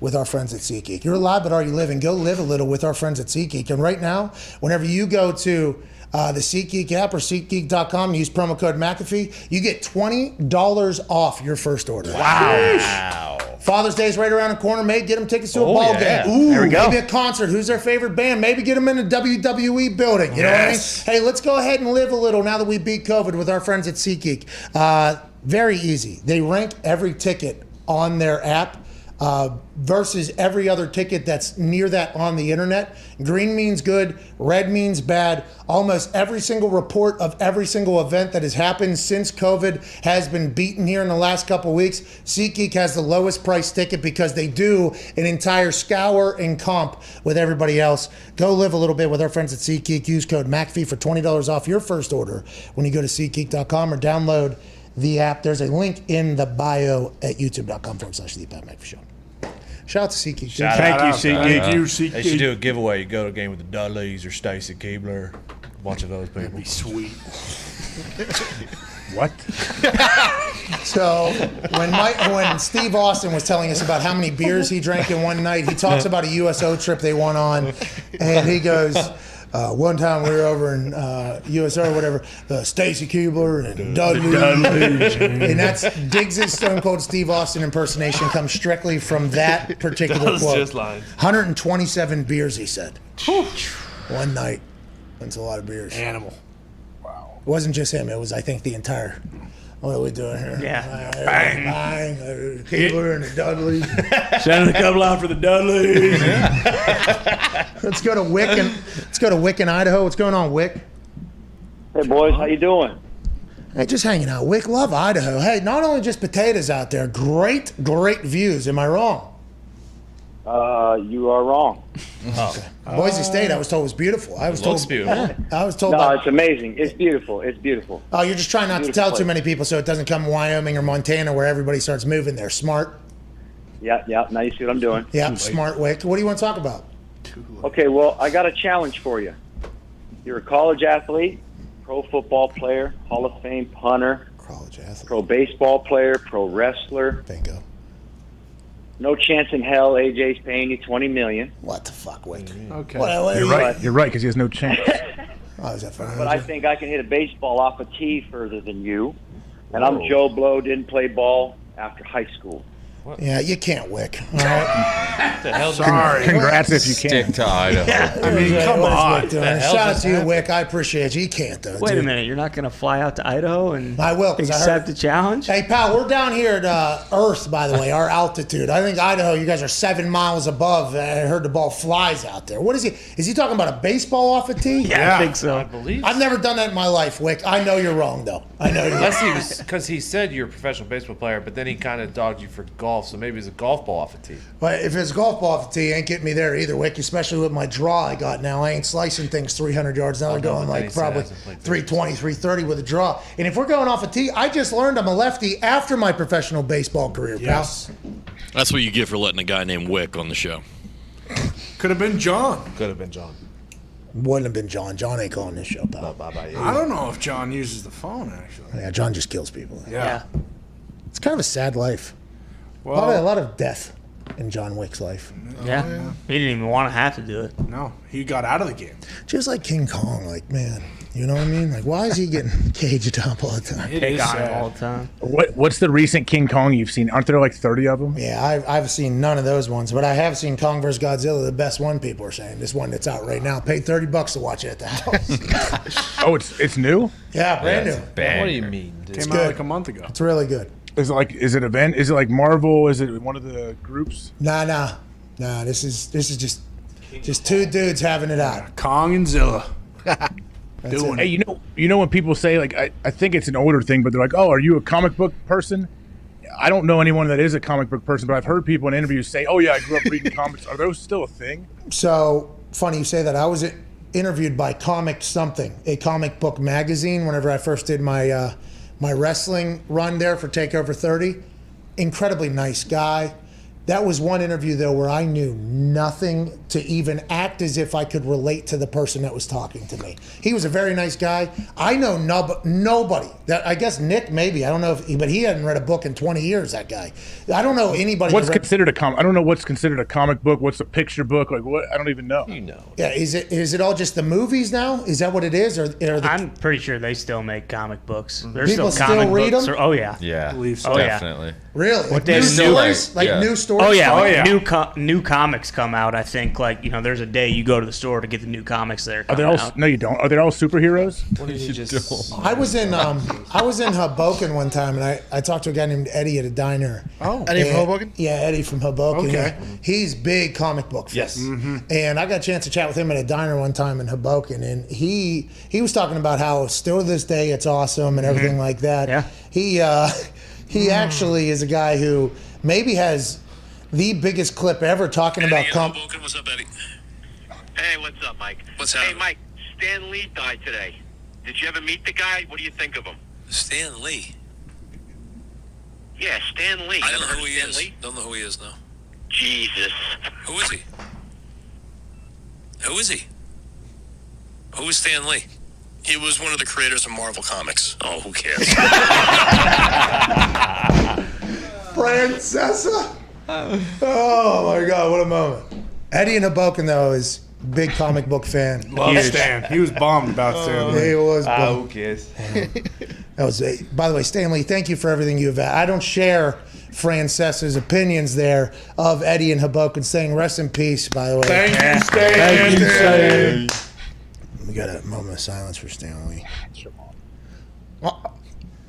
Speaker 3: with our friends at SeatGeek. You're alive, but are you living? Go live a little with our friends at SeatGeek. And right now, whenever you go to the SeatGeek app or SeatGeek.com, use promo code McAfee, you get $20 off your first order.
Speaker 17: Wow.
Speaker 3: Father's Day is right around the corner. Maybe get them tickets to a ball game. Ooh,
Speaker 17: there we go.
Speaker 3: Maybe a concert. Who's their favorite band? Maybe get them in a WWE building. You know what I mean? Hey, let's go ahead and live a little now that we beat COVID with our friends at SeatGeek. Very easy. They rank every ticket on their app versus every other ticket that's near that on the internet. Green means good, red means bad. Almost every single report of every single event that has happened since COVID has been beaten here in the last couple weeks. SeatGeek has the lowest price ticket because they do an entire scour and comp with everybody else. Go live a little bit with our friends at SeatGeek. Use code McAfee for $20 off your first order when you go to SeatGeek.com or download the app. There's a link in the bio at youtube.com/The Pat McAfee Show. Shout out to SeatGeek.
Speaker 4: Thank you, SeatGeek.
Speaker 17: They should do a giveaway. You go to a game with the Dudleys or Stacy Keebler, a bunch of those people.
Speaker 4: That'd be sweet.
Speaker 9: What?
Speaker 3: So when Steve Austin was telling us about how many beers he drank in one night, he talks about a USO trip they went on, and he goes, one time we were over in USO or whatever, Stacy Keebler and Dudley. And that's Diggs' Stone Cold Steve Austin impersonation comes strictly from that particular
Speaker 17: That was
Speaker 3: quote.
Speaker 17: just lines.
Speaker 3: 127 beers, he said. One night. That's a lot of beers.
Speaker 4: Animal.
Speaker 3: It wasn't just him. It was, I think, the entire. What are we doing here?
Speaker 5: Yeah.
Speaker 3: Bang. Keebler and the Dudley.
Speaker 4: Sending a couple out for the Dudleys.
Speaker 3: Let's go to Wick in Idaho. What's going on, Wick?
Speaker 15: Hey boys, how you doing?
Speaker 3: Hey, just hanging out. Wick, love Idaho. Hey, not only just potatoes out there, great views. Am I wrong?
Speaker 15: You are wrong.
Speaker 3: Boise State, I was told was beautiful. I was told
Speaker 17: looks beautiful.
Speaker 3: Yeah, I was told.
Speaker 15: No, it's amazing. It's beautiful. It's beautiful.
Speaker 3: Oh, you're just trying not to
Speaker 15: Beautiful
Speaker 3: tell too
Speaker 15: place.
Speaker 3: many people so it doesn't come Wyoming or Montana where everybody starts moving there. Smart.
Speaker 15: Yeah. Now you see what I'm doing.
Speaker 3: Yeah, smart, Wick. What do you want to talk about?
Speaker 15: Okay, well, I got a challenge for you. You're a college athlete, pro football player, Hall of Fame punter,
Speaker 3: college athlete,
Speaker 15: pro baseball player, pro wrestler.
Speaker 3: Bingo.
Speaker 15: No chance in hell AJ's paying you $20 million.
Speaker 3: What the fuck, Wick?
Speaker 4: Okay.
Speaker 3: What
Speaker 9: You're right. You're right, because he has no chance.
Speaker 3: Oh, is that funny?
Speaker 15: But I think I can hit a baseball off a tee further than you. And I'm Joe Blow, didn't play ball after high school.
Speaker 3: Yeah, you can't, Wick. All right.
Speaker 17: The hell?
Speaker 3: Sorry.
Speaker 9: Congrats if you can.
Speaker 16: Stick to Idaho.
Speaker 4: I mean, come on.
Speaker 3: Shout out to you, Wick. I appreciate you. You can't, though.
Speaker 19: Wait
Speaker 3: dude.
Speaker 19: a minute, you're not going to fly out to Idaho and
Speaker 3: I will, 'cause I
Speaker 19: accept
Speaker 3: heard-
Speaker 19: the challenge?
Speaker 3: Hey, pal, we're down here at Earth, by the way, our altitude. I think Idaho, you guys are 7 miles above. I heard the ball flies out there. What is he? Is he talking about a baseball off a tee?
Speaker 19: Yeah, I think so.
Speaker 17: I believe.
Speaker 3: I've never done that in my life, Wick. I know you're wrong, though. I know you're wrong.
Speaker 17: Unless he was, because he said you're a professional baseball player, but then he kind of dogged you for golf, so maybe it's a golf ball off a tee.
Speaker 3: But if it's a golf ball off the tee, ain't getting me there either, Wick, especially with my draw I got now. I ain't slicing things 300 yards. Now they're going
Speaker 17: but
Speaker 3: like
Speaker 17: then he said
Speaker 3: probably
Speaker 17: hasn't played
Speaker 3: 320, 330 with a draw. And if we're going off a tee, I just learned I'm a lefty after my professional baseball career, pal.
Speaker 4: Yes.
Speaker 18: That's what you get for letting a guy named Wick on the show.
Speaker 4: Could have been John.
Speaker 17: Could have been John.
Speaker 3: Wouldn't have been John. John ain't calling this show, pal.
Speaker 4: I don't know if John uses the phone, actually.
Speaker 3: Yeah, John just kills people.
Speaker 4: Yeah.
Speaker 3: It's kind of a sad life.
Speaker 4: Well,
Speaker 3: a lot of death in John Wick's life.
Speaker 5: Yeah. He didn't even want to have to do it.
Speaker 4: No, he got out of the game.
Speaker 3: Just like King Kong, like, man, you know what I mean? Like, why is he getting caged up all the time?
Speaker 5: Take on him all the time.
Speaker 9: What's the recent King Kong you've seen? Aren't there like 30 of them?
Speaker 3: Yeah, I've seen none of those ones, but I have seen Kong vs. Godzilla, the best one, people are saying. This one that's out right now. Paid $30 to watch it at the house.
Speaker 9: Oh, it's new?
Speaker 3: Yeah, brand new.
Speaker 17: What do you mean?
Speaker 3: It's
Speaker 4: Came
Speaker 3: good.
Speaker 4: out like a month ago.
Speaker 3: It's really good.
Speaker 9: Is it event? Is it like Marvel? Is it one of the groups?
Speaker 3: Nah. This is just two dudes having it out.
Speaker 4: Kong and Zilla.
Speaker 3: Doing
Speaker 9: Hey, you know when people say, like, I think it's an older thing, but they're like, oh, are you a comic book person? I don't know anyone that is a comic book person, but I've heard people in interviews say, oh yeah, I grew up reading comics. Are those still a thing?
Speaker 3: So funny you say that. I was interviewed by Comic Something, a comic book magazine, whenever I first did my my wrestling run there for TakeOver 30. Incredibly nice guy. That was one interview, though, where I knew nothing to even act as if I could relate to the person that was talking to me. He was a very nice guy. I know nobody. That I guess Nick, maybe. I don't know but he hadn't read a book in 20 years, that guy. I don't know anybody.
Speaker 9: What's considered a comic? I don't know what's considered a comic book. What's a picture book? Like what? I don't even know.
Speaker 17: You know.
Speaker 3: Yeah, is it all just the movies now? Is that what it is? Or
Speaker 5: I'm pretty sure they still make comic books. There's
Speaker 3: People
Speaker 5: still comic
Speaker 3: still read
Speaker 5: books.
Speaker 3: them?
Speaker 5: Oh, yeah.
Speaker 16: Yeah,
Speaker 5: Oh,
Speaker 16: definitely.
Speaker 3: Really?
Speaker 5: What
Speaker 3: new
Speaker 5: they do,
Speaker 3: stories?
Speaker 16: like, yeah.
Speaker 3: New stories?
Speaker 23: stores?
Speaker 5: Oh yeah, new comics come out. I think there's a day you go to the store to get the new comics there.
Speaker 9: Are they all? No, you don't. Are they all superheroes?
Speaker 19: What did you just?
Speaker 3: I was in Hoboken one time, and I talked to a guy named Eddie at a diner.
Speaker 23: Oh, Eddie from Hoboken?
Speaker 3: Yeah, Eddie from Hoboken.
Speaker 23: Okay.
Speaker 3: Yeah. He's big comic book fan.
Speaker 19: Yes.
Speaker 3: And I got a chance to chat with him at a diner one time in Hoboken, and he was talking about how still to this day it's awesome and everything like that.
Speaker 5: Yeah.
Speaker 3: He actually is a guy who maybe has the biggest clip ever talking about
Speaker 7: What's up, Eddie? Hey, what's up, Mike? What's happening? Hey, Mike, Stan Lee died today. Did you ever meet the guy? What do you think of him? Stan Lee? Yeah, Stan Lee. I don't Never know who heard he of is. Stan Lee? Don't know who he is, no. Jesus. Who is he? Who is he? Who is Stan Lee? He was one of the creators of Marvel Comics. Oh, who cares?
Speaker 3: Francesa. Oh my God, what a moment. Eddie in Hoboken though is big comic book fan.
Speaker 4: Love Stan. He was bummed about Stan Lee.
Speaker 3: He was bummed.
Speaker 19: Who cares?
Speaker 3: That was, by the way, Stanley, thank you for everything you've had. I don't share Francesa's opinions there of Eddie and Hoboken saying rest in peace, by the way.
Speaker 4: Thank you, Stan.
Speaker 3: Thank you, Stan. We got a moment of silence for Stanley.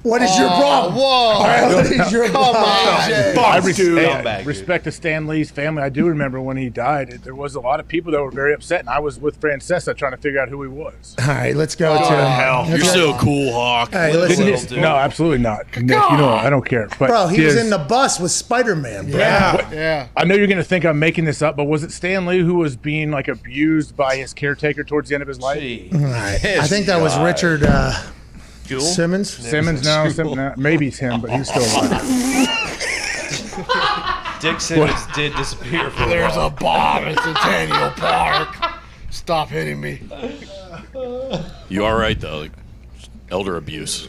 Speaker 3: What is your problem?
Speaker 23: Whoa.
Speaker 3: All right, what is your problem?
Speaker 9: I respect to Stan Lee's family. I do remember when he died, there was a lot of people that were very upset, and I was with Francesa trying to figure out who he was.
Speaker 3: All right, let's go to
Speaker 4: hell.
Speaker 18: You're so cool, Hawk.
Speaker 3: Hey, listen.
Speaker 9: No, absolutely not. Nick, I don't care. But
Speaker 3: Bro, he was in the bus with Spider-Man, bro.
Speaker 23: Yeah.
Speaker 9: I know you're going to think I'm making this up, but was it Stan Lee who was being abused by his caretaker towards the end of his life?
Speaker 3: All right. I think that was Richard Simmons.
Speaker 9: No, maybe it's him, but he's still alive.
Speaker 17: Dick Simmons did disappear for
Speaker 23: There's
Speaker 17: a
Speaker 23: a bomb at Centennial Park. Stop hitting me.
Speaker 18: You all right though? Elder abuse.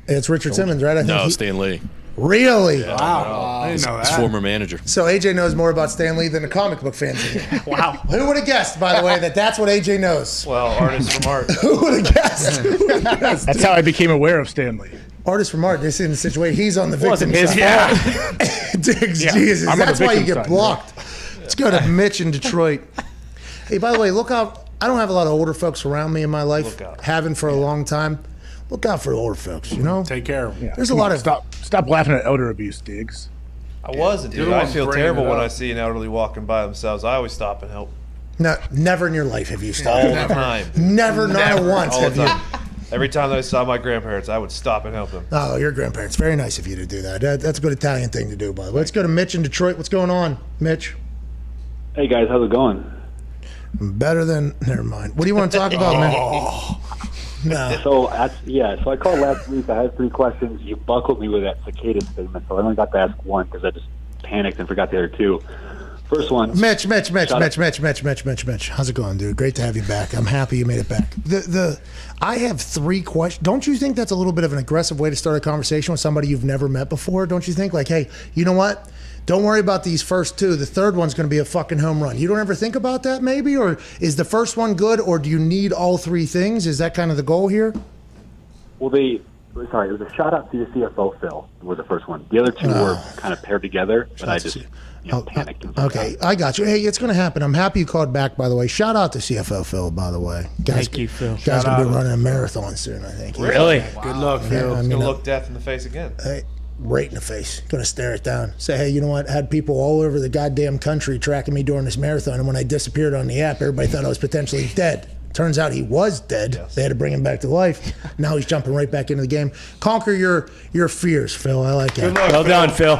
Speaker 3: It's Richard Simmons, right? I think
Speaker 18: No, Stan Lee.
Speaker 3: Really?
Speaker 4: Wow. I didn't know
Speaker 18: His
Speaker 4: that.
Speaker 18: former manager.
Speaker 3: So AJ knows more about Stan Lee than the comic book fans do.
Speaker 5: Wow.
Speaker 3: Who would have guessed, by the way, that's what AJ knows?
Speaker 17: Well, artists from art.
Speaker 3: Who would have guessed?
Speaker 9: That's how I became aware of Stan Lee.
Speaker 3: Artist from art. This is in the situation. He's on the victim
Speaker 5: Wasn't his
Speaker 3: side. Diggs, Jesus.
Speaker 9: I'm on the
Speaker 3: That's why you
Speaker 9: victim
Speaker 3: get
Speaker 9: side.
Speaker 3: blocked. Let's go to Mitch in Detroit. Hey, by the way, look out. I don't have a lot of older folks around me in my life. Haven't for a long time. Look out for the older folks, you know?
Speaker 4: Take care of them.
Speaker 3: There's a lot of...
Speaker 9: Stop laughing at elder abuse, Diggs.
Speaker 17: I wasn't, dude. I feel terrible when I see an elderly walking by themselves. I always stop and help.
Speaker 3: No, never in your life have you stopped.
Speaker 17: All the time.
Speaker 3: Never, not once
Speaker 17: All
Speaker 3: have
Speaker 17: the
Speaker 3: you.
Speaker 17: time. Every time that I saw my grandparents, I would stop and help them.
Speaker 3: Oh, your grandparents. Very nice of you to do that. That's a good Italian thing to do, by the way. Let's go to Mitch in Detroit. What's going on, Mitch?
Speaker 20: Hey, guys. How's it going?
Speaker 3: Better than... Never mind. What do you want to talk about, man? No.
Speaker 20: So I called last week. I had 3 questions. You buckled me with that cicada statement, so I only got to ask one because I just panicked and forgot the other 2. First one.
Speaker 3: Mitch. How's it going, dude? Great to have you back. I'm happy you made it back. I have 3 questions. Don't you think that's a little bit of an aggressive way to start a conversation with somebody you've never met before? Don't you think? Like, hey, you know what? Don't worry about these first 2. The third one's going to be a fucking home run. You don't ever think about that, maybe? Or is the first one good, or do you need all 3 things? Is that kind of the goal here?
Speaker 20: Well, it was a shout out to your CFO, Phil, was the first one. The other 2 were kind of paired together, but I just panicked.
Speaker 3: Okay, I got you. Hey, it's going to happen. I'm happy you called back, by the way. Shout out to CFO Phil, by the way.
Speaker 5: Thank you, Phil.
Speaker 3: Guys going to be running a marathon soon, I think.
Speaker 5: Really?
Speaker 3: Wow.
Speaker 4: Good luck, Phil.
Speaker 3: Yeah,
Speaker 17: It's going to look death in the face again.
Speaker 3: Hey, right in the face. Gonna stare it down. Say, hey, you know what? Had people all over the goddamn country tracking me during this marathon, and when I disappeared on the app, everybody thought I was potentially dead. Turns out he was dead. Yes. They had to bring him back to life. Now he's jumping right back into the game. Conquer your fears, Phil. I like that.
Speaker 5: Good luck, well done, Phil.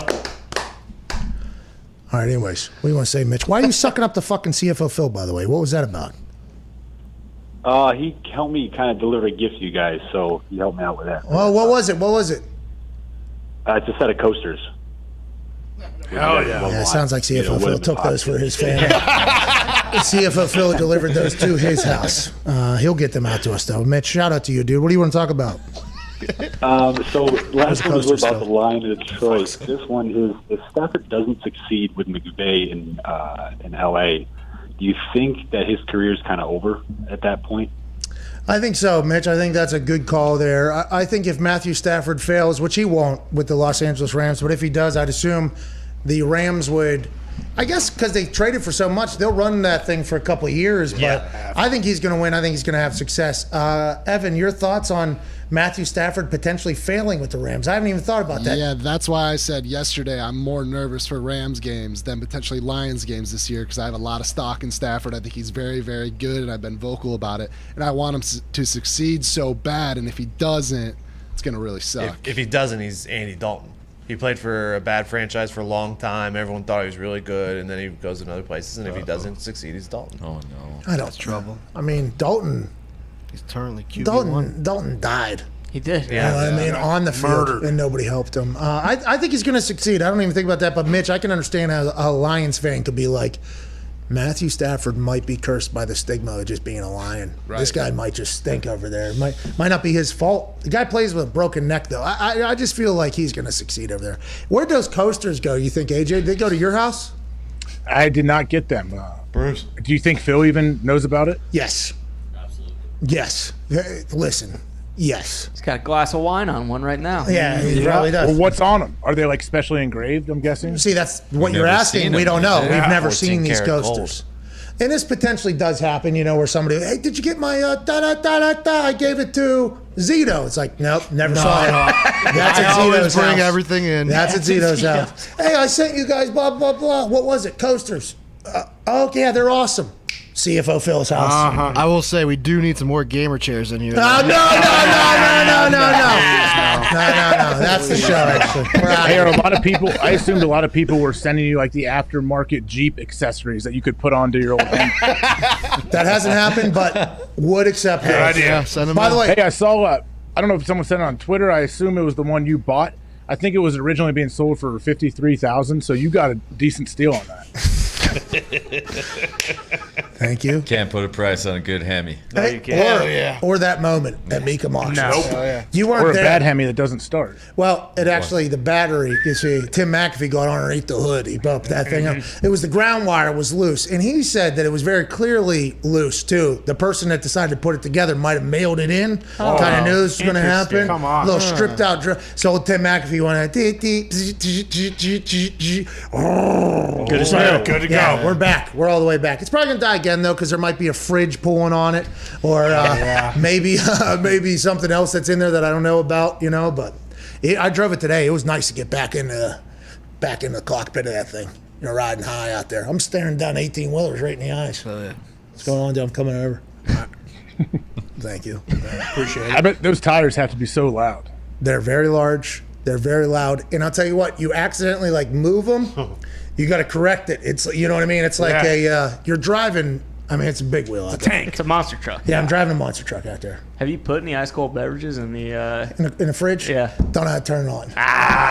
Speaker 3: All right, anyways, what do you want to say, Mitch? Why are you sucking up the fucking CFO Phil, by the way? What was that about?
Speaker 20: He helped me kind of deliver a gift to you guys, so he helped me out with that.
Speaker 3: Well, what was it?
Speaker 20: It's a set of coasters.
Speaker 4: Oh, yeah.
Speaker 3: Yeah, it sounds like CFO Phil took those for his family. CFO Phil delivered those to his house. He'll get them out to us, though. Mitch, shout out to you, dude. What do you want to talk about?
Speaker 20: So last one was about the line in Detroit. This one is, if Stafford doesn't succeed with McVay in L.A., do you think that his career is kind of over at that point?
Speaker 3: I think so, Mitch. I think that's a good call there. I think if Matthew Stafford fails, which he won't with the Los Angeles Rams, but if he does, I'd assume the Rams would I guess because they traded for so much, they'll run that thing for a couple of years. But I think he's going to win. I think he's going to have success. Evan, your thoughts on Matthew Stafford potentially failing with the Rams? I haven't even thought about that.
Speaker 6: Yeah, that's why I said yesterday I'm more nervous for Rams games than potentially Lions games this year because I have a lot of stock in Stafford. I think he's very, very good, and I've been vocal about it. And I want him to succeed so bad, and if he doesn't, it's going to really suck.
Speaker 17: If he doesn't, he's Andy Dalton. He played for a bad franchise for a long time. Everyone thought he was really good, and then he goes to other places, and if he doesn't succeed, he's Dalton.
Speaker 16: Oh, no.
Speaker 3: I don't trouble. I mean, Dalton.
Speaker 23: He's currently QB1.
Speaker 3: Dalton died.
Speaker 19: He did.
Speaker 3: I mean, on the field,
Speaker 8: Murdered.
Speaker 3: and nobody helped him. I think he's going to succeed. I don't even think about that. But Mitch, I can understand how a Lions fan could be like, Matthew Stafford might be cursed by the stigma of just being a Lion.
Speaker 6: Right.
Speaker 3: This guy might just stink over there. Might not be his fault. The guy plays with a broken neck, though. I just feel like he's going to succeed over there. Where'd those coasters go, you think, AJ? Did they go to your house?
Speaker 9: I did not get them.
Speaker 17: Bruce.
Speaker 9: Do you think Phil even knows about it?
Speaker 3: Yes. Absolutely. Yes. Listen. Yes.
Speaker 19: He's got a glass of wine on one right now.
Speaker 3: Yeah, he probably does.
Speaker 9: Well, what's on them? Are they like specially engraved, I'm guessing?
Speaker 3: See, that's what
Speaker 16: We've
Speaker 3: you're
Speaker 16: never
Speaker 3: asking.
Speaker 16: seen
Speaker 3: We
Speaker 16: them.
Speaker 3: don't know.
Speaker 16: Yeah.
Speaker 3: We've never seen
Speaker 17: 14
Speaker 3: these
Speaker 17: karat
Speaker 3: coasters. And this potentially does happen, where somebody, hey, did you get my da-da-da-da-da? I gave it to Zito. It's like, nope, never saw it. That's at Zito's
Speaker 23: bring
Speaker 3: house.
Speaker 23: everything in.
Speaker 3: That's at Zito's house. Hey, I sent you guys blah, blah, blah. What was it? Coasters. Yeah, they're awesome. CFO Phil's house.
Speaker 23: I will say we do need some more gamer chairs in here.
Speaker 3: No. That's the show, actually.
Speaker 9: Hey, are a lot of people, I assumed a lot of people were sending you like the aftermarket Jeep accessories that you could put onto your old thing.
Speaker 3: That hasn't happened, but would accept it.
Speaker 23: Yeah, send them
Speaker 3: By the way,
Speaker 9: Hey, I saw, I don't know if someone said it on Twitter. I assume it was the one you bought. I think it was originally being sold for $53,000, so you got a decent steal on that.
Speaker 3: Thank you.
Speaker 16: Can't put a price on a good Hemi.
Speaker 19: No, you can't.
Speaker 3: Or that moment at Mika auction.
Speaker 8: Nope.
Speaker 3: You weren't
Speaker 9: Or a
Speaker 3: there.
Speaker 9: bad Hemi that doesn't start.
Speaker 3: Well, it actually, the battery, you see, Tim McAfee got underneath the hood. He bumped that thing up. It was the ground wire was loose. And he said that it was very clearly loose, too. The person that decided to put it together might have mailed it in. Kind of knew this was going to happen.
Speaker 8: Come on.
Speaker 3: A little stripped out. So Tim McAfee went,
Speaker 8: Good as new. Good to go.
Speaker 3: Yeah, we're back. We're all the way back. It's probably going to die again, though, because there might be a fridge pulling on it. Or maybe something else that's in there that I don't know about, But I drove it today. It was nice to get back in the cockpit of that thing. Riding high out there. I'm staring down 18-wheelers right in the eyes.
Speaker 23: Oh, yeah.
Speaker 3: What's going on, dude? I'm coming over. Thank you. Appreciate it.
Speaker 9: I bet those tires have to be so loud.
Speaker 3: They're very large. They're very loud. And I'll tell you what, you accidentally move them, you got to correct it. It's, you know what I mean? It's like you're driving. I mean, it's a big wheel out there.
Speaker 19: Tank. It's a monster truck.
Speaker 3: Yeah, I'm driving a monster truck out there.
Speaker 19: Have you put any ice cold beverages in the
Speaker 3: in the fridge?
Speaker 19: Yeah.
Speaker 3: Don't know how to turn it on.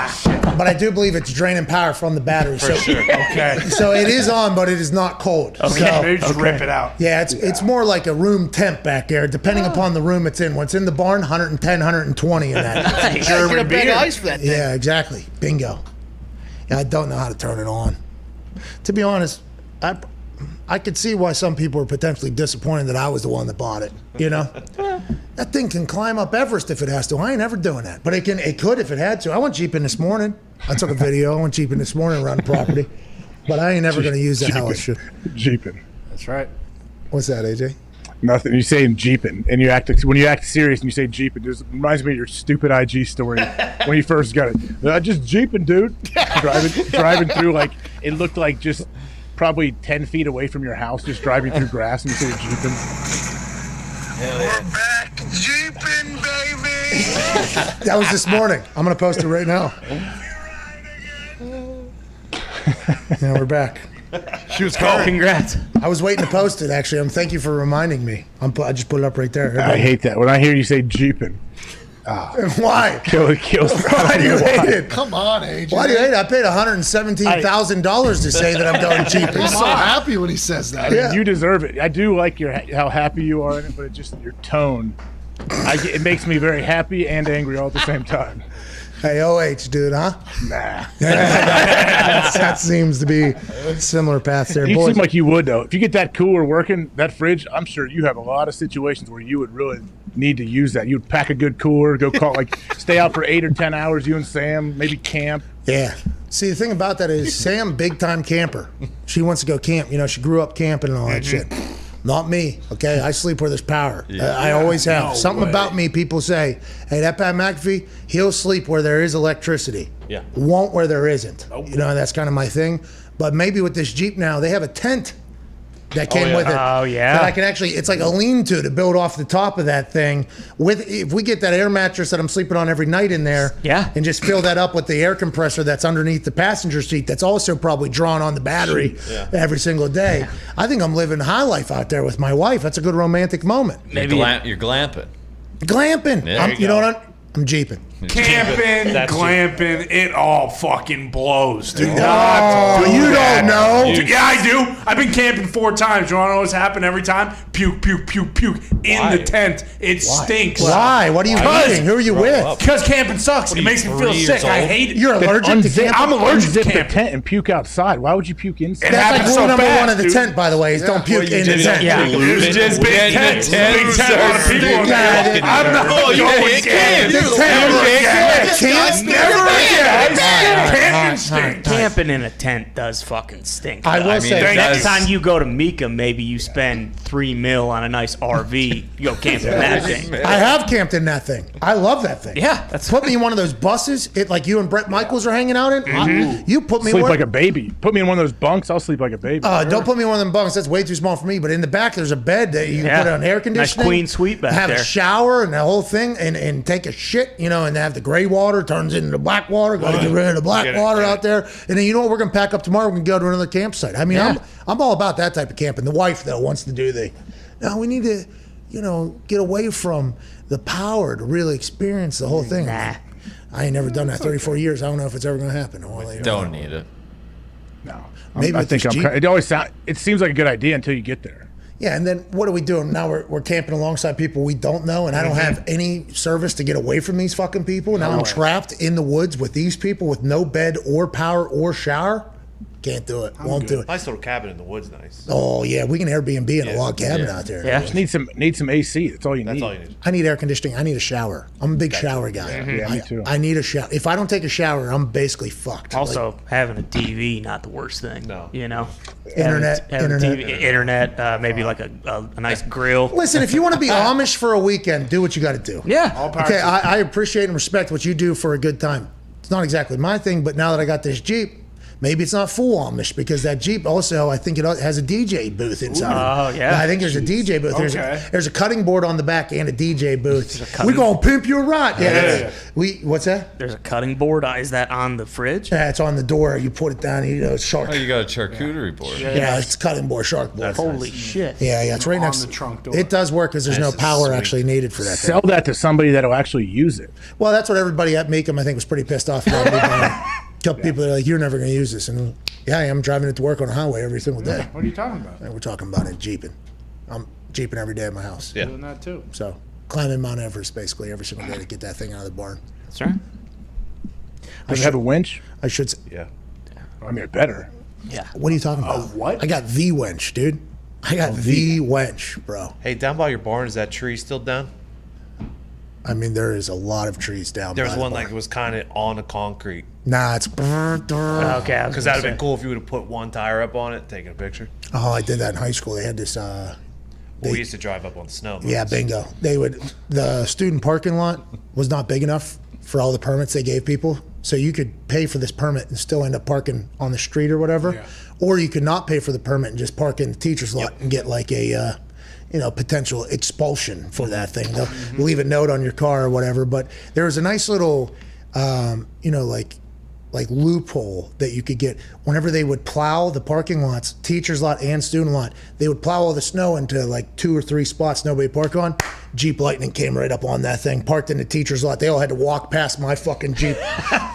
Speaker 3: Shit. But I do believe it's draining power from the battery.
Speaker 8: For sure. Okay.
Speaker 3: So it is on, but it is not cold.
Speaker 8: Okay.
Speaker 3: So,
Speaker 8: Maybe just rip it out.
Speaker 3: yeah, it's more like a room temp back there, depending upon the room it's in. When it's in the barn, 110, 120 in that.
Speaker 19: Nice.
Speaker 23: Get a big ice for that thing.
Speaker 3: Yeah, exactly. Bingo. Yeah, I don't know how to turn it on. To be honest, I could see why some people were potentially disappointed that I was the one that bought it. That thing can climb up Everest if it has to. I ain't ever doing that, but it could if it had to. I went jeeping this morning. I took a video. I went jeeping this morning around the property, but I ain't ever going to use that how I should.
Speaker 9: Jeeping.
Speaker 8: That's right.
Speaker 3: What's that, AJ?
Speaker 9: Nothing. You say jeeping, and when you act serious and you say jeeping, it reminds me of your stupid IG story when you first got it. Just jeeping, dude. driving through it looked like just probably 10 feet away from your house, just driving through grass, and you say jeeping.
Speaker 7: We're back jeeping, baby.
Speaker 3: That was this morning. I'm going to post it right now. Yeah, we're back.
Speaker 19: She was called. Congrats.
Speaker 3: I was waiting to post it, actually. Thank you for reminding me. I just put it up right there.
Speaker 9: I hate that. When I hear you say jeeping.
Speaker 3: Why?
Speaker 9: Kills.
Speaker 3: Why do you hate it?
Speaker 23: Come on, AJ.
Speaker 3: Why do you hate it? I paid $117,000 to say that I'm going cheap.
Speaker 6: He's so happy when he says that.
Speaker 3: Yeah.
Speaker 9: You deserve it. I do like how happy you are in it, but it just your tone. It makes me very happy and angry all at the same time.
Speaker 3: Hey, OH, dude, huh?
Speaker 9: Nah.
Speaker 3: That seems to be similar paths there.
Speaker 9: You
Speaker 3: Boys,
Speaker 9: seem like you would, though. If you get that cooler working, that fridge, I'm sure you have a lot of situations where you would really need to use that. You would pack a good cooler, go stay out for 8 or 10 hours, you and Sam, maybe camp.
Speaker 3: Yeah. See, the thing about that is Sam, big time camper. She wants to go camp. You know, she grew up camping and all that shit. Not me, okay? I sleep where there's power. I always have.
Speaker 16: No
Speaker 3: Something
Speaker 16: way.
Speaker 3: about me, people say, hey, that Pat McAfee, he'll sleep where there is electricity.
Speaker 17: Yeah.
Speaker 3: Won't where there isn't. You know, that's kind of my thing. But maybe with this Jeep now, they have a tent that came with it.
Speaker 5: Oh, yeah.
Speaker 3: That I can actually, it's like a lean-to build off the top of that thing. If we get that air mattress that I'm sleeping on every night in there, and just fill that up with the air compressor that's underneath the passenger seat, that's also probably drawn on the battery every single day. I think I'm living high life out there with my wife. That's a good romantic moment.
Speaker 16: Maybe you're glamping.
Speaker 3: Glamping.
Speaker 16: There
Speaker 3: You know what? I'm jeeping.
Speaker 8: Camping, glamping, it all fucking blows, dude.
Speaker 3: you don't know.
Speaker 8: Yeah, I do. I've been camping 4 times. You want to know what's happened every time? Puke, puke, puke, puke in the tent. It stinks.
Speaker 3: Why? What are you eating? Who are you with?
Speaker 8: Because camping sucks. It makes me feel sick. I hate it.
Speaker 3: You're allergic to camping?
Speaker 8: I'm allergic to
Speaker 9: Unzip the
Speaker 8: camping.
Speaker 9: tent and puke outside. Why would you puke inside?
Speaker 3: That's like rule number
Speaker 8: fast,
Speaker 3: 1 of the
Speaker 8: dude.
Speaker 3: tent, by the way, is don't puke in the tent.
Speaker 5: Yeah.
Speaker 8: It's just big tent. Big tent. A lot of people in there. I'm not going camping. Camping in a tent does fucking stink.
Speaker 3: I will say,
Speaker 5: next time you go to Mika, maybe you spend $3 million on a nice RV. You go camping in that thing.
Speaker 3: I have camped in that thing. I love that thing.
Speaker 5: Yeah,
Speaker 3: put me in one of those buses, like you and Brett Michaels are hanging out in. You put me
Speaker 9: Sleep
Speaker 3: where-
Speaker 9: like a baby. Put me in one of those bunks. I'll sleep like a baby.
Speaker 3: Don't put me in one of them bunks. That's way too small for me. But in the back, there's a bed that you can put on air conditioning.
Speaker 5: Nice queen suite back
Speaker 3: have
Speaker 5: there.
Speaker 3: a shower and the whole thing, and take a shit, and have the gray water turns into black water. Got to get rid of the black water out there. And then you know what? We're gonna pack up tomorrow. We're gonna go to another campsite. I mean, I'm all about that type of camping. The wife though wants to do no, we need to, get away from the power to really experience the whole thing. I ain't never done that. 34 years. I don't know if it's ever gonna happen.
Speaker 16: Don't need it.
Speaker 9: No.
Speaker 3: Maybe
Speaker 9: I think it seems like a good idea until you get there.
Speaker 3: Yeah, and then what are we doing? Now we're camping alongside people we don't know, and I don't have any service to get away from these fucking people. Now I'm trapped in the woods with these people with no bed or power or shower. Can't do it. Won't do it.
Speaker 17: Nice little cabin in the woods, nice.
Speaker 3: Oh yeah, we can Airbnb in a log cabin out there.
Speaker 9: Yeah. Just need some AC. That's all you need.
Speaker 17: That's all you need.
Speaker 3: I need air conditioning. I need a shower. I'm a big shower guy.
Speaker 9: Yeah, me too.
Speaker 3: I need a shower. If I don't take a shower, I'm basically fucked.
Speaker 5: Also, having a TV, not the worst thing.
Speaker 17: No.
Speaker 3: Internet,
Speaker 5: having internet, maybe like a nice grill.
Speaker 3: Listen, if you want to be Amish for a weekend, do what you got to do.
Speaker 5: Yeah.
Speaker 3: Okay, I appreciate and respect what you do for a good time. It's not exactly my thing, but now that I got this Jeep, maybe it's not full Amish because that Jeep also, I think it has a DJ booth inside.
Speaker 5: Oh, yeah.
Speaker 3: I think there's a DJ booth.
Speaker 8: Okay.
Speaker 3: There's a cutting board on the back and a DJ booth. We're going to pimp you right. Yeah. What's that?
Speaker 5: There's a cutting board. Is that on the fridge?
Speaker 3: Yeah, it's on the door. You put it down. It's shark.
Speaker 16: Oh, you got a charcuterie board.
Speaker 3: Yeah, it's cutting board, shark board.
Speaker 5: Holy shit.
Speaker 3: Yeah, it's right next
Speaker 8: to the trunk door.
Speaker 3: It does work because there's no power actually needed for that thing.
Speaker 9: Sell that to somebody that'll actually use it.
Speaker 3: Well, that's what everybody at Meekum, I think, was pretty pissed off about. A couple people are like, you're never going to use this. And yeah, I am driving it to work on a highway every single day.
Speaker 8: What are you talking about?
Speaker 3: And we're talking about it jeeping. I'm jeeping every day at my house.
Speaker 17: Yeah.
Speaker 8: Doing that too.
Speaker 3: So climbing Mount Everest basically every single day to get that thing out of the barn.
Speaker 5: That's right.
Speaker 9: Does it have a winch?
Speaker 3: I should say.
Speaker 17: Yeah.
Speaker 9: I mean, it better.
Speaker 5: Yeah.
Speaker 3: What are you talking about?
Speaker 8: What?
Speaker 3: I got the wench, dude. I got the wench, bro.
Speaker 17: Hey, down by your barn, is that tree still down?
Speaker 3: I mean, there is a lot of trees down
Speaker 17: There
Speaker 3: by
Speaker 17: was
Speaker 3: the
Speaker 17: one
Speaker 3: barn.
Speaker 17: like it was kind of on the concrete.
Speaker 3: Nah, it's.
Speaker 5: Okay.
Speaker 17: Because that would have been cool if you would have put one tire up on it, taken a picture.
Speaker 3: Oh, I did that in high school. They had this.
Speaker 17: We used to drive up on the snow.
Speaker 3: Yeah, bingo. The student parking lot was not big enough for all the permits they gave people. So you could pay for this permit and still end up parking on the street or whatever.
Speaker 8: Yeah.
Speaker 3: Or you could not pay for the permit and just park in the teacher's lot and get like a, potential expulsion for that thing. They'll leave a note on your car or whatever. But there was a nice little, like loophole that you could get whenever they would plow the parking lots, teacher's lot and student lot. They would plow all the snow into like 2 or 3 spots nobody park on. Jeep Lightning came right up on that thing, parked in the teacher's lot. They all had to walk past my fucking Jeep,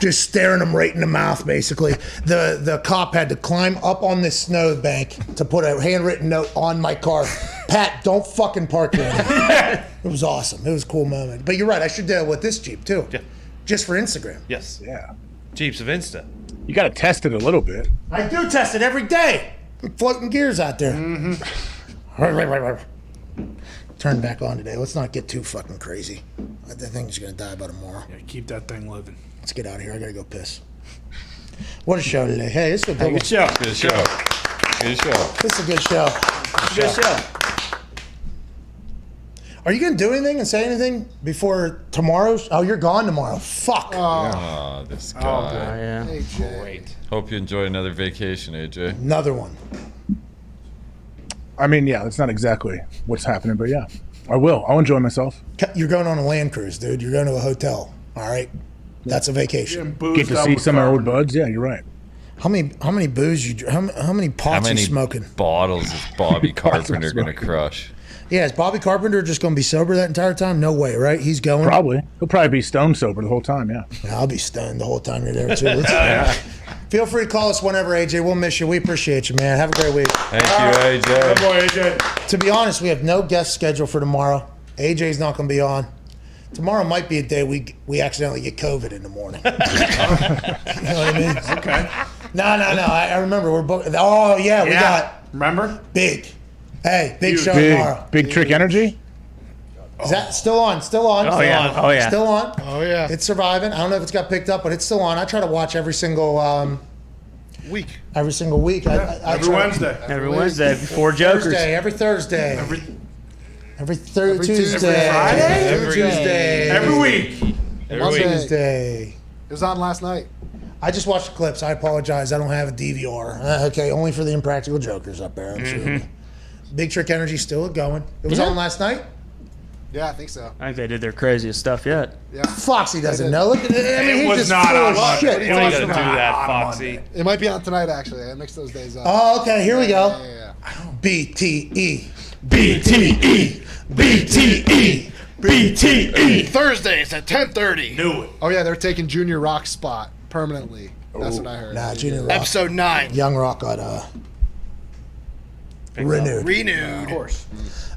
Speaker 3: just staring them right in the mouth, basically. The cop had to climb up on this snow bank to put a handwritten note on my car. Pat, don't fucking park here anymore. It was awesome. It was a cool moment. But you're right, I should do it with this Jeep too.
Speaker 17: Yeah.
Speaker 3: Just for Instagram.
Speaker 17: Yes.
Speaker 9: Yeah.
Speaker 17: Jeeps of Insta.
Speaker 9: You got to test it a little bit.
Speaker 3: I do test it every day. Floating gears out there. Turn back on today. Let's not get too fucking crazy. That thing's gonna die by tomorrow.
Speaker 8: Yeah, keep that thing living.
Speaker 3: Let's get out of here. I gotta go piss. What a show today. Hey, this is a good one.
Speaker 16: Good show. Good show.
Speaker 3: This is a good show.
Speaker 19: Good show.
Speaker 3: Are you going to do anything and say anything before tomorrow's? Oh, you're gone tomorrow. Fuck.
Speaker 16: Oh, this guy.
Speaker 19: yeah.
Speaker 16: Great. Hope you enjoy another vacation, AJ.
Speaker 3: Another one.
Speaker 9: I mean, yeah, that's not exactly what's happening, but yeah, I will. I'll enjoy myself.
Speaker 3: You're going on a land cruise, dude. You're going to a hotel. All right. That's a vacation.
Speaker 9: Get to see some of my old buds. Yeah, you're right.
Speaker 3: How many booze you? How many pots you smoking?
Speaker 16: Bottles is Bobby Carpenter going to crush?
Speaker 3: Yeah, is Bobby Carpenter just going to be sober that entire time? No way, right? He's going.
Speaker 9: Probably. He'll probably be stone sober the whole time. Yeah.
Speaker 3: I'll be stoned the whole time you're there too. Feel free to call us whenever, AJ. We'll miss you. We appreciate you, man. Have a great week.
Speaker 16: Thank you, AJ.
Speaker 8: Good boy, AJ.
Speaker 3: To be honest, we have no guest schedule for tomorrow. AJ's not going to be on. Tomorrow might be a day we accidentally get COVID in the morning. You know what I mean?
Speaker 8: Okay.
Speaker 3: No. I remember we're booked. Oh yeah, we got.
Speaker 8: Remember?
Speaker 3: Big. Hey, big show
Speaker 9: Big,
Speaker 3: tomorrow.
Speaker 9: big Trick Energy.
Speaker 3: Is that still on? Still on?
Speaker 19: Oh, yeah. Oh, yeah.
Speaker 3: Still on?
Speaker 23: Oh yeah.
Speaker 3: It's surviving. I don't know if it's got picked up, but it's still on. I try to watch every single
Speaker 23: Week.
Speaker 3: every single week. I
Speaker 8: Every
Speaker 3: try-
Speaker 8: Wednesday.
Speaker 19: Every Wednesday before Jokers.
Speaker 3: Thursday, every Thursday. Every Tuesday.
Speaker 8: Tuesday. Friday?
Speaker 3: Every Tuesday.
Speaker 8: Every week.
Speaker 23: Monday.
Speaker 3: Tuesday.
Speaker 6: It was on last night.
Speaker 3: I just watched the clips. I apologize. I don't have a DVR. Okay, only for the Impractical Jokers up there. I'm sure. Big Trick Energy still going. It was on last night.
Speaker 6: Yeah, I think so.
Speaker 19: I think they did their craziest stuff yet.
Speaker 6: Yeah.
Speaker 3: Foxy doesn't know. Look at it. I mean,
Speaker 8: It
Speaker 3: he's
Speaker 8: was
Speaker 3: just
Speaker 8: not
Speaker 3: full
Speaker 8: on
Speaker 3: of
Speaker 8: Monday.
Speaker 3: shit.
Speaker 8: It
Speaker 17: You ain't
Speaker 8: was
Speaker 17: gonna do
Speaker 8: not
Speaker 17: that,
Speaker 8: on
Speaker 17: Foxy.
Speaker 8: Monday.
Speaker 6: It might be on tonight, actually. I mix those days up.
Speaker 3: Oh, okay. Here we go.
Speaker 6: Yeah.
Speaker 3: BTE.
Speaker 19: BTE. BTE. BTE.
Speaker 23: Thursdays at 10:30.
Speaker 8: Knew it.
Speaker 6: Oh, yeah, they're taking Junior Rock's spot permanently. That's what I heard.
Speaker 3: Nah, Junior Rock.
Speaker 23: Episode 9.
Speaker 3: Young Rock got renewed.
Speaker 23: Renewed.
Speaker 8: Of course.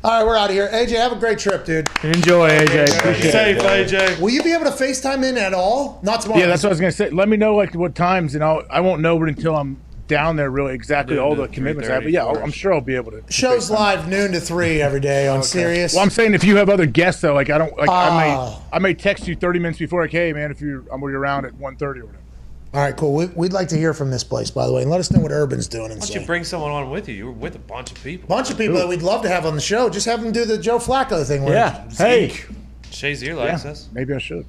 Speaker 3: All right, we're out of here. AJ, have a great trip, dude.
Speaker 19: Enjoy, AJ.
Speaker 17: Safe, AJ.
Speaker 3: Will you be able to FaceTime in at all? Not tomorrow.
Speaker 9: Yeah, that's what I was gonna say. Let me know like what times, and I won't know it until I'm down there really exactly all the commitments I have. But yeah, I'm sure I'll be able to.
Speaker 3: Show's live noon to 3 every day on Sirius.
Speaker 9: Well, I'm saying if you have other guests though, like I may text you 30 minutes before, like, hey man, if I'm around at 1:30 or whatever.
Speaker 3: All right, cool. We'd like to hear from this place, by the way, and let us know what Urban's doing.
Speaker 17: Why don't you bring someone on with you? You were with a bunch of people.
Speaker 3: Bunch of people that we'd love to have on the show. Just have them do the Joe Flacco thing. where-
Speaker 19: Yeah. Hey.
Speaker 17: Shazier likes us.
Speaker 9: Maybe I should.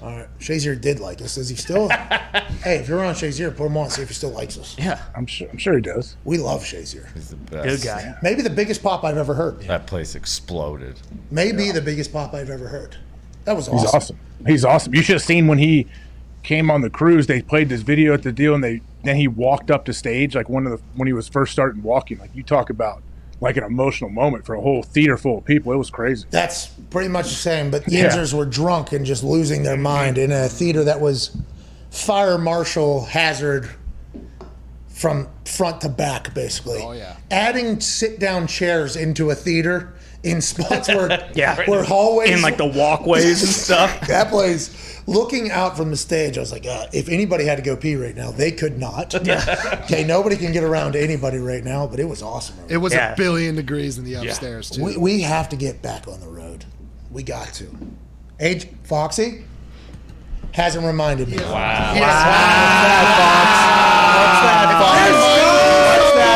Speaker 3: All right. Shazier did like us. Does he still? Hey, if you're on Shazier, put him on. See if he still likes us.
Speaker 19: Yeah.
Speaker 9: I'm sure he does.
Speaker 3: We love Shazier.
Speaker 16: He's the best.
Speaker 19: Good guy.
Speaker 3: Maybe the biggest pop I've ever heard.
Speaker 16: That place exploded.
Speaker 3: Maybe the biggest pop I've ever heard. That was awesome.
Speaker 9: He's awesome. He's awesome. You should have seen when he came on the cruise. They played this video at the deal, and then he walked up to stage like when he was first starting walking. Like you talk about like an emotional moment for a whole theater full of people. It was crazy.
Speaker 3: That's pretty much the same. But Yinzers were drunk and just losing their mind in a theater that was fire marshal hazard from front to back, basically.
Speaker 6: Oh, yeah.
Speaker 3: Adding sit-down chairs into a theater in spots where
Speaker 19: Yeah.
Speaker 3: where hallways
Speaker 19: In like the walkways and stuff.
Speaker 3: that place. Looking out from the stage, I was like, if anybody had to go pee right now, they could not. Okay, nobody can get around to anybody right now, but it was awesome.
Speaker 6: It was a billion degrees in the upstairs, too.
Speaker 3: We have to get back on the road. We got to. Foxy hasn't reminded me.
Speaker 17: Wow.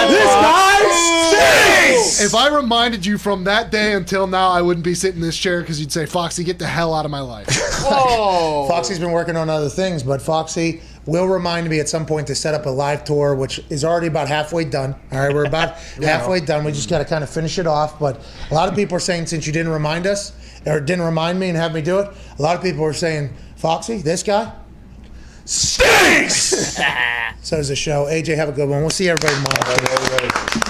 Speaker 6: This guy stinks! If I reminded you from that day until now, I wouldn't be sitting in this chair because you'd say, Foxy, get the hell out of my life.
Speaker 23: Whoa.
Speaker 3: Foxy's been working on other things, but Foxy will remind me at some point to set up a live tour, which is already about halfway done. All right, we're about halfway done. We just got to kind of finish it off. But a lot of people are saying, since you didn't remind us, or didn't remind me and have me do it, a lot of people are saying, Foxy, this guy stinks! So does the show. AJ, have a good one. We'll see everybody tomorrow.